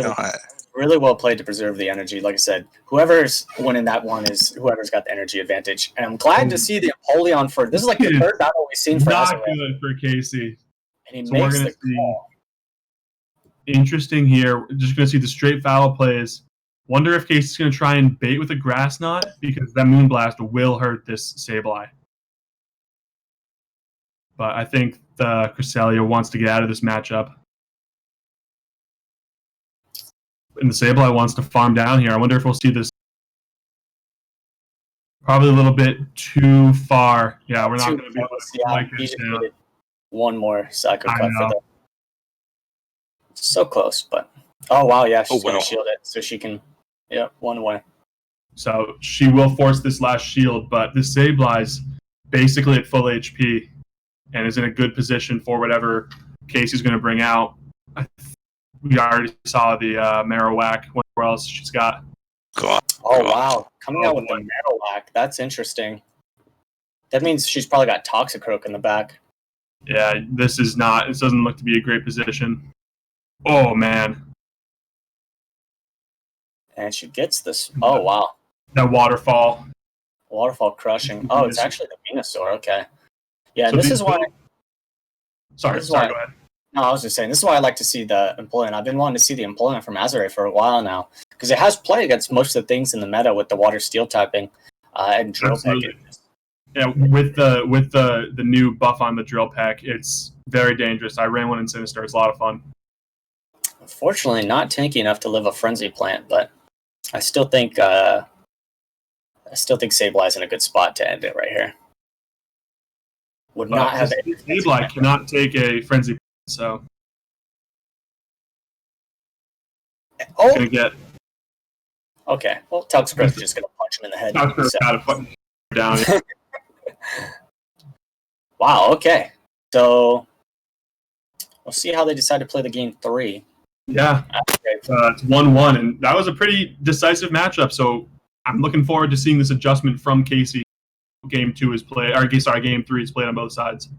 S5: really well played to preserve the energy. Like I said, whoever's winning that one is whoever's got the energy advantage. And I'm glad to see the Empoleon for this is like the third battle we've seen for
S4: Not
S5: Azure.
S4: good for Casey.
S5: And he makes the call.
S4: Interesting here. We're just going to see the straight foul plays. Wonder if Casey's going to try and bait with a Grass Knot because that Moonblast will hurt this Sableye. But I think the Cresselia wants to get out of this matchup. And the Sableye wants to farm down here. I wonder if we'll see this. Probably a little bit too far. Yeah, we're not going to be able to like this down.
S5: One more cycle cut for that. So close, but oh wow, yeah, she's going to shield it so she can, one away.
S4: So she will force this last shield, but this Sableye's basically at full HP and is in a good position for whatever Casey's going to bring out. We already saw the Marowak. What else she's got?
S5: Oh wow, coming out with the Marowak. That's interesting. That means she's probably got Toxicroak in the back.
S4: Yeah, this doesn't look to be a great position. Oh, man.
S5: And she gets this. Oh, wow.
S4: That waterfall.
S5: Waterfall crushing. Oh, it's actually the Venusaur. Okay. Yeah, so this is why...
S4: Sorry, go ahead.
S5: No, I was just saying, this is why I like to see the Empoleon. I've been wanting to see the Empoleon from Azure for a while now. Because it has played against most of the things in the meta with the water steel typing and drill peck.
S4: Yeah, with the new buff on the drill peck, it's very dangerous. I ran one in Sinister. It's a lot of fun.
S5: Unfortunately, not tanky enough to live a frenzy plant, but I still think Sableye's in a good spot to end it right here. Would not have any.
S4: Sableye cannot take a frenzy plant, so. Gonna get.
S5: Okay, well, Toxicroak's just gonna punch him in the head.
S4: Toxicroak's got to put down.
S5: Wow. Okay, so we'll see how they decide to play the game 3.
S4: Yeah, it's 1-1, and that was a pretty decisive matchup. So I'm looking forward to seeing this adjustment from Casey. Game 3 is played on both sides.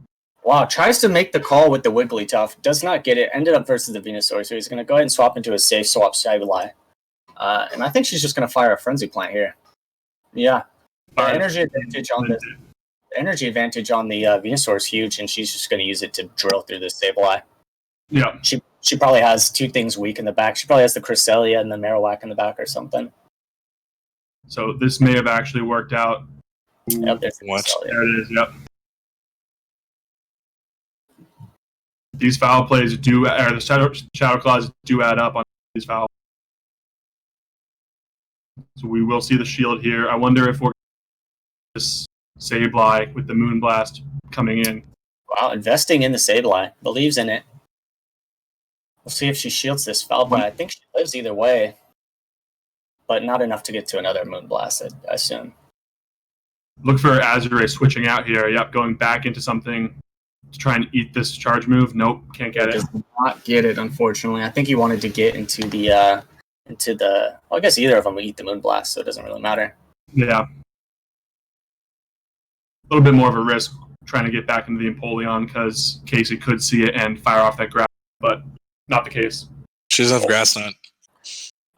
S5: Wow, tries to make the call with the Wigglytuff, does not get it. Ended up versus the Venusaur, so he's going to go ahead and swap into a safe swap Sableye. And I think she's just going to fire a Frenzy Plant here. Yeah, the energy advantage on the Venusaur is huge, and she's just going to use it to drill through this Sableye.
S4: Yeah.
S5: She probably has two things weak in the back. She probably has the Cresselia and the Marowak in the back or something.
S4: So this may have actually worked out.
S5: Yep, there's the Cresselia.
S4: There it is, yep. These foul plays the Shadow Claws do add up on these foul. So we will see the shield here. I wonder if we're this Sableye with the Moonblast coming in.
S5: Wow, investing in the Sableye. Believes in it. We'll see if she shields this foul play. I think she lives either way, but not enough to get to another Moonblast, I assume.
S4: Look for Azure switching out here. Yep, going back into something to try and eat this charge move. Nope, can't get it.
S5: Does not get it, unfortunately. I think he wanted to get into the well, I guess either of them would eat the Moonblast, so it doesn't really matter.
S4: Yeah. A little bit more of a risk trying to get back into the Empoleon because Casey could see it and fire off that grass, but not the case.
S1: She doesn't have Grass Knot.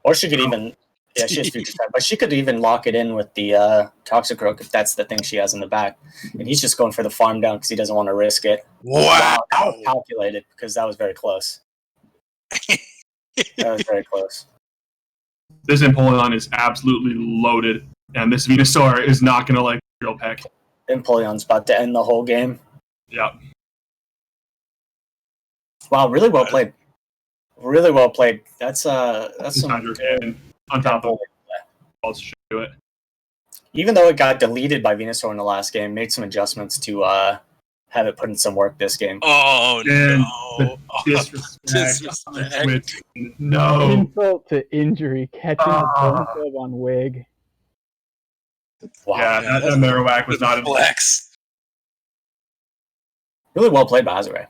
S5: Or she could even, yeah, she has Future Sight, but she could even lock it in with the Toxicroak if that's the thing she has in the back. And he's just going for the farm down because he doesn't want to risk it.
S1: Wow.
S5: That was calculated because that was very close. That was very close.
S4: This Empoleon is absolutely loaded, and this Venusaur is not going to like drill peck.
S5: Empoleon's about to end the whole game.
S4: Yep.
S5: Wow, really well played. Really well played. That's some
S4: good on top of it. Should do it.
S5: Even though it got deleted by Venusaur in the last game, made some adjustments to have it put in some work this game.
S1: Oh
S4: And
S1: no!
S4: the disrespect. on
S1: Disrespect.
S4: Switch. No.
S2: Insult to injury, catching the bone club on Wig.
S5: Wow.
S4: Yeah,
S1: Yeah,
S4: that Marowak was not a
S1: flex.
S5: Really well played by Azure.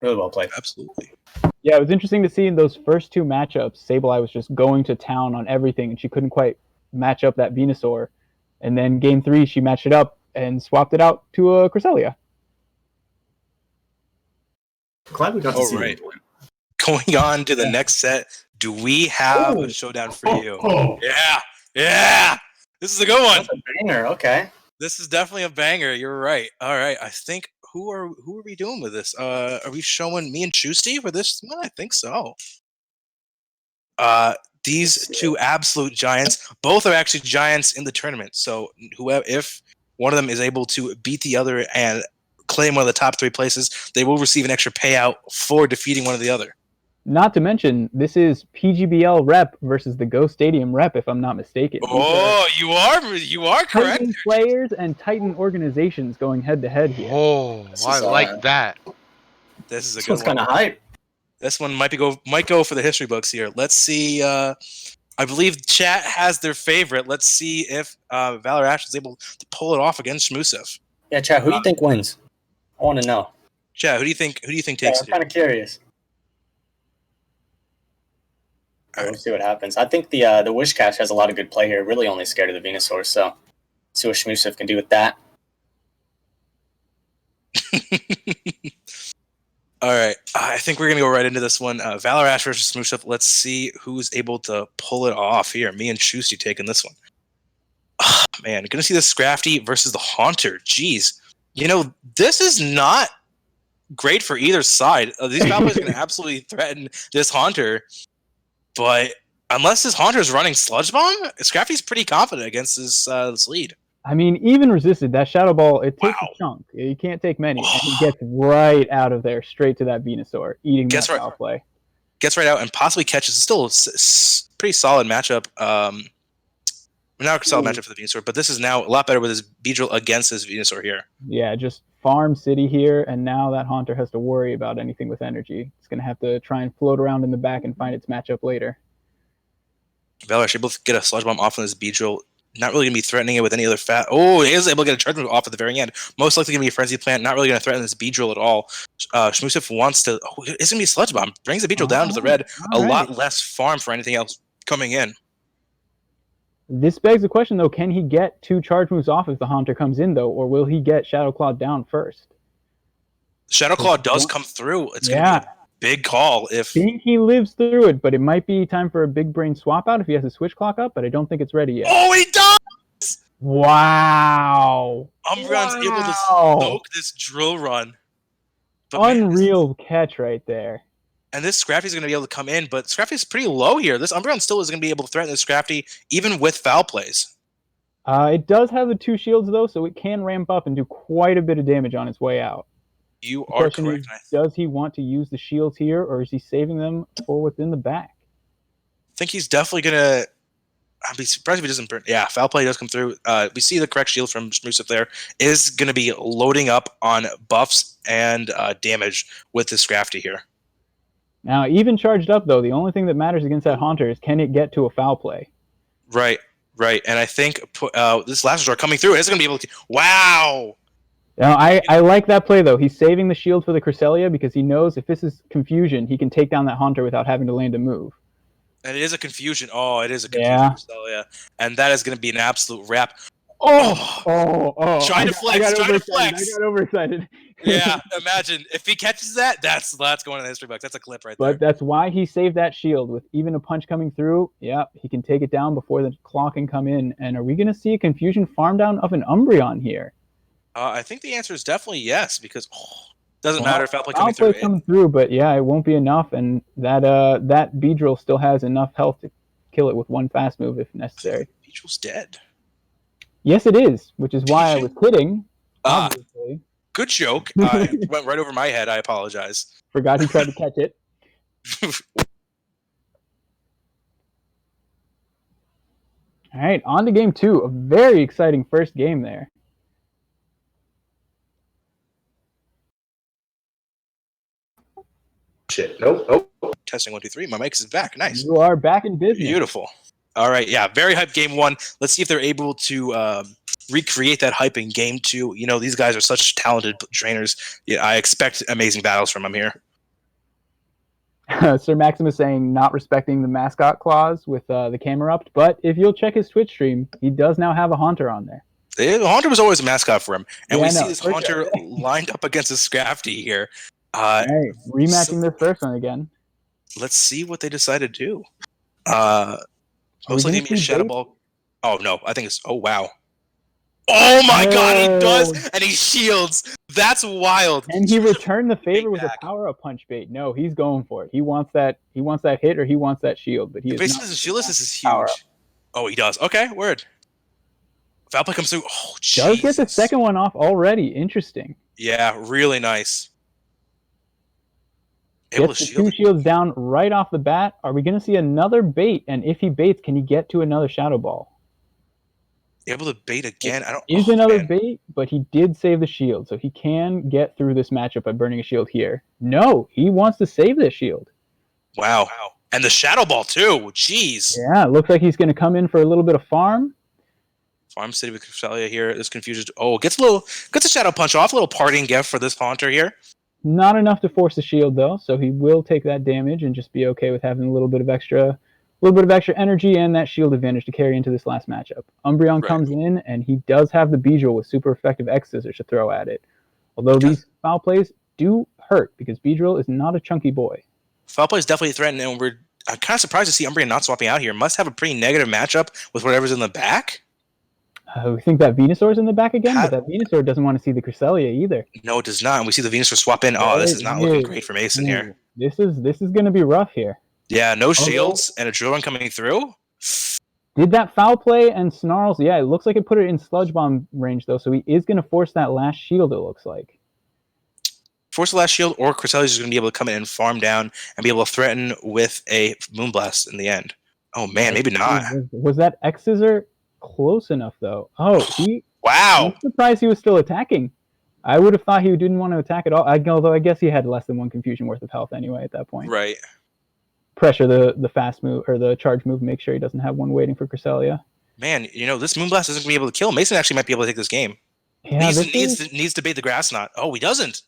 S5: Really well played.
S1: Absolutely.
S2: Yeah, it was interesting to see in those first two matchups, Sableye was just going to town on everything, and she couldn't quite match up that Venusaur. And then game 3, she matched it up and swapped it out to a Cresselia.
S5: Glad we got to
S1: All
S5: see
S1: right.
S5: them.
S1: Going on to the next set, do we have a showdown for you? Yeah. This is a good one.
S5: That's a banger. Okay.
S1: This is definitely a banger. You're right. All right. I think who are we doing with this? Are we showing me and Chusty for this one? I think so. These two absolute giants, both are actually giants in the tournament. So whoever, if one of them is able to beat the other and claim one of the top 3 places, they will receive an extra payout for defeating one of the other.
S2: Not to mention, this is PGBL rep versus the Go Stadium rep, if I'm not mistaken.
S1: Oh, you are correct.
S2: Titan players and Titan organizations going head to head here.
S6: Oh, I like that.
S1: This is a
S5: This
S1: good
S5: one's
S1: one.
S5: kind of hype.
S1: This one might go for the history books here. Let's see. I believe chat has their favorite. Let's see if Valor Ash is able to pull it off against Shmusev.
S5: Yeah, Chad, who do you think wins? I want to know.
S1: Chat, who do you think takes
S5: I'm
S1: it?
S5: kind of curious. We'll see what happens. I think the Wish Cache has a lot of good play here. Really only scared of the Venusaur, so see what Shmusev can do with that.
S1: All right, I think we're gonna go right into this one. Valor Ash versus Shmusev. Let's see who's able to pull it off here. Me and Chusty taking this one. Oh, man, gonna see the Scrafty versus the Haunter. Jeez, this is not great for either side. These Valors are gonna absolutely threaten this Haunter. But unless his Haunter is running Sludge Bomb, Scrafty's pretty confident against this lead.
S2: I mean, even resisted, that Shadow Ball, it takes a chunk. You can't take many. And he gets right out of there, straight to that Venusaur, eating that foul play.
S1: Gets right out and possibly catches. It's still a pretty solid matchup. Not a solid matchup for the Venusaur, but this is now a lot better with his Beedrill against his Venusaur here.
S2: Yeah, just farm city here, and now that Haunter has to worry about anything with energy. It's going to have to try and float around in the back and find its matchup later.
S1: Valor is able to get a Sludge Bomb off on his Beedrill. Not really going to be threatening it with any other fat. Oh, he is able to get a Charge Move off at the very end. Most likely going to be a Frenzy Plant. Not really going to threaten this Beedrill at all. Shmusev wants to... Oh, it's going to be a Sludge Bomb. Brings the Beedrill down to the red. Lot less farm for anything else coming in.
S2: This begs the question, though, can he get 2 Charge Moves off if the Haunter comes in, though, or will he get Shadow Claw down first?
S1: Shadow Claw does come through. It's going to be a big call if...
S2: I think he lives through it, but it might be time for a big brain swap out if he has a Switch Clock up, but I don't think it's ready yet.
S1: Oh, he does!
S2: Wow!
S1: Umbreon's able to soak this drill run.
S2: But unreal catch right there.
S1: And this Scrafty's going to be able to come in, but Scrafty's pretty low here. This Umbreon still is going to be able to threaten this Scrafty, even with foul plays.
S2: It does have the 2 shields, though, so it can ramp up and do quite a bit of damage on its way out.
S1: You are correct.
S2: Does he want to use the shields here, or is he saving them for what's in the back?
S1: I think he's definitely going to... I'd be surprised if he doesn't burn. Yeah, foul play does come through. We see the correct shield from Shmusev there. Is going to be loading up on buffs and damage with this Scrafty here.
S2: Now, even charged up, though, the only thing that matters against that Haunter is can it get to a foul play?
S1: Right. And I think this last resort coming through is going to be able to... Wow!
S2: Now, I like that play, though. He's saving the shield for the Cresselia because he knows if this is confusion, he can take down that Haunter without having to land a move.
S1: And it is a confusion. Oh, it is a confusion. Yeah. And that is going to be an absolute wrap.
S2: Oh.
S1: Try to flex.
S2: I got overexcited.
S1: Yeah, imagine. If he catches that, that's going in the history books. That's a clip right there.
S2: But that's why he saved that shield. With even a punch coming through, he can take it down before the claw can come in. And are we going to see a confusion farm down of an Umbreon here?
S1: I think the answer is definitely yes, because doesn't matter if foul play coming
S2: through. But it won't be enough. And that Beedrill still has enough health to kill it with one fast move if necessary.
S1: Beedrill's dead.
S2: Yes, it is, which is why I was kidding. Obviously.
S1: Good joke. It went right over my head. I apologize.
S2: Forgot he tried to catch it. All right, on to game 2. A very exciting first game there.
S7: shit. Nope.
S1: Testing 1, 2, 3. My mic is back. Nice.
S2: You are back in business.
S1: Beautiful. All right. Yeah. Very hyped game 1. Let's see if they're able to recreate that hype in game 2. You know, these guys are such talented trainers. Yeah, I expect amazing battles from them here.
S2: Sir Maximus saying not respecting the mascot clause with the camera up, but if you'll check his Twitch stream, he does now have a Haunter on there.
S1: The Haunter was always a mascot for him, and
S2: Yeah,
S1: we
S2: I know,
S1: see this
S2: for
S1: Haunter
S2: sure.
S1: lined up against a Scrafty here.
S2: Hey, rematching this first one again.
S1: Let's see what they decide to do.
S2: Are we
S1: Most likely
S2: gonna
S1: give me a
S2: see
S1: Shadow
S2: bait?
S1: Ball. Oh no, I think it's. Oh wow. Oh my God, he does, and he shields. That's wild.
S2: And he returned the favor with a
S1: back.
S2: power-up punch bait. No, he's going for it. He wants that hit or he wants that shield, but he is
S1: Basically,
S2: not.
S1: the shield this is
S2: Power
S1: huge. Oh, he does. Okay, word. Foul play comes through. Oh,
S2: Does get the
S1: Jesus.
S2: second one off already. Interesting.
S1: Yeah, really nice. Able
S2: Gets
S1: to
S2: the
S1: shield
S2: two
S1: it.
S2: shields down right off the bat. Are we going to see another bait? And if he baits, can he get to another Shadow Ball?
S1: Able to bait again. I don't.
S2: Is
S1: Oh,
S2: another
S1: man.
S2: bait, but he did save the shield, so he can get through this matchup by burning a shield here. No, he wants to save this shield.
S1: Wow. And the Shadow Ball too. Jeez.
S2: Yeah, it looks like he's going to come in for a little bit of farm.
S1: Farm City with Cresselia here. This confusion. Oh, gets a Shadow Punch off. A little parting gift for this Haunter here.
S2: Not enough to force the shield though, so he will take that damage and just be okay with having a little bit of extra energy and that shield advantage to carry into this last matchup. Umbreon comes in and he does have the Beedrill with super effective X Scissors to throw at it. Although these foul plays do hurt because Beedrill is not a chunky boy.
S1: Foul play is definitely threatened, and I'm kind of surprised to see Umbreon not swapping out here. Must have a pretty negative matchup with whatever's in the back.
S2: We think that Venusaur's in the back again, but that Venusaur doesn't want to see the Cresselia either.
S1: No, it does not. And we see the Venusaur swap in. Oh, this is not looking great for Mason here.
S2: This is going to be rough here.
S1: Yeah, no shields and a drill run coming through.
S2: Did that foul play and Snarls? Yeah, it looks like it put it in Sludge Bomb range though, so he is going to force that last shield. It looks like.
S1: Force the last shield, or Cresselia's just going to be able to come in and farm down and be able to threaten with a Moonblast in the end. Oh man, maybe not.
S2: Was that X Scissor close enough though? Oh,
S1: wow!
S2: I'm surprised he was still attacking. I would have thought he didn't want to attack at all. Although I guess he had less than one confusion worth of health anyway at that point.
S1: Right.
S2: Pressure the fast move or the charge move. Make sure he doesn't have one waiting for Cresselia.
S1: Man, this Moonblast isn't going to be able to kill. Mason actually might be able to take this game.
S2: Yeah,
S1: needs to bait the Grass Knot. Oh, he doesn't.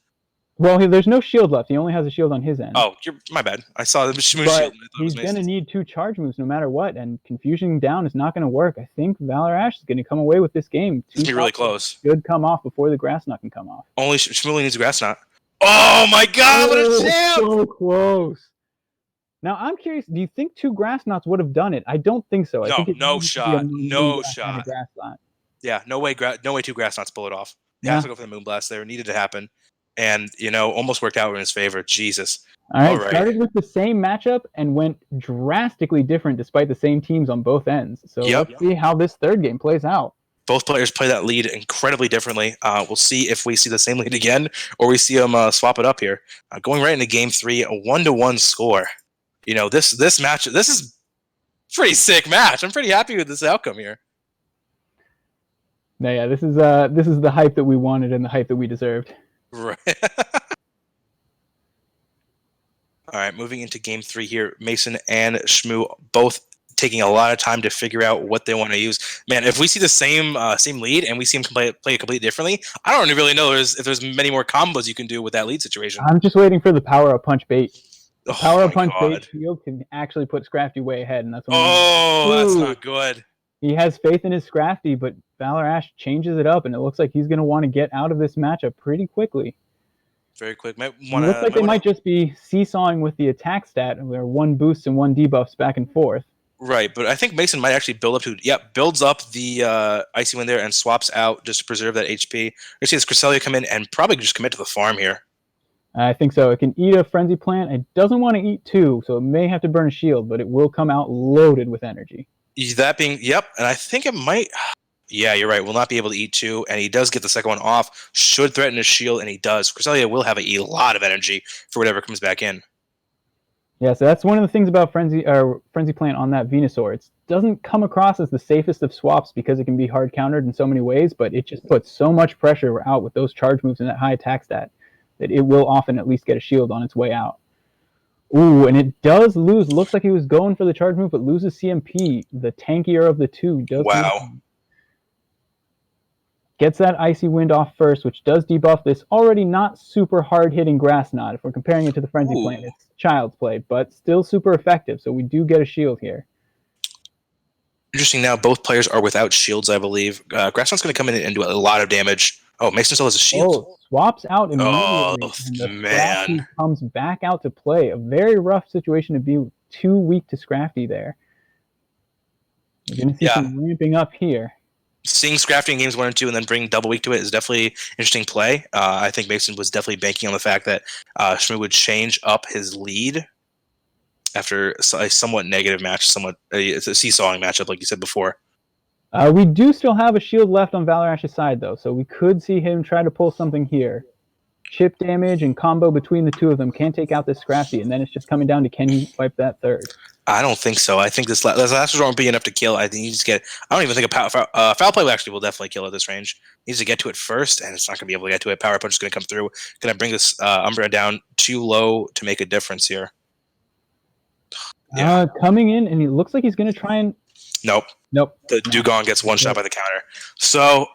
S2: Well, there's no shield left. He only has a shield on his end.
S1: Oh, my bad. I saw the Shmoo
S2: but
S1: shield.
S2: He's going to need 2 charge moves no matter what, and confusion down is not going to work. I think Valor Ash is going to come away with this game.
S1: It's going to be really close.
S2: Should come off before the Grass Knot can come off.
S1: Only Shmoo needs a Grass Knot. Oh my God! What a champ!
S2: So close. Now I'm curious. Do you think 2 Grass Knots would have done it? I don't think so. I think
S1: no shot. No shot.
S2: Grass Knot.
S1: Yeah, no way 2 Grass Knots pull it off. Yeah, has to go for the Moonblast there. Needed to happen. And, almost worked out in his favor. Jesus.
S2: All right. Started with the same matchup and went drastically different despite the same teams on both ends. So let's see how this third game plays out.
S1: Both players play that lead incredibly differently. We'll see if we see the same lead again or we see them swap it up here. Going right into game 3, a 1-1 score. This match, this is a pretty sick match. I'm pretty happy with this outcome here.
S2: No, yeah, this is the hype that we wanted and the hype that we deserved.
S1: Right. All right, moving into game 3 here. Mason and Shmoo both taking a lot of time to figure out what they want to use. Man, if we see the same lead and we see him play it completely differently, I don't really know if there's many more combos you can do with that lead situation.
S2: I'm just waiting for the power-up punch bait. The power-up punch
S1: God.
S2: bait shield can actually put Scrafty way ahead, and that's what
S1: that's not good.
S2: He has faith in his Scrafty, but Valor Ash changes it up, and it looks like he's going to want to get out of this matchup pretty quickly.
S1: Very quick.
S2: It looks like they might just be seesawing with the attack stat, where 1 boosts and 1 debuffs back and forth.
S1: Right, but I think Mason might actually builds up the Icy Wind there and swaps out just to preserve that HP. We see this Cresselia come in and probably just commit to the farm here.
S2: I think so. It can eat a Frenzy Plant. It doesn't want to eat 2, so it may have to burn a shield, but it will come out loaded with energy.
S1: That being, and I think it might... Yeah, you're right. Will not be able to eat 2, and he does get the second one off. Should threaten his shield, and he does. Cresselia will have a lot of energy for whatever comes back in.
S2: Yeah, so that's one of the things about Frenzy Plant on that Venusaur. It doesn't come across as the safest of swaps because it can be hard countered in so many ways, but it just puts so much pressure out with those charge moves and that high attack stat that it will often at least get a shield on its way out. Ooh, and it does lose. Looks like he was going for the charge move, but loses CMP. The tankier of the two does.
S1: Wow.
S2: Gets that Icy Wind off first, which does debuff this already not super hard-hitting Grass Knot. If we're comparing it to the Frenzy
S1: Ooh.
S2: Plant, it's Child's Play, but still super effective, so we do get a shield here.
S1: Interesting now, both players are without shields, I believe. Grass Knot's going to come in and do a lot of damage. Oh, Mason still has a shield.
S2: Oh, swaps out immediately,
S1: Oh,
S2: and the
S1: man.
S2: Scrafty comes back out to play. A very rough situation to be too weak to Scrafty there. We're going to see some ramping up here.
S1: Seeing Scrafty in games 1 and 2 and then bringing double weak to it is definitely an interesting play. I think Mason was definitely banking on the fact that Shmoo would change up his lead after a somewhat negative match, it's a seesawing matchup, like you said before.
S2: We do still have a shield left on Valorash's side, though, so we could see him try to pull something here. Chip damage and combo between the two of them can take out this Scrafty, and then it's just coming down to can he wipe that third.
S1: I don't think so. I think this last resort won't be enough to kill. I think you just get. I don't even think a foul play will definitely kill at this range. He needs to get to it first, and it's not going to be able to get to it. Power punch is going to come through. Going to bring this Umbra down too low to make a difference here.
S2: Yeah. Coming in, and he looks like he's going to try and.
S1: Nope. The Dugong gets one shot by the counter. So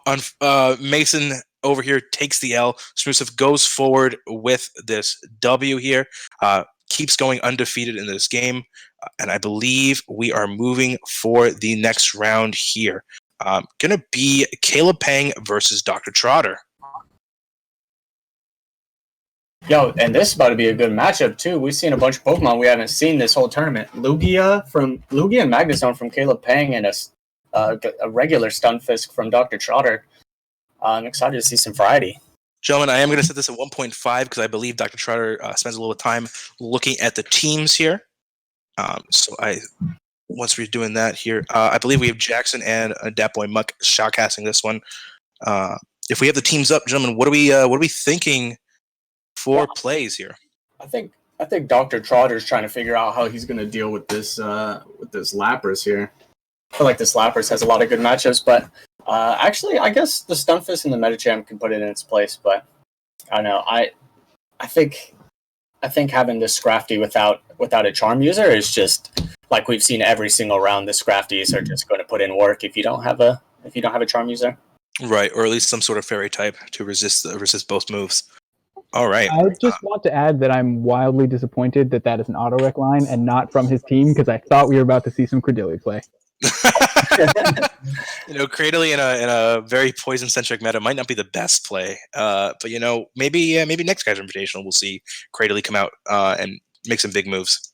S1: Mason over here takes the L. Shmoosif goes forward with this W here. Keeps going undefeated in this game. And I believe we are moving for the next round here. Gonna be Caleb Pang versus Dr. Trotter.
S5: Yo, and this is about to be a good matchup too. We've seen a bunch of Pokemon we haven't seen this whole tournament. Lugia and Magnezone from Caleb Pang, and a regular Stunfisk from Dr. Trotter. I'm excited to see some variety.
S1: Gentlemen, I am going to set this at 1.5 because I believe Dr. Trotter spends a little time looking at the teams here. Once we're doing that here, I believe we have Jackson and Datboy Muck shotcasting this one. If we have the teams up, gentlemen, what are we thinking for plays here?
S5: I think Dr. Trotter's trying to figure out how he's going to deal with this Lapras here. I feel like this Lapras has a lot of good matchups, but actually, I guess the Stunfisk and the Medicham can put it in its place. But I don't know. I think having this Scrafty without a Charm user is just like we've seen every single round. The Scrafties are just going to put in work if you don't have a Charm user,
S1: right? Or at least some sort of fairy type to resist both moves. All right.
S2: I just want to add that I'm wildly disappointed that is an auto rec line and not from his team because I thought we were about to see some Credilli play.
S1: Cradily in a very poison centric meta might not be the best play, but maybe next Kaiser Invitational we'll see Cradily come out and make some big moves.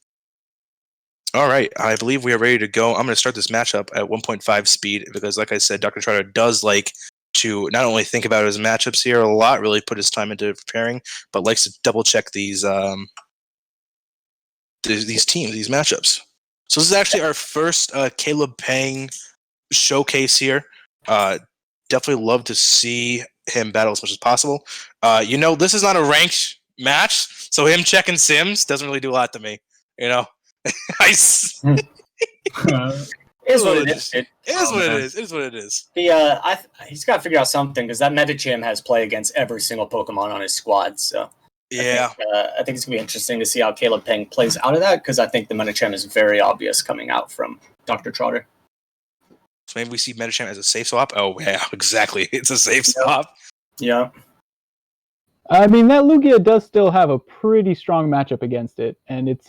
S1: All right, I believe we are ready to go. I'm going to start this matchup at 1.5 speed because, like I said, Dr. Trotter does like to not only think about his matchups here a lot, really put his time into preparing, but likes to double check these teams, these matchups. So this is actually our first Caleb Pang showcase here. Definitely love to see him battle as much as possible. This is not a ranked match, so him checking Sims doesn't really do a lot to me. Is what it is. It is what it is.
S5: He's got to figure out something because that Medicham has play against every single Pokemon on his squad. So
S1: yeah,
S5: I think it's gonna be interesting to see how Caleb Pang plays out of that because I think the Medicham is very obvious coming out from Dr. Trotter.
S1: So maybe we see Medicham as a safe swap. Oh yeah, exactly. It's a safe swap.
S5: Yeah.
S2: I mean, that Lugia does still have a pretty strong matchup against it, and it's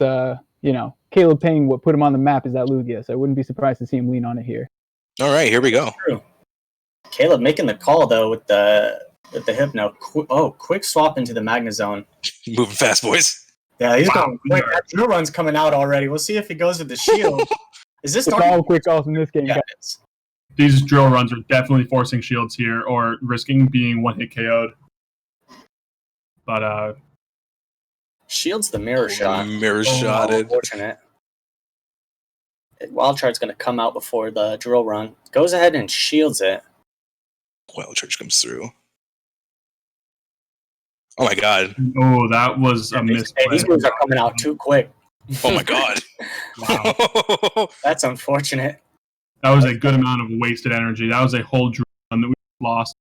S2: Caleb Pang, what put him on the map is that Lugia, so I wouldn't be surprised to see him lean on it here.
S1: All right, here we go.
S5: True. Caleb making the call though with the Hypno. Quick swap into the Magnezone.
S1: Moving fast, boys.
S5: Yeah, he's going quick. That drill run's coming out already. We'll see if he goes with the shield. Is this
S2: all quick calls in this game?
S5: Yeah,
S2: guys.
S4: These drill runs are definitely forcing shields here or risking being one hit KO'd. But
S5: shield's the mirror shot.
S1: Mirror shotted.
S5: Unfortunate. Wild Chart's going to come out before the drill run. Goes ahead and shields it.
S1: Wild Charge comes through. Oh my god.
S4: Oh, that was a miss.
S5: These moves are coming out too quick.
S1: Oh my god.
S4: Wow.
S5: That's unfortunate.
S4: That was a good amount of wasted energy. That was a whole drill run that we lost.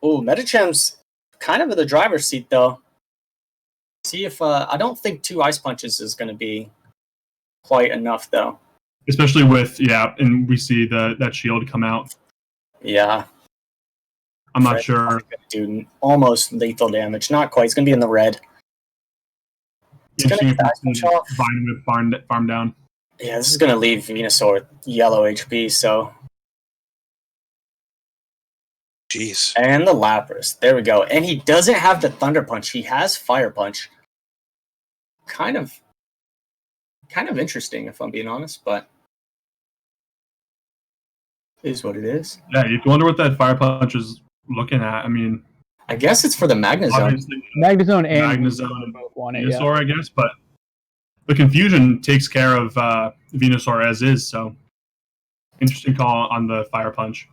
S5: Ooh, Medicham's kind of in the driver's seat though. See if I don't think 2 ice punches is going to be quite enough though.
S4: Especially with and we see that shield come out.
S5: Yeah.
S4: I'm not sure.
S5: Do almost lethal damage. Not quite. It's going to be in the red.
S4: Interesting if we can combine with farm down.
S5: Yeah, this is going to leave Venusaur with yellow HP, so.
S1: Jeez.
S5: And the Lapras. There we go. And he doesn't have the Thunder Punch. He has Fire Punch. Kind of interesting, if I'm being honest, but it is what it is.
S4: Yeah, you wonder what that Fire Punch is looking at. I mean,
S5: I guess it's for the Magnezone.
S2: Magnezone and
S4: Magnezone
S2: both want it,
S4: Venusaur, I guess, but the confusion takes care of Venusaur as is, so interesting call on the Fire Punch.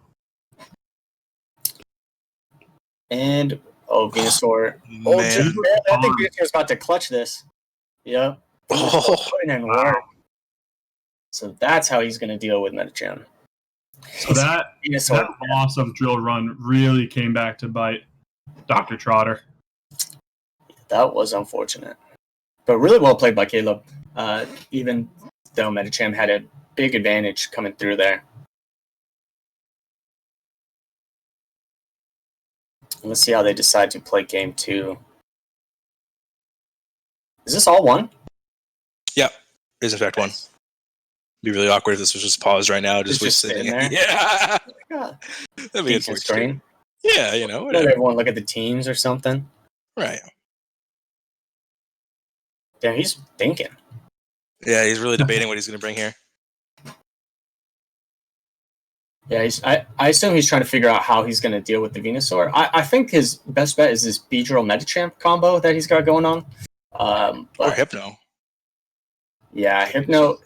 S5: And Venusaur.
S1: Man.
S5: I think Venusaur's about to clutch this. Yep. Putting in work. So that's how he's going to deal with Medicham.
S4: So that loss of Drill Run really came back to bite Dr. Trotter.
S5: That was unfortunate. But really well played by Caleb. Even though Medicham had a big advantage coming through there. Let's see how they decide to play game 2. Is this all one?
S1: Yep. It is in fact one. Be really awkward if this was just paused right now. Just
S5: sitting there.
S1: Yeah.
S5: Yeah.
S1: That'd be
S5: Decent screen.
S1: Yeah,
S5: Let
S1: whatever.
S5: everyone look at the teams or something.
S1: Right.
S5: Yeah, he's thinking.
S1: Yeah, he's really debating what he's going to bring here.
S5: Yeah, I assume he's trying to figure out how he's going to deal with the Venusaur. I think his best bet is this Beedrill Medicham combo that he's got going on.
S1: Or Hypno.
S5: Yeah, Hypno.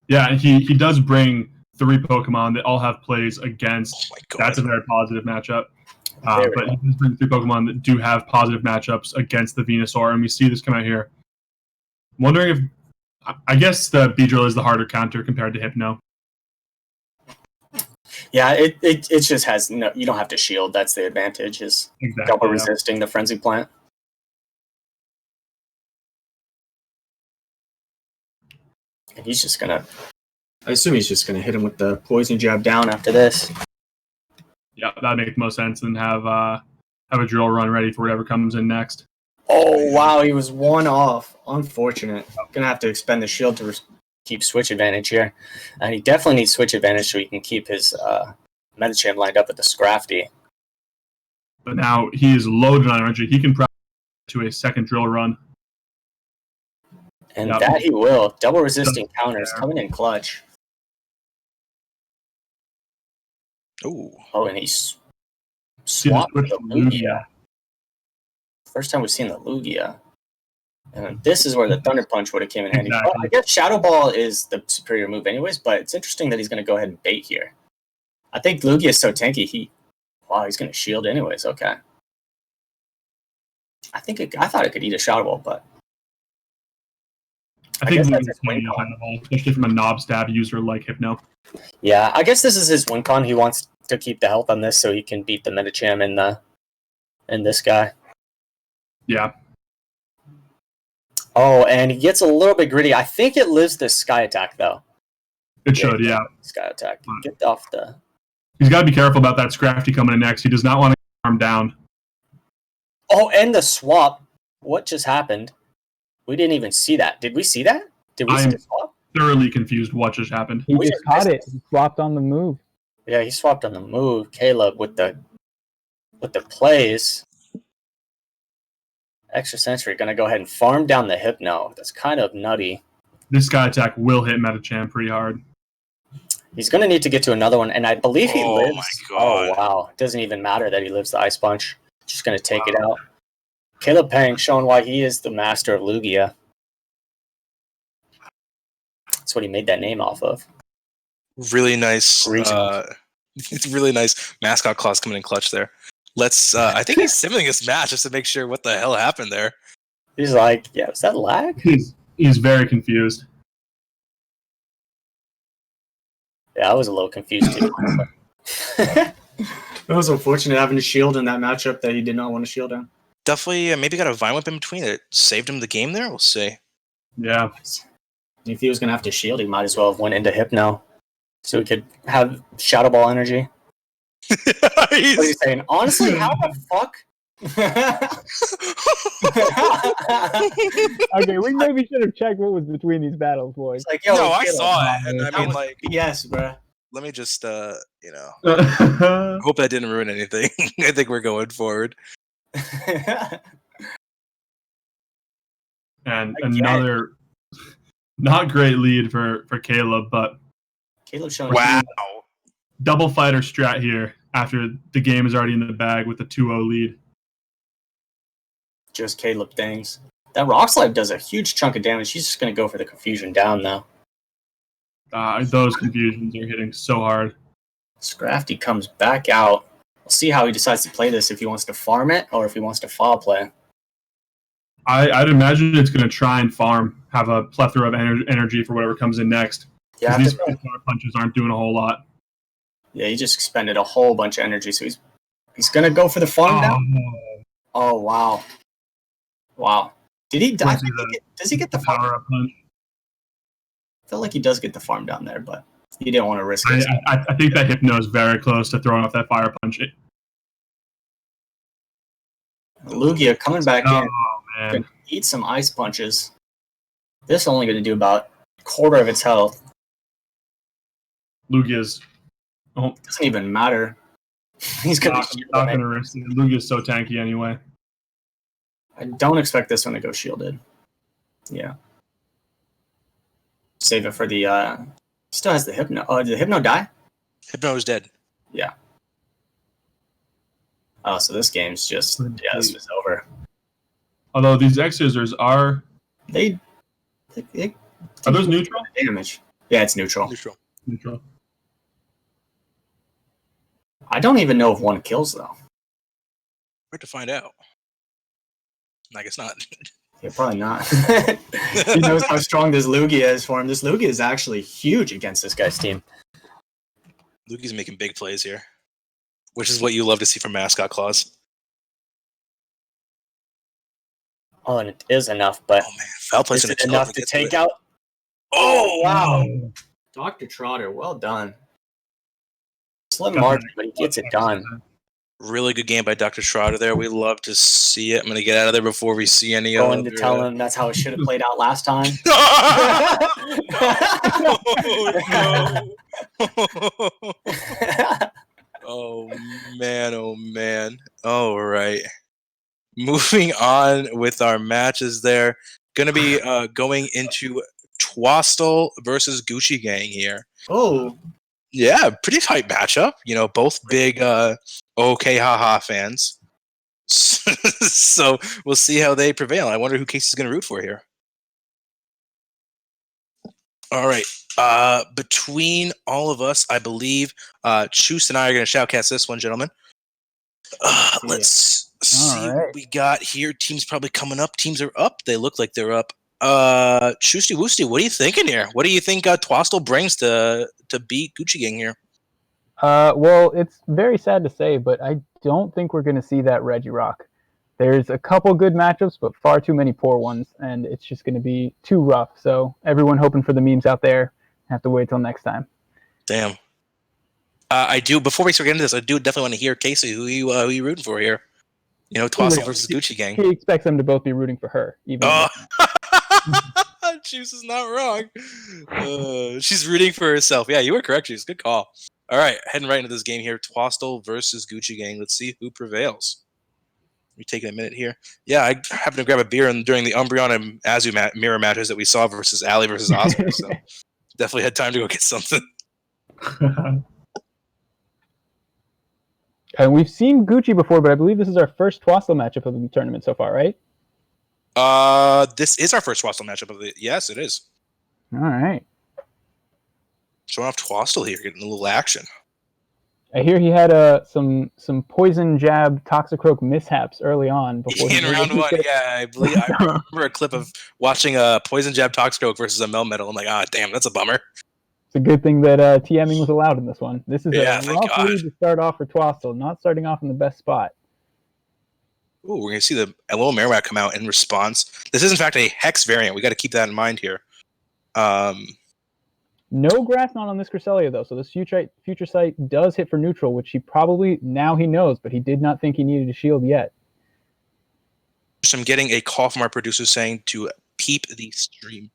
S4: Yeah, he does bring 3 Pokemon that all have plays against.
S1: Oh my God.
S4: That's a very positive matchup. But he does bring 3 Pokemon that do have positive matchups against the Venusaur, and we see this come out here. I'm wondering if... I guess the Beedrill is the harder counter compared to Hypno.
S5: Yeah, it just has no. You don't have to shield. That's the advantage. Is double resisting the Frenzy Plant. And he's just gonna. I assume he's just gonna hit him with the Poison Jab down after this.
S4: Yeah, that makes most sense. And have a Drill Run ready for whatever comes in next.
S5: Oh wow, he was 1 off. Unfortunate. Gonna have to expend the shield to keep switch advantage here. And he definitely needs switch advantage so he can keep his Medicham lined up with the Scrafty.
S4: But now he is loaded on energy. He can probably to a second Drill Run.
S5: And that he will. Double resisting counters coming in clutch.
S1: Ooh.
S5: Oh, and he's swapped the Lugia. First time we've seen the Lugia. And this is where the Thunder Punch would have came in handy.
S4: Exactly.
S5: Well, I guess Shadow Ball is the superior move anyways, but it's interesting that he's going to go ahead and bait here. I think Lugia is so tanky, he's going to shield anyways. Okay. I thought it could eat a Shadow Ball, but...
S4: I think Lugia's playing behind the ball, especially from a knob stab user like Hypno.
S5: Yeah, I guess this is his win con. He wants to keep the health on this so he can beat the Medicham and this guy.
S4: Yeah.
S5: Oh, and he gets a little bit gritty. I think it lives the Sky Attack, though.
S4: It should, yeah.
S5: Sky Attack. Get off the...
S4: He's got to be careful about that Scrafty coming in next. He does not want to arm down.
S5: Oh, and the swap. What just happened? We didn't even see that. Did we see that? Did we see the swap?
S4: Thoroughly confused what just happened.
S2: He just caught it. He swapped on the move.
S5: Yeah, he swapped on the move. Caleb with the plays. Extra Sensory going to go ahead and farm down the Hypno. That's kind of nutty.
S4: This Sky Attack will hit Medicham pretty hard.
S5: He's going to need to get to another one, and I believe he lives.
S1: Oh, my God.
S5: Oh, wow. It doesn't even matter that he lives the Ice Punch. Just going to take it out. Caleb Pang showing why he is the master of Lugia. That's what he made that name off of.
S1: Really nice. It's really nice mascot class coming in clutch there. Let's. I think he's simming this match just to make sure what the hell happened there.
S5: He's like, yeah, was that lag?
S4: He's very confused.
S5: Yeah, I was a little confused too. It was unfortunate having to shield in that matchup that he did not want to shield in.
S1: definitely maybe got a Vine Whip in between that saved him the game there. We'll see.
S4: Yeah.
S5: If he was going to have to shield, he might as well have went into Hypno. So he could have Shadow Ball energy. What are you saying? Honestly, how the fuck?
S2: Okay, we maybe should have checked what was between these battles, boys.
S5: It's like, yo,
S1: No, I
S5: Caleb,
S1: saw it, and I
S5: that
S1: mean,
S5: was
S1: like,
S5: BS, bro.
S1: let me just, hope that didn't ruin anything. I think we're going forward.
S4: And another not great lead for Caleb, but
S5: Caleb showing
S1: Wow.
S4: double fighter strat here after the game is already in the bag with the 2-0 lead.
S5: just Caleb things. That Rock Slide does a huge chunk of damage. He's just going to go for the confusion down now.
S4: Those confusions are hitting so hard.
S5: Scrafty comes back out. We'll see how he decides to play this, if he wants to farm it or if he wants to foul play.
S4: I'd imagine it's going to try and farm, have a plethora of energy for whatever comes in next.
S5: Yeah,
S4: These power punches aren't doing a whole lot.
S5: yeah, he just expended a whole bunch of energy, so he's going to go for the farm now. Oh, wow. Wow. Did he die? Does he get the farm?
S4: Power up punch.
S5: I feel like he does get the farm down there, but he didn't want to risk it.
S4: I think that Hypno is very close to throwing off that fire punch.
S5: Lugia coming back in.
S4: Oh, man.
S5: Gonna eat some ice punches. This is only going to do about a quarter of its health.
S4: Lugia's
S5: Doesn't even matter. He's going
S4: not going to risk it. Lugia's so tanky anyway.
S5: I don't expect this one to go shielded. Yeah. Save it for the. Still has the Hypno. Oh, did the Hypno die?
S1: Hypno is dead.
S5: Yeah. Oh, so this game's just this was over.
S4: Although these X scissors are
S5: They
S4: are those neutral?
S5: damage. Yeah, it's neutral.
S4: Neutral.
S5: I don't even know if one kills though.
S1: Hard to find out. I guess not.
S5: Yeah, probably not. He knows how strong this Lugia is for him. This Lugia is actually huge against this guy's team.
S1: Lugi's making big plays here, which is what you love to see from Mascot Claus.
S5: Oh, and it is enough, but
S1: Oh man, foul play's
S5: is
S1: gonna
S5: it enough to take out?
S1: Oh
S5: Wow. Dr. Trotter, well done. Slim margin, but he gets it done.
S1: Really good game by Dr. Schroeder there. We love to see it. I'm gonna get out of there before we see any
S5: Going
S1: other.
S5: to tell him that's how it should have played out last time.
S1: Oh man, oh man. All right. Moving on with our matches there. Gonna be going into Twastel versus Gucci Gang here.
S5: Oh,
S1: Yeah, pretty tight matchup. You know, both big OK haha fans. So we'll see how they prevail. I wonder who Casey's going to root for here. All right. Between all of us, I believe Chus and I are going to shoutcast this one, gentlemen. Let's see what we got here. Teams probably coming up. Teams are up. They look like they're up. Chusty Woosty, what are you thinking here? What do you think Twastel brings to beat Gucci Gang here?
S2: Well, it's very sad to say, but I don't think we're going to see that Regirock. There's a couple good matchups, but far too many poor ones, and it's just going to be too rough. So everyone hoping for the memes out there, have to wait till next time.
S1: Damn. I do. Before we start getting into this, I do definitely want to hear Casey. Who you rooting for here? You know, Twastel versus Gucci Gang.
S2: He expects them to both be rooting for her. Even
S1: Juice is not wrong. She's rooting for herself. Yeah, you were correct, Juice. Good call. All right, heading right into this game here. Twastel versus Gucci Gang. Let's see who prevails. We're taking a minute here. Yeah, I happened to grab a beer during the Umbreon and Azu mirror matches that we saw versus Ali versus Oscar. So definitely had time to go get something.
S2: And we've seen Gucci before, but I believe this is our first Twastel matchup of the tournament so far, right?
S1: This is our first Twastel matchup of the. Yes, it is.
S2: All right.
S1: Showing off Twastel here, getting a little action.
S2: I hear he had some poison jab Toxicroak mishaps early on. Before
S1: In round one, yeah, I believe I remember a clip of watching a poison jab Toxicroak versus a Melmetal. I'm like, damn, that's a bummer.
S2: It's a good thing that TMing was allowed in this one. This is a rough lead to start off for Twastel, not starting off in the best spot.
S1: Ooh, we're going to see the little Marowak come out in response. This is, in fact, a Hex variant. We got to keep that in mind here.
S2: No Grass Knot on this Cresselia, though, so this Future Sight does hit for neutral, which he probably, now he knows, but he did not think he needed a shield yet.
S1: I'm getting a call from our producer saying to peep the stream.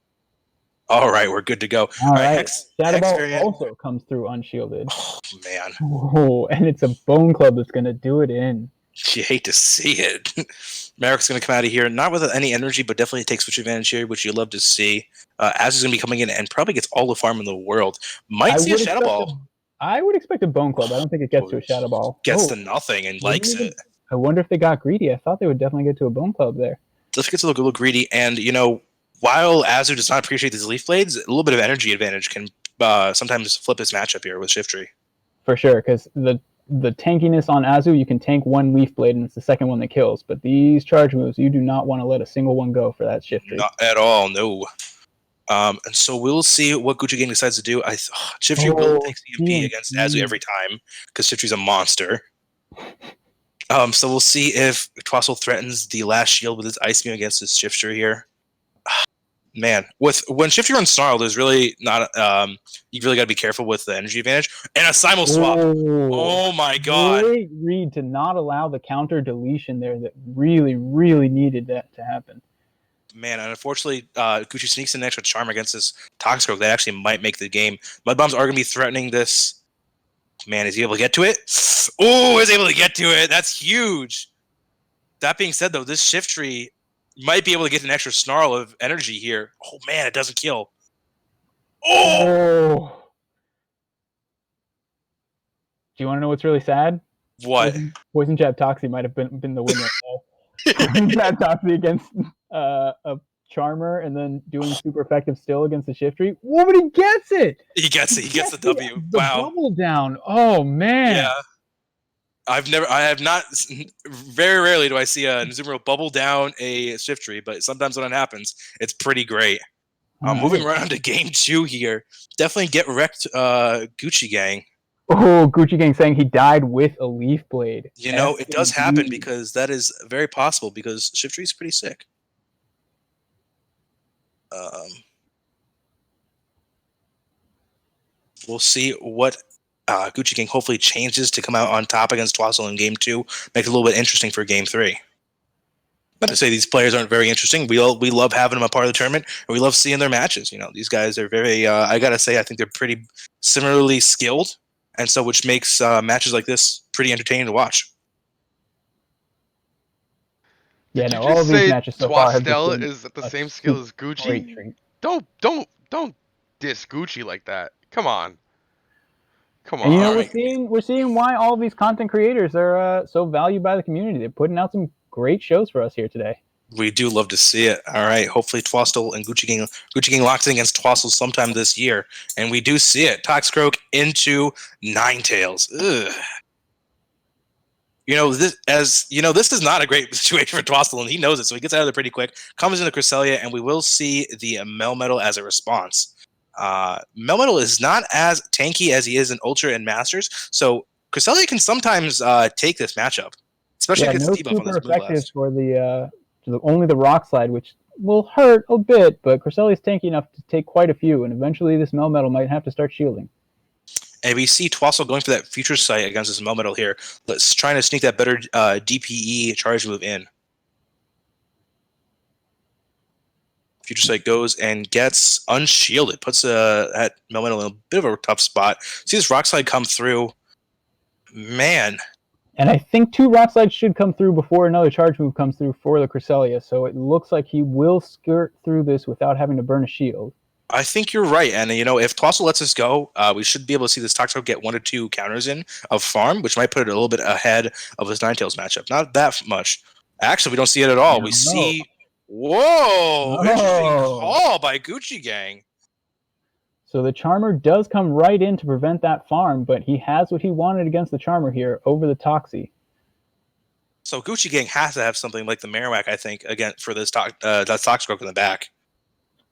S1: All right, we're good to go.
S2: All right,
S1: Hex
S2: Shadow Ball
S1: variant.
S2: also comes through unshielded.
S1: Oh, man.
S2: Oh, and it's a Bone Club that's going to do it in.
S1: You hate to see it. Merrick's going to come out of here, not with any energy, but definitely takes switch advantage here, which you love to see. Az is going to be coming in and probably gets all the farm in the world. Might see a Shadow Ball.
S2: I would expect a Bone Club. I don't think it gets to a Shadow Ball.
S1: Gets to nothing and likes it.
S2: I wonder if they got greedy. I thought they would definitely get to a Bone Club there.
S1: Let's get to look a little greedy. And, while Azu does not appreciate these Leaf Blades, a little bit of energy advantage can sometimes flip his matchup here with Shiftry.
S2: For sure, because the tankiness on Azu, you can tank one Leaf Blade and it's the second one that kills. But these charge moves, you do not want to let a single one go for that Shiftry.
S1: Not at all, no. And so we'll see what Gucci Gang decides to do. Shiftry will take CMP against Azu every time because Shiftry's a monster. So we'll see if Twassel threatens the last shield with his Ice Beam against his Shiftry here. Man, when Shiftry runs Snarl, there's really not. You really got to be careful with the energy advantage and a Simul Swap. Oh my god!
S2: Great read to not allow the counter deletion there that really, really needed that to happen.
S1: Man, and unfortunately, Gucci sneaks in an extra charm against this Toxicroak that actually might make the game. Mudbombs are going to be threatening this. Man, is he able to get to it? Oh, is able to get to it. That's huge. That being said, though, this Shiftry might be able to get an extra Snarl of energy here. Oh, man, it doesn't kill. Oh!
S2: Do you want to know what's really sad?
S1: What?
S2: Poison Jab Toxie might have been the winner. Poison Jab Toxie against a Charmer and then doing super effective still against the Shiftry. Whoa, but he gets it!
S1: He gets it. He gets the W.
S2: The
S1: wow.
S2: bubble down. Oh, man.
S1: Yeah. I have not, very rarely do I see a Nizumuro bubble down a Shiftry, but sometimes when it happens, it's pretty great. Moving right on to game 2 here. Definitely get wrecked, Gucci Gang.
S2: Oh, Gucci Gang saying he died with a Leaf Blade.
S1: It does happen because that is very possible because Shiftry is pretty sick. We'll see what Gucci Gang hopefully changes to come out on top against Twassel in game 2. Make it a little bit interesting for game 3. Not to say these players aren't very interesting. We love having them a part of the tournament, and we love seeing their matches. These guys are very. I gotta say, I think they're pretty similarly skilled, and so which makes matches like this pretty entertaining to watch.
S6: Yeah,
S2: no, all of these matches so far have been
S6: is at the same skill as Gucci. Don't diss Gucci like that. Come on.
S2: And we're seeing why all of these content creators are so valued by the community. They're putting out some great shows for us here today.
S1: We do love to see it. All right, hopefully Twassel and Gucci Gang locks in against Twassel sometime this year, and we do see it. Toxicroak into Ninetales. Ugh. This is not a great situation for Twassel, and he knows it, so he gets out of there pretty quick. Comes into Cresselia, and we will see the Melmetal as a response. Melmetal is not as tanky as he is in Ultra and Masters, so Cresselia can sometimes take this matchup, especially against debuff on this blue blast.
S2: For only the Rock Slide, which will hurt a bit, but Cresselia is tanky enough to take quite a few, and eventually this Melmetal might have to start shielding.
S1: And we see Twassel going for that Future Sight against this Melmetal here. Let's try to sneak that better DPE charge move in. Future Sight goes and gets unshielded. Puts that Melmetal in a bit of a tough spot. See this Rock Slide come through. Man.
S2: And I think 2 Rock Slides should come through before another charge move comes through for the Cresselia. So it looks like he will skirt through this without having to burn a shield.
S1: I think you're right. And, if Twassel lets us go, we should be able to see this Toxicroak get 1 or 2 counters in of farm, which might put it a little bit ahead of this Ninetales matchup. Not that much. Actually, we don't see it at all. See... Whoa! Interesting call by Gucci Gang.
S2: So the Charmer does come right in to prevent that farm, but he has what he wanted against the Charmer here over the Toxie.
S1: So Gucci Gang has to have something like the Marowak, I think, again for this Toxicroak in the back.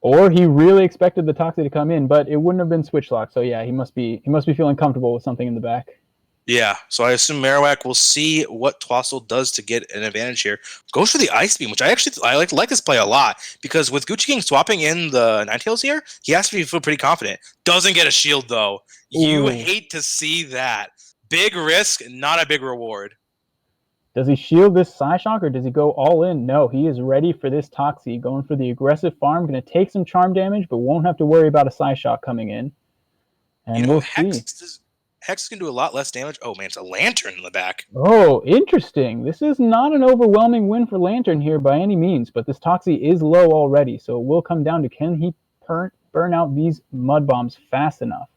S2: Or he really expected the Toxie to come in, but it wouldn't have been switch lock. So yeah, he must be feeling comfortable with something in the back.
S1: Yeah, so I assume Marowak will see what Twassel does to get an advantage here. Goes for the Ice Beam, which I like this play a lot, because with Gucci King swapping in the Ninetales here, he has to feel pretty confident. Doesn't get a shield, though. You hate to see that. Big risk, not a big reward.
S2: Does he shield this Psyshock, or does he go all in? No, he is ready for this Toxie, going for the aggressive farm, going to take some charm damage, but won't have to worry about a Psyshock coming in. And we'll see.
S1: Hex can do a lot less damage. Oh, man, it's a Lantern in the back.
S2: Oh, interesting. This is not an overwhelming win for Lantern here by any means, but this Toxie is low already, so it will come down to can he burn out these Mud Bombs fast enough?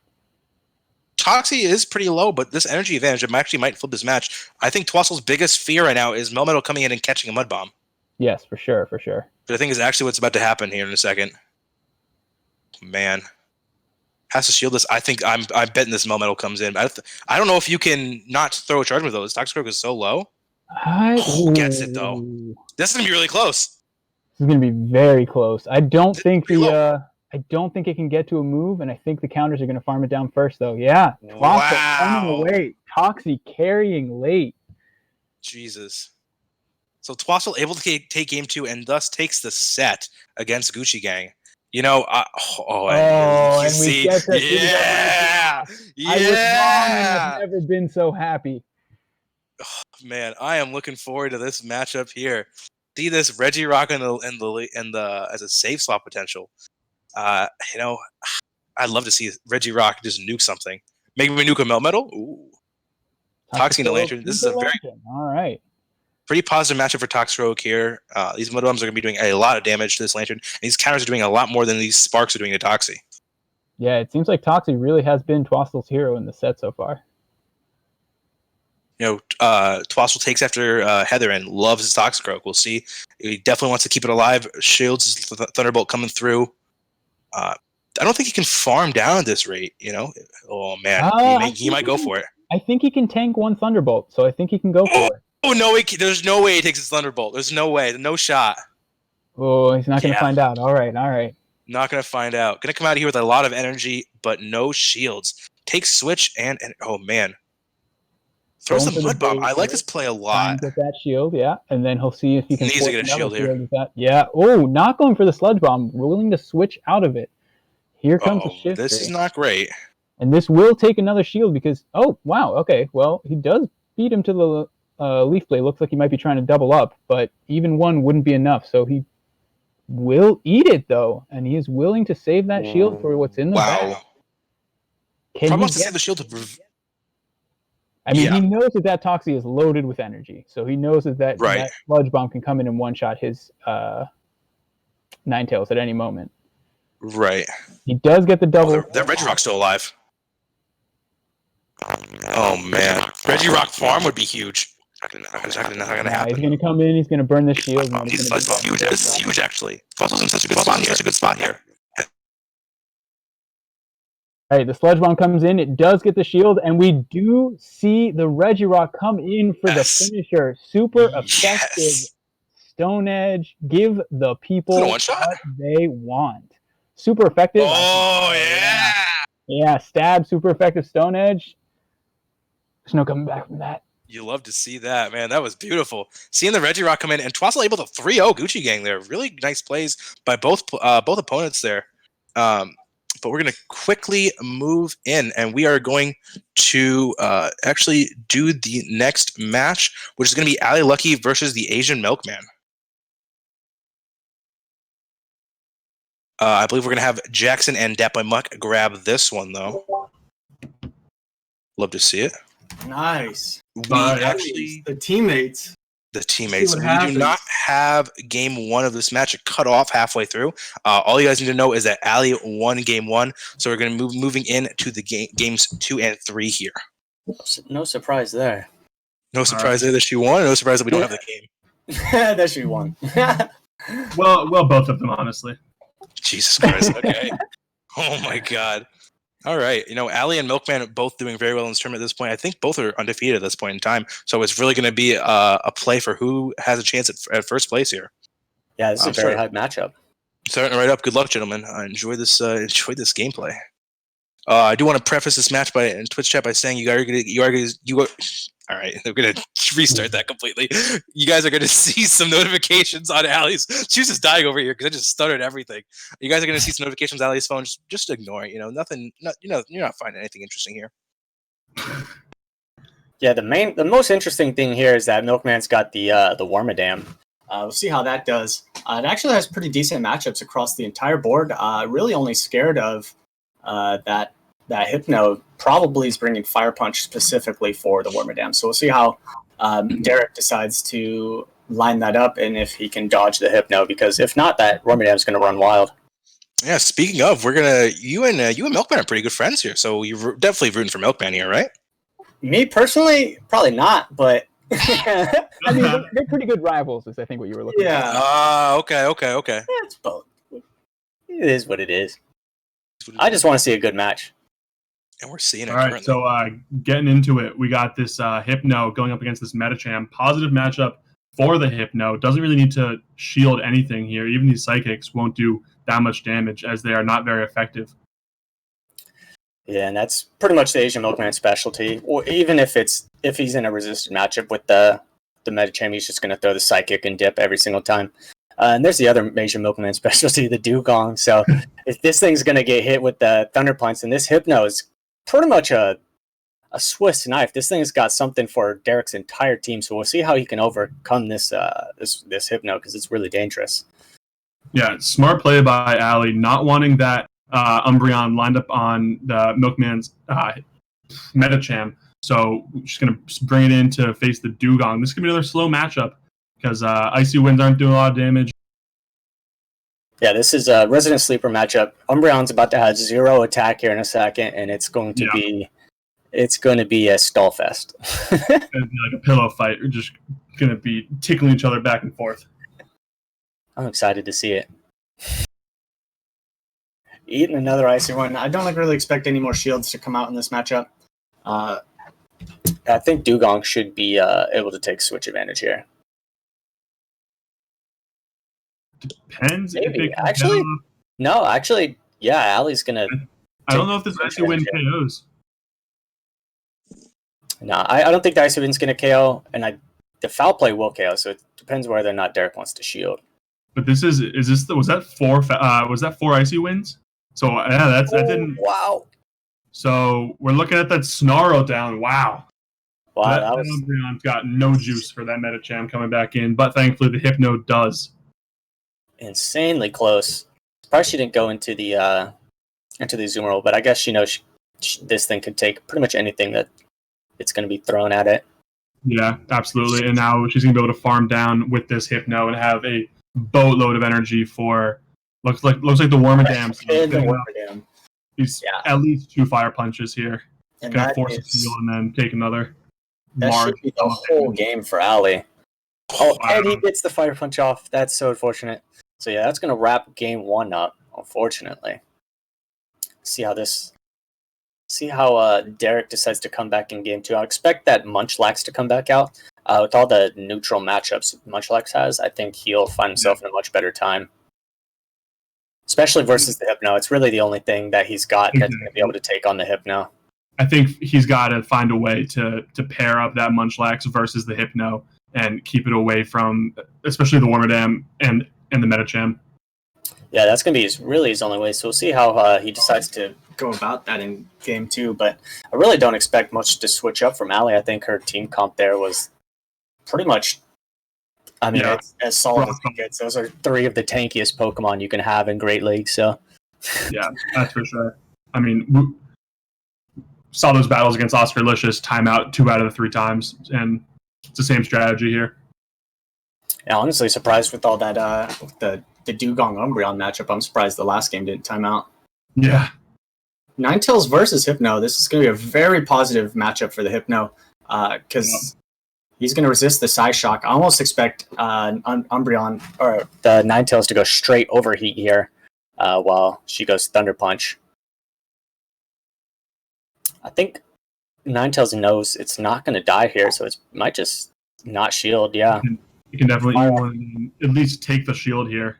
S1: Toxie is pretty low, but this energy advantage actually might flip this match. I think Twassel's biggest fear right now is Melmetal coming in and catching a Mud Bomb.
S2: Yes, for sure, for sure.
S1: But I think is actually what's about to happen here in a second. Man. Has to shield this. I think I'm betting this Melmetal comes in. I don't know if you can not throw a charge with those. Toxic Croak is so low. Who gets it though? This is gonna be really close.
S2: This is gonna be very close. I don't think it can get to a move, and I think the counters are gonna farm it down first though. Yeah. Twassel running away. Toxie carrying late.
S1: Jesus. So Twassel able to take game 2 and thus takes the set against Gucci Gang. You know,
S2: and we get to see
S1: yeah,
S2: I was wrong and I've never been so happy.
S1: Oh, man, I am looking forward to this matchup here. See this Regirock and the as a safe swap potential. You know, I'd love to see Regirock just nuke something. Maybe we nuke a Melmetal. Ooh, Toxie and the Lantern. This is a very
S2: all right.
S1: Pretty positive matchup for Toxrogue here. These Mud Bombs are going to be doing a lot of damage to this Lantern, and these counters are doing a lot more than these Sparks are doing to Toxie.
S2: Yeah, it seems like Toxie really has been Twassel's hero in the set so far.
S1: You know, Twassel takes after Heather and loves his Toxicroak. We'll see. He definitely wants to keep it alive. Shields his Thunderbolt coming through. I don't think he can farm down at this rate, you know? Oh, man. He might go for it.
S2: I think he can tank one Thunderbolt, so I think he can go for it.
S1: Oh, no, there's no way he takes his Thunderbolt. There's no way. No shot.
S2: Oh, he's not going to find out. All right.
S1: Not going to find out. Going to come out of here with a lot of energy, but no shields. Takes Switch and oh, man. Throws the Mud Bomb. I like this play a lot.
S2: Get that shield, yeah. And then he'll see if he can
S1: needs to get a shield here.
S2: With that. Yeah. Oh, not going for the Sludge Bomb. Willing to switch out of it. Here comes the shift.
S1: This is not great.
S2: And this will take another shield because, oh, wow. Okay. Well, he does beat him to the Leaf Blade. Looks like he might be trying to double up, but even one wouldn't be enough. So he will eat it, though. And he is willing to save that shield for what's in the bag.
S1: Probably wants to save the shield to...
S2: I mean, he knows that Toxie is loaded with energy, so he knows that Sludge Bomb can come in and one-shot his Ninetales at any moment.
S1: Right.
S2: He does get the double.
S1: That Regirock's still alive. Oh, man. Regirock farm would be huge. Not gonna happen.
S2: He's going to come in, he's going to burn the shield.
S1: This is huge, actually. Twassel's in such a good spot here.
S2: All right, the Sludge Bomb comes in. It does get the shield, and we do see the Regirock come in for the finisher. Super effective Stone Edge. Give the people what they want. Super effective.
S1: Oh, yeah.
S2: Yeah, stab, super effective Stone Edge. There's no coming back from that.
S1: You love to see that, man. That was beautiful. Seeing the Regirock come in, and Twassel able to 3-0 Gucci Gang there. Really nice plays by both opponents there. But we're going to quickly move in, and we are going to actually do the next match, which is going to be Ali Lucky versus the Asian Milkman. I believe we're going to have Jackson and Dapper Muck grab this one, though. Love to see it.
S7: Nice.
S1: Actually,
S7: the teammates.
S1: We do not have game 1 of this match cut off halfway through. All you guys need to know is that Ali won game 1, so we're going to moving into the games 2 and 3 here.
S5: No surprise there.
S1: No surprise there that she won. No surprise that we don't have the game.
S5: That she won.
S4: well, both of them, honestly.
S1: Jesus Christ. Okay. Oh my God. All right. You know, Ali and Milkman are both doing very well in this tournament at this point. I think both are undefeated at this point in time. So it's really going to be a play for who has a chance at first place here.
S5: Yeah, this is a very hype matchup.
S1: Starting right up. Good luck, gentlemen. Enjoy this gameplay. I do want to preface this match in Twitch chat by saying you are. All right, I'm gonna restart that completely. You guys are gonna see some notifications on Allie's. She was just dying over here because I just stuttered everything. You guys are gonna see some notifications on Allie's phone. Just ignore it. Nothing. You're not finding anything interesting here.
S3: Yeah, the most interesting thing here is that Milkman's got the Wormadam.
S5: We'll see how that does. It actually has pretty decent matchups across the entire board. Really only scared of that Hypno probably is bringing Fire Punch specifically for the Wormadam. So we'll see how Derek decides to line that up and if he can dodge the Hypno, because if not, that Wormadam is going to run wild.
S1: Yeah, speaking of, you and Milkman are pretty good friends here, so you're definitely rooting for Milkman here, right?
S5: Me personally, probably not, but
S2: I mean, they're pretty good rivals, is I think what you were looking for.
S5: yeah.
S1: Okay.
S5: It's both.
S3: It is what it is. I just want to see a good match.
S1: And we're seeing it
S4: All right,
S1: currently.
S4: so getting into it, we got this Hypno going up against this Metacham. Positive matchup for the Hypno. Doesn't really need to shield anything here. Even these Psychics won't do that much damage as they are not very effective.
S3: Yeah, and that's pretty much the Asian Milkman specialty. Or even if he's in a resisted matchup with the Metacham, he's just going to throw the Psychic and dip every single time. And there's the other Asian Milkman specialty, the Dugong. So if this thing's going to get hit with the Thunder Punch, then this Hypno is pretty much a Swiss knife. This thing's got something for Derek's entire team. So we'll see how he can overcome this Hypno, because it's really dangerous.
S4: Yeah, smart play by Ali, not wanting that Umbreon lined up on the Milkman's Metacham. So she's going to bring it in to face the Dugong. This could be another slow matchup because Icy Winds aren't doing a lot of damage.
S3: Yeah, this is a Resident Sleeper matchup. Umbreon's about to have 0 attack here in a second, and it's going to be a stall fest.
S4: It's going to be like a pillow fight. We're just going to be tickling each other back and forth.
S3: I'm excited to see it.
S5: Eating another Icy one. I don't really expect any more shields to come out in this matchup.
S3: I think Dugong should be able to take switch advantage here.
S4: Depends.
S3: Maybe. Actually, no. Actually, yeah, Ali's going to...
S4: I don't know if this Icy Wind KOs.
S3: No, I don't think the Icy Wind's going to KO, and the foul play will KO, so it depends whether or not Derek wants to shield.
S4: But was that 4 Icy Winds? So yeah, that didn't.
S3: Wow.
S4: So we're looking at that Snarl down. Wow.
S3: Wow,
S4: that Umbreon's got no juice for that Metacham coming back in, but thankfully the Hypno does.
S3: Insanely close. Probably she didn't go into the zoom roll, but I guess this thing could take pretty much anything that it's going to be thrown at it.
S4: Yeah, absolutely. And now she's going to be able to farm down with this Hypno and have a boatload of energy for looks like the Wormadam. He's at least 2 Fire Punches here. He's going to force a steal and then take another.
S3: That should be the whole game for Ali. Oh, and he gets the Fire Punch off. That's so unfortunate. So yeah, that's going to wrap game 1 up, unfortunately. See how Derek decides to come back in game 2. I expect that Munchlax to come back out. With all the neutral matchups Munchlax has, I think he'll find himself in a much better time. Especially versus the Hypno. It's really the only thing that he's got that's going to be able to take on the Hypno.
S4: I think he's got to find a way to pair up that Munchlax versus the Hypno and keep it away from, especially the Wormadam and the Metacham.
S3: Yeah, that's going to be his only way. So we'll see how he decides to
S5: go about that in game 2.
S3: But I really don't expect much to switch up from Ali. I think her team comp there was pretty much, it's as solid as it gets. Those are 3 of the tankiest Pokemon you can have in Great League. So
S4: yeah, that's for sure. I mean, we saw those battles against Oscar Licious time out 2 out of the 3 times, and it's the same strategy here.
S3: Yeah,
S5: honestly surprised with all that the Dugong Umbreon matchup. I'm surprised the last game didn't time out.
S4: Yeah.
S5: Ninetales versus Hypno. This is going to be a very positive matchup for the Hypno because he's going to resist the Psy Shock. I almost expect Umbreon or the Ninetales to go straight overheat here while she goes Thunder Punch. I think Ninetales knows it's not going to die here, so it might just not shield. Yeah.
S4: You can definitely at least take the shield here.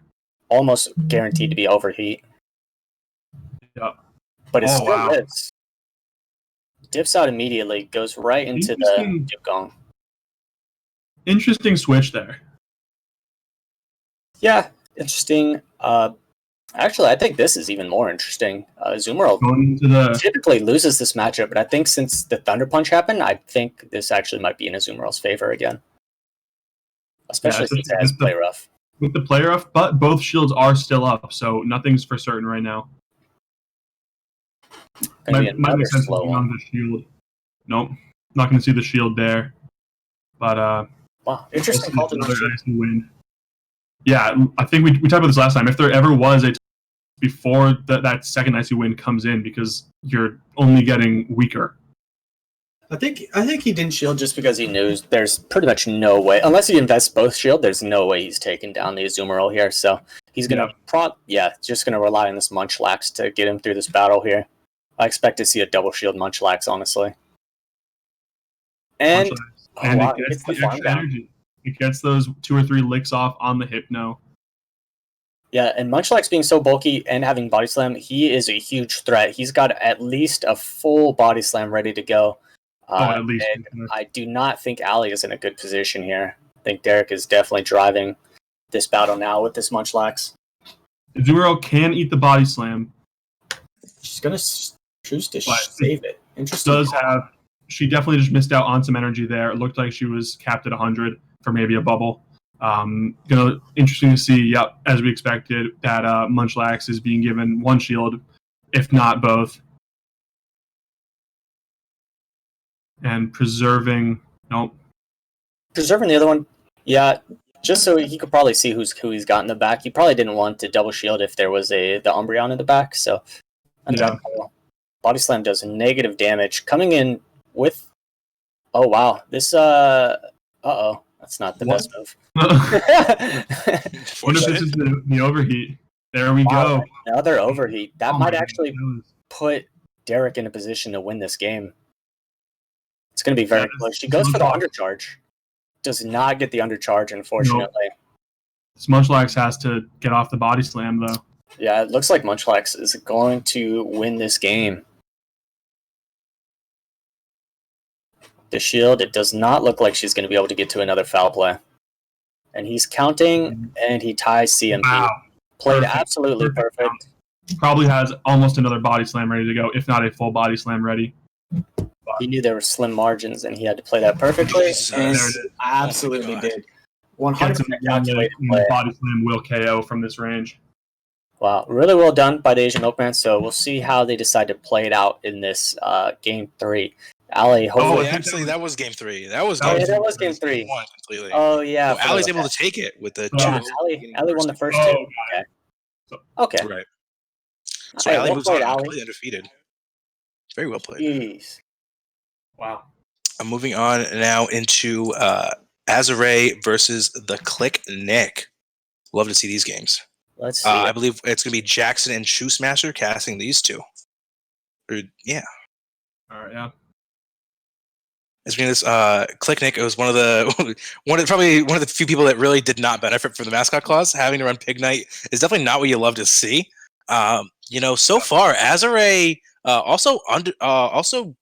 S3: Almost guaranteed to be overheat.
S4: Yeah.
S5: but it
S4: Oh,
S5: still
S4: wow.
S5: lives. Dips out immediately, goes right into the Dugong.
S4: Interesting switch there.
S5: Yeah, interesting. Actually, I think this is even more interesting. Zoomerl
S4: Going into the
S5: typically loses this matchup, but I think since the Thunder Punch happened, I think this actually might be in Azumarill's favor again. Especially since it has play rough.
S4: With the play rough, but both shields are still up, so nothing's for certain right now. Might make sense to bring on the shield. Nope, not going to see the shield there. But
S5: wow, interesting call to
S4: another icy win. Yeah, I think we talked about this last time. If there ever was a before that second icy win comes in, because you're only getting weaker.
S5: I think he didn't shield just because he knew there's pretty much no way, unless he invests both shield, there's no way he's taking down the Azumarill here. So he's gonna just gonna rely on this Munchlax to get him through this battle here. I expect to see a double shield Munchlax, honestly. And
S4: it gets the extra energy. It gets those 2 or 3 licks off on the Hypno.
S5: Yeah, and Munchlax being so bulky and having Body Slam, he is a huge threat. He's got at least a full Body Slam ready to go.
S4: At least.
S5: I do not think Ali is in a good position here. I think Derek is definitely driving this battle now with this Munchlax.
S4: Azumarill can eat the Body Slam.
S5: She's going to choose to save it. Interesting.
S4: She definitely just missed out on some energy there. It looked like she was capped at 100 for maybe a bubble. Interesting to see, as we expected, that Munchlax is being given 1 shield, if not both. And preserving
S5: the other one, just so he could probably see who he's got in the back. He probably didn't want to double shield if there was the Umbreon in the back. So Body Slam does negative damage coming in with. Oh wow, this that's not the best move.
S4: What if this is the overheat? There we go.
S5: Another overheat. That might actually put Derek in a position to win this game. It's going to be very close. She goes for the undercharge. Does not get the undercharge, unfortunately.
S4: This Munchlax has to get off the Body Slam, though.
S5: Yeah, it looks like Munchlax is going to win this game. The shield, it does not look like she's going to be able to get to another foul play. And he's counting, and he ties CMP.
S4: Wow.
S5: Played absolutely perfect.
S4: Probably has almost another Body Slam ready to go, if not a full Body Slam ready.
S5: He knew there were slim margins, and he had to play that perfectly.
S7: And absolutely did. 100%
S5: calculated play.
S4: Body Slam will KO from this range.
S5: Wow, really well done by the Asian Milkman. So we'll see how they decide to play it out in this game 3. Ali, hopefully.
S1: Actually, that was game 3. That was
S5: game 3.
S1: Won completely.
S5: Oh yeah.
S1: Ali's able to take it with the
S5: 2. Ali won the first 2. Okay.
S1: Right. So Ali moves on completely undefeated. Very well played.
S5: Jeez.
S4: Wow.
S1: I'm moving on now into Azure versus the Click Nick. Love to see these games.
S5: Let's see.
S1: I believe it's going to be Jackson and Shoe Smasher casting these two.
S4: All right, yeah.
S1: As being this, Click Nick was one of the few people that really did not benefit from the mascot clause. Having to run Pig Knight is definitely not what you love to see. So far, Azure also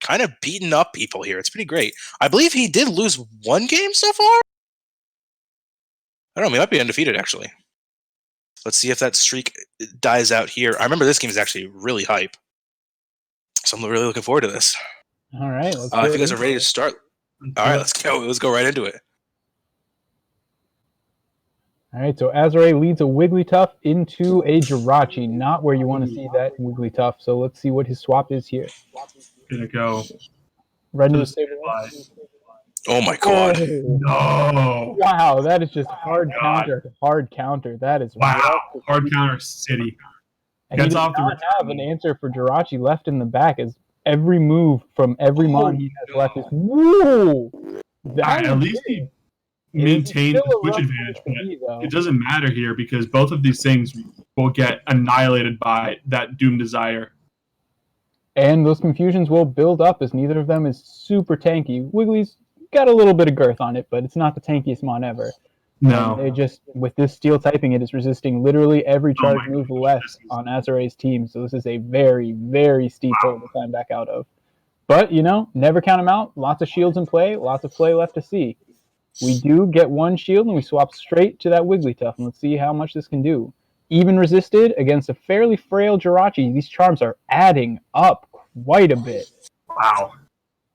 S1: kind of beating up people here. It's pretty great. I believe he did lose 1 game so far. I don't know. He might be undefeated, actually. Let's see if that streak dies out here. I remember this game is actually really hype. So I'm really looking forward to this.
S2: All right.
S1: If you guys are ready to start. All right, let's go. Let's go right into it.
S2: All right, so Azure leads a Wigglytuff into a Jirachi, not where you want to see that Wigglytuff. So let's see what his swap is here.
S4: Gonna go
S2: right into the stable.
S1: Oh my god.
S4: No.
S2: Wow, that is just hard counter. That is
S4: hard counter city.
S2: And he does not have an answer for Jirachi left in the back, as every move from every mon he has left is woo.
S4: At least he maintained the switch advantage, but it doesn't matter here because both of these things will get annihilated by that Doom Desire.
S2: And those confusions will build up as neither of them is super tanky. Wiggly's got a little bit of girth on it, but it's not the tankiest mon ever.
S4: No.
S2: And they just, with this steel typing, it is resisting literally every charge
S4: my
S2: move
S4: gosh,
S2: left
S4: this is-
S2: on Azuray's team. So this is a very, very steep hole to climb back out of. But, never count them out. Lots of shields in play. Lots of play left to see. We do get one shield, and we swap straight to that Wigglytuff. And let's see how much this can do. Even resisted against a fairly frail Jirachi. These charms are adding up quite a bit.
S4: Wow.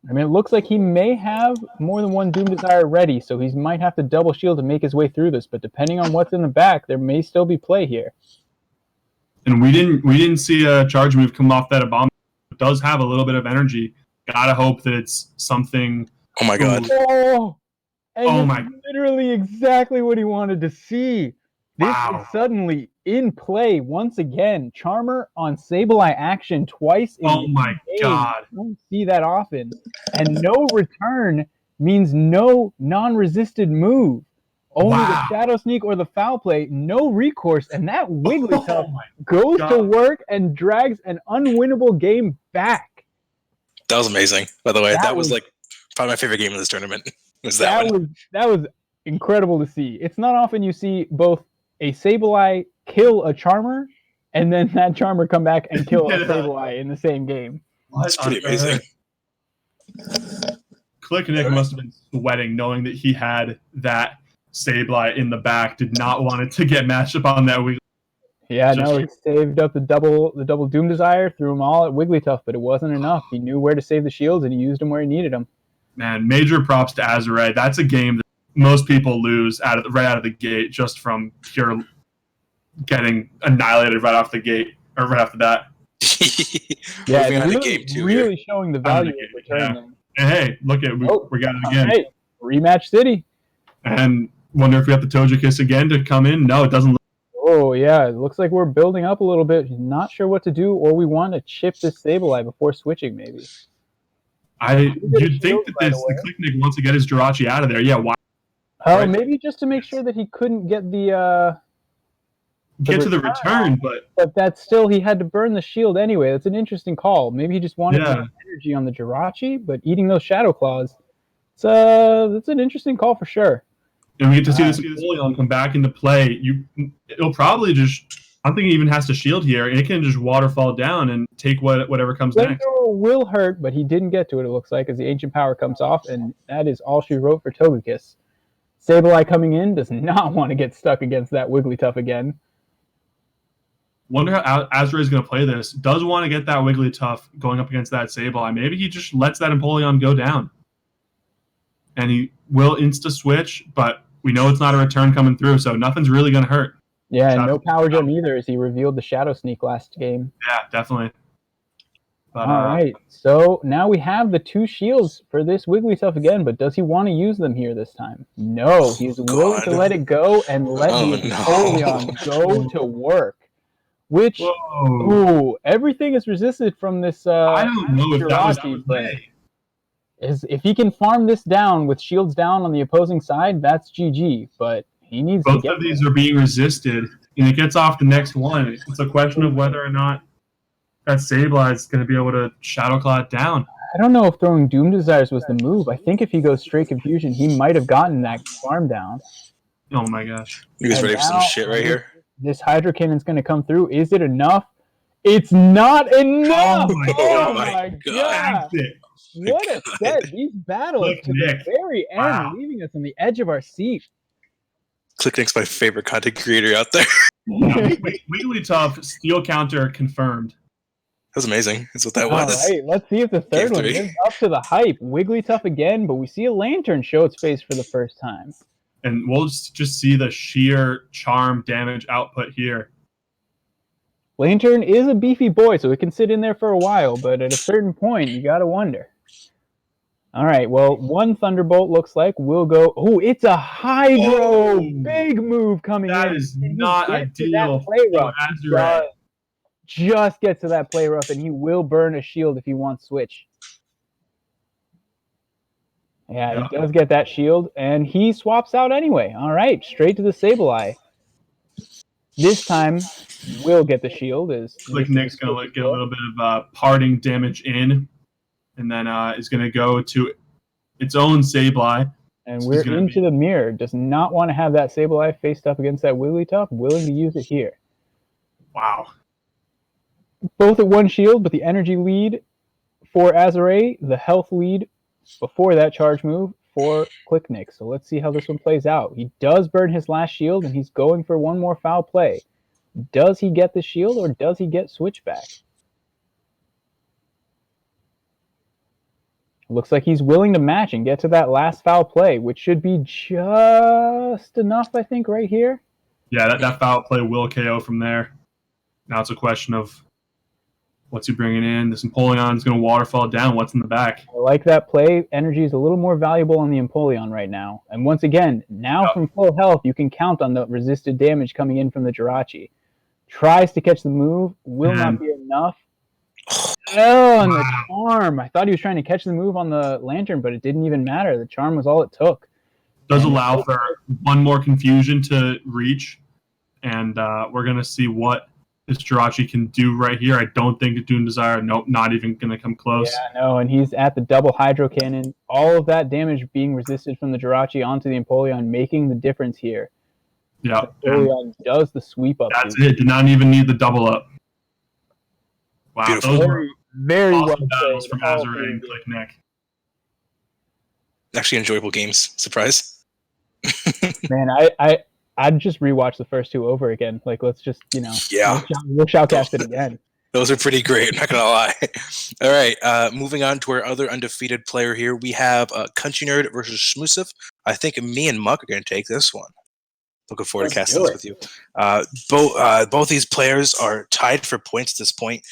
S2: I mean, it looks like he may have more than one Doom Desire ready, so he might have to double shield to make his way through this. But depending on what's in the back, there may still be play here.
S4: And we didn't see a charge move come off that Abominable. It does have a little bit of energy. Gotta hope that it's something.
S1: Oh my god.
S2: Oh, and
S4: Oh
S2: it's
S4: my-
S2: literally exactly what he wanted to see. This
S4: Wow.
S2: is suddenly in play once again. Charmer on Sableye action twice in
S4: Oh my
S2: game.
S4: god.
S2: You don't see that often. And no return means no non-resisted move. Only
S4: Wow.
S2: the Shadow Sneak or the Foul Play, no recourse. And that Wigglytuff
S4: Oh my
S2: goes to
S4: God.
S2: work and drags an unwinnable game back.
S1: That was amazing. By the way,
S2: That
S1: that was
S2: was-
S1: like probably my favorite game of this tournament. Was that one?
S2: That was incredible to see. It's not often you see both a Sableye kill a Charmer and then that Charmer come back and kill a
S4: Yeah.
S2: Sableye in the same game.
S1: It's pretty amazing.
S4: Click Nick must have been sweating knowing that he had that Sableye in the back. Did not want it to get matched up on that Wiggly.
S2: Yeah,
S4: Just-
S2: no, he saved up the double Doom Desire, threw them all at Wigglytuff, but it wasn't enough. He knew where to save the shields and he used them where he needed them.
S4: Man, major props to Azuray. That's a game that most people lose right out of the gate just from pure getting annihilated right off the gate or right off the bat.
S2: Yeah,
S1: Moving on to
S2: really,
S1: game two
S2: really
S1: here.
S2: showing the value
S4: game,
S2: of return
S4: yeah.
S2: them.
S4: And hey, look at we got it again.
S2: Hey, rematch city.
S4: And wonder if we have the Toja Kiss again to come in. No, it doesn't.
S2: Oh, yeah, it looks like we're building up a little bit. He's not sure what to do, or we want to chip this Sableye before switching, maybe.
S4: You'd think that
S2: right
S4: the
S2: away.
S4: Clicknick wants to get his Jirachi out of there. Yeah, why
S2: Oh,
S4: Right.
S2: maybe just to make sure that he couldn't get the
S4: get to the
S2: return.
S4: return?
S2: but that's still, he had to burn the shield anyway. That's an interesting call. Maybe he just wanted
S4: Yeah.
S2: more energy on the Jirachi, but eating those Shadow Claws, that's an interesting call for sure.
S4: And we get to see this Napoleon come back into play. It'll probably just. I don't think it even has to shield here. It can just waterfall down and take whatever comes next.
S2: Flamethrower will hurt, but he didn't get to it, it looks like, as the Ancient Power comes off, and that is all she wrote for Togekiss. Sableye coming in does not want to get stuck against that Wigglytuff again.
S4: Wonder how Azure is going to play this. Does want to get that Wigglytuff going up against that Sableye. Maybe he just lets that Empoleon go down. And he will insta-switch, but we know it's not a return coming through, so nothing's really going to hurt.
S2: Yeah, and
S4: Shadow-
S2: no Power Gem either, as he revealed the Shadow Sneak last game.
S4: Yeah, definitely. But,
S2: All right, so now we have the two shields for this Wigglytuff again, but does he want to use them here this time? No, he's willing to
S1: God.
S2: let it go and let
S1: Oh,
S2: the
S1: no.
S2: Empoleon go to work. Which,
S4: Whoa.
S2: ooh, everything is resisted from this
S4: I don't know if that was
S2: Jirachi,
S4: the
S2: but
S4: play.
S2: if he can farm this down with shields down on the opposing side, that's GG, but he needs to
S4: Both
S2: get
S4: of these are being resisted, and it gets off the next one. It's a question of whether or not that Sableye is going to be able to Shadow Claw it down.
S2: I don't know if throwing Doom Desires was the move. I think if he goes straight Confusion, he might have gotten that farm down.
S4: Oh my gosh.
S1: You guys
S2: And
S1: ready for some
S2: now
S1: shit right here?
S2: This Hydro Cannon's going to come through. Is it enough? It's not enough!
S4: Oh my
S2: Oh
S4: God.
S2: my God!
S4: That's it.
S2: What a set! These battles
S4: Look,
S2: to the
S4: Nick.
S2: very end,
S4: Wow.
S2: leaving us on the edge of our seat.
S1: ClickNick's my favorite content creator out there.
S4: Wigglytuff steel counter confirmed.
S1: That was amazing. That's what that
S2: All
S1: was.
S2: right, let's see if the third
S1: Game
S2: one
S1: three.
S2: lives up to the hype. Wigglytuff again, but we see a Lantern show its face for the first time.
S4: And we'll just see the sheer charm damage output here.
S2: Lantern is a beefy boy, so it can sit in there for a while, but at a certain point, you gotta wonder. All right, well, one Thunderbolt looks like will go. Oh, it's a Hydro!
S4: Oh,
S2: Big move coming
S4: That
S2: in.
S4: is
S2: Can he
S4: not
S2: get to that
S4: ideal.
S2: play
S4: for
S2: rough?
S4: Azure.
S2: Just get to that play rough, and he will burn a shield if he wants switch. Yeah, he does get that shield, and he swaps out anyway. All right, straight to the Sableye. This time, will get the shield.
S4: Click Nick's going to get a little bit of parting damage in, and then is going to go to its own Sableye.
S2: And we're into the mirror. Does not want to have that Sableye faced up against that Wigglytuff. Willing to use it here.
S4: Wow.
S2: Both at 1 shield, but the energy lead for Azure, the health lead before that charge move for Clicknick. So let's see how this one plays out. He does burn his last shield, and he's going for one more foul play. Does he get the shield, or does he get switchback? Looks like he's willing to match and get to that last foul play, which should be just enough, I think, right here.
S4: Yeah, that foul play will KO from there. Now it's a question of what's he bringing in. This Empoleon is going to waterfall down. What's in the back?
S2: I like that play. Energy is a little more valuable on the Empoleon right now. And once again, now from full health, you can count on the resisted damage coming in from the Jirachi. Tries to catch the move. Will not be enough. Oh, and the charm. I thought he was trying to catch the move on the lantern, but it didn't even matter. The charm was all it took.
S4: Does allow for one more confusion to reach, and we're going to see what this Jirachi can do right here. I don't think Dune Desire, nope, not even going to come close.
S2: Yeah, no, and he's at the double Hydro Cannon. All of that damage being resisted from the Jirachi onto the Empoleon, making the difference here.
S4: Yeah.
S2: The Empoleon does the sweep up.
S4: That's it. Did not even need the double up. Wow,
S1: Beautiful.
S4: those were
S2: very
S4: awesome
S2: well
S4: battles
S2: played.
S4: from Azure and Clicknick.
S1: Actually, enjoyable games. Surprise.
S2: Man, I'd just rewatch the first 2 over again. Like, let's just,
S1: Yeah.
S2: we'll shoutcast it again.
S1: Those are pretty great, not gonna lie. All right, moving on to our other undefeated player here. We have Country Nerd versus Shmusif. I think me and Muck are gonna take this one. Looking forward to casting this with you. Both these players are tied for points at this point.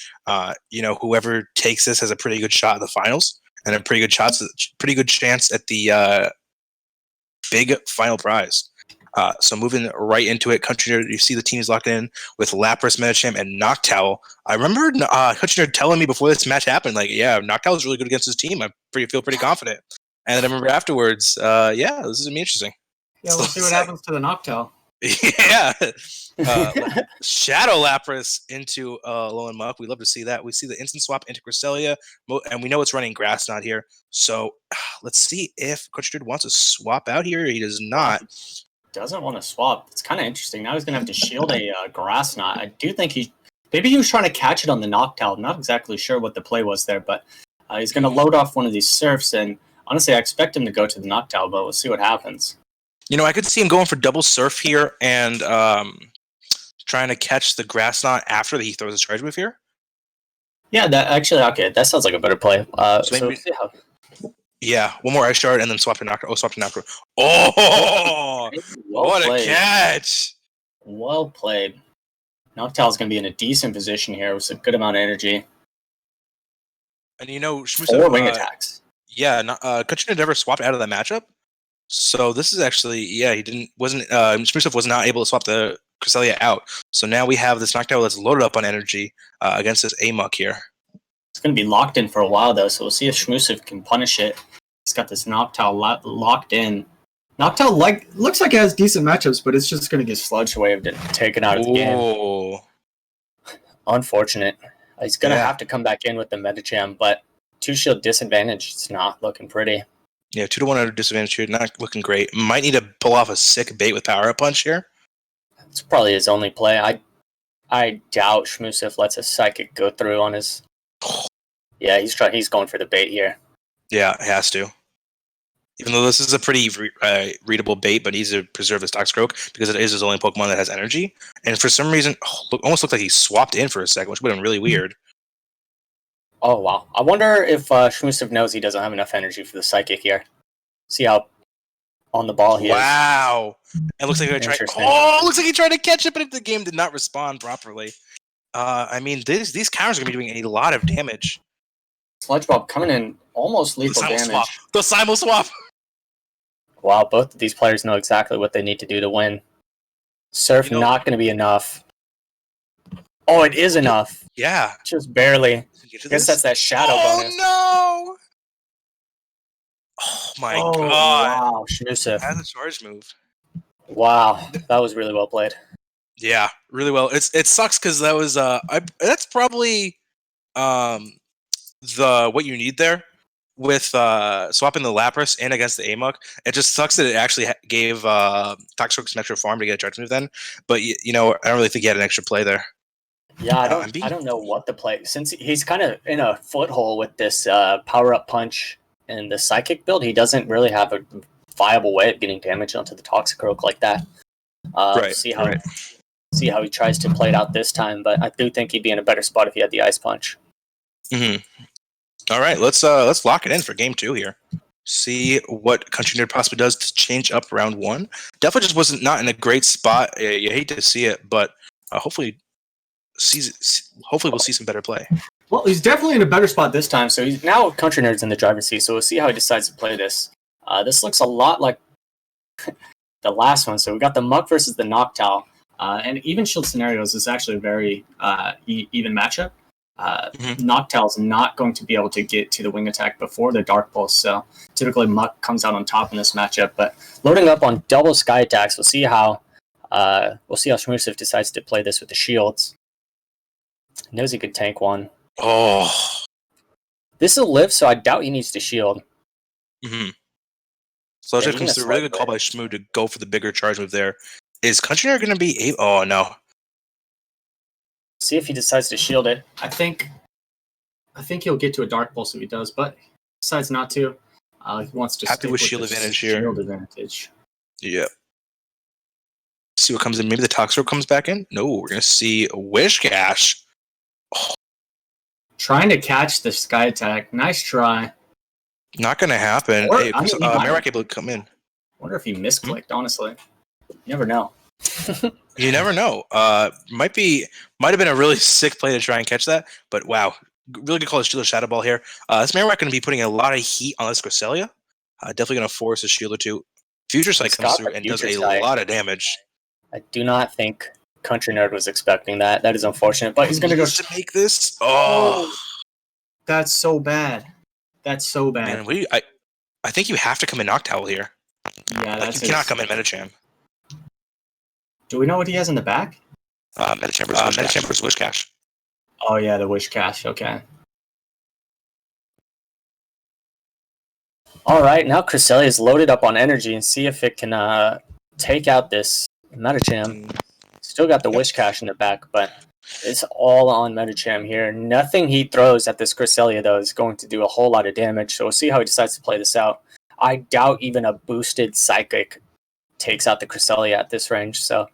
S1: Whoever takes this has a pretty good shot at the finals and a pretty good chance at the big final prize. So moving right into it, Country Nerd, you see the teams locked in with Lapras, Medicham, and Noctowl. I remember Country Nerd telling me before this match happened, like, yeah, Noctowl is really good against his team. I feel pretty confident. And then I remember afterwards, this is going to be interesting.
S7: Yeah, we'll see what happens to the Noctowl.
S1: Yeah. Shadow Lapras into Low and Muck. We love to see that. We see the instant swap into Cresselia, and we know it's running Grass Knot here. So let's see if Country Nerd wants to swap out here. He does not.
S5: Doesn't want to swap. It's kind of interesting. Now he's going to have to shield a Grass Knot. I do think maybe he was trying to catch it on the Noctowl. I'm not exactly sure what the play was there, but he's going to load off one of these Surfs, and honestly, I expect him to go to the Noctowl, but we'll see what happens.
S1: I could see him going for double Surf here and trying to catch the Grass Knot after he throws his charge move here.
S5: Yeah, that sounds like a better play.
S1: Yeah, one more Ice Shard and then swap to Noctowl. Oh, what a catch!
S5: Well played. Noctowl's going to be in a decent position here with a good amount of energy.
S1: And Shmusif,
S5: 4 wing attacks.
S1: Yeah, Country never swapped out of that matchup. So this is actually, Shmusif was not able to swap the Cresselia out. So now we have this Noctowl that's loaded up on energy against this Amok here.
S5: It's going to be locked in for a while, though, so we'll see if Shmusif can punish it. He's got this Noctowl locked in. Noctowl looks like it has decent matchups, but it's just going to get Sludge Wave taken out of the game. Unfortunate. He's going to have to come back in with the Medicham, but 2-shield disadvantage, it's not looking pretty.
S1: Yeah, 2-1 out of disadvantage here, not looking great. Might need to pull off a sick bait with Power Up Punch here.
S5: It's probably his only play. I doubt Shmusif lets a Psychic go through on his... Yeah, he's going for the bait here.
S1: Yeah, it has to. Even though this is a pretty readable bait, but he needs to preserve his Toxicroak because it is his only Pokemon that has energy. And for some reason, almost looked like he swapped in for a second, which would have been really weird.
S5: Oh, wow. I wonder if Shmusif knows he doesn't have enough energy for the Psychic here. See how on the ball he is.
S1: Wow. It looks like he tried to catch it, but the game did not respond properly. These counters are going to be doing a lot of damage.
S5: Sludge Bomb coming in almost lethal damage.
S1: The Simul Swap!
S5: Wow, both of these players know exactly what they need to do to win. Surf not going to be enough. Oh, it is enough.
S1: Yeah.
S5: Just barely. I guess that's that shadow bonus.
S1: Oh, no! Oh, my God.
S5: Wow, Shmusif.
S1: And the charge move.
S5: Wow, that was really well played.
S1: Yeah, really well. It sucks because that was that's probably what you need there. with swapping the Lapras in against the Amok. It just sucks that it actually gave Toxicroak some extra farm to get a charge move then. But I don't really think he had an extra play there.
S5: Yeah, I don't know what the play, since he's kind of in a foothold with this power up punch and the psychic build. He doesn't really have a viable way of getting damage onto the Toxicroak like that.
S1: Right.
S5: See how he tries to play it out this time, but I do think he'd be in a better spot if he had the ice punch.
S1: Mm-hmm. All right, let's lock it in for game 2 here. See what Country Nerd possibly does to change up round 1. Definitely just not in a great spot. You hate to see it, but hopefully we'll see some better play.
S5: Well, he's definitely in a better spot this time. So he's now Country Nerd's in the driver's seat. So we'll see how he decides to play this. This looks a lot like the last one. So we got the Muck versus the Noctowl. And even shield scenarios is actually a very even matchup. Noctowl's not going to be able to get to the wing attack before the Dark Pulse. So typically Muck comes out on top in this matchup. But loading up on double Sky attacks, we'll see how Shmusif decides to play this with the shields. Knows he could tank one.
S1: Oh.
S5: This will live, so I doubt he needs to shield.
S1: Mm-hmm. So it comes through. Really good call by Shmoo to go for the bigger charge move there. Is Country Nerd going to be able? Oh, no.
S5: See if he decides to shield it.
S7: I think he'll get to a Dark Pulse if he does, but he decides not to. He wants to
S1: happy with shield advantage here.
S7: Shield advantage.
S1: Yeah. See what comes in. Maybe the Toxicroak comes back in. No, we're going to see Wishcash.
S7: Oh. Trying to catch the Sky attack. Nice try.
S1: Not going to happen. Hey, Merak able to come in.
S7: Wonder if he misclicked, honestly. You never know.
S1: You never know. Might have been a really sick play to try and catch that, but wow. Really good call to Shield Shadow Ball here. This Merak going to be putting a lot of heat on this Cresselia. Definitely going to force a Shield or two. Future Sight comes through and does a lot of damage.
S5: I do not think Country Nerd was expecting that. That is unfortunate, but he's going to go
S1: to make this. Oh,
S7: that's so bad. That's so bad.
S1: Man, I think you have to come in Noctowl here.
S7: Yeah,
S1: you cannot come in Metacham.
S7: Do we know what he has in the back?
S1: Metacham versus Wishcash.
S7: Oh yeah, the Wishcash. Okay.
S5: All right, now Cresselia is loaded up on energy and see if it can take out this Metacham. Still got the Wishcash in the back, but it's all on Metacham here. Nothing he throws at this Cresselia, though, is going to do a whole lot of damage, so we'll see how he decides to play this out. I doubt even a boosted Psychic takes out the Cresselia at this range, so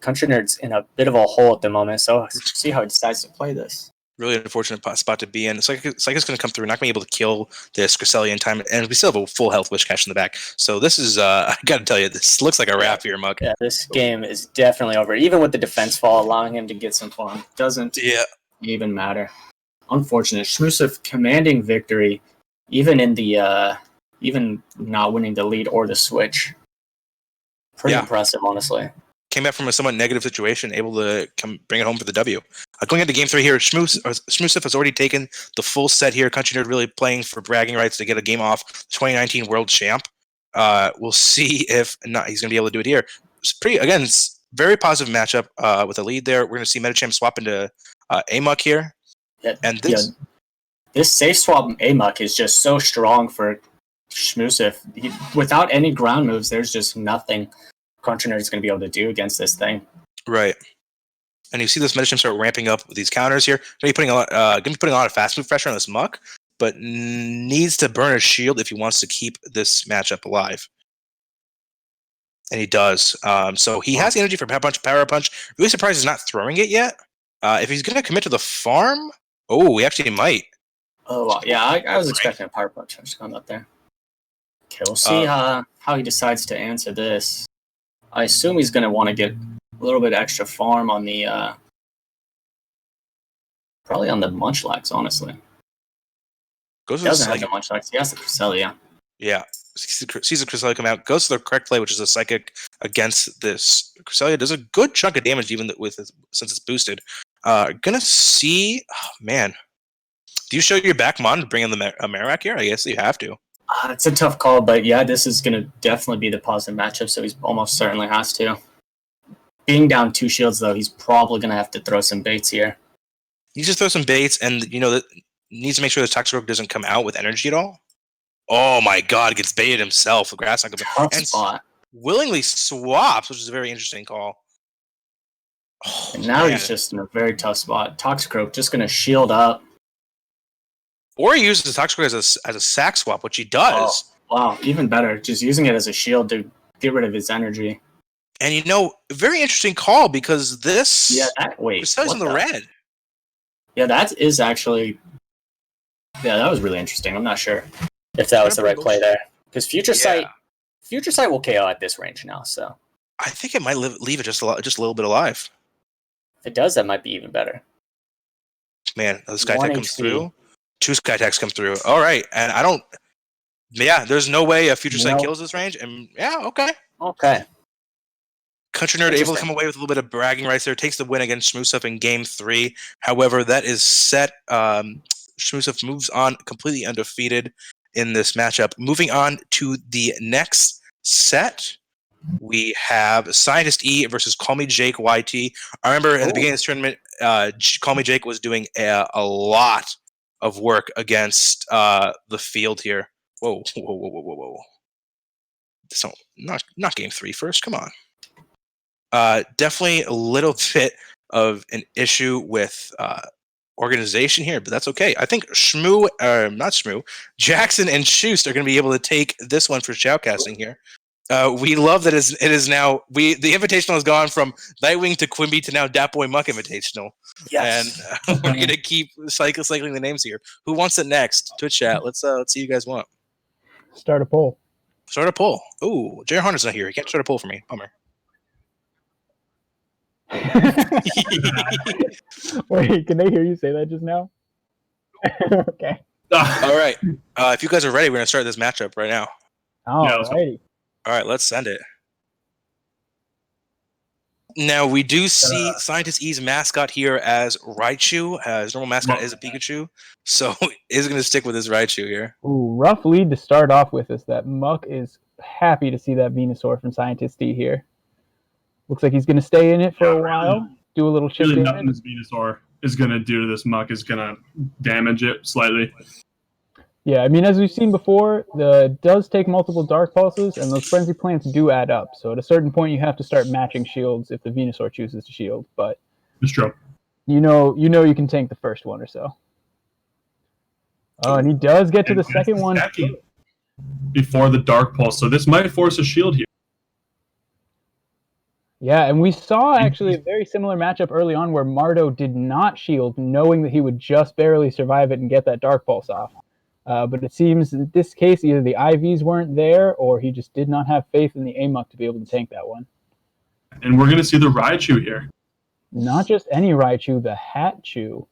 S5: Country Nerd's in a bit of a hole at the moment, so see how he decides to play this.
S1: Really unfortunate spot to be in. Psychic's going to come through, not going to be able to kill this Cresselia in time, and we still have a full health Wishcash in the back. So this is, I got to tell you, this looks like a wrap here, Muck.
S5: Yeah, this game is definitely over. Even with the defense fall, allowing him to get some farm
S7: doesn't even matter. Unfortunate. Shmusif commanding victory, even in the even not winning the lead or the switch. Pretty impressive, honestly.
S1: Came back from a somewhat negative situation, able to bring it home for the W. Going into game 3 here, Shmusif has already taken the full set here. Country Nerd really playing for bragging rights to get a game off the 2019 World Champ. We'll see if not he's going to be able to do it here. It's very positive matchup with a lead there. We're going to see Metacham swap into Amok here.
S5: Yeah,
S1: and this
S5: safe swap Amok is just so strong for Shmusif. Without any ground moves, there's just nothing Country Nerd is going to be able to do against this thing.
S1: Right. And you see this Metacham start ramping up with these counters here. Going to be putting a lot of fast move pressure on this Muck, but needs to burn a shield if he wants to keep this matchup alive. And he does. So he has the energy for Power Punch. Really surprised he's not throwing it yet. If he's going to commit to the farm, he actually might.
S5: Oh, well, yeah, I was expecting a Power Punch. I'm just going up there. Okay, we'll see how he decides to answer this. I assume he's going to want to get a little bit extra farm on the probably on the Munchlax, honestly. He doesn't have the Munchlax. He has the Cresselia.
S1: Yeah. Sees the Cresselia come out. Goes to the correct play, which is a Psychic against this. Cresselia does a good chunk of damage even since it's boosted. Gonna see... Oh, man. Do you show your back mon to bring in the Merak here? I guess you have to.
S5: It's a tough call, but yeah, this is going to definitely be the positive matchup, so he's almost certainly has to. Being down 2 shields, though, he's probably going to have to throw some baits here.
S1: He just throw some baits, and that needs to make sure the Toxicroak doesn't come out with energy at all. Oh my God, gets baited himself. The grass comes
S7: Tough
S1: and
S7: spot.
S1: willingly swaps, which is a very interesting call. Oh,
S7: And now
S1: man.
S7: he's just in a very tough spot. Toxicroak just going to shield up.
S1: Or he uses Toxicroak as a sack swap, which he does.
S7: Oh, wow, even better. Just using it as a shield to get rid of his energy.
S1: And very interesting call because this.
S7: Yeah, wait.
S1: Criselia's in the red.
S7: Yeah, that is actually. Yeah, that was really interesting. I'm not sure if that was the right play there because Future Sight will KO at this range now. So
S1: I think it might leave it just a little bit alive.
S7: If it does, that might be even better.
S1: Man, the Sky Tech comes through. 2 Sky Techs come through. All right, and I don't. Yeah, there's no way a Future Sight kills this range. And yeah, okay.
S7: Okay.
S1: Country Nerd able to come away with a little bit of bragging rights there. Takes the win against Shmusuf in Game 3. However, that is set. Shmusuf moves on completely undefeated in this matchup. Moving on to the next set, we have Scientist E versus Call Me Jake YT. I remember in the beginning of this tournament, Call Me Jake was doing a lot of work against the field here. Whoa. So not Game 3 first. Come on. Definitely a little bit of an issue with organization here, but that's okay. I think Jackson and Schust are going to be able to take this one for shoutcasting here. We love that it is now the Invitational has gone from Nightwing to Quimby to now Dat Boy Muck Invitational. Yes. And we're going to keep cycling the names here. Who wants it next? Twitch chat. Let's see what you guys want.
S2: Start a poll.
S1: Ooh, Jared Hunter's not here. He can't start a poll for me. Bummer.
S2: Wait, can they hear you say that just now? Okay.
S1: All right. If you guys are ready, we're going to start this matchup right now.
S2: Alrighty.
S1: All right, let's send it. Now, we do see Scientist E's mascot here as Raichu. His normal mascot is a Pikachu, so is going to stick with his Raichu here.
S2: Ooh, rough lead to start off with is that Muck is happy to see that Venusaur from Scientist E here. Looks like he's going to stay in it for a while, do a little chip damage.
S4: Nothing this Venusaur is going to do to this Muck is going to damage it slightly.
S2: Yeah, I mean, as we've seen before, it does take multiple Dark Pulses, and those Frenzy Plants do add up. So at a certain point, you have to start matching shields if the Venusaur chooses to shield. But
S4: it's true.
S2: You know you can tank the first one or so. Oh, and he does get to the second one.
S4: Before the Dark Pulse, so this might force a shield here.
S2: Yeah, and we saw actually a very similar matchup early on where Mardo did not shield, knowing that he would just barely survive it and get that Dark Pulse off. But it seems in this case, either the IVs weren't there or he just did not have faith in the Amok to be able to tank that one.
S4: And we're going to see the Raichu here.
S2: Not just any Raichu, the Hatchu.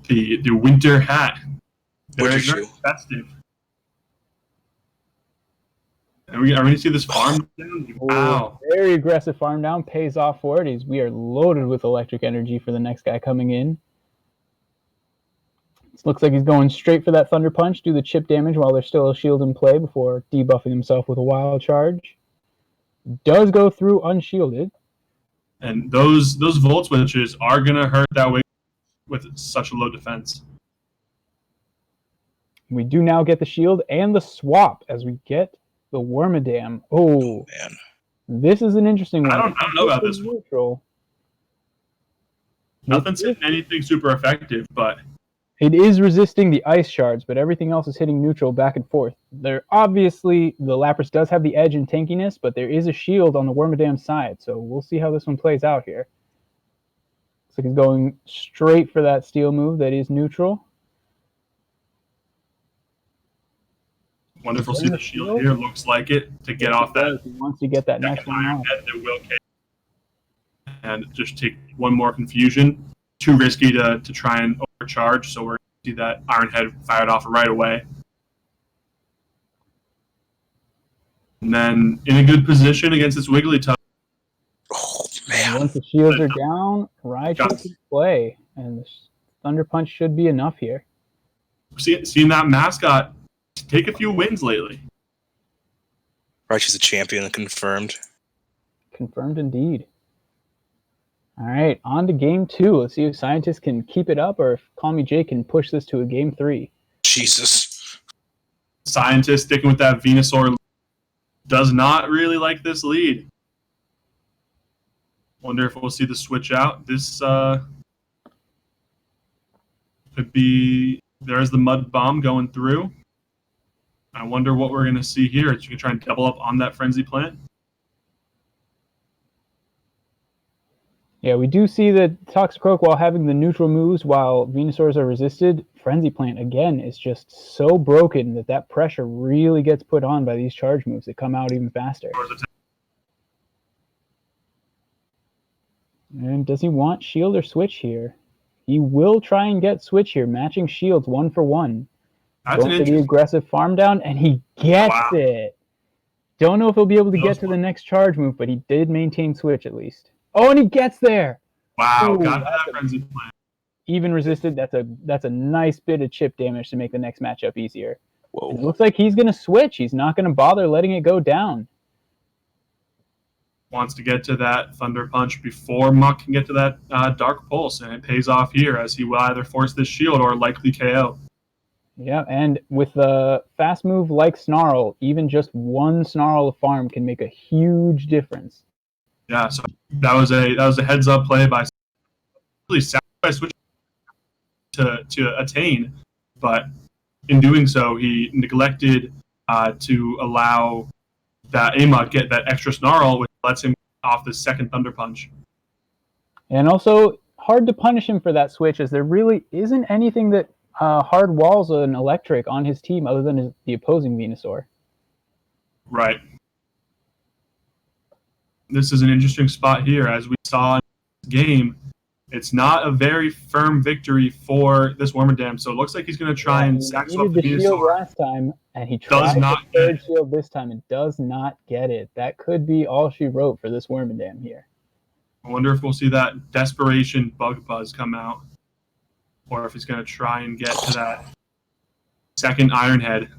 S4: The winter hat. Very festive. Are we going to see this farm down? Wow.
S2: Very aggressive farm down. Pays off for it. We are loaded with electric energy for the next guy coming in. Looks like he's going straight for that Thunder Punch, do the chip damage while there's still a shield in play before debuffing himself with a Wild Charge. Does go through unshielded.
S4: And those Volt Switches are going to hurt that way with such a low defense.
S2: We do now get the shield and the swap as we get the Wormadam. Oh, man. This is an interesting one.
S4: I don't know about this one. Nothing's hitting anything super effective, but...
S2: It is resisting the ice shards, but everything else is hitting neutral back and forth. Obviously, the Lapras does have the edge in tankiness, but there is a shield on the Wormadam side, so we'll see how this one plays out here. Looks like he's going straight for that steel move that is neutral.
S4: Wonderful to see the shield here. Looks like it to get off that.
S2: He wants to get that next one off.
S4: That will and just take one more confusion. Too risky to try and overcharge, so we're going to see that Iron Head fired off right away. And then in a good position against this Wigglytuff.
S1: Oh, man.
S2: Once the shields are down, Raichu can play, and the Thunder Punch should be enough here.
S4: Seeing that mascot take a few wins lately.
S1: Raichu's a champion, confirmed.
S2: Confirmed indeed. All right, on to game 2. Let's see if Scientist can keep it up or if Call Me Jake can push this to a game 3.
S1: Jesus.
S4: Scientist sticking with that Venusaur does not really like this lead. Wonder if we'll see the switch out. This could be. There's the Mud Bomb going through. I wonder what we're going to see here. You can try and double up on that Frenzy Plant.
S2: Yeah, we do see that Toxicroak, while having the neutral moves while Venusaurs are resisted, Frenzy Plant, again, is just so broken that pressure really gets put on by these charge moves that come out even faster. And does he want shield or switch here? He will try and get switch here, matching shields 1 for 1.
S4: That's
S2: Going for the aggressive farm down, and he gets it. Don't know if he'll be able to get to the next charge move, but he did maintain switch at least. Oh, and he gets there.
S4: Wow,
S2: Ooh,
S4: got that Frenzy Plant.
S2: Even resisted, that's a nice bit of chip damage to make the next matchup easier.
S1: Whoa.
S2: It looks like he's going to switch. He's not going to bother letting it go down.
S4: Wants to get to that Thunder Punch before Muck can get to that Dark Pulse, and it pays off here as he will either force this shield or likely KO.
S2: Yeah, and with a fast move like Snarl, even just one Snarl of farm can make a huge difference.
S4: Yeah, so that was a heads up play by really by switch to attain, but in doing so he neglected to allow that Amok get that extra Snarl, which lets him off the second Thunder Punch.
S2: And also hard to punish him for that switch, as there really isn't anything that hard walls an electric on his team other than the opposing Venusaur.
S4: Right. This is an interesting spot here. As we saw in this game, it's not a very firm victory for this Wormadam, so it looks like he's going to try and sack swap the
S2: shield
S4: Venusaur.
S2: last time, and he tried the third shield this time and does not get it. That could be all she wrote for this Wormadam here.
S4: I wonder if we'll see that Desperation Bug Buzz come out, or if he's going to try and get to that second Iron Head.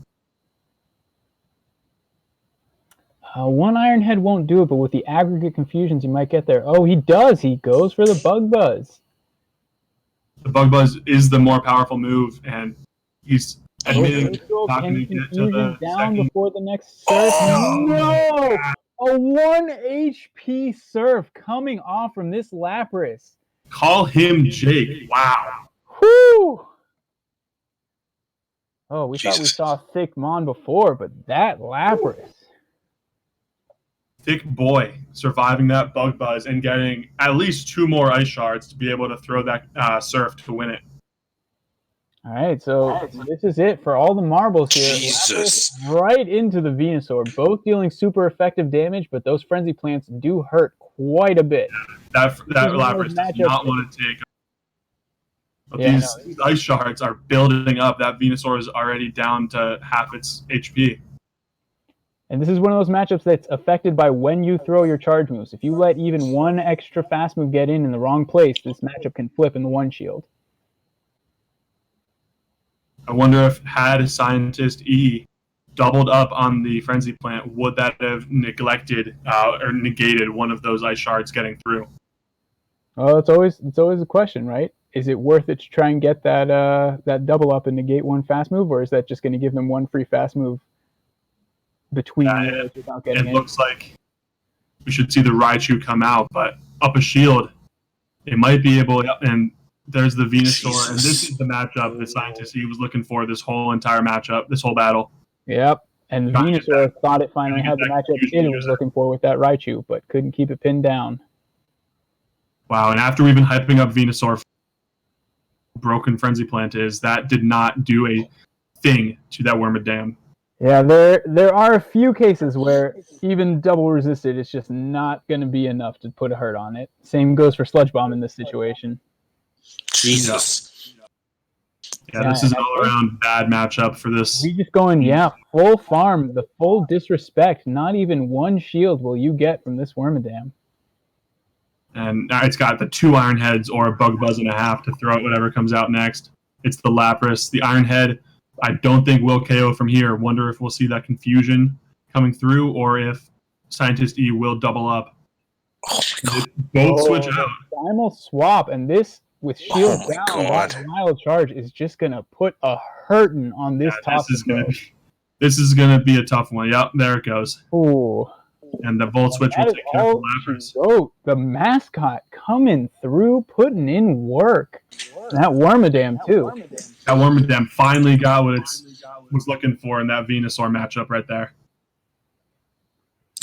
S2: One Iron Head won't do it, but with the aggregate confusions, he might get there. Oh, he does. He goes for the Bug Buzz.
S4: The Bug Buzz is the more powerful move, and he's admitting not going to get to the
S2: down
S4: second.
S2: Before the next surf. No! A 1 HP surf coming off from this Lapras.
S4: Call him Jake. Wow.
S2: Whew! Oh, we thought we saw Thick Mon before, but that Lapras.
S4: Thick Boy surviving that Bug Buzz and getting at least 2 more Ice Shards to be able to throw that Surf to win it.
S2: All right, so this is it for all the marbles here.
S1: Jesus.
S2: Lapras right into the Venusaur, both dealing super effective damage, but those Frenzy Plants do hurt quite a bit.
S4: That Lapras does not want to take. But these Ice Shards are building up. That Venusaur is already down to half its HP.
S2: And this is one of those matchups that's affected by when you throw your charge moves. If you let even one extra fast move get in the wrong place, this matchup can flip in the one shield.
S4: I wonder if had Scientist E doubled up on the Frenzy Plant, would that have neglected or negated one of those Ice Shards getting through?
S2: Oh, it's always a question, right? Is it worth it to try and get that double up and negate one fast move, or is that just going to give them one free fast move between without getting
S4: it looks like we should see the Raichu come out, but up a shield, it might be able. And there's the Venusaur, and this is the matchup that Scientist E was looking for this whole entire matchup, this whole battle.
S2: Yep, and the Venusaur thought it finally had the matchup it was looking for with that Raichu, but couldn't keep it pinned down.
S4: Wow, and after we've been hyping up Venusaur, broken Frenzy Plant is, that did not do a thing to that Wormadam.
S2: Yeah, there are a few cases where even double resisted is just not going to be enough to put a hurt on it. Same goes for Sludge Bomb in this situation.
S1: Jesus.
S4: Yeah, this is an all-around bad matchup for this.
S2: We just going, full farm, the full disrespect. Not even one shield will you get from this Wormadam.
S4: And it's got the 2 Iron Heads or a Bug Buzz and a half to throw out whatever comes out next. It's the Lapras. The Iron Head, I don't think will KO from here. Wonder if we'll see that confusion coming through, or if Scientist E will double up.
S1: Oh my god.
S4: Both switch out.
S2: Primal swap, and this with shield down, that wild charge is just gonna put a hurtin' on this top.
S4: This is gonna be This is going to be a tough one. Yep, there it goes.
S2: Ooh.
S4: And the Volt Switch will
S2: That is
S4: take care of the
S2: all
S4: lappers.
S2: she wrote. The mascot coming through, putting in work. And that Wormadam, too.
S4: That Wormadam finally got what it was looking for in that Venusaur matchup right there.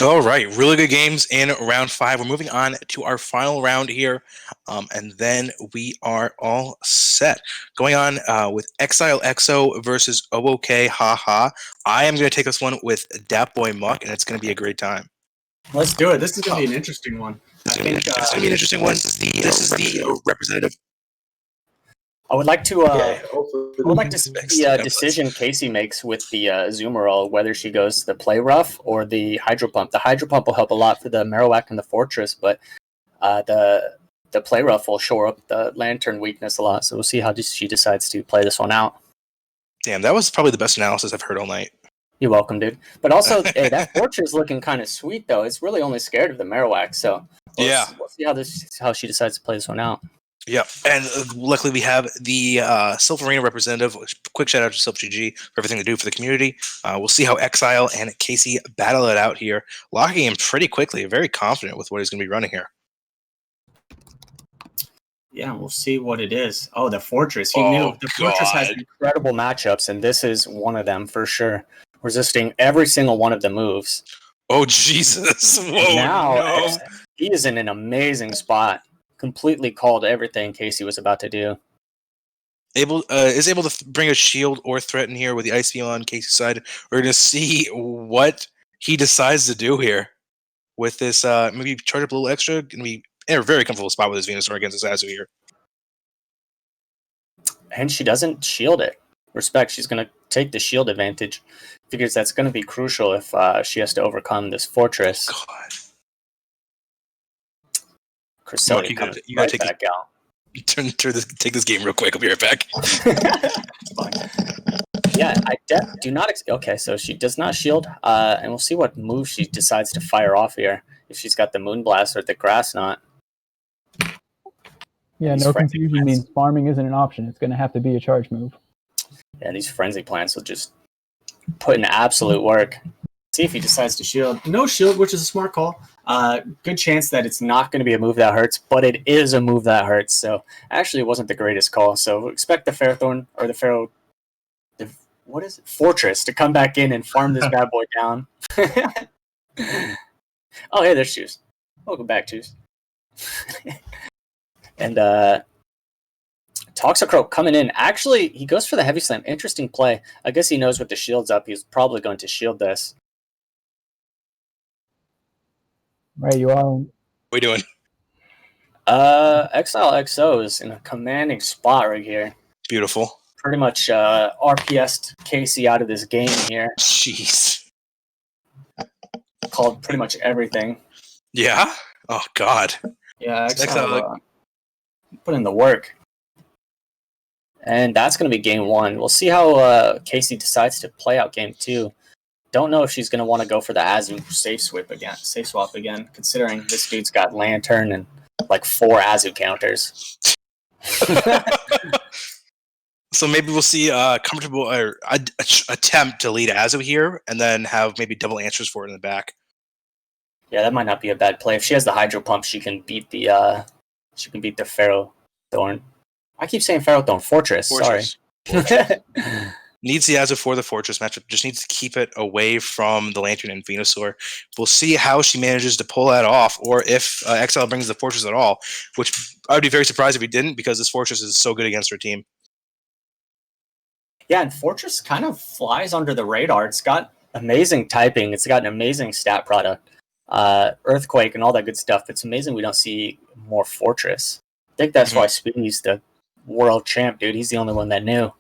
S1: All right, really good games in round 5. We're moving on to our final round here, and then we are all set. Going on with Exile EXO versus OOK Haha. I am going to take this one with Dat Boy Muck, and it's going to be a great time.
S7: Let's do it. This is going to be an interesting one.
S1: It's going to be an interesting one. This is the representative.
S5: I would like to
S7: Hopefully.
S5: see the decision Casey makes with the Azumarill, whether she goes to the Play Rough or the Hydro Pump. The Hydro Pump will help a lot for the Marowak and the Fortress, but the Play Rough will shore up the Lantern weakness a lot. So we'll see how she decides to play this one out.
S1: Damn, that was probably the best analysis I've heard all night.
S5: You're welcome, dude. But also, hey, that Fortress looking kind of sweet, though. It's really only scared of the Marowak, so we'll see how she decides to play this one out.
S1: Yeah, and luckily we have the Silverina representative. Quick shout out to SilpGG for everything they do for the community. We'll see how Exile and Casey battle it out here, locking him pretty quickly. Very confident with what he's going to be running here.
S7: Yeah, we'll see what it is. Oh, the Fortress. He knew. The Fortress has
S5: incredible matchups, and this is one of them for sure. Resisting every single one of the moves.
S1: Oh, Jesus. Whoa,
S5: now,
S1: no.
S5: he is in an amazing spot. Completely called everything Casey was about to do.
S1: Is able to bring a shield or threaten here with the Ice Beam on Casey's side. We're going to see what he decides to do here with this. Maybe charge up a little extra. Going to be in a very comfortable spot with his Venusaur against his Azu here.
S5: And she doesn't shield it. Respect, she's going to take the shield advantage. Figures that's going to be crucial if she has to overcome this Fortress.
S1: God.
S5: Cresselia comes right back out.
S1: Take this game real quick. I'll be right back.
S5: Yeah, I do not. Okay, so she does not shield, and we'll see what move she decides to fire off here. If she's got the Moonblast or the Grass Knot.
S2: Yeah, no confusion means farming isn't an option. It's going to have to be a charge move.
S5: Yeah, these Frenzy Plants will just put in absolute work.
S7: See if he decides to shield. No shield, which is a smart call. Good chance that it's not
S5: going to be a move that hurts, but it is a move that hurts. So actually, it wasn't the greatest call. So expect the Ferrothorn or the Fortress to come back in and farm this bad boy down. Oh, hey, there's Shoes. Welcome back, Shoes. And Toxicroak coming in. Actually, he goes for the Heavy Slam. Interesting play. I guess he knows with the shield's up, he's probably going to shield this.
S2: Right, you are.
S1: What are we doing?
S5: Exile XO is in a commanding spot right here.
S1: Beautiful.
S5: Pretty much RPS'd Casey out of this game here.
S1: Jeez.
S5: Called pretty much everything.
S1: Yeah? Oh, God.
S7: Yeah, Exile put in the work.
S5: And that's going to be game 1. We'll see how Casey decides to play out game 2. Don't know if she's going to want to go for the Azu safe swap again, considering this dude's got Lantern and like 4 Azu counters.
S1: So maybe we'll see comfortable or attempt to lead Azu here, and then have maybe double answers for it in the back.
S5: Yeah, that might not be a bad play. If she has the Hydro Pump, she can beat the Ferrothorn. I keep saying Ferrothorn. Fortress. Sorry.
S1: Needs the Azu for the Fortress matchup. Just needs to keep it away from the Lantern and Venusaur. We'll see how she manages to pull that off, or if Exile brings the Fortress at all, which I would be very surprised if he didn't, because this Fortress is so good against her team.
S5: Yeah, and Fortress kind of flies under the radar. It's got amazing typing. It's got an amazing stat product. Earthquake and all that good stuff. It's amazing we don't see more Fortress. I think that's why Speedy's the world champ, dude. He's the only one that knew.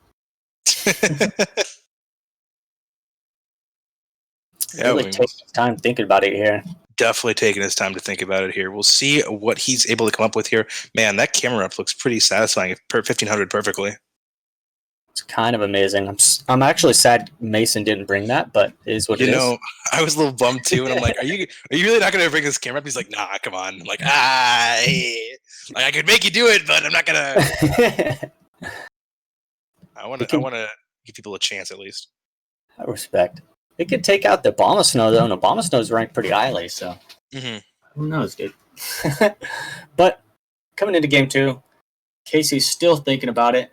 S1: Yeah,
S5: really taking his time thinking about it here.
S1: Definitely taking his time to think about it here. We'll see what he's able to come up with here. Man, that camera up looks pretty satisfying. 1500 perfectly.
S5: It's kind of amazing. I'm actually sad Mason didn't bring that, but it is what it is.
S1: You know, I was a little bummed too, and I'm like, are you really not going to bring this camera up? He's like, nah, come on. I'm like, I could make you do it, but I'm not going to. I want to give people a chance at least.
S5: I respect. It could take out the Abomasnow, though, and Abomasnow is ranked pretty highly, so who knows, dude. But coming into game 2, Casey's still thinking about it.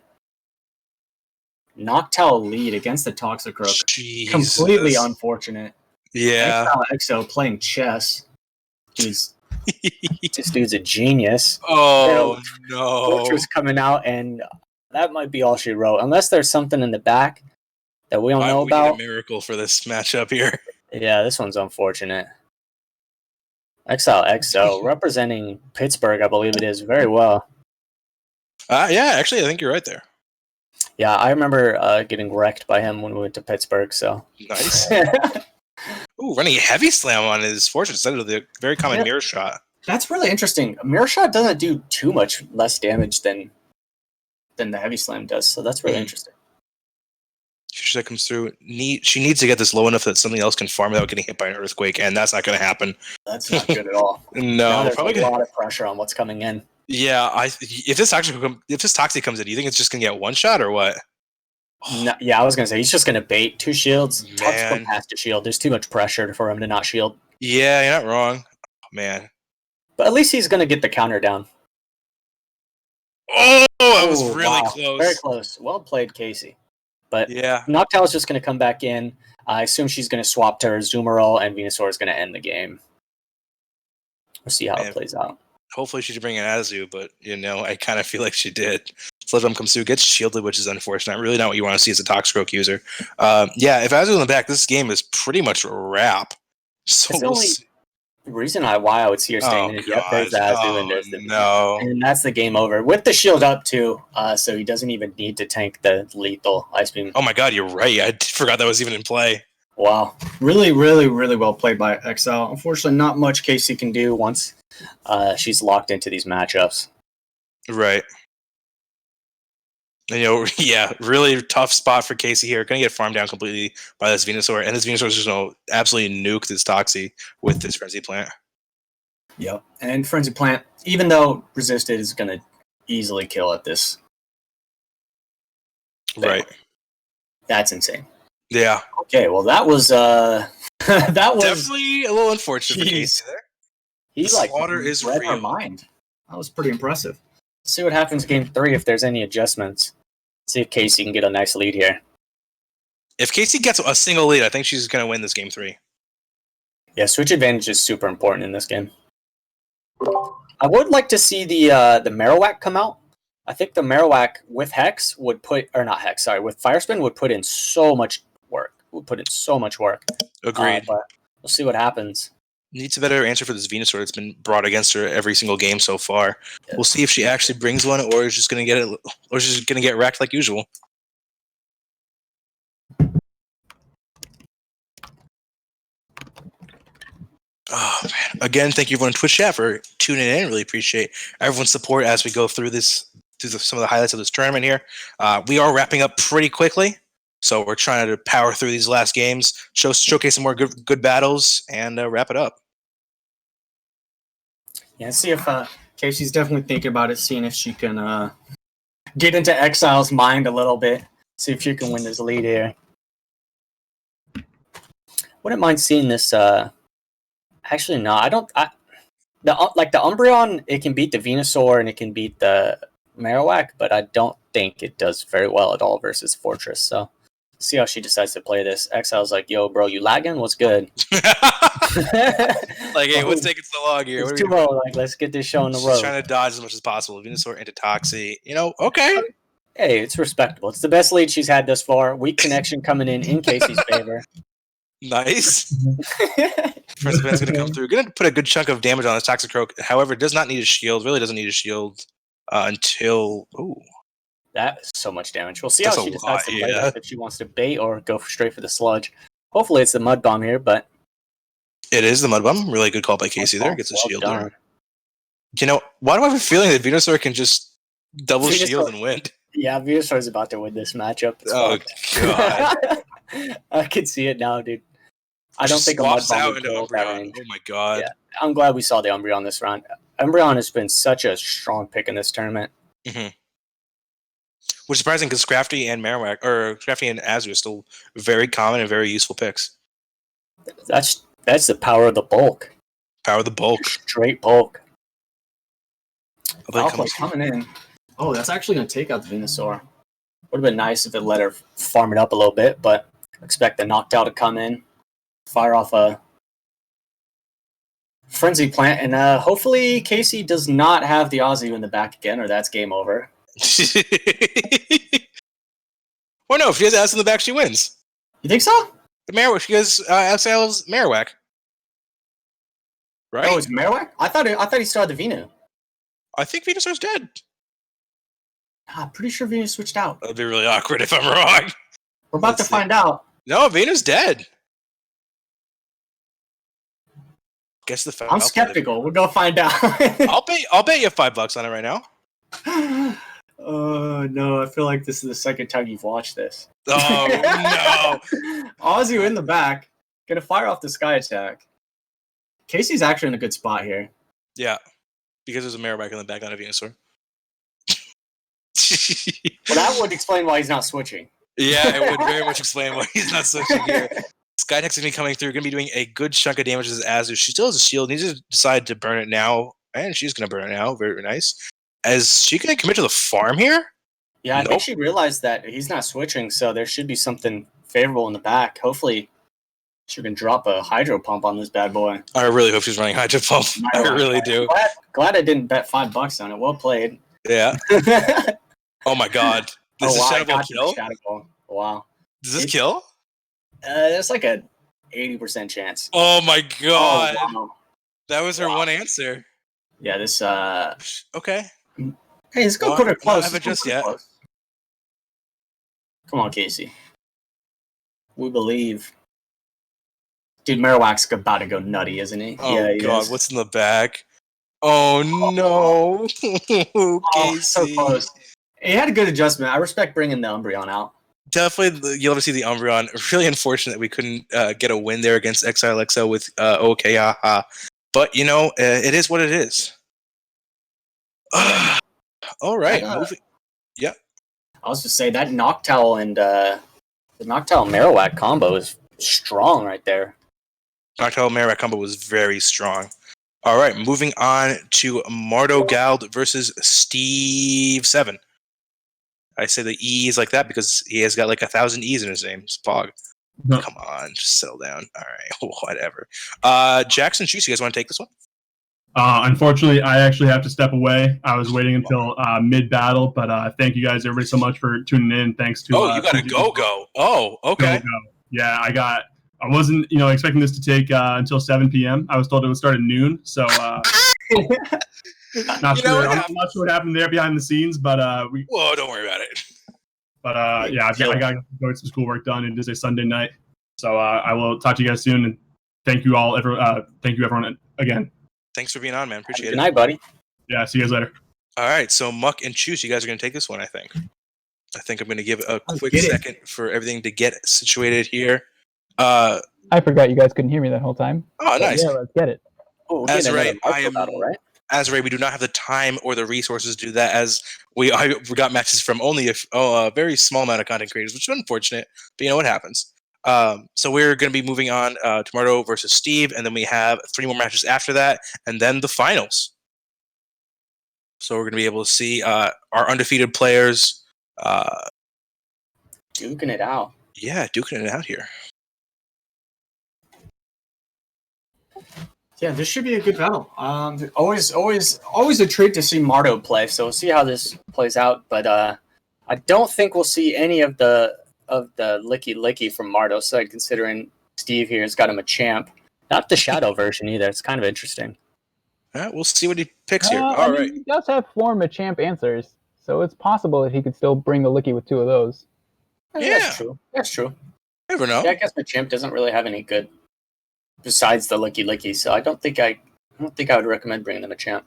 S5: Noctowl lead against the Toxicroak.
S1: Jesus.
S5: Completely unfortunate.
S1: Yeah.
S5: XO playing chess. This dude's a genius.
S1: Oh, no.
S5: Fortress coming out, and that might be all she wrote. Unless there's something in the back that we don't know
S1: We
S5: about.
S1: need a miracle for this matchup here.
S5: Yeah, this one's unfortunate. Exile XO, representing Pittsburgh, I believe it is, very well.
S1: Yeah, actually, I think you're right there.
S5: Yeah, I remember getting wrecked by him when we went to Pittsburgh, so.
S1: Nice. Ooh, running a heavy slam on his fortune instead of the very common mirror shot.
S5: That's really interesting. Mirror shot doesn't do too much less damage than the heavy slam does, so that's really interesting.
S1: That comes through. She needs to get this low enough that something else can farm without getting hit by an earthquake, and that's not going to happen.
S5: That's not good at all.
S1: No,
S5: there's a lot of pressure on what's coming in.
S1: Yeah, if this Toxic comes in, do you think it's just going to get one shot or what?
S5: No, yeah, I was going to say he's just going to bait 2 shields.
S1: Man.
S5: Has to shield. There's too much pressure for him to not shield.
S1: Yeah, you're not wrong. Oh, man.
S5: But at least he's going to get the counter down.
S1: Oh, that was really close.
S5: Very close. Well played, Casey. But
S1: yeah,
S5: Noctowl is just going to come back in. I assume she's going to swap to her Zoomerall, and Venusaur is going to end the game. We'll see how it plays out.
S1: Hopefully she should bring an Azu, but, I kind of feel like she did. Sledgehammer comes through, gets shielded, which is unfortunate. Really not what you want to see as a Toxicroak user. If Azu in the back, this game is pretty much a wrap. So we'll see.
S5: The reason why I would see her staying in it, there's the Azu and there's the
S1: no.
S5: And that's the game over. With the shield up, too, so he doesn't even need to tank the lethal Ice Beam.
S1: Oh my god, you're right. I forgot that was even in play.
S5: Wow. Really, really, really well played by XL. Unfortunately, not much Casey can do once she's locked into these matchups.
S1: Right. And, really tough spot for Casey here. Going to get farmed down completely by this Venusaur. And this Venusaur is just going to absolutely nuke this Toxie with this Frenzy Plant.
S5: Yep. And Frenzy Plant, even though resisted, is going to easily kill at this.
S1: Right.
S5: That's insane.
S1: Yeah.
S5: Okay, well, that was that was
S1: definitely a little unfortunate for Casey there.
S5: He
S1: slaughter is
S5: read
S1: real.
S5: her mind. That was pretty impressive. Let's see what happens game 3 if there's any adjustments. See if Casey can get a nice lead here.
S1: If Casey gets a single lead, I think she's going to win this game 3.
S5: Yeah, switch advantage is super important in this game. I would like to see the Marowak come out. I think the Marowak with Hex would with Fire Spin would put in so much work.
S1: Agreed.
S5: But we'll see what happens.
S1: Needs a better answer for this Venusaur that's been brought against her every single game so far. Yeah. We'll see if she actually brings one, or is just going to get it, or she's just going to get wrecked like usual. Oh man! Again, thank you everyone in Twitch chat for tuning in. Really appreciate everyone's support as we go through some of the highlights of this tournament here. We are wrapping up pretty quickly. So we're trying to power through these last games, showcase some more good battles, and wrap it up.
S5: Yeah, see if Casey's definitely thinking about it, seeing if she can get into Exile's mind a little bit, see if she can win this lead here. Wouldn't mind seeing this. Actually, no, I don't. The Umbreon, it can beat the Venusaur and it can beat the Marowak, but I don't think it does very well at all versus Fortress. So. See how she decides to play this. Exile's like, yo, bro, you lagging? What's good?
S1: Hey, what's taking so long here?
S5: It's too low. Let's get this show on the road.
S1: She's trying to dodge as much as possible. Venusaur into Toxie. Okay.
S5: Hey, it's respectable. It's the best lead she's had thus far. Weak connection coming in Casey's favor.
S1: Nice. First event's going to come through. Going to put a good chunk of damage on this Toxicroak. However, does not need a shield. Really doesn't need a shield until... Ooh.
S5: That's so much damage. We'll see how she decides to play that, if she wants to bait or go straight for the sludge. Hopefully it's the Mud Bomb here, but...
S1: It is the Mud Bomb. Really good call by Casey there. Gets a shield there. Why do I have a feeling that Venusaur can just double shield and win?
S5: Yeah, Venusaur's about to win this matchup.
S1: God.
S5: I can see it now, dude. I don't think a Mud Bomb would kill that range.
S1: Oh my god.
S5: Yeah, I'm glad we saw the Umbreon this round. Umbreon has been such a strong pick in this tournament.
S1: Mm-hmm. which is surprising because Crafty and Azu are still very common and very useful picks.
S5: That's the power of the bulk.
S1: Power of the bulk.
S5: Straight bulk.
S1: Valplay
S5: coming in. Oh, that's actually going to take out the Venusaur. Would have been nice if it let her farm it up a little bit, but expect the Noctowl to come in, fire off a Frenzy Plant, and hopefully Casey does not have the Azu in the back again, or that's game over.
S1: Or no, if she has Ass in the back, she wins.
S5: You think so?
S1: The Marowak, she has Excel's Marowak. Right?
S5: Oh, it's Marowak? I thought he still had the Venu.
S1: I think Venusaur's dead.
S5: I'm pretty sure Venu switched out.
S1: That'd be really awkward if I'm wrong.
S5: We're about to find out.
S1: No, Venu's dead. Guess the
S5: I'm skeptical. We'll go find out.
S1: I'll bet you $5 on it right now.
S5: Oh no, I feel like this is the second time you've watched this.
S1: Oh no.
S5: Azu in the back. Gonna fire off the Sky Attack. Casey's actually in a good spot here.
S1: Yeah. Because there's a Marowak in the back, not a Venusaur.
S5: Well, that would explain why he's not switching.
S1: Yeah, it would very much explain why he's not switching here. Skytech's going to be coming through, going to be doing a good chunk of damage as Azu. She still has a shield, needs to decide to burn it now, and she's going to burn it now. Very, very nice. Is she going to commit to the farm here?
S5: Yeah, I think she realized that he's not switching, so there should be something favorable in the back. Hopefully, she can drop a Hydro Pump on this bad boy.
S1: I really hope she's running Hydro Pump. I really do.
S5: Glad I didn't bet $5 on it. Well played.
S1: Yeah. Oh my god. This is Shadow Ball kill?
S5: Shadow Ball. Wow.
S1: Does this kill?
S5: There's like a 80% chance.
S1: Oh my god.
S5: Oh, wow.
S1: That was her one answer.
S5: Yeah, this
S1: Okay.
S5: Hey, let's go put her close.
S1: I haven't just yet.
S5: Close. Come on, Casey. We believe. Dude, Marowak's about to go nutty, isn't he?
S1: Oh
S5: yeah,
S1: god, what's in the back? Oh no. Casey.
S5: Oh, so close. He had a good adjustment. I respect bringing the Umbreon out.
S1: Definitely, you'll ever see the Umbreon. Really unfortunate we couldn't get a win there against XILXO with OKAHA. But, you know, it is what it is. All right. Yeah.
S5: I was just say that Noctowl and the Noctowl Marowak combo is strong right there.
S1: Noctowl Marowak combo was very strong. All right, moving on to Mardo Gald versus Steve 7. I say the E is like that because he has got like 1,000 E's in his name. It's Pog. No. Come on, just settle down. All right, whatever. Jackson, Chuse, you guys want to take this one?
S4: Unfortunately, I actually have to step away. I was waiting until mid-battle, but thank you guys, everybody, so much for tuning in. Thanks to
S1: you got to go. Oh, okay.
S4: Go. Yeah, I wasn't expecting this to take until 7 p.m. I was told it would start at noon, so I'm not sure what happened there behind the scenes, but
S1: whoa, don't worry about it.
S4: But yeah, I got to go get some schoolwork done. It is a Sunday night, so I will talk to you guys soon. And thank you all, thank you everyone again.
S1: Thanks for being on, man. Appreciate it.
S5: Good night, buddy.
S4: Yeah, see you guys later.
S1: All right, so Muck and Chuse, you guys are going to take this one, I think. I think I'm going to give a quick second for everything to get situated here.
S2: I forgot you guys couldn't hear me that whole time.
S1: Oh, nice.
S2: Yeah, let's get it.
S5: Oh,
S1: Azray, Azray, we do not have the time or the resources to do that, as we got matches from only a very small amount of content creators, which is unfortunate, but you know what happens. So we're going to be moving on to Mardo versus Steve, and then we have 3 more matches after that, and then the finals. So we're going to be able to see our undefeated players
S5: duking it out.
S1: Yeah, duking it out here.
S5: Yeah, this should be a good battle. Always a treat to see Mardo play. So we'll see how this plays out. But I don't think we'll see any of the licky from Mardo's side, considering Steve here has got him a champ. Not the Shadow version either. It's kind of interesting.
S1: All right, we'll see what he picks here. All right.
S2: He does have 4 Machamp answers, so it's possible that he could still bring the licky with 2 of those.
S1: Yeah,
S5: That's true.
S1: Never know.
S5: Yeah, I guess Machamp doesn't really have any good besides the licky, so I don't think I would recommend bringing them a champ.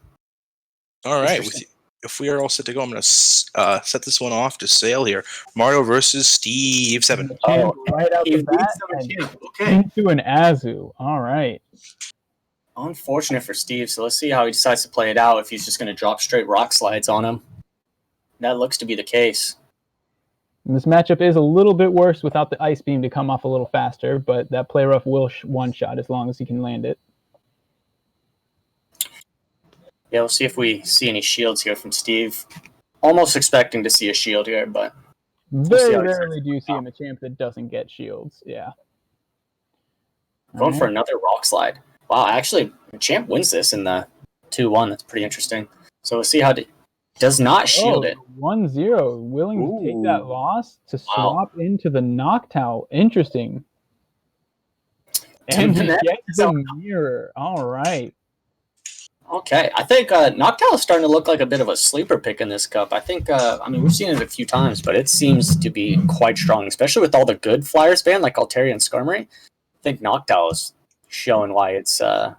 S1: All right, if we are all set to go, I'm going to set this one off to sail here. Mardo versus Steve 7.
S2: Right out the bat, okay. Into an Azu. All right.
S5: Unfortunate for Steve, so let's see how he decides to play it out. If he's just going to drop straight rock slides on him, that looks to be the case.
S2: And this matchup is a little bit worse without the Ice Beam to come off a little faster, but that Play Rough will one-shot as long as he can land it.
S5: Yeah, we'll see if we see any shields here from Steve. Almost expecting to see a shield here, but
S2: very rarely do you see a Machamp that doesn't get shields. Yeah.
S5: Going for another Rock Slide. Wow, actually, Machamp wins this in the 2-1. That's pretty interesting. So we'll see how does not shield it.
S2: 1-0. Willing to take that loss to swap into the Noctowl. Interesting. And he gets the mirror. All right.
S5: Okay, I think Noctowl is starting to look like a bit of a sleeper pick in this cup. I think, we've seen it a few times, but it seems to be quite strong, especially with all the good flyers banned, like Altaria and Skarmory. I think Noctowl is showing why it's one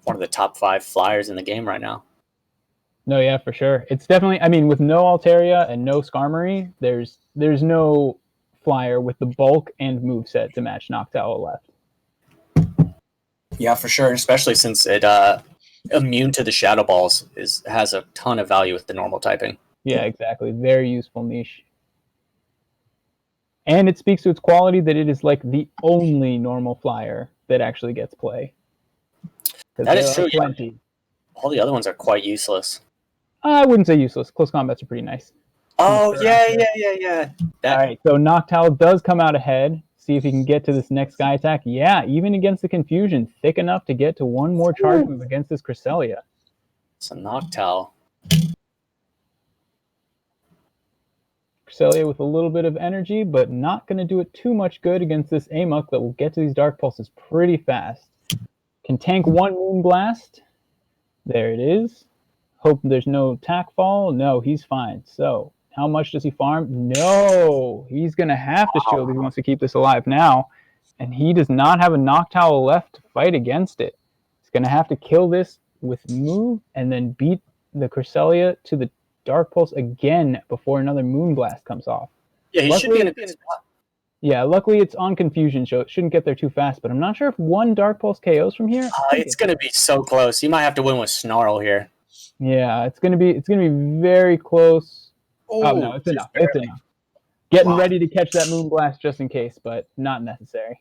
S5: of the top 5 flyers in the game right now.
S2: No, yeah, for sure. It's definitely, I mean, with no Altaria and no Skarmory, there's no flyer with the bulk and moveset to match Noctowl left.
S5: Yeah, for sure, especially since it immune to the Shadow Balls has a ton of value with the normal typing.
S2: Yeah, exactly. Very useful niche. And it speaks to its quality that it is like the only normal flyer that actually gets play.
S5: That is true.
S2: Plenty.
S5: Yeah. All the other ones are quite useless.
S2: I wouldn't say useless. Close combats are pretty nice.
S5: Oh, yeah.
S2: All right, so Noctowl does come out ahead. See if he can get to this next Sky Attack. Yeah, even against the Confusion, thick enough to get to one more charge move against this Cresselia.
S5: It's a Noctowl.
S2: Cresselia with a little bit of energy, but not going to do it too much good against this Amok that will get to these Dark Pulses pretty fast. Can tank one Moonblast. There it is. Hope there's no attack fall. No, he's fine. So, how much does he farm? No! He's going to have to shield if he wants to keep this alive now. And he does not have a Noctowl left to fight against it. He's going to have to kill this with move and then beat the Cresselia to the Dark Pulse again before another Moonblast comes off.
S5: Yeah, he should be in a good spot.
S2: Yeah, luckily it's on Confusion, so it shouldn't get there too fast. But I'm not sure if one Dark Pulse KOs from here.
S5: It's going to be so close. You might have to win with Snarl here.
S2: Yeah, it's gonna be very close. Oh no, it's enough. It's enough. Getting ready to catch that Moonblast just in case, but not necessary.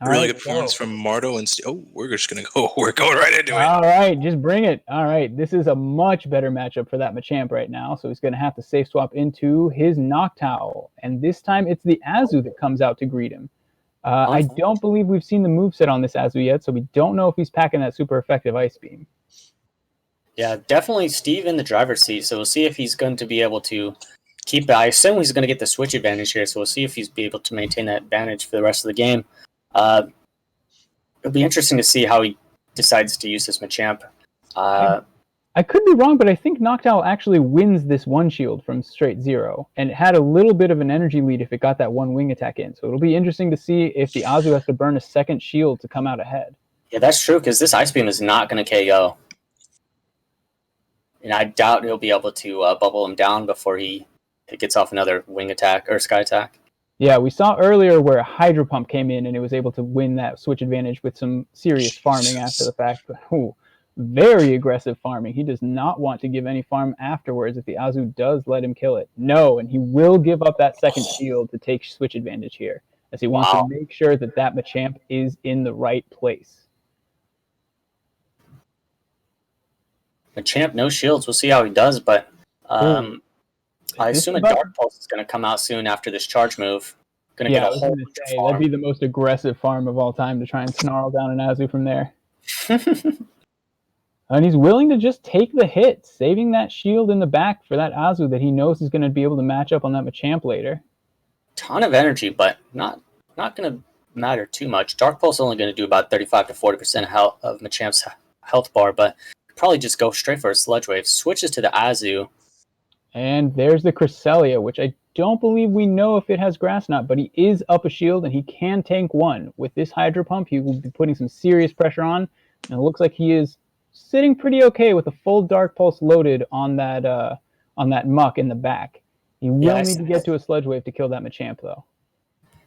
S1: Really good performance from Marto and we're just gonna go. We're going right into it.
S2: All right, just bring it. All right, this is a much better matchup for that Machamp right now. So he's gonna have to safe swap into his Noctowl, and this time it's the Azu that comes out to greet him. I don't believe we've seen the moveset on this Azu yet, so we don't know if he's packing that super effective Ice Beam.
S5: Yeah, definitely Steve in the driver's seat, so we'll see if he's going to be able to keep it. I assume he's going to get the switch advantage here, so we'll see if he's be able to maintain that advantage for the rest of the game. It'll be interesting to see how he decides to use this Machamp.
S2: I could be wrong, but I think Noctowl actually wins this one shield from straight 0, and it had a little bit of an energy lead if it got that one wing attack in. So it'll be interesting to see if the Azu has to burn a second shield to come out ahead.
S5: Yeah, that's true, because this Ice Beam is not going to KO. And I doubt he'll be able to bubble him down before he gets off another wing attack or sky attack.
S2: Yeah, we saw earlier where a Hydro Pump came in and it was able to win that switch advantage with some serious farming after the fact. But very aggressive farming. He does not want to give any farm afterwards if the Azu does let him kill it. No, and he will give up that second shield to take switch advantage here, as he wants to make sure that that Machamp is in the right place.
S5: Machamp, no shields. We'll see how he does, but I assume a Dark Pulse is going to come out soon after this charge move. Going to get a whole bunch of farm.
S2: That'd be the most aggressive farm of all time to try and snarl down an Azu from there. And he's willing to just take the hit, saving that shield in the back for that Azu that he knows is going to be able to match up on that Machamp later.
S5: Ton of energy, but not going to matter too much. Dark Pulse is only going to do about 35 to 40% of Machamp's health bar, but probably just go straight for a Sludge Wave. Switches to the Azu.
S2: And there's the Cresselia, which I don't believe we know if it has Grass Knot, but he is up a shield and he can tank one. With this Hydro Pump, he will be putting some serious pressure on, and it looks like he is sitting pretty okay with a full Dark Pulse loaded on that Muck in the back. He will need to get to a Sludge Wave to kill that Machamp, though.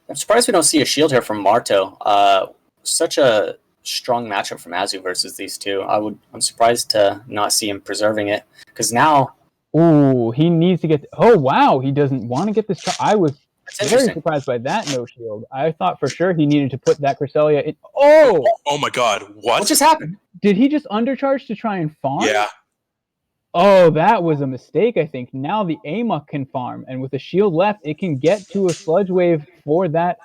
S5: I'm surprised we don't see a shield here from Marto. Such a strong matchup from Azu versus these two. I'm surprised to not see him preserving it, because now
S2: Ooh, he needs to get. Oh wow, he doesn't want to get this. I was
S5: That's
S2: very
S5: interesting.
S2: surprised by that no shield. I thought for sure he needed to put that Cresselia in. Oh,
S1: Oh my God!
S5: What just happened?
S2: did he just undercharge to try and farm?
S1: Yeah.
S2: Oh, that was a mistake, I think. Now the Amok can farm, and with a shield left, it can get to a sludge wave for that.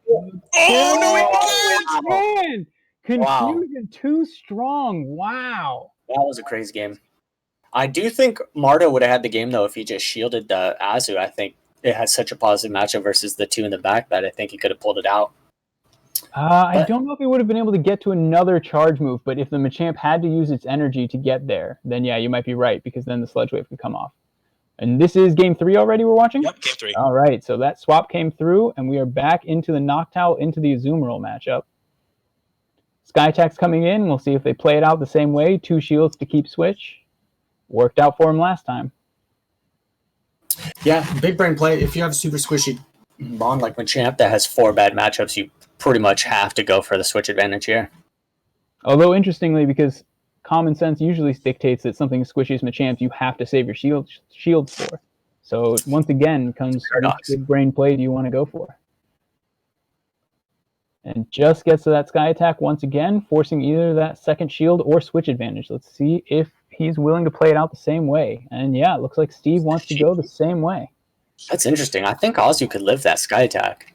S1: Oh no! He
S2: Oh, man!
S5: Wow.
S2: Confusion too strong. Wow.
S5: That was a crazy game. I do think Marto would have had the game, though, if he just shielded the Azu. I think it had such a positive matchup versus the two in the back that I think he could have pulled it out.
S2: I don't know if he would have been able to get to another charge move, but if the Machamp had to use its energy to get there, then yeah, you might be right, because then the sludge wave could come off. And this is game 3 already we're watching?
S1: Yep, game 3.
S2: All right, so that swap came through, and we are back into the Noctowl, into the Azumarill matchup. Sky Attack's coming in. We'll see if they play it out the same way. 2 shields to keep switch. Worked out for him last time.
S7: Yeah, big brain play. If you have a super squishy
S5: Bond like Machamp that has 4 bad matchups, you pretty much have to go for the switch advantage here.
S2: Although, interestingly, because common sense usually dictates that something squishy as Machamp, you have to save your shields for. So, once again, comes which big brain play do you want to go for? And just gets to that Sky Attack once again, forcing either that second shield or switch advantage. Let's see if he's willing to play it out the same way. And yeah, it looks like Steve wants to go the same way.
S5: That's interesting. I think Azu could live that Sky Attack.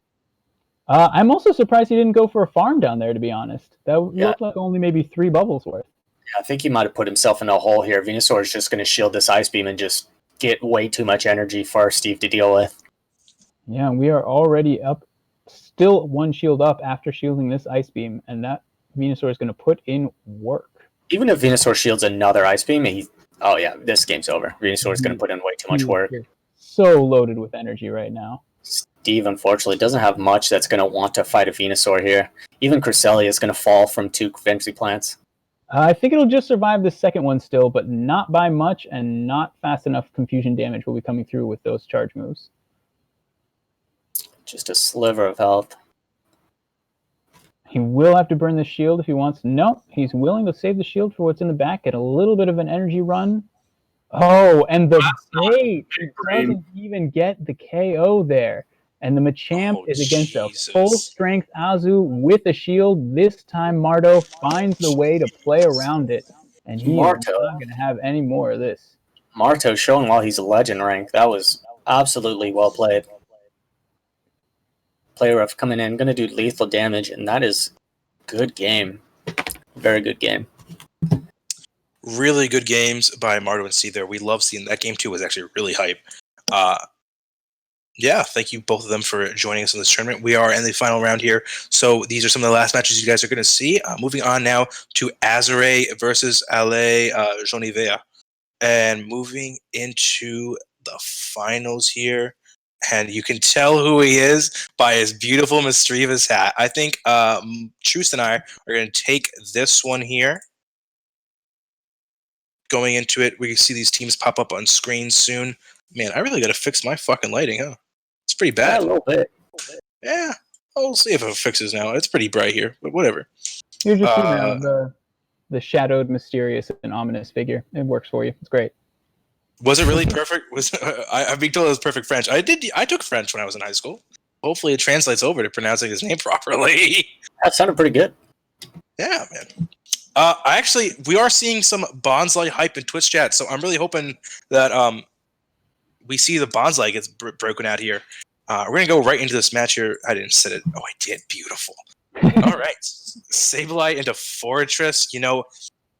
S2: I'm also surprised he didn't go for a farm down there, to be honest. That looked like only maybe 3 bubbles worth.
S5: Yeah, I think he might have put himself in a hole here. Venusaur is just going to shield this Ice Beam and just get way too much energy for Steve to deal with.
S2: Yeah, we are already up, still 1 shield up after shielding this Ice Beam, and that Venusaur is going to put in work.
S5: Even if Venusaur shields another Ice Beam, oh yeah, this game's over. Venusaur is going to put in way too much work.
S2: So loaded with energy right now.
S5: Steve, unfortunately, doesn't have much that's going to want to fight a Venusaur here. Even Cresselia is going to fall from 2 Fantasy Plants.
S2: I think it'll just survive the second one still, but not by much, and not fast enough confusion damage will be coming through with those charge moves.
S5: Just a sliver of health.
S2: He will have to burn the shield if he wants. No, he's willing to save the shield for what's in the back, get a little bit of an energy run. Oh, and the bait! He doesn't even get the KO there. And the Machamp is against a full-strength Azu with a shield. This time, Marto finds the way to play around it. And he is not going to have any more of this.
S5: Marto showing while he's a legend rank. That was absolutely well played. Player of coming in, going to do lethal damage, and that is good game. Very good game.
S1: Really good games by Marto and Steve there. We love seeing that. Game 2 was actually really hype. Yeah, thank you both of them for joining us in this tournament. We are in the final round here, so these are some of the last matches you guys are going to see. Moving on now to Azure versus Ale Jonivea. And moving into the finals here, and you can tell who he is by his beautiful Mischievous hat. I think Truce and I are going to take this one here. Going into it, we can see these teams pop up on screen soon. Man, I really got to fix my fucking lighting, huh? It's pretty bad.
S5: Yeah, a little bit.
S1: Yeah, we'll see if it fixes now. It's pretty bright here, but whatever.
S2: You're just the shadowed, mysterious, and ominous figure. It works for you. It's great.
S1: Was it really perfect? I'm being told it was perfect French. I took French when I was in high school. Hopefully, it translates over to pronouncing his name properly.
S5: That sounded pretty good.
S1: Yeah, man. We are seeing some Bonsai hype in Twitch chat, so I'm really hoping that we see the Bonsai gets broken out here. We're going to go right into this match here. I didn't set it. Oh, I did. Beautiful. All right. Sableye into Fortress. You know,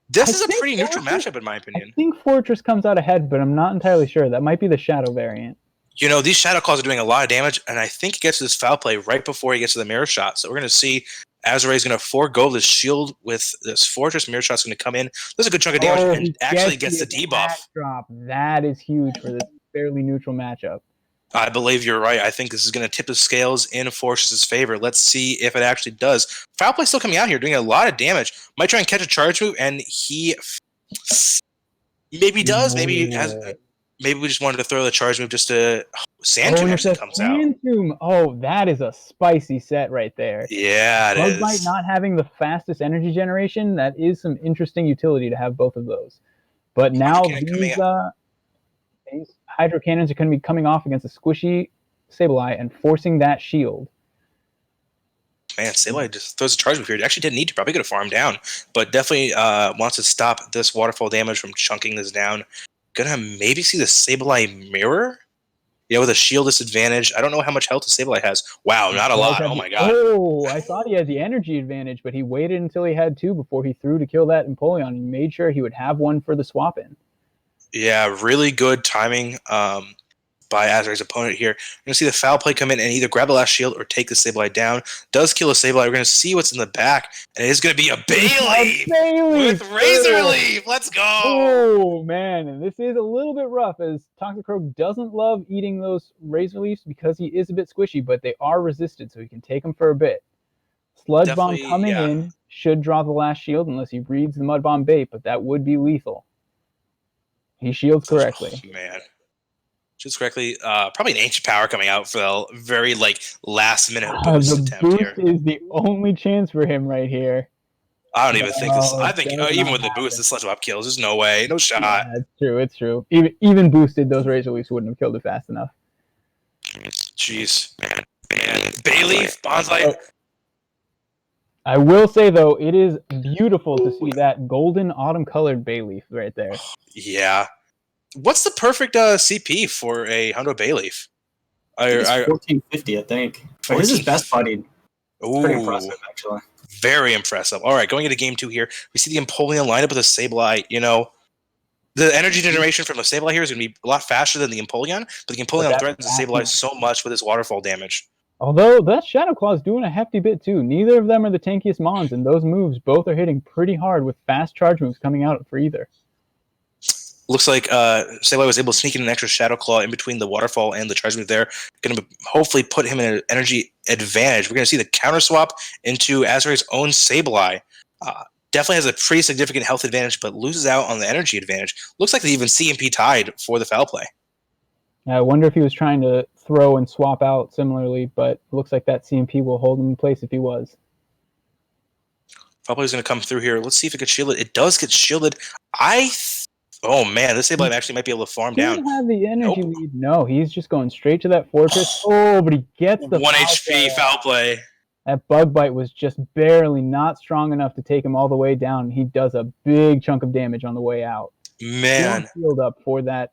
S1: this is a pretty neutral matchup, in my opinion.
S2: I think Fortress comes out ahead, but I'm not entirely sure. That might be the Shadow variant.
S1: You know, these Shadow Claws are doing a lot of damage, and I think he gets to this foul play right before he gets to the Mirror Shot. So we're going to see Azure is going to forego this shield with this Fortress. Mirror Shot's going to come in. There's a good chunk of damage, and actually gets the debuff.
S2: Drop. That is huge for this fairly neutral matchup.
S1: I believe you're right. I think this is going to tip the scales in Fortress's favor. Let's see if it actually does. Foul play still coming out here, doing a lot of damage. Might try and catch a charge move, and he maybe does. Maybe we just wanted to throw the charge move just to Sand Tomb actually comes out.
S2: Sand Tomb. Oh, that is a spicy set right there.
S1: Yeah, it is.
S2: Bugbyte not having the fastest energy generation, that is some interesting utility to have both of those. But now these These Hydro Cannons are going to be coming off against a squishy Sableye and forcing that shield.
S1: Man, Sableye just throws a charge move here. Actually didn't need to. Probably could have farmed down. But definitely wants to stop this waterfall damage from chunking this down. Gonna maybe see the Sableye mirror? Yeah, with a shield disadvantage. I don't know how much health the Sableye has. Wow, not a lot. Oh my god.
S2: Oh, I thought he had the energy advantage, but he waited until he had 2 before he threw to kill that Empoleon. He made sure he would have 1 for the swap in.
S1: Yeah, really good timing by Azrael's opponent here. We're going to see the foul play come in and either grab the last shield or take the Sableye down. Does kill a Sableye. We're going to see what's in the back, and it is going to be a Bayleaf with Razor Leaf. Let's go.
S2: Oh, man. And this is a little bit rough as Toxicroak doesn't love eating those Razor Leafs because he is a bit squishy, but they are resisted, so he can take them for a bit. Sludge Bomb coming in should draw the last shield unless he reads the Mud Bomb bait, but that would be lethal. He shields correctly.
S1: Oh, man. Shields correctly. Probably an Ancient Power coming out for the very last minute boost attempt
S2: boost
S1: here.
S2: Is the only chance for him right here.
S1: I don't even think this. I think even with the boost, this Sludge Bomb kills. There's no way. No shot.
S2: Yeah, it's true. It's true. Even boosted, those Razor Leafs wouldn't have killed it fast enough.
S1: Jeez. Man. Bayleaf, Bonsai.
S2: I will say, though, it is beautiful to see that golden autumn-colored Bayleaf right there.
S1: Yeah. What's the perfect CP for a Hundo Bayleaf?
S7: It's 1450, I think. But his is best buddied. Pretty impressive, actually.
S1: Very impressive. All right, going into game 2 here, we see the Empoleon lined up with a Sableye. You know, the energy generation from the Sableye here is going to be a lot faster than the Empoleon, but the Empoleon threatens the Sableye so much with its waterfall damage.
S2: Although that Shadow Claw is doing a hefty bit too. Neither of them are the tankiest Mons, and those moves both are hitting pretty hard with fast charge moves coming out for either.
S1: Looks like Sableye was able to sneak in an extra Shadow Claw in between the waterfall and the charge move there. Going to hopefully put him in an energy advantage. We're going to see the counter swap into Azrael's own Sableye. Definitely has a pretty significant health advantage, but loses out on the energy advantage. Looks like they even CMP tied for the foul play.
S2: I wonder if he was trying to throw and swap out similarly, but it looks like that CMP will hold him in place if he was.
S1: Foul play is going to come through here. Let's see if it gets shielded. It does get shielded. Oh man, this Sableye actually might be able to farm down.
S2: He doesn't have the energy lead. No, he's just going straight to that fortress. Oh, but he gets the
S1: 1 HP foul play.
S2: That Bug Bite was just barely not strong enough to take him all the way down. He does a big chunk of damage on the way out.
S1: Man.
S2: Healed up for that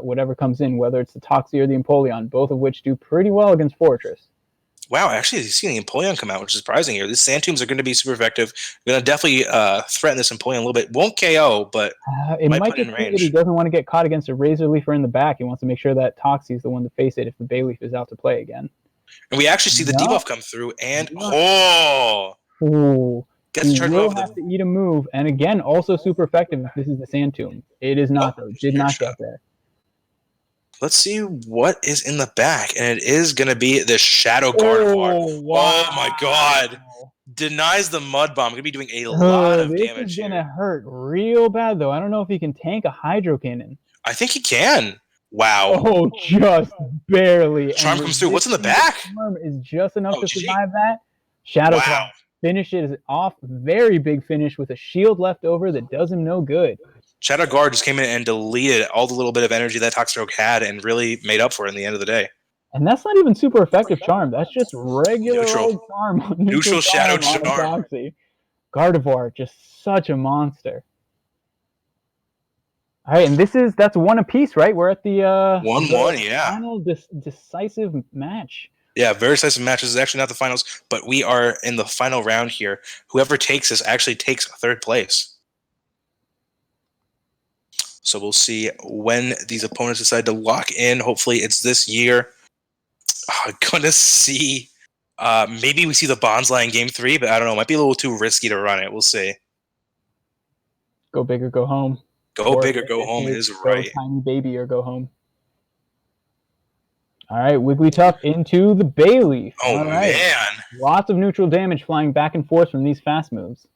S2: whatever comes in, whether it's the Toxie or the Empoleon, both of which do pretty well against Fortress.
S1: Wow, actually, you've seen the Empoleon come out, which is surprising here. These Sand Tombs are going to be super effective. Going to definitely threaten this Empoleon a little bit. Won't KO, but
S2: it might
S1: put
S2: be
S1: in range.
S2: That he doesn't want to get caught against a Razor Leafer in the back. He wants to make sure that Toxie is the one to face it if the Bayleaf is out to play again.
S1: And we actually see the debuff come through, and gets
S2: he
S1: charged
S2: will
S1: over
S2: have to eat a move, and again, also super effective if this is the Sand Tomb. It is not, though. Did not get there.
S1: Let's see what is in the back, and it is going to be the Shadow Gardevoir.
S2: Wow.
S1: Oh my god. Denies the Mud Bomb. Going to be doing a lot of damage
S2: This is going
S1: here.
S2: to hurt real bad, though. I don't know if he can tank a Hydro Cannon.
S1: I think he can. Wow.
S2: Oh, just barely.
S1: Charm comes through. What's in the back?
S2: Charm is just enough to
S1: GG.
S2: survive that. Shadow Claw finishes off. Very big finish with a shield left over that does him no good.
S1: Shadow Guard just came in and deleted all the little bit of energy that Toxicroak had and really made up for it in the end of the day.
S2: And that's not even super effective charm. That's just regular old charm.
S1: Neutral Shadow Charm.
S2: Gardevoir, just such a monster. All right, and that's 1 apiece, right? We're at the
S1: 1-1, yeah.
S2: Final decisive match.
S1: Yeah, very decisive match. This is actually not the finals, but we are in the final round here. Whoever takes this actually takes 3rd place. So we'll see when these opponents decide to lock in. Hopefully it's this year. Gonna see. Maybe we see the Bonsai in game 3, but I don't know. It might be a little too risky to run it. We'll see.
S2: Go big or go home.
S1: Go big or go home is right.
S2: Tiny baby or go home. All right, Wigglytuff into the Bayleaf.
S1: Oh, man.
S2: Lots of neutral damage flying back and forth from these fast moves.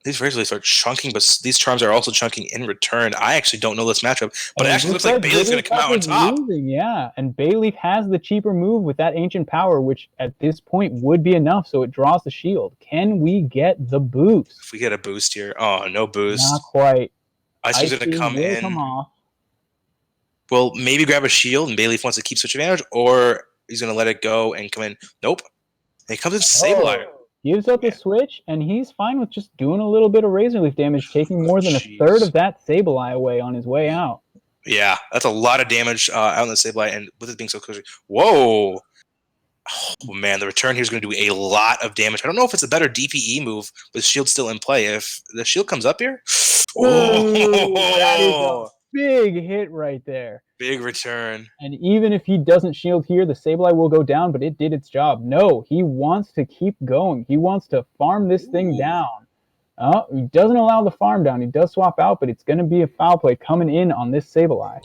S1: These Razor Leafs are chunking, but these charms are also chunking in return. I actually don't know this matchup, but it actually looks like Bayleaf's going to come out on top.
S2: Yeah, and Bayleaf has the cheaper move with that Ancient Power, which at this point would be enough, so it draws the shield. Can we get the boost?
S1: If we get a boost here. Oh, no boost.
S2: Not quite.
S1: Ice Beam's going to come in.
S2: Come off.
S1: will maybe grab a shield and Bayleaf wants to keep switch advantage, or he's going to let it go and come in. Nope. And he comes in Sableye.
S2: Gives up the switch, and he's fine with just doing a little bit of Razor Leaf damage, taking more than a third of that Sableye away on his way out.
S1: Yeah, that's a lot of damage out on the Sableye, and with it being so close. Whoa! Oh, man, the return here is going to do a lot of damage. I don't know if it's a better DPE move with shield still in play. If the shield comes up here...
S2: That is a big hit right there.
S1: Big return.
S2: And even if he doesn't shield here, the Sableye will go down, but it did its job. No, he wants to keep going. He wants to farm this thing down. He doesn't allow the farm down. He does swap out, but it's going to be a foul play coming in on this Sableye.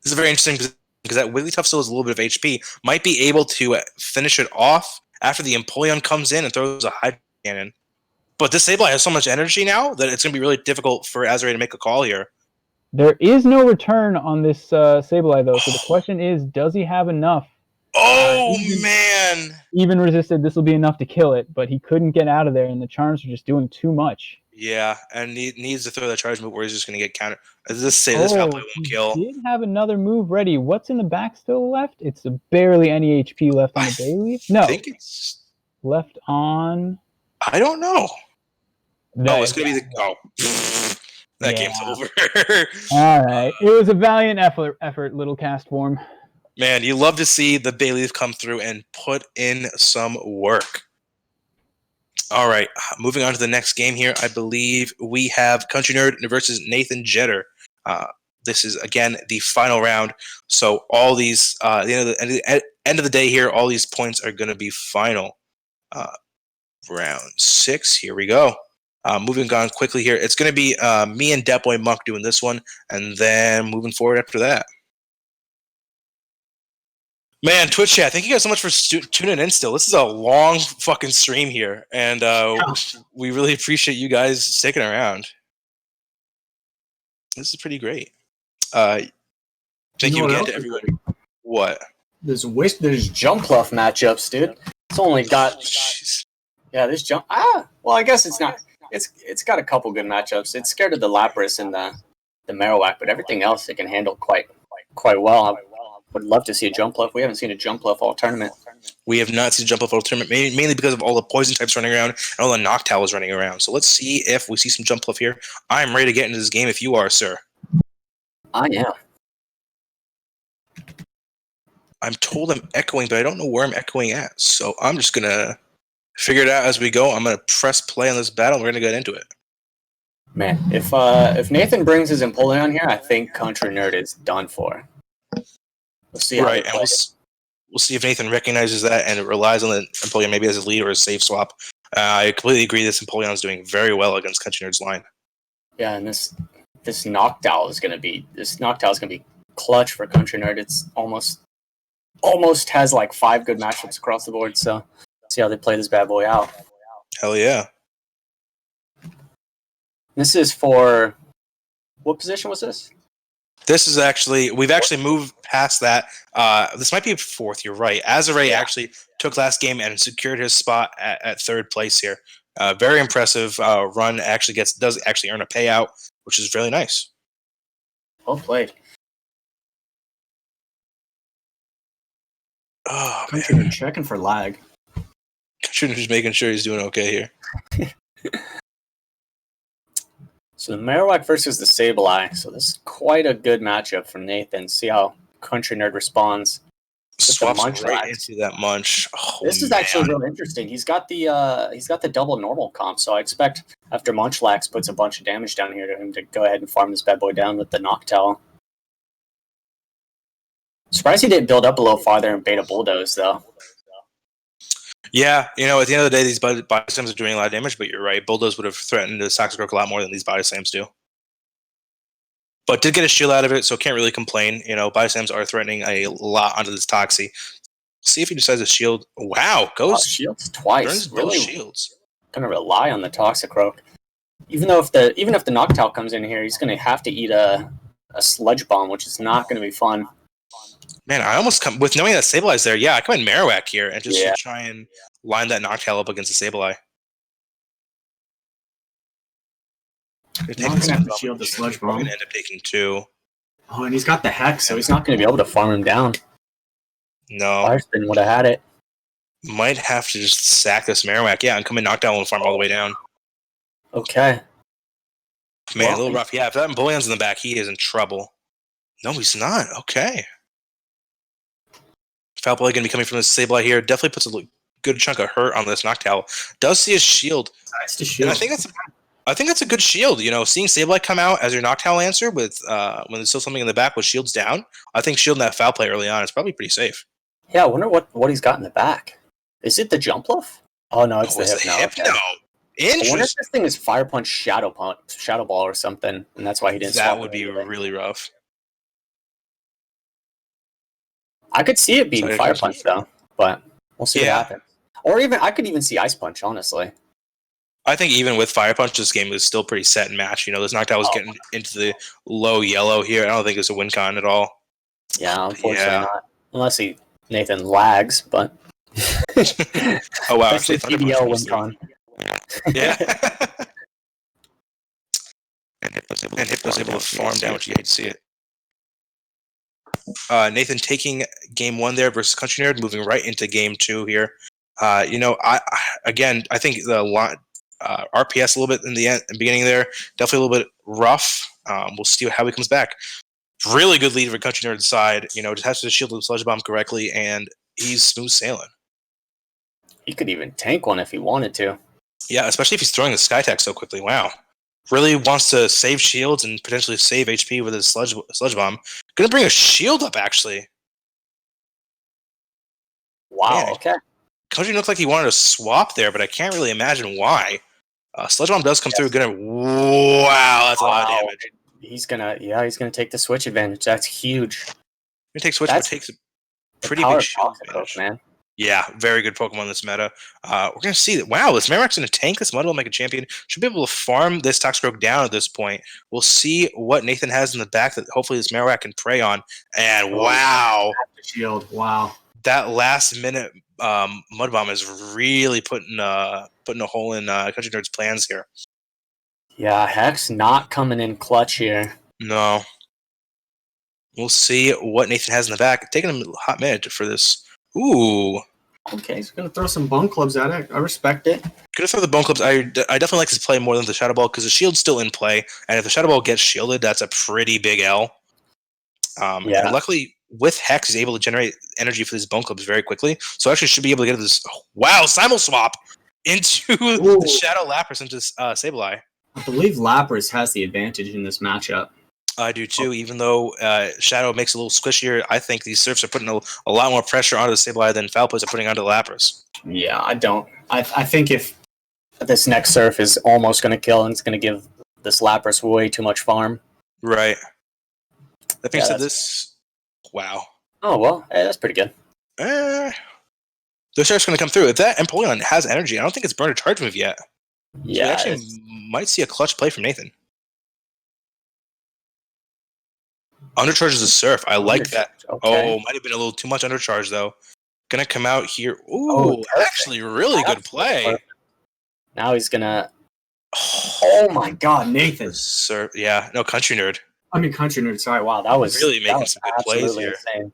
S1: This is very interesting because that Wigglytuff still has a little bit of HP. Might be able to finish it off after the Empoleon comes in and throws a Hydro Cannon. But this Sableye has so much energy now that it's going to be really difficult for Azure to make a call here.
S2: There is no return on this Sableye, though, so the question is, does he have enough?
S1: Man!
S2: Even resisted, this will be enough to kill it, but he couldn't get out of there, and the charms are just doing too much.
S1: Yeah, and he needs to throw that charge move where he's just going to get countered. This foul play won't kill.
S2: He did have another move ready. What's in the back still left? It's barely any HP left on the Bayleaf. No.
S1: I think it's...
S2: Left on...
S1: I don't know. It's going to be the... That game's over.
S2: All right. It was a valiant effort, little cast form.
S1: Man, you love to see the Bayleaf come through and put in some work. All right, moving on to the next game here. I believe we have Country Nerd versus Nathan Jetter. This is, again, the final round. So all these, at the end of the day here, all these points are going to be final. Round 6, here we go. Moving on quickly here, it's going to be me and Deadboy Monk doing this one, and then moving forward after that. Man, Twitch chat, thank you guys so much for tuning in still. This is a long fucking stream here, and we really appreciate you guys sticking around. This is pretty great. Thank you again to everyone. What?
S5: There's Jumpluff matchups, dude. It's only got... Yeah, this Jump... well, I guess it's not... It's got a couple good matchups. It's scared of the Lapras and the Marowak, but everything else it can handle quite well. I would love to see a Jumpluff. We haven't seen a Jumpluff all tournament.
S1: We have not seen Jumpluff all tournament, mainly because of all the poison types running around and all the Noctowls running around. So let's see if we see some Jumpluff here. I'm ready to get into this game if you are, sir.
S5: I am.
S1: I'm told I'm echoing, but I don't know where I'm echoing at. So I'm just going to figure it out as we go. I'm going to press play on this battle, and we're going to get into it.
S5: Man, if Nathan brings his Empoleon here, I think Country Nerd is done for. We'll see.
S1: Right, and we'll see if Nathan recognizes that and relies on the Empoleon maybe as a lead or a safe swap. I completely agree. This Empoleon is doing very well against Country Nerd's line.
S5: Yeah, and this Noctowl is going to be clutch for Country Nerd. It's almost has like 5 good matchups across the board. So see how they play this bad boy out.
S1: Hell yeah.
S5: This is for what position was this?
S1: This is we've actually moved past that. This might be 4th, you're right. Azure actually took last game and secured his spot at 3rd place here. Very impressive run. Does actually earn a payout, which is really nice.
S5: Well played.
S1: Oh,
S7: man. Checking for lag.
S1: Just making sure he's doing okay here.
S5: So the Marowak versus the Sableye. So this is quite a good matchup for Nathan. See how Country Nerd responds.
S1: Swaps right into that Munch. Oh,
S5: this is actually really interesting. He's got the double normal comp, so I expect after Munchlax puts a bunch of damage down here to him to go ahead and farm this bad boy down with the Noctowl. Surprised he didn't build up a little farther and beta Bulldoze though.
S1: Yeah, at the end of the day, these body slams are doing a lot of damage, but you're right. Bulldoze would have threatened the Toxicroak a lot more than these body slams do. But did get a shield out of it, so can't really complain. Body slams are threatening a lot onto this Toxie. See if he decides to shield. Wow, goes
S5: shields twice.
S1: Burns
S5: really
S1: both shields.
S5: Gonna rely on the Toxicroak. Even if the Noctowl comes in here, he's gonna have to eat a Sludge Bomb, which is not gonna be fun.
S1: Man, I almost come with knowing that Sableye's there. Yeah, I come in Marowak here and just try and line that Noctowl up against the Sableye.
S7: Not gonna have to shield the Sludge Bomb.
S1: We're gonna end up taking 2.
S7: Oh, and he's got the Hex,
S5: So he's not going to be able to farm him down.
S1: No.
S5: Firespin would have had it.
S1: Might have to just sack this Marowak. Yeah, and come in, knock down, and farm all the way down.
S5: Okay.
S1: Man, a little rough. Yeah, if that Bullion's in the back, he is in trouble. No, he's not. Okay. Foul play going to be coming from the Sableye here. Definitely puts a good chunk of hurt on this Noctowl. Does see his shield.
S7: Nice to shield.
S1: And I think that's a good shield. You know, seeing Sableye come out as your Noctowl answer with when there's still something in the back with shields down, I think shielding that foul play early on is probably pretty safe.
S5: Yeah, I wonder what he's got in the back. Is it the jump bluff? Oh no, it's the Hypno.
S1: Okay.
S5: I wonder if this thing is Fire Punch, Shadow Ball, or something, and that's why he didn't.
S1: That would be really rough.
S5: I could see it being Fire Punch though, but we'll see what happens. Or even I could even see Ice Punch, honestly.
S1: I think even with Fire Punch, this game was still pretty set and matched. You know, this Noctowl was getting into the low yellow here. I don't think it's a win con at all.
S5: Yeah, unfortunately not. Unless Nathan lags, but
S1: oh wow,
S5: actually PBL win con.
S1: Yeah. and Hypno's able to farm down, which you hate to see it. Nathan taking game 1 there versus Country Nerd, moving right into game 2 here. You know, I think the RPS a little bit in the beginning there, definitely a little bit rough. We'll see how he comes back. Really good lead for Country Nerd's side. You know, just has to shield the Sludge Bomb correctly, and he's smooth sailing.
S5: He could even tank one if he wanted to.
S1: Yeah, especially if he's throwing the Sky Tech so quickly. Wow. Really wants to save shields and potentially save HP with his Sludge Bomb. Gonna bring a shield up, actually.
S5: Wow,
S1: Man,
S5: okay.
S1: Country looked like he wanted to swap there, but I can't really imagine why. Sludge Bomb does come through. Wow, that's a lot of damage.
S5: He's gonna take the switch advantage. That's huge.
S1: He takes switch, but takes a pretty big shield advantage.
S5: Man.
S1: Yeah, very good Pokemon in this meta. We're going to see that. Wow, this Marowak's going to tank this Mudball, make a champion. Should be able to farm this Toxicroak down at this point. We'll see what Nathan has in the back that hopefully this Marowak can prey on. And wow.
S7: Shield. Wow.
S1: That last minute Mud Bomb is really putting a hole in Country Nerd's plans here.
S5: Yeah, Hex not coming in clutch here.
S1: No. We'll see what Nathan has in the back. Taking him a hot minute for this. Ooh.
S7: Okay, he's going to throw some Bone Clubs at it. I respect it.
S1: Gonna throw the Bone Clubs. I definitely like this play more than the Shadow Ball because the shield's still in play, and if the Shadow Ball gets shielded, that's a pretty big L. And luckily, with Hex, he's able to generate energy for these Bone Clubs very quickly, so actually should be able to get this. Wow, Simul Swap into the Shadow Lapras into Sableye.
S7: I believe Lapras has the advantage in this matchup.
S1: I do too, even though Shadow makes it a little squishier. I think these Surfs are putting a lot more pressure onto the Sableye than Foul Plays are putting onto the Lapras.
S7: Yeah, I don't. I think if
S5: this next Surf is almost going to kill and it's going to give this Lapras way too much farm.
S1: Right. That being said, this... Wow.
S5: Oh, well, hey, that's pretty good.
S1: The Surf's going to come through. If that Empoleon has energy, I don't think it's burned a charge move yet.
S5: Yeah.
S1: So we actually might see a clutch play from Nathan. Undercharges the Surf. I like that.
S5: Okay.
S1: Oh, might have been a little too much undercharge, though. Gonna come out here. Ooh, actually, really good play.
S5: Perfect. Now he's gonna...
S7: Oh my god, Nathan.
S1: Surf. Yeah, no, Country Nerd.
S7: I mean, Country Nerd, sorry.
S5: Wow, that was
S1: really making some good plays here.
S5: Insane.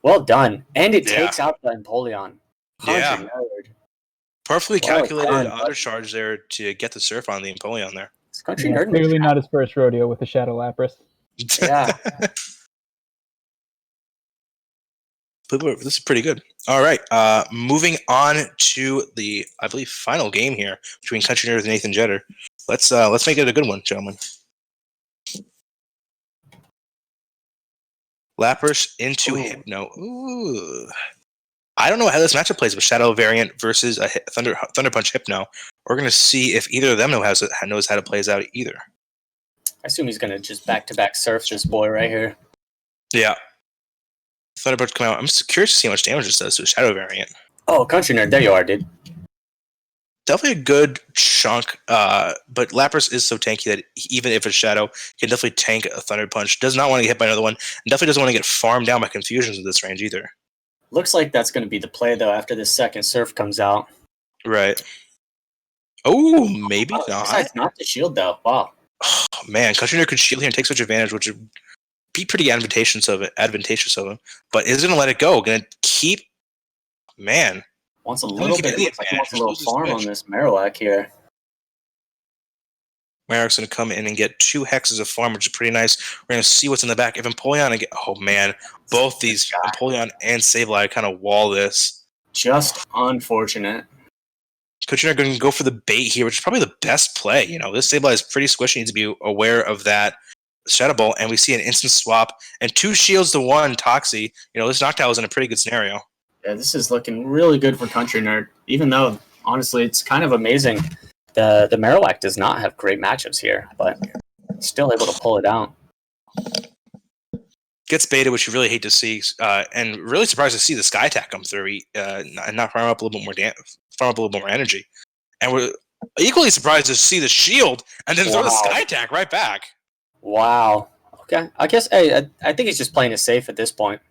S5: Well done. And it takes out the Empoleon.
S1: Yeah. Perfectly calculated undercharge there to get the Surf on the Empoleon there.
S5: Country Nerd
S2: clearly not his first rodeo with the Shadow Lapras.
S5: Yeah.
S1: This is pretty good. All right. Moving on to the, I believe, final game here between Country Nerd and Nathan Jetter. Let's make it a good one, gentlemen. Lapras into Hypno. Ooh. I don't know how this matchup plays with Shadow variant versus a Thunder Punch Hypno. We're gonna see if either of them knows how to play out either.
S5: I assume he's gonna just back-to-back surf this boy right here.
S1: Yeah. Thunder Punch come out. I'm just curious to see how much damage this does to a Shadow variant.
S5: Oh, Country Nerd, there you are, dude.
S1: Definitely a good chunk, but Lapras is so tanky that even if it's Shadow, he can definitely tank a Thunder Punch. Does not want to get hit by another one, and definitely doesn't want to get farmed down by Confusions at this range either.
S5: Looks like that's going to be the play, though, after this second Surf comes out.
S1: Right. Oh, maybe not.
S5: Besides not the shield, though. Wow.
S1: Oh, man, Country Nerd could shield here and take such advantage, which would be pretty advantageous of him, but is going to let it go. Going to keep, man.
S5: Wants a little bit. Looks like he wants a little farm on this Marowak here.
S1: Marowak's going to come in and get 2 hexes of farm, which is pretty nice. We're going to see what's in the back. If Empoleon, oh man, both these Empoleon and Sableye kind of wall this.
S5: Just unfortunate.
S1: Coaching are going to go for the bait here, which is probably the best play. This Sableye is pretty squishy. Needs to be aware of that Shadow Ball, and we see an instant swap and 2 shields to 1 Toxie. This Noctowl is in a pretty good scenario.
S5: Yeah, this is looking really good for Country Nerd, even though, honestly, it's kind of amazing. The Marowak does not have great matchups here, but still able to pull it out.
S1: Gets baited, which you really hate to see, and really surprised to see the Sky Attack come through and not farm up a little bit more energy. And we're equally surprised to see the shield and then throw the Sky Attack right back.
S5: Wow. Okay. I guess I think he's just playing it safe at this point.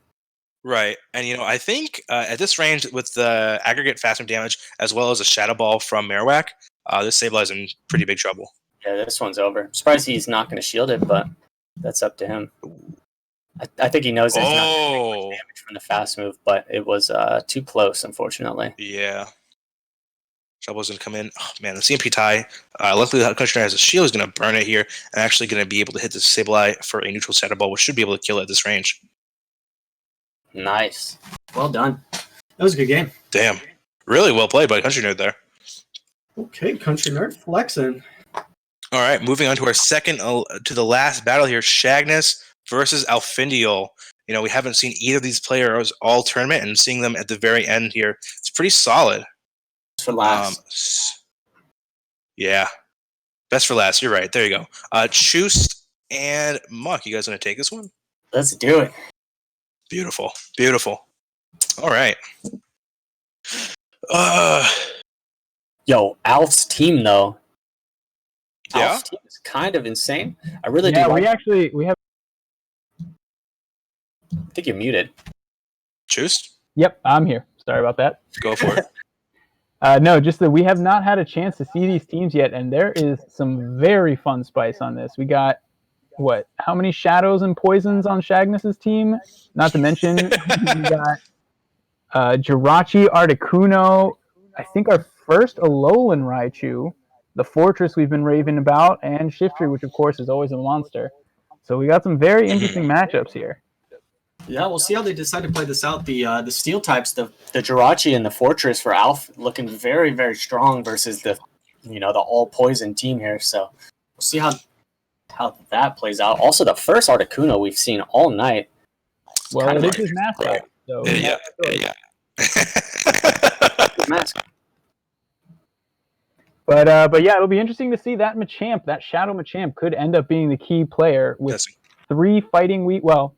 S1: Right. And, I think at this range with the aggregate fast damage as well as a Shadow Ball from Marowak, this Sableye is in pretty big trouble.
S5: Yeah, this one's over. I'm surprised he's not going to shield it, but that's up to him. I think he knows that he's not going to take much damage from the fast move, but it was too close, unfortunately.
S1: Yeah. Shadow Ball's going to come in. Oh, man, the CMP tie. Luckily, the Country has a shield. He's going to burn it here and actually going to be able to hit the Sableye for a neutral Shadow Ball, which should be able to kill it at this range.
S5: Nice.
S7: Well done. That was a good game.
S1: Damn. Really well played by Country Nerd there.
S7: Okay, Country Nerd flexing.
S1: All right, moving on to our second to the last battle here, Shagnus versus Alfindial. We haven't seen either of these players all tournament, and seeing them at the very end here, it's pretty solid.
S5: For last.
S1: Yeah. Best for last. You're right. There you go. Choost and Muck, you guys want to take this one?
S5: Let's do it.
S1: Beautiful. Beautiful. All right.
S5: Yo, Alf's team, though.
S1: Yeah?
S5: Alf's team is kind of insane. I really do.
S2: Yeah,
S5: like
S2: we have.
S5: I think you're muted.
S1: Choost?
S2: Yep, I'm here. Sorry about that.
S1: Go for it.
S2: No, just that we have not had a chance to see these teams yet, and there is some very fun spice on this. We got, how many shadows and poisons on Shagnus's team? Not to mention, we got Jirachi, Articuno, I think our first Alolan Raichu, the Fortress we've been raving about, and Shiftry, which of course is always a monster. So we got some very interesting matchups here.
S7: Yeah, we'll see how they decide to play this out. The steel types,
S5: The Jirachi and the Fortress for Alf looking very, very strong versus the all poison team here. So we'll see how that plays out. Also, the first Articuno we've seen all night.
S2: Well, it is his mascot. So
S1: Yeah.
S5: Mask.
S2: But yeah, it'll be interesting to see that Machamp, that Shadow Machamp, could end up being the key player with 3 fighting weak. Well,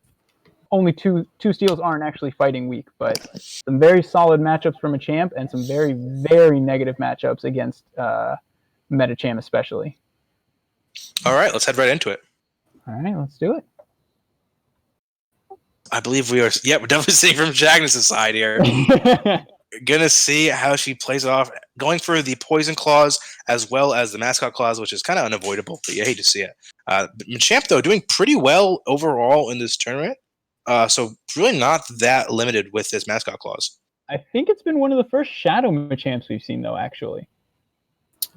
S2: only two steals aren't actually fighting weak, but some very solid matchups for Machamp and some very, very negative matchups against Metacham especially.
S1: All right, let's head right into it.
S2: All right, let's do it.
S1: I believe we are. Yeah, we're definitely seeing from Shagnus' side here. Gonna see how she plays it off, going for the Poison Claws as well as the Mascot Claws, which is kind of unavoidable, but you hate to see it. Machamp, though, doing pretty well overall in this tournament, so really not that limited with this Mascot Claws.
S2: I think it's been one of the first Shadow Machamps we've seen, though, actually.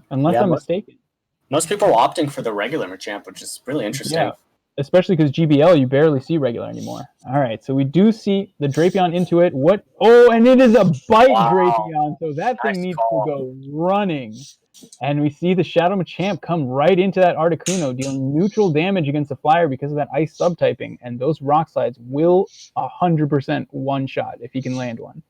S2: Unless I'm mistaken.
S5: Most people are opting for the regular Machamp, which is really interesting.
S2: Yeah, especially because GBL, you barely see regular anymore. All right, so we do see the Drapion into it. Oh, and it is a bite Drapion, so that thing needs to go running. And we see the Shadow Machamp come right into that Articuno, dealing neutral damage against the Flyer because of that Ice subtyping, and those Rock Slides will 100% one-shot if he can land one.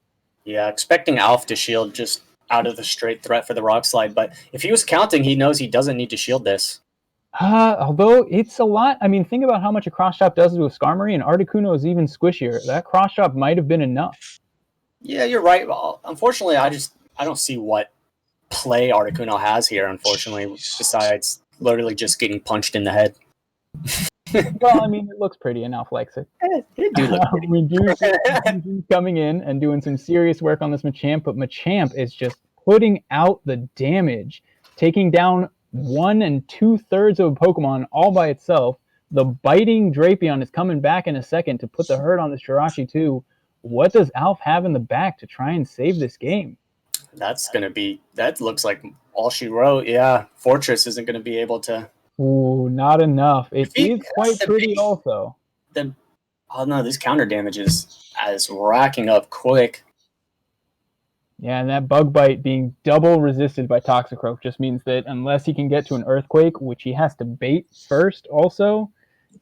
S5: Yeah, expecting Alf to shield just out of the straight threat for the Rock Slide, but if he was counting, he knows he doesn't need to shield this.
S2: Although it's a lot. I mean, think about how much a cross chop does to a Skarmory, and Articuno is even squishier. That cross chop might have been enough.
S5: Yeah, you're right. Well, unfortunately, I don't see what play Articuno has here, unfortunately, besides literally just getting punched in the head.
S2: Well, I mean, it looks pretty, and Alf likes it.
S5: It do look pretty.
S2: We do see coming in and doing some serious work on this Machamp, but Machamp is just putting out the damage, taking down 1 2/3 of a Pokemon all by itself, The biting Drapion is coming back in a second to put the hurt on the Shirashi too. What does Alf have in the back to try and save this game?
S5: That looks like all she wrote. Yeah, Fortress isn't going to be able to.
S2: Ooh, not enough. It is quite pretty also.
S5: Oh no, this counter damage is racking up quick.
S2: Yeah, and that bug bite being double resisted by Toxicroak just means that unless he can get to an Earthquake, which he has to bait first also,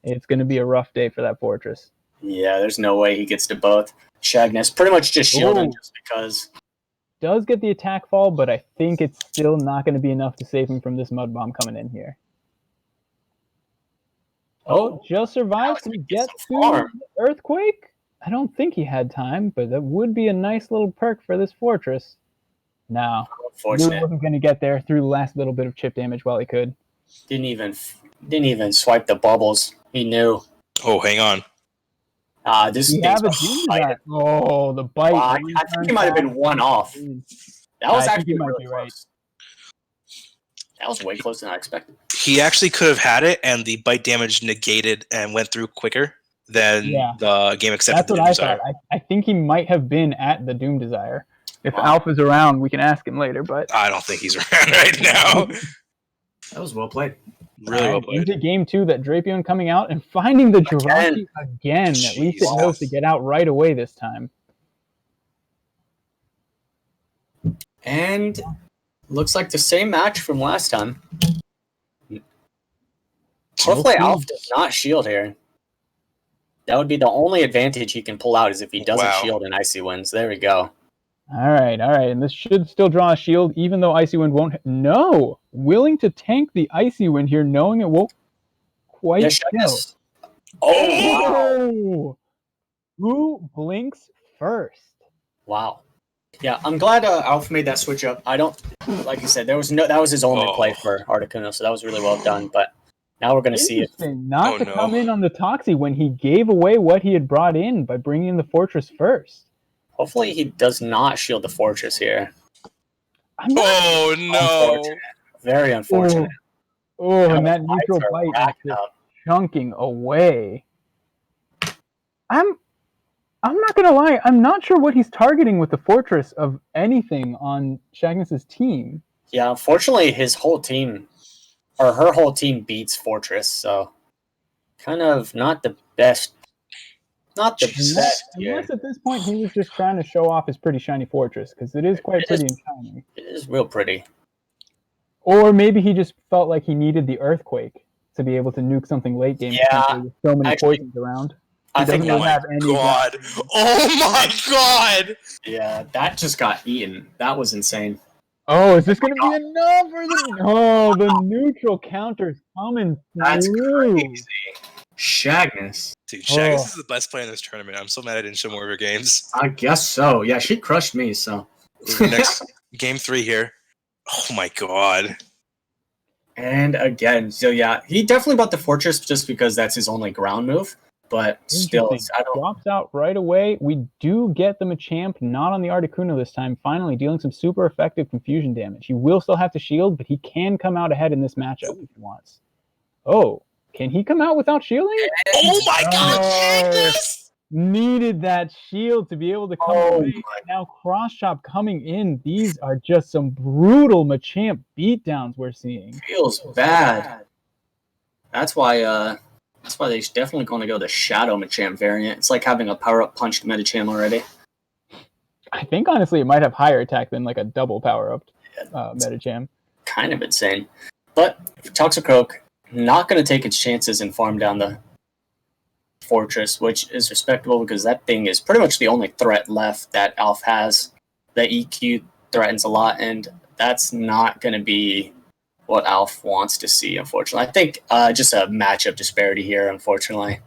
S2: it's going to be a rough day for that Fortress.
S5: Yeah, there's no way he gets to both. Shagness pretty much just shielding just because.
S2: Does get the attack fall, but I think it's still not going to be enough to save him from this Mud Bomb coming in here. Oh, just survives to get to Earthquake? I don't think he had time, but that would be a nice little perk for this Fortress. No, he wasn't going to get there through the last little bit of chip damage while he could.
S5: Didn't even swipe the bubbles. He knew.
S1: Oh, hang on.
S5: This
S2: thing's Oh, the bite.
S5: I think he might have been one off. That was actually really close. That was way closer than I expected.
S1: He actually could have had it, and the bite damage negated and went through quicker than the game accepted.
S2: That's what I thought. I think he might have been at the Doom Desire. If Alf is around, we can ask him later, but
S1: I don't think he's around right now.
S7: That was well played.
S1: Really well played.
S2: Into game 2, that Drapion coming out and finding the Jirachi again. At least it knows to get out right away this time.
S5: And looks like the same match from last time. Hopefully Alf does not shield here. That would be the only advantage he can pull out is if he doesn't shield and Icy Winds. There we go.
S2: All right. And this should still draw a shield, even though Icy Wind won't. No! Willing to tank the Icy Wind here, knowing it won't quite kill.
S5: Oh, wow.
S2: Who blinks first?
S5: Wow. Yeah, I'm glad Alf made that switch up. I don't, like you said, that was his only play for Articuno, so that was really well done. But now we're going to see it.
S2: Not to come in on the Toxie when he gave away what he had brought in by bringing in the Fortress first.
S5: Hopefully he does not shield the Fortress here.
S1: Oh, no.
S5: Unfortunate. Very unfortunate.
S2: Oh, and that neutral bite is chunking away. I'm not going to lie. I'm not sure what he's targeting with the Fortress of anything on Shagness's team.
S5: Yeah, unfortunately, his whole team, or her whole team beats Fortress, so kind of not the best. Not the best.
S2: Unless at this point he was just trying to show off his pretty shiny Fortress, because it is quite pretty and shiny.
S5: It is real pretty.
S2: Or maybe he just felt like he needed the Earthquake to be able to nuke something late game.
S5: Yeah.
S2: With so many poisons around.
S5: I think
S1: Oh my god!
S7: Yeah, that just got eaten. That was insane.
S2: Oh, is this going to be enough? The neutral counter's coming through.
S7: That's crazy. Shagness.
S1: Dude, Shagness is the best player in this tournament. I'm so mad I didn't show more of her games.
S7: I guess so. Yeah, she crushed me, so.
S1: Next, game 3 here. Oh my god.
S7: And again, so yeah, he definitely bought the Fortress just because that's his only ground move. But still,
S2: drops out right away. We do get the Machamp, not on the Articuno this time, finally dealing some super effective confusion damage. He will still have to shield, but he can come out ahead in this matchup if he wants. Oh, can he come out without shielding?
S1: Oh my god, Shagness!
S2: Needed that shield to be able to come away. Now Cross Chop coming in. These are just some brutal Machamp beatdowns we're seeing.
S7: Feels bad. That's why they're definitely going to go the Shadow Machamp variant. It's like having a power-up punched Medicham already.
S2: I think, honestly, it might have higher attack than like a double power-up Medicham.
S5: Kind of insane. But Toxicroak, not going to take its chances and farm down the Fortress, which is respectable because that thing is pretty much the only threat left that Alf has. The EQ threatens a lot, and that's not going to be what Alf wants to see, unfortunately. I think just a matchup disparity here, unfortunately.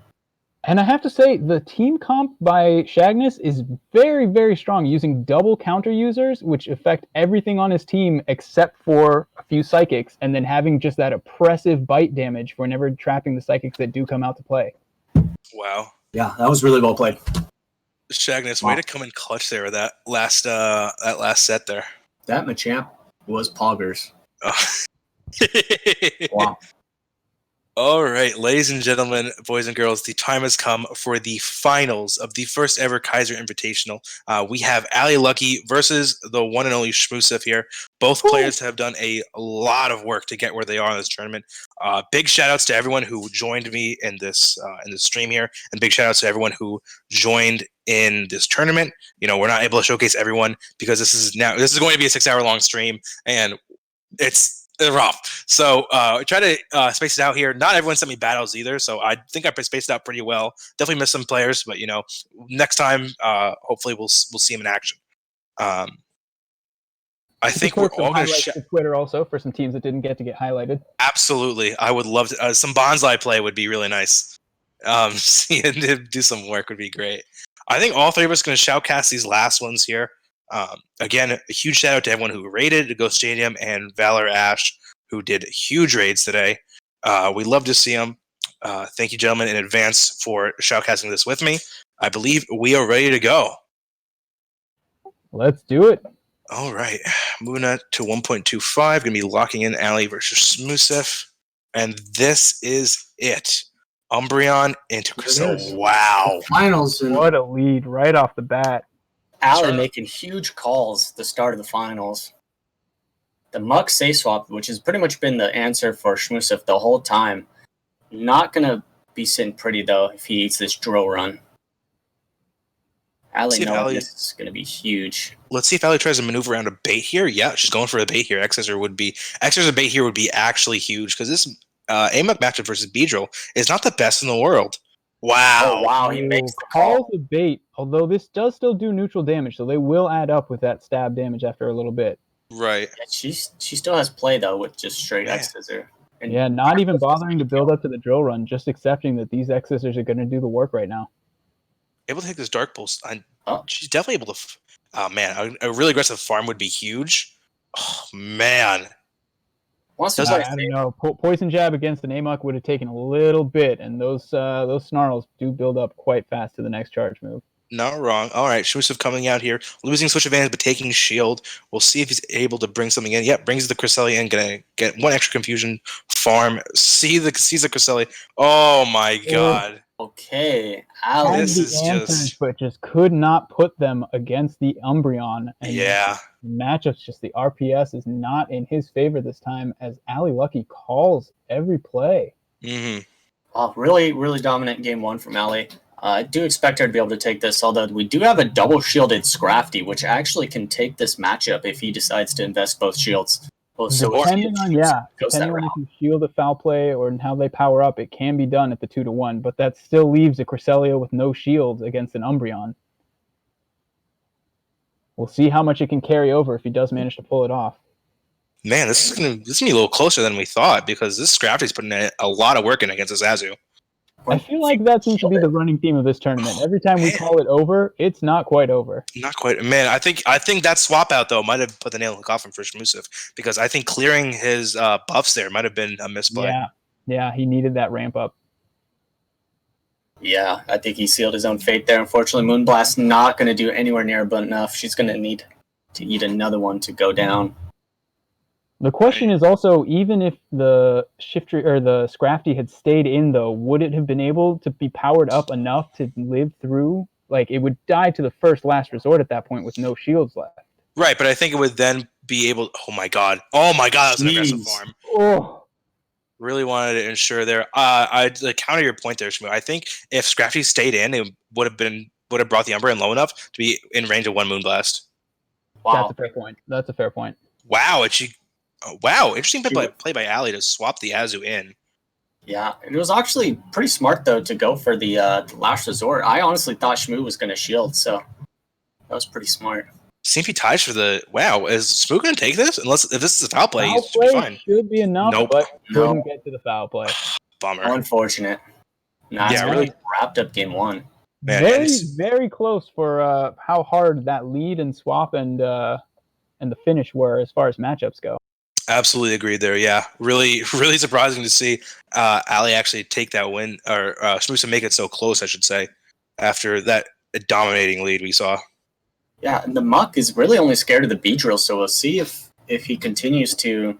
S2: And I have to say, the team comp by Shagness is very, very strong, using double counter users, which affect everything on his team except for a few Psychics, and then having just that oppressive bite damage for never trapping the Psychics that do come out to play.
S1: Wow.
S7: Yeah, that was really well played.
S1: Shagness, way to come in clutch there with that last set there.
S7: That Machamp was poggers.
S1: Oh.
S7: Wow.
S1: All right, ladies and gentlemen, boys and girls, the time has come for the finals of the first ever Kaiser Invitational. We have Ali Lucky versus the one and only Shmusif here. Both players have done a lot of work to get where they are in this tournament. Big shout outs to everyone who joined me in this stream here, and big shout outs to everyone who joined in this tournament. You know, we're not able to showcase everyone because this is going to be a 6-hour long stream, and it's rough. So I try to space it out here. Not everyone sent me battles either, so I think I spaced it out pretty well. Definitely missed some players, but you know, next time, hopefully we'll see them in action. I think we're all going
S2: to Twitter also for some teams that didn't get highlighted.
S1: Absolutely, I would love to. Some bonsai play would be really nice. Seeing him do some work would be great. I think all three of us are going to shoutcast these last ones here. Again, a huge shout out to everyone who raided to Ghost Stadium and Valor Ash, who did huge raids today. We love to see them. Thank you, gentlemen, in advance for shoutcasting this with me. I believe we are ready to go.
S2: Let's do it.
S1: All right. Moving on to 1.25. Going to be locking in Ali versus Shmusif. And this is it. Umbreon into Crystal. Wow.
S7: Finals.
S2: What a lead right off the bat.
S5: Ali making huge calls at the start of the finals. The Muck Say Swap, which has pretty much been the answer for Shmusif the whole time. Not going to be sitting pretty, though, if he eats this drill run. Ali knows this is going to be huge.
S1: Let's see if Ali tries to maneuver around a bait here. Yeah, she's going for a bait here. X's a bait here would be actually huge because this AMUC matchup versus Beedrill is not the best in the world. Wow.
S5: Oh, wow, he makes the
S2: call. The bait, although this does still do neutral damage, so they will add up with that stab damage after a little bit.
S1: Right.
S5: Yeah, she still has play, though, with just straight X-Scissor.
S2: Yeah, not even bothering to build up to the drill run, just accepting that these X-Scissors are going to do the work right now.
S1: Able to take this Dark Pulse. She's definitely able to... Oh, man, a really aggressive farm would be huge. Oh, man.
S2: I don't know. Poison Jab against an AMUC would have taken a little bit, and those snarls do build up quite fast to the next charge move.
S1: Not wrong. All right, Shmusif coming out here, losing switch advantage, but taking shield. We'll see if he's able to bring something in. Yep, brings the Cresselia in. Gonna get one extra confusion farm. Sees the Cresselia. Oh my god.
S5: Okay,
S1: this is
S2: answers, but just could not put them against the Umbreon. And
S1: yeah,
S2: the matchup's just the RPS is not in his favor this time, as Ali Lucky calls every play.
S1: Mm-hmm.
S5: Oh, really, really dominant game one from Ali. I do expect her to be able to take this, although we do have a double shielded Scrafty, which actually can take this matchup if he decides to invest both shields.
S2: Depending on if you shield a foul play or how they power up, it can be done at the 2-1, but that still leaves a Cresselia with no shields against an Umbreon. We'll see how much it can carry over if he does manage to pull it off.
S1: Man, this is gonna be a little closer than we thought because this Scrafty's putting a lot of work in against this Azu.
S2: I feel like that seems to be the running theme of this tournament. Every time we call it over, it's not quite over.
S1: Not quite. Man, I think that swap out, though, might have put the nail in the coffin for Shmusif because I think clearing his buffs there might have been a misplay.
S2: Yeah, he needed that ramp up.
S5: Yeah, I think he sealed his own fate there. Unfortunately, Moonblast not going to do anywhere near but enough. She's going to need to eat another one to go down.
S2: The question is also, even if the Shifter or the Scrafty had stayed in, though, would it have been able to be powered up enough to live through? Like, it would die to the last resort at that point with no shields left.
S1: Right, but I think it would then be able... Oh, my God. That was an aggressive farm.
S2: Oh.
S1: Really wanted to ensure there. To counter your point there, Shmoo, I think if Scrafty stayed in, it would have brought the Umbreon low enough to be in range of one Moonblast.
S2: Wow. That's a fair point.
S1: Wow, interesting play by Ali to swap the Azu in.
S5: Yeah, it was actually pretty smart, though, to go for the last resort. I honestly thought Shmoo was going to shield, so that was pretty smart.
S1: See if he ties for the... Wow, is Shmoo going to take this? If this is a foul play, he should be fine.
S2: Should be enough, but couldn't get to the foul play.
S1: Bummer.
S5: Unfortunate. Really wrapped up game one.
S1: Man,
S2: very, very close for how hard that lead and swap and the finish were as far as matchups go.
S1: Absolutely agreed there. Yeah, really, really surprising to see Ali actually take that win, or Shmoo make it so close, I should say, after that dominating lead we saw.
S5: Yeah, and the Muck is really only scared of the Beedrill, so we'll see if he continues to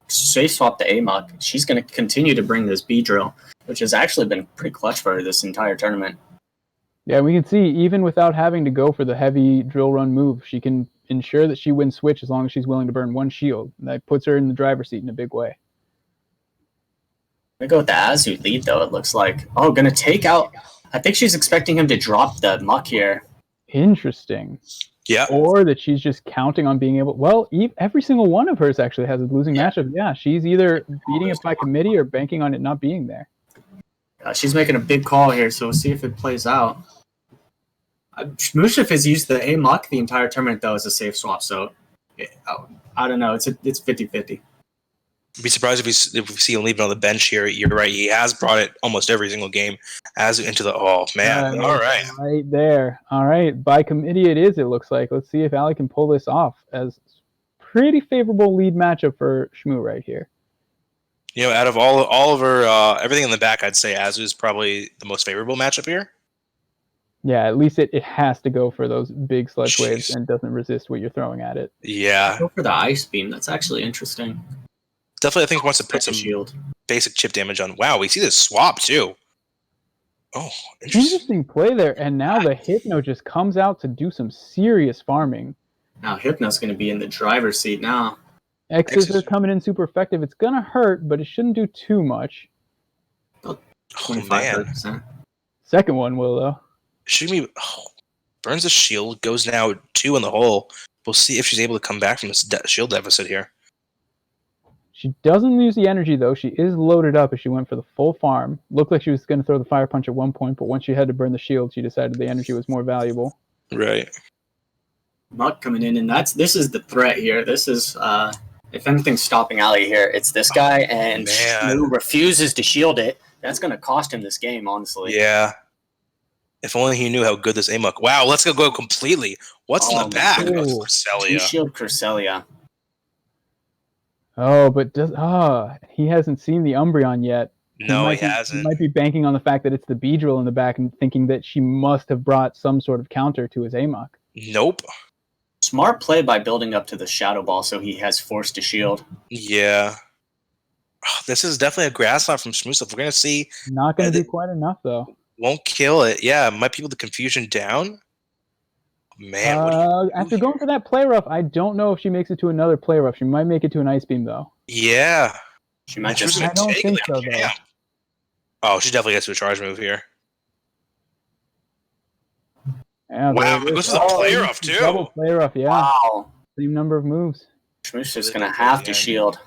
S7: safe swap to Amok. She's going to continue to bring this B drill, which has actually been pretty clutch for her this entire tournament.
S2: Yeah, we can see even without having to go for the heavy drill run move, she can ensure that she wins switch as long as she's willing to burn one shield. And that puts her in the driver's seat in a big way.
S7: I'm going to go with the Azu lead, though, it looks like. Oh, going to take out... I think she's expecting him to drop the Muck here.
S2: Interesting.
S1: Yeah.
S2: Or that she's just counting on being able... Well, every single one of hers actually has a losing matchup. Yeah, she's either beating it by committee or banking on it not being there.
S7: She's making a big call here, so we'll see if it plays out. Shmushif has used the Amok the entire tournament, though, as a safe swap, so I don't know. It's 50-50.
S1: I'd be surprised if we see him leaving on the bench here. You're right. He has brought it almost every single game as into the... Oh, man. All right.
S2: Right there. All right. By committee it is, it looks like. Let's see if Ali can pull this off as pretty favorable lead matchup for Shmoo right here.
S1: You know, out of all of her... everything in the back, I'd say Azu is probably the most favorable matchup here.
S2: Yeah, at least it has to go for those big sledge waves and doesn't resist what you're throwing at it.
S1: Yeah.
S7: Go for the Ice Beam. That's actually interesting.
S1: Definitely, I think wants to put some
S7: shield.
S1: Basic chip damage on. Wow, we see this swap, too. Oh,
S2: interesting play there. And now the Hypno just comes out to do some serious farming.
S7: Now Hypno's going to be in the driver's seat now.
S2: X's are coming in super effective. It's going to hurt, but it shouldn't do too much.
S7: 25%.
S2: Second one will, though.
S1: Burns the shield, goes now 2 in the hole. We'll see if she's able to come back from this shield deficit here.
S2: She doesn't lose the energy, though. She is loaded up as she went for the full farm. Looked like she was going to throw the fire punch at one point, but once she had to burn the shield, she decided the energy was more valuable.
S1: Right.
S7: Muck coming in, and this is the threat here. This is, if anything's stopping Ali here, it's this guy, and Shmoo refuses to shield it. That's going to cost him this game, honestly.
S1: Yeah. If only he knew how good this Amok. Wow, let's go completely. What's in the back?
S7: Cresselia. Two-shield Cresselia.
S2: Oh, but he hasn't seen the Umbreon yet.
S1: No, he hasn't.
S2: He might be banking on the fact that it's the Beedrill in the back and thinking that she must have brought some sort of counter to his Amok.
S1: Nope.
S7: Smart play by building up to the Shadow Ball so he has force to shield.
S1: Yeah. Oh, this is definitely a grass slap from Shmusif. We're going to see...
S2: Not going to be quite enough, though.
S1: Won't kill it. Yeah, might be able to confusion down. Man,
S2: after going for that play rough, I don't know if she makes it to another play rough. She might make it to an Ice Beam, though.
S1: Yeah.
S7: She might
S2: I don't think so, though.
S1: Oh, she definitely gets to a charge move here.
S2: Yeah,
S1: wow, it goes to the play rough, too.
S2: Double play rough, yeah.
S7: Wow.
S2: Same number of moves.
S7: Shmush is going to have to shield.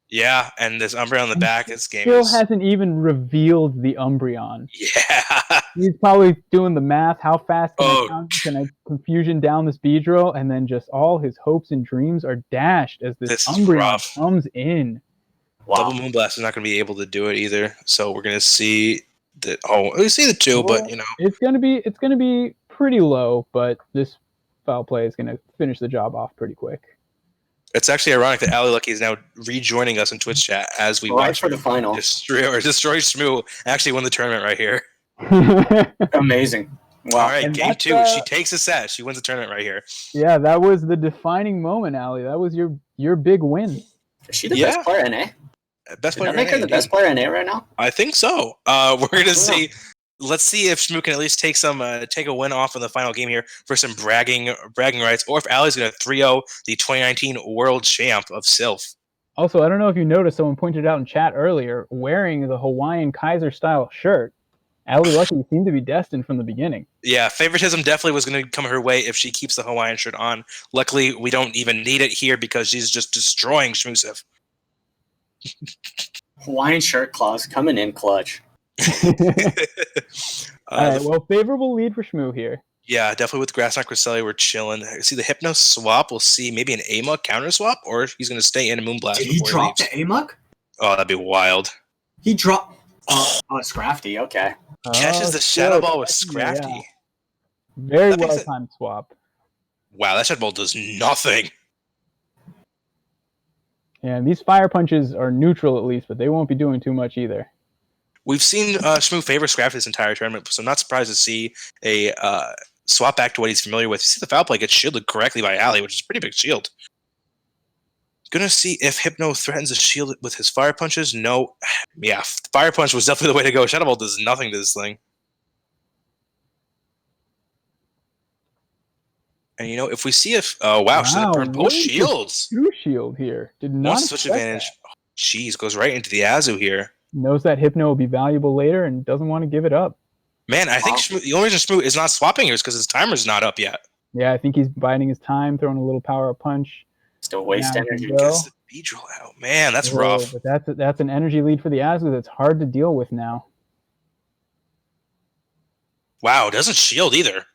S1: Yeah, and this Umbreon on the back, this game
S2: still hasn't even revealed the Umbreon.
S1: Yeah.
S2: He's probably doing the math. How fast can I confusion down this Beedrill? And then just all his hopes and dreams are dashed as this Umbreon comes in.
S1: Wow. Double Moonblast is not going to be able to do it either. So we're going to see the we see the 2, but you know.
S2: It's going to be pretty low, but this foul play is going to finish the job off pretty quick.
S1: It's actually ironic that Ali Lucky is now rejoining us in Twitch chat as we watch
S7: for the final.
S1: Destroy Shmoo actually win the tournament right here.
S7: Amazing. Wow.
S1: All right, and game 2. She takes a set. She wins the tournament right here.
S2: Yeah, that was the defining moment, Ali. That was your big win.
S7: Is she the best player in A?
S1: Best player
S7: in A. Make her the best player in A right now?
S1: I think so. We're going to see. Let's see if Shmoo can at least take a win off in the final game here for some bragging rights, or if Ali's going to 3-0 the 2019 World Champ of Sylph.
S2: Also, I don't know if you noticed, someone pointed out in chat earlier, wearing the Hawaiian Kaiser style shirt. Ali Lucky seemed to be destined from the beginning.
S1: Yeah, favoritism definitely was going to come her way if she keeps the Hawaiian shirt on. Luckily, we don't even need it here because she's just destroying Shmusif.
S7: Hawaiian shirt claws coming in clutch.
S2: All right, well, favorable lead for Shmoo here.
S1: Yeah, definitely with Grass Knot Cresselia, we're chilling. See the Hypno swap. We'll see maybe an Amok counter swap, or he's going to stay in a Moonblast.
S7: Did he drop the Amok?
S1: Oh, that'd be wild.
S7: He dropped. Oh, Scrafty. Okay.
S1: Catches the Shadow Ball with Scrafty.
S2: Yeah. Very well timed swap.
S1: Wow, that Shadow Ball does nothing.
S2: Yeah, these fire punches are neutral at least, but they won't be doing too much either.
S1: We've seen Shmoo favor Scrafty this entire tournament, so I'm not surprised to see a swap back to what he's familiar with. You see the foul play gets shielded correctly by Ali, which is a pretty big shield. Gonna see if Hypno threatens the shield with his fire punches. No. Yeah, fire punch was definitely the way to go. Shadow Ball does nothing to this thing. And if we see if wow, she's gonna burn both shields.
S2: Two shield here. Did not
S1: One switch advantage. Jeez, goes right into the Azu here.
S2: Knows that Hypno will be valuable later and doesn't want to give it up.
S1: Man, I think the only reason Shmoo is not swapping here is because his timer's not up yet.
S2: Yeah, I think he's biding his time, throwing a little power up punch.
S5: Still waste energy.
S1: Gets the Beedrill out. Man, that's rough.
S2: But that's an energy lead for the Azu that's hard to deal with now.
S1: Wow, doesn't shield either.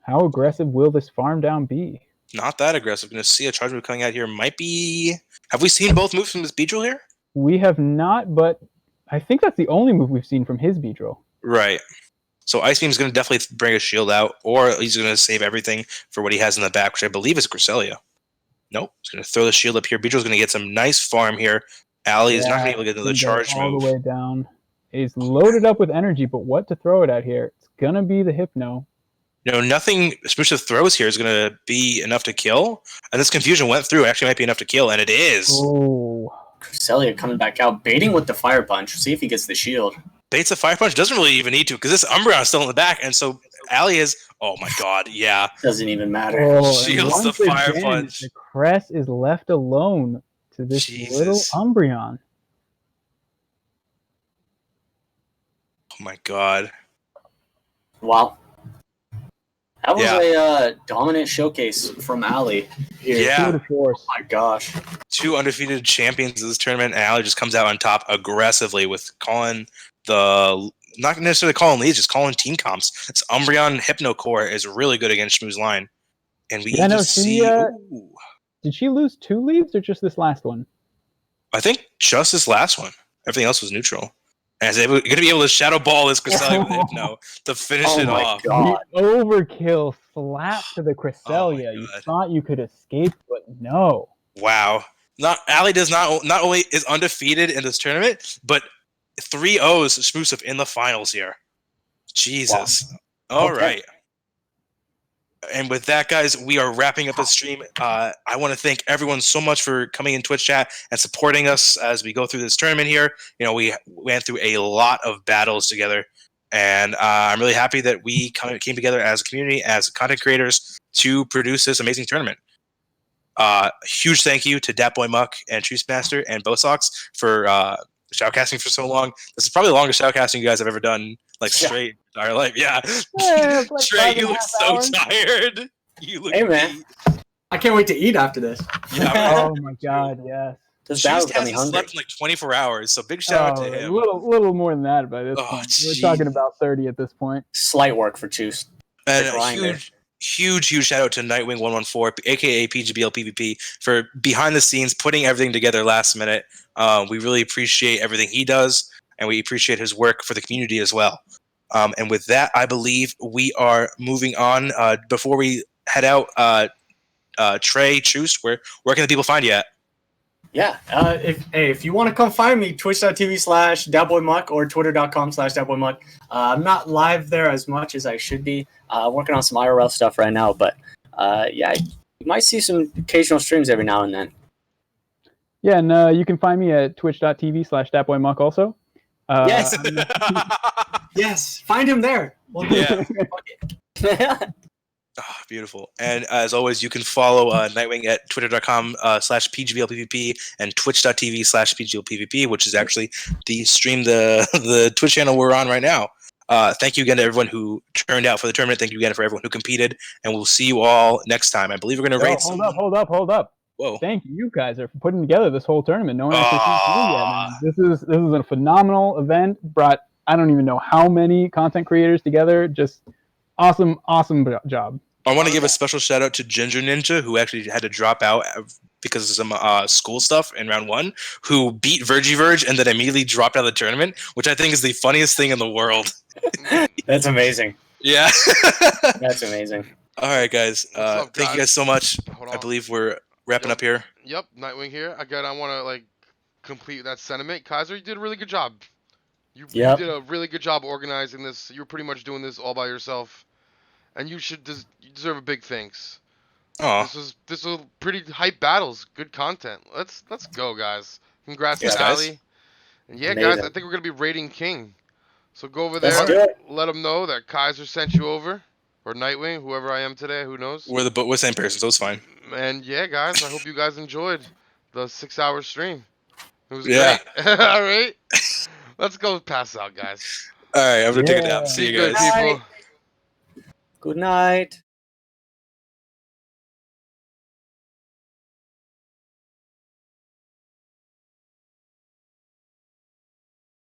S2: How aggressive will this farm down be?
S1: Not that aggressive. Going to see a charge move coming out here. Might be... Have we seen both moves from this Beedrill here?
S2: We have not, but I think that's the only move we've seen from his Beedrill.
S1: Right. So Ice Beam is going to definitely bring a shield out, or he's going to save everything for what he has in the back, which I believe is Cresselia. Nope. He's going to throw the shield up here. Beedrill's going to get some nice farm here. Allie is not going to be able to get into the charge move.
S2: All the way down. He's loaded up with energy, but what to throw it at here? It's going to be the Hypno.
S1: Nothing Smooth throws here is going to be enough to kill. And this confusion went through. Actually might be enough to kill, and it is.
S2: Oh.
S5: Cresselia coming back out, baiting with the fire punch. See if he gets the shield.
S1: Baits the fire punch. Doesn't really even need to, because this Umbreon is still in the back, and so Allie is... Oh my god, yeah.
S5: Doesn't even matter.
S1: Shields the fire punch.
S2: The Cress is left alone to this little Umbreon.
S1: Oh my god.
S5: Wow. That was a dominant showcase from Allie here.
S1: Yeah.
S5: Oh my gosh.
S1: 2 undefeated champions of this tournament, and Allie just comes out on top aggressively with calling the... Not necessarily calling leads, just calling team comps. This Umbreon Hypno Core is really good against Shmoo's line. And we see...
S2: Did she lose 2 leads or just this last one?
S1: I think just this last one. Everything else was neutral. And you're going to be able to Shadow Ball this Cresselia with Hypno to finish it off.
S2: God. The overkill slap to the Cresselia. You thought you could escape, but no.
S1: Wow. Allie does not only is undefeated in this tournament, but 3-0s Shmoosif in the finals here. Jesus. Wow. All right. And with that, guys, we are wrapping up the stream. I want to thank everyone so much for coming in Twitch chat and supporting us as we go through this tournament here. We went through a lot of battles together, and I'm really happy that we came together as a community, as content creators, to produce this amazing tournament. Huge thank you to Datboy Muck and Truce Master and Bosox for shoutcasting for so long. This is probably the longest shoutcasting you guys have ever done, straight our life. Yeah. Trey, you look so tired.
S5: Hey, man. I can't wait to eat after this.
S2: Yeah, oh my god, yes.
S5: This
S1: battle got me hungry. Slept in 24 hours, so big shout out to him.
S2: A little more than that by this point. We're talking about 30 at this point.
S5: Slight work for Juice.
S1: And a huge shout out to Nightwing 114, aka PGBL PvP, for behind the scenes putting everything together last minute. We really appreciate everything he does, and we appreciate his work for the community as well. And with that, I believe we are moving on. Before we head out, Trey, Truce, where can the people find you at?
S5: Yeah, if you want to come find me, twitch.tv/datboymuck or twitter.com/datboymuck. I'm not live there as much as I should be. Working on some IRL stuff right now, but yeah, you might see some occasional streams every now and then.
S2: Yeah, and you can find me at twitch.tv/datboymuck also.
S5: Yes. Yes, find him there.
S1: Yeah. Oh, beautiful. And as always, you can follow Nightwing at twitter.com/pgblpvp and twitch.tv/pgblpvp, which is actually the Twitch channel we're on right now. Thank you again to everyone who turned out for the tournament. Thank you again for everyone who competed, and we'll see you all next time. I believe we're going to rate some...
S2: Hold up.
S1: Whoa.
S2: Thank you guys for putting together this whole tournament. No one actually seems to do yet, man. This is a phenomenal event. Brought I don't even know how many content creators together. Just awesome job.
S1: I want to give a special shout out to Ginger Ninja, who actually had to drop out because of some school stuff in round 1, who beat Verge and then immediately dropped out of the tournament, which I think is the funniest thing in the world.
S5: That's amazing.
S1: Yeah.
S5: That's amazing.
S1: All right, guys.
S6: Up,
S1: thank you guys so much. I believe we're wrapping up here.
S6: Yep, Nightwing here. Again, I want to complete that sentiment. Kaiser, you did a really good job. You did a really good job organizing this. You were pretty much doing this all by yourself. And you deserve a big thanks.
S1: Oh,
S6: This was pretty hype battles. Good content. Let's go, guys. Congrats
S1: Yes,
S6: to
S1: guys.
S6: Ali. And yeah, guys, I
S5: Amazing.
S6: think we're gonna be rating King. So go over
S5: Let's
S6: there.
S5: do it.
S6: Let them know that Kaiser sent you over, or Nightwing, whoever I am today. Who knows?
S1: we're the same person, so it's fine.
S6: And yeah, guys, I hope you guys enjoyed the 6-hour stream. It was
S1: Yeah.
S6: great. All right, let's go pass out, guys.
S1: All right, I'm gonna take a
S2: Yeah.
S1: nap. See
S6: Be
S1: you
S6: good,
S1: guys.
S6: people.
S5: Good night.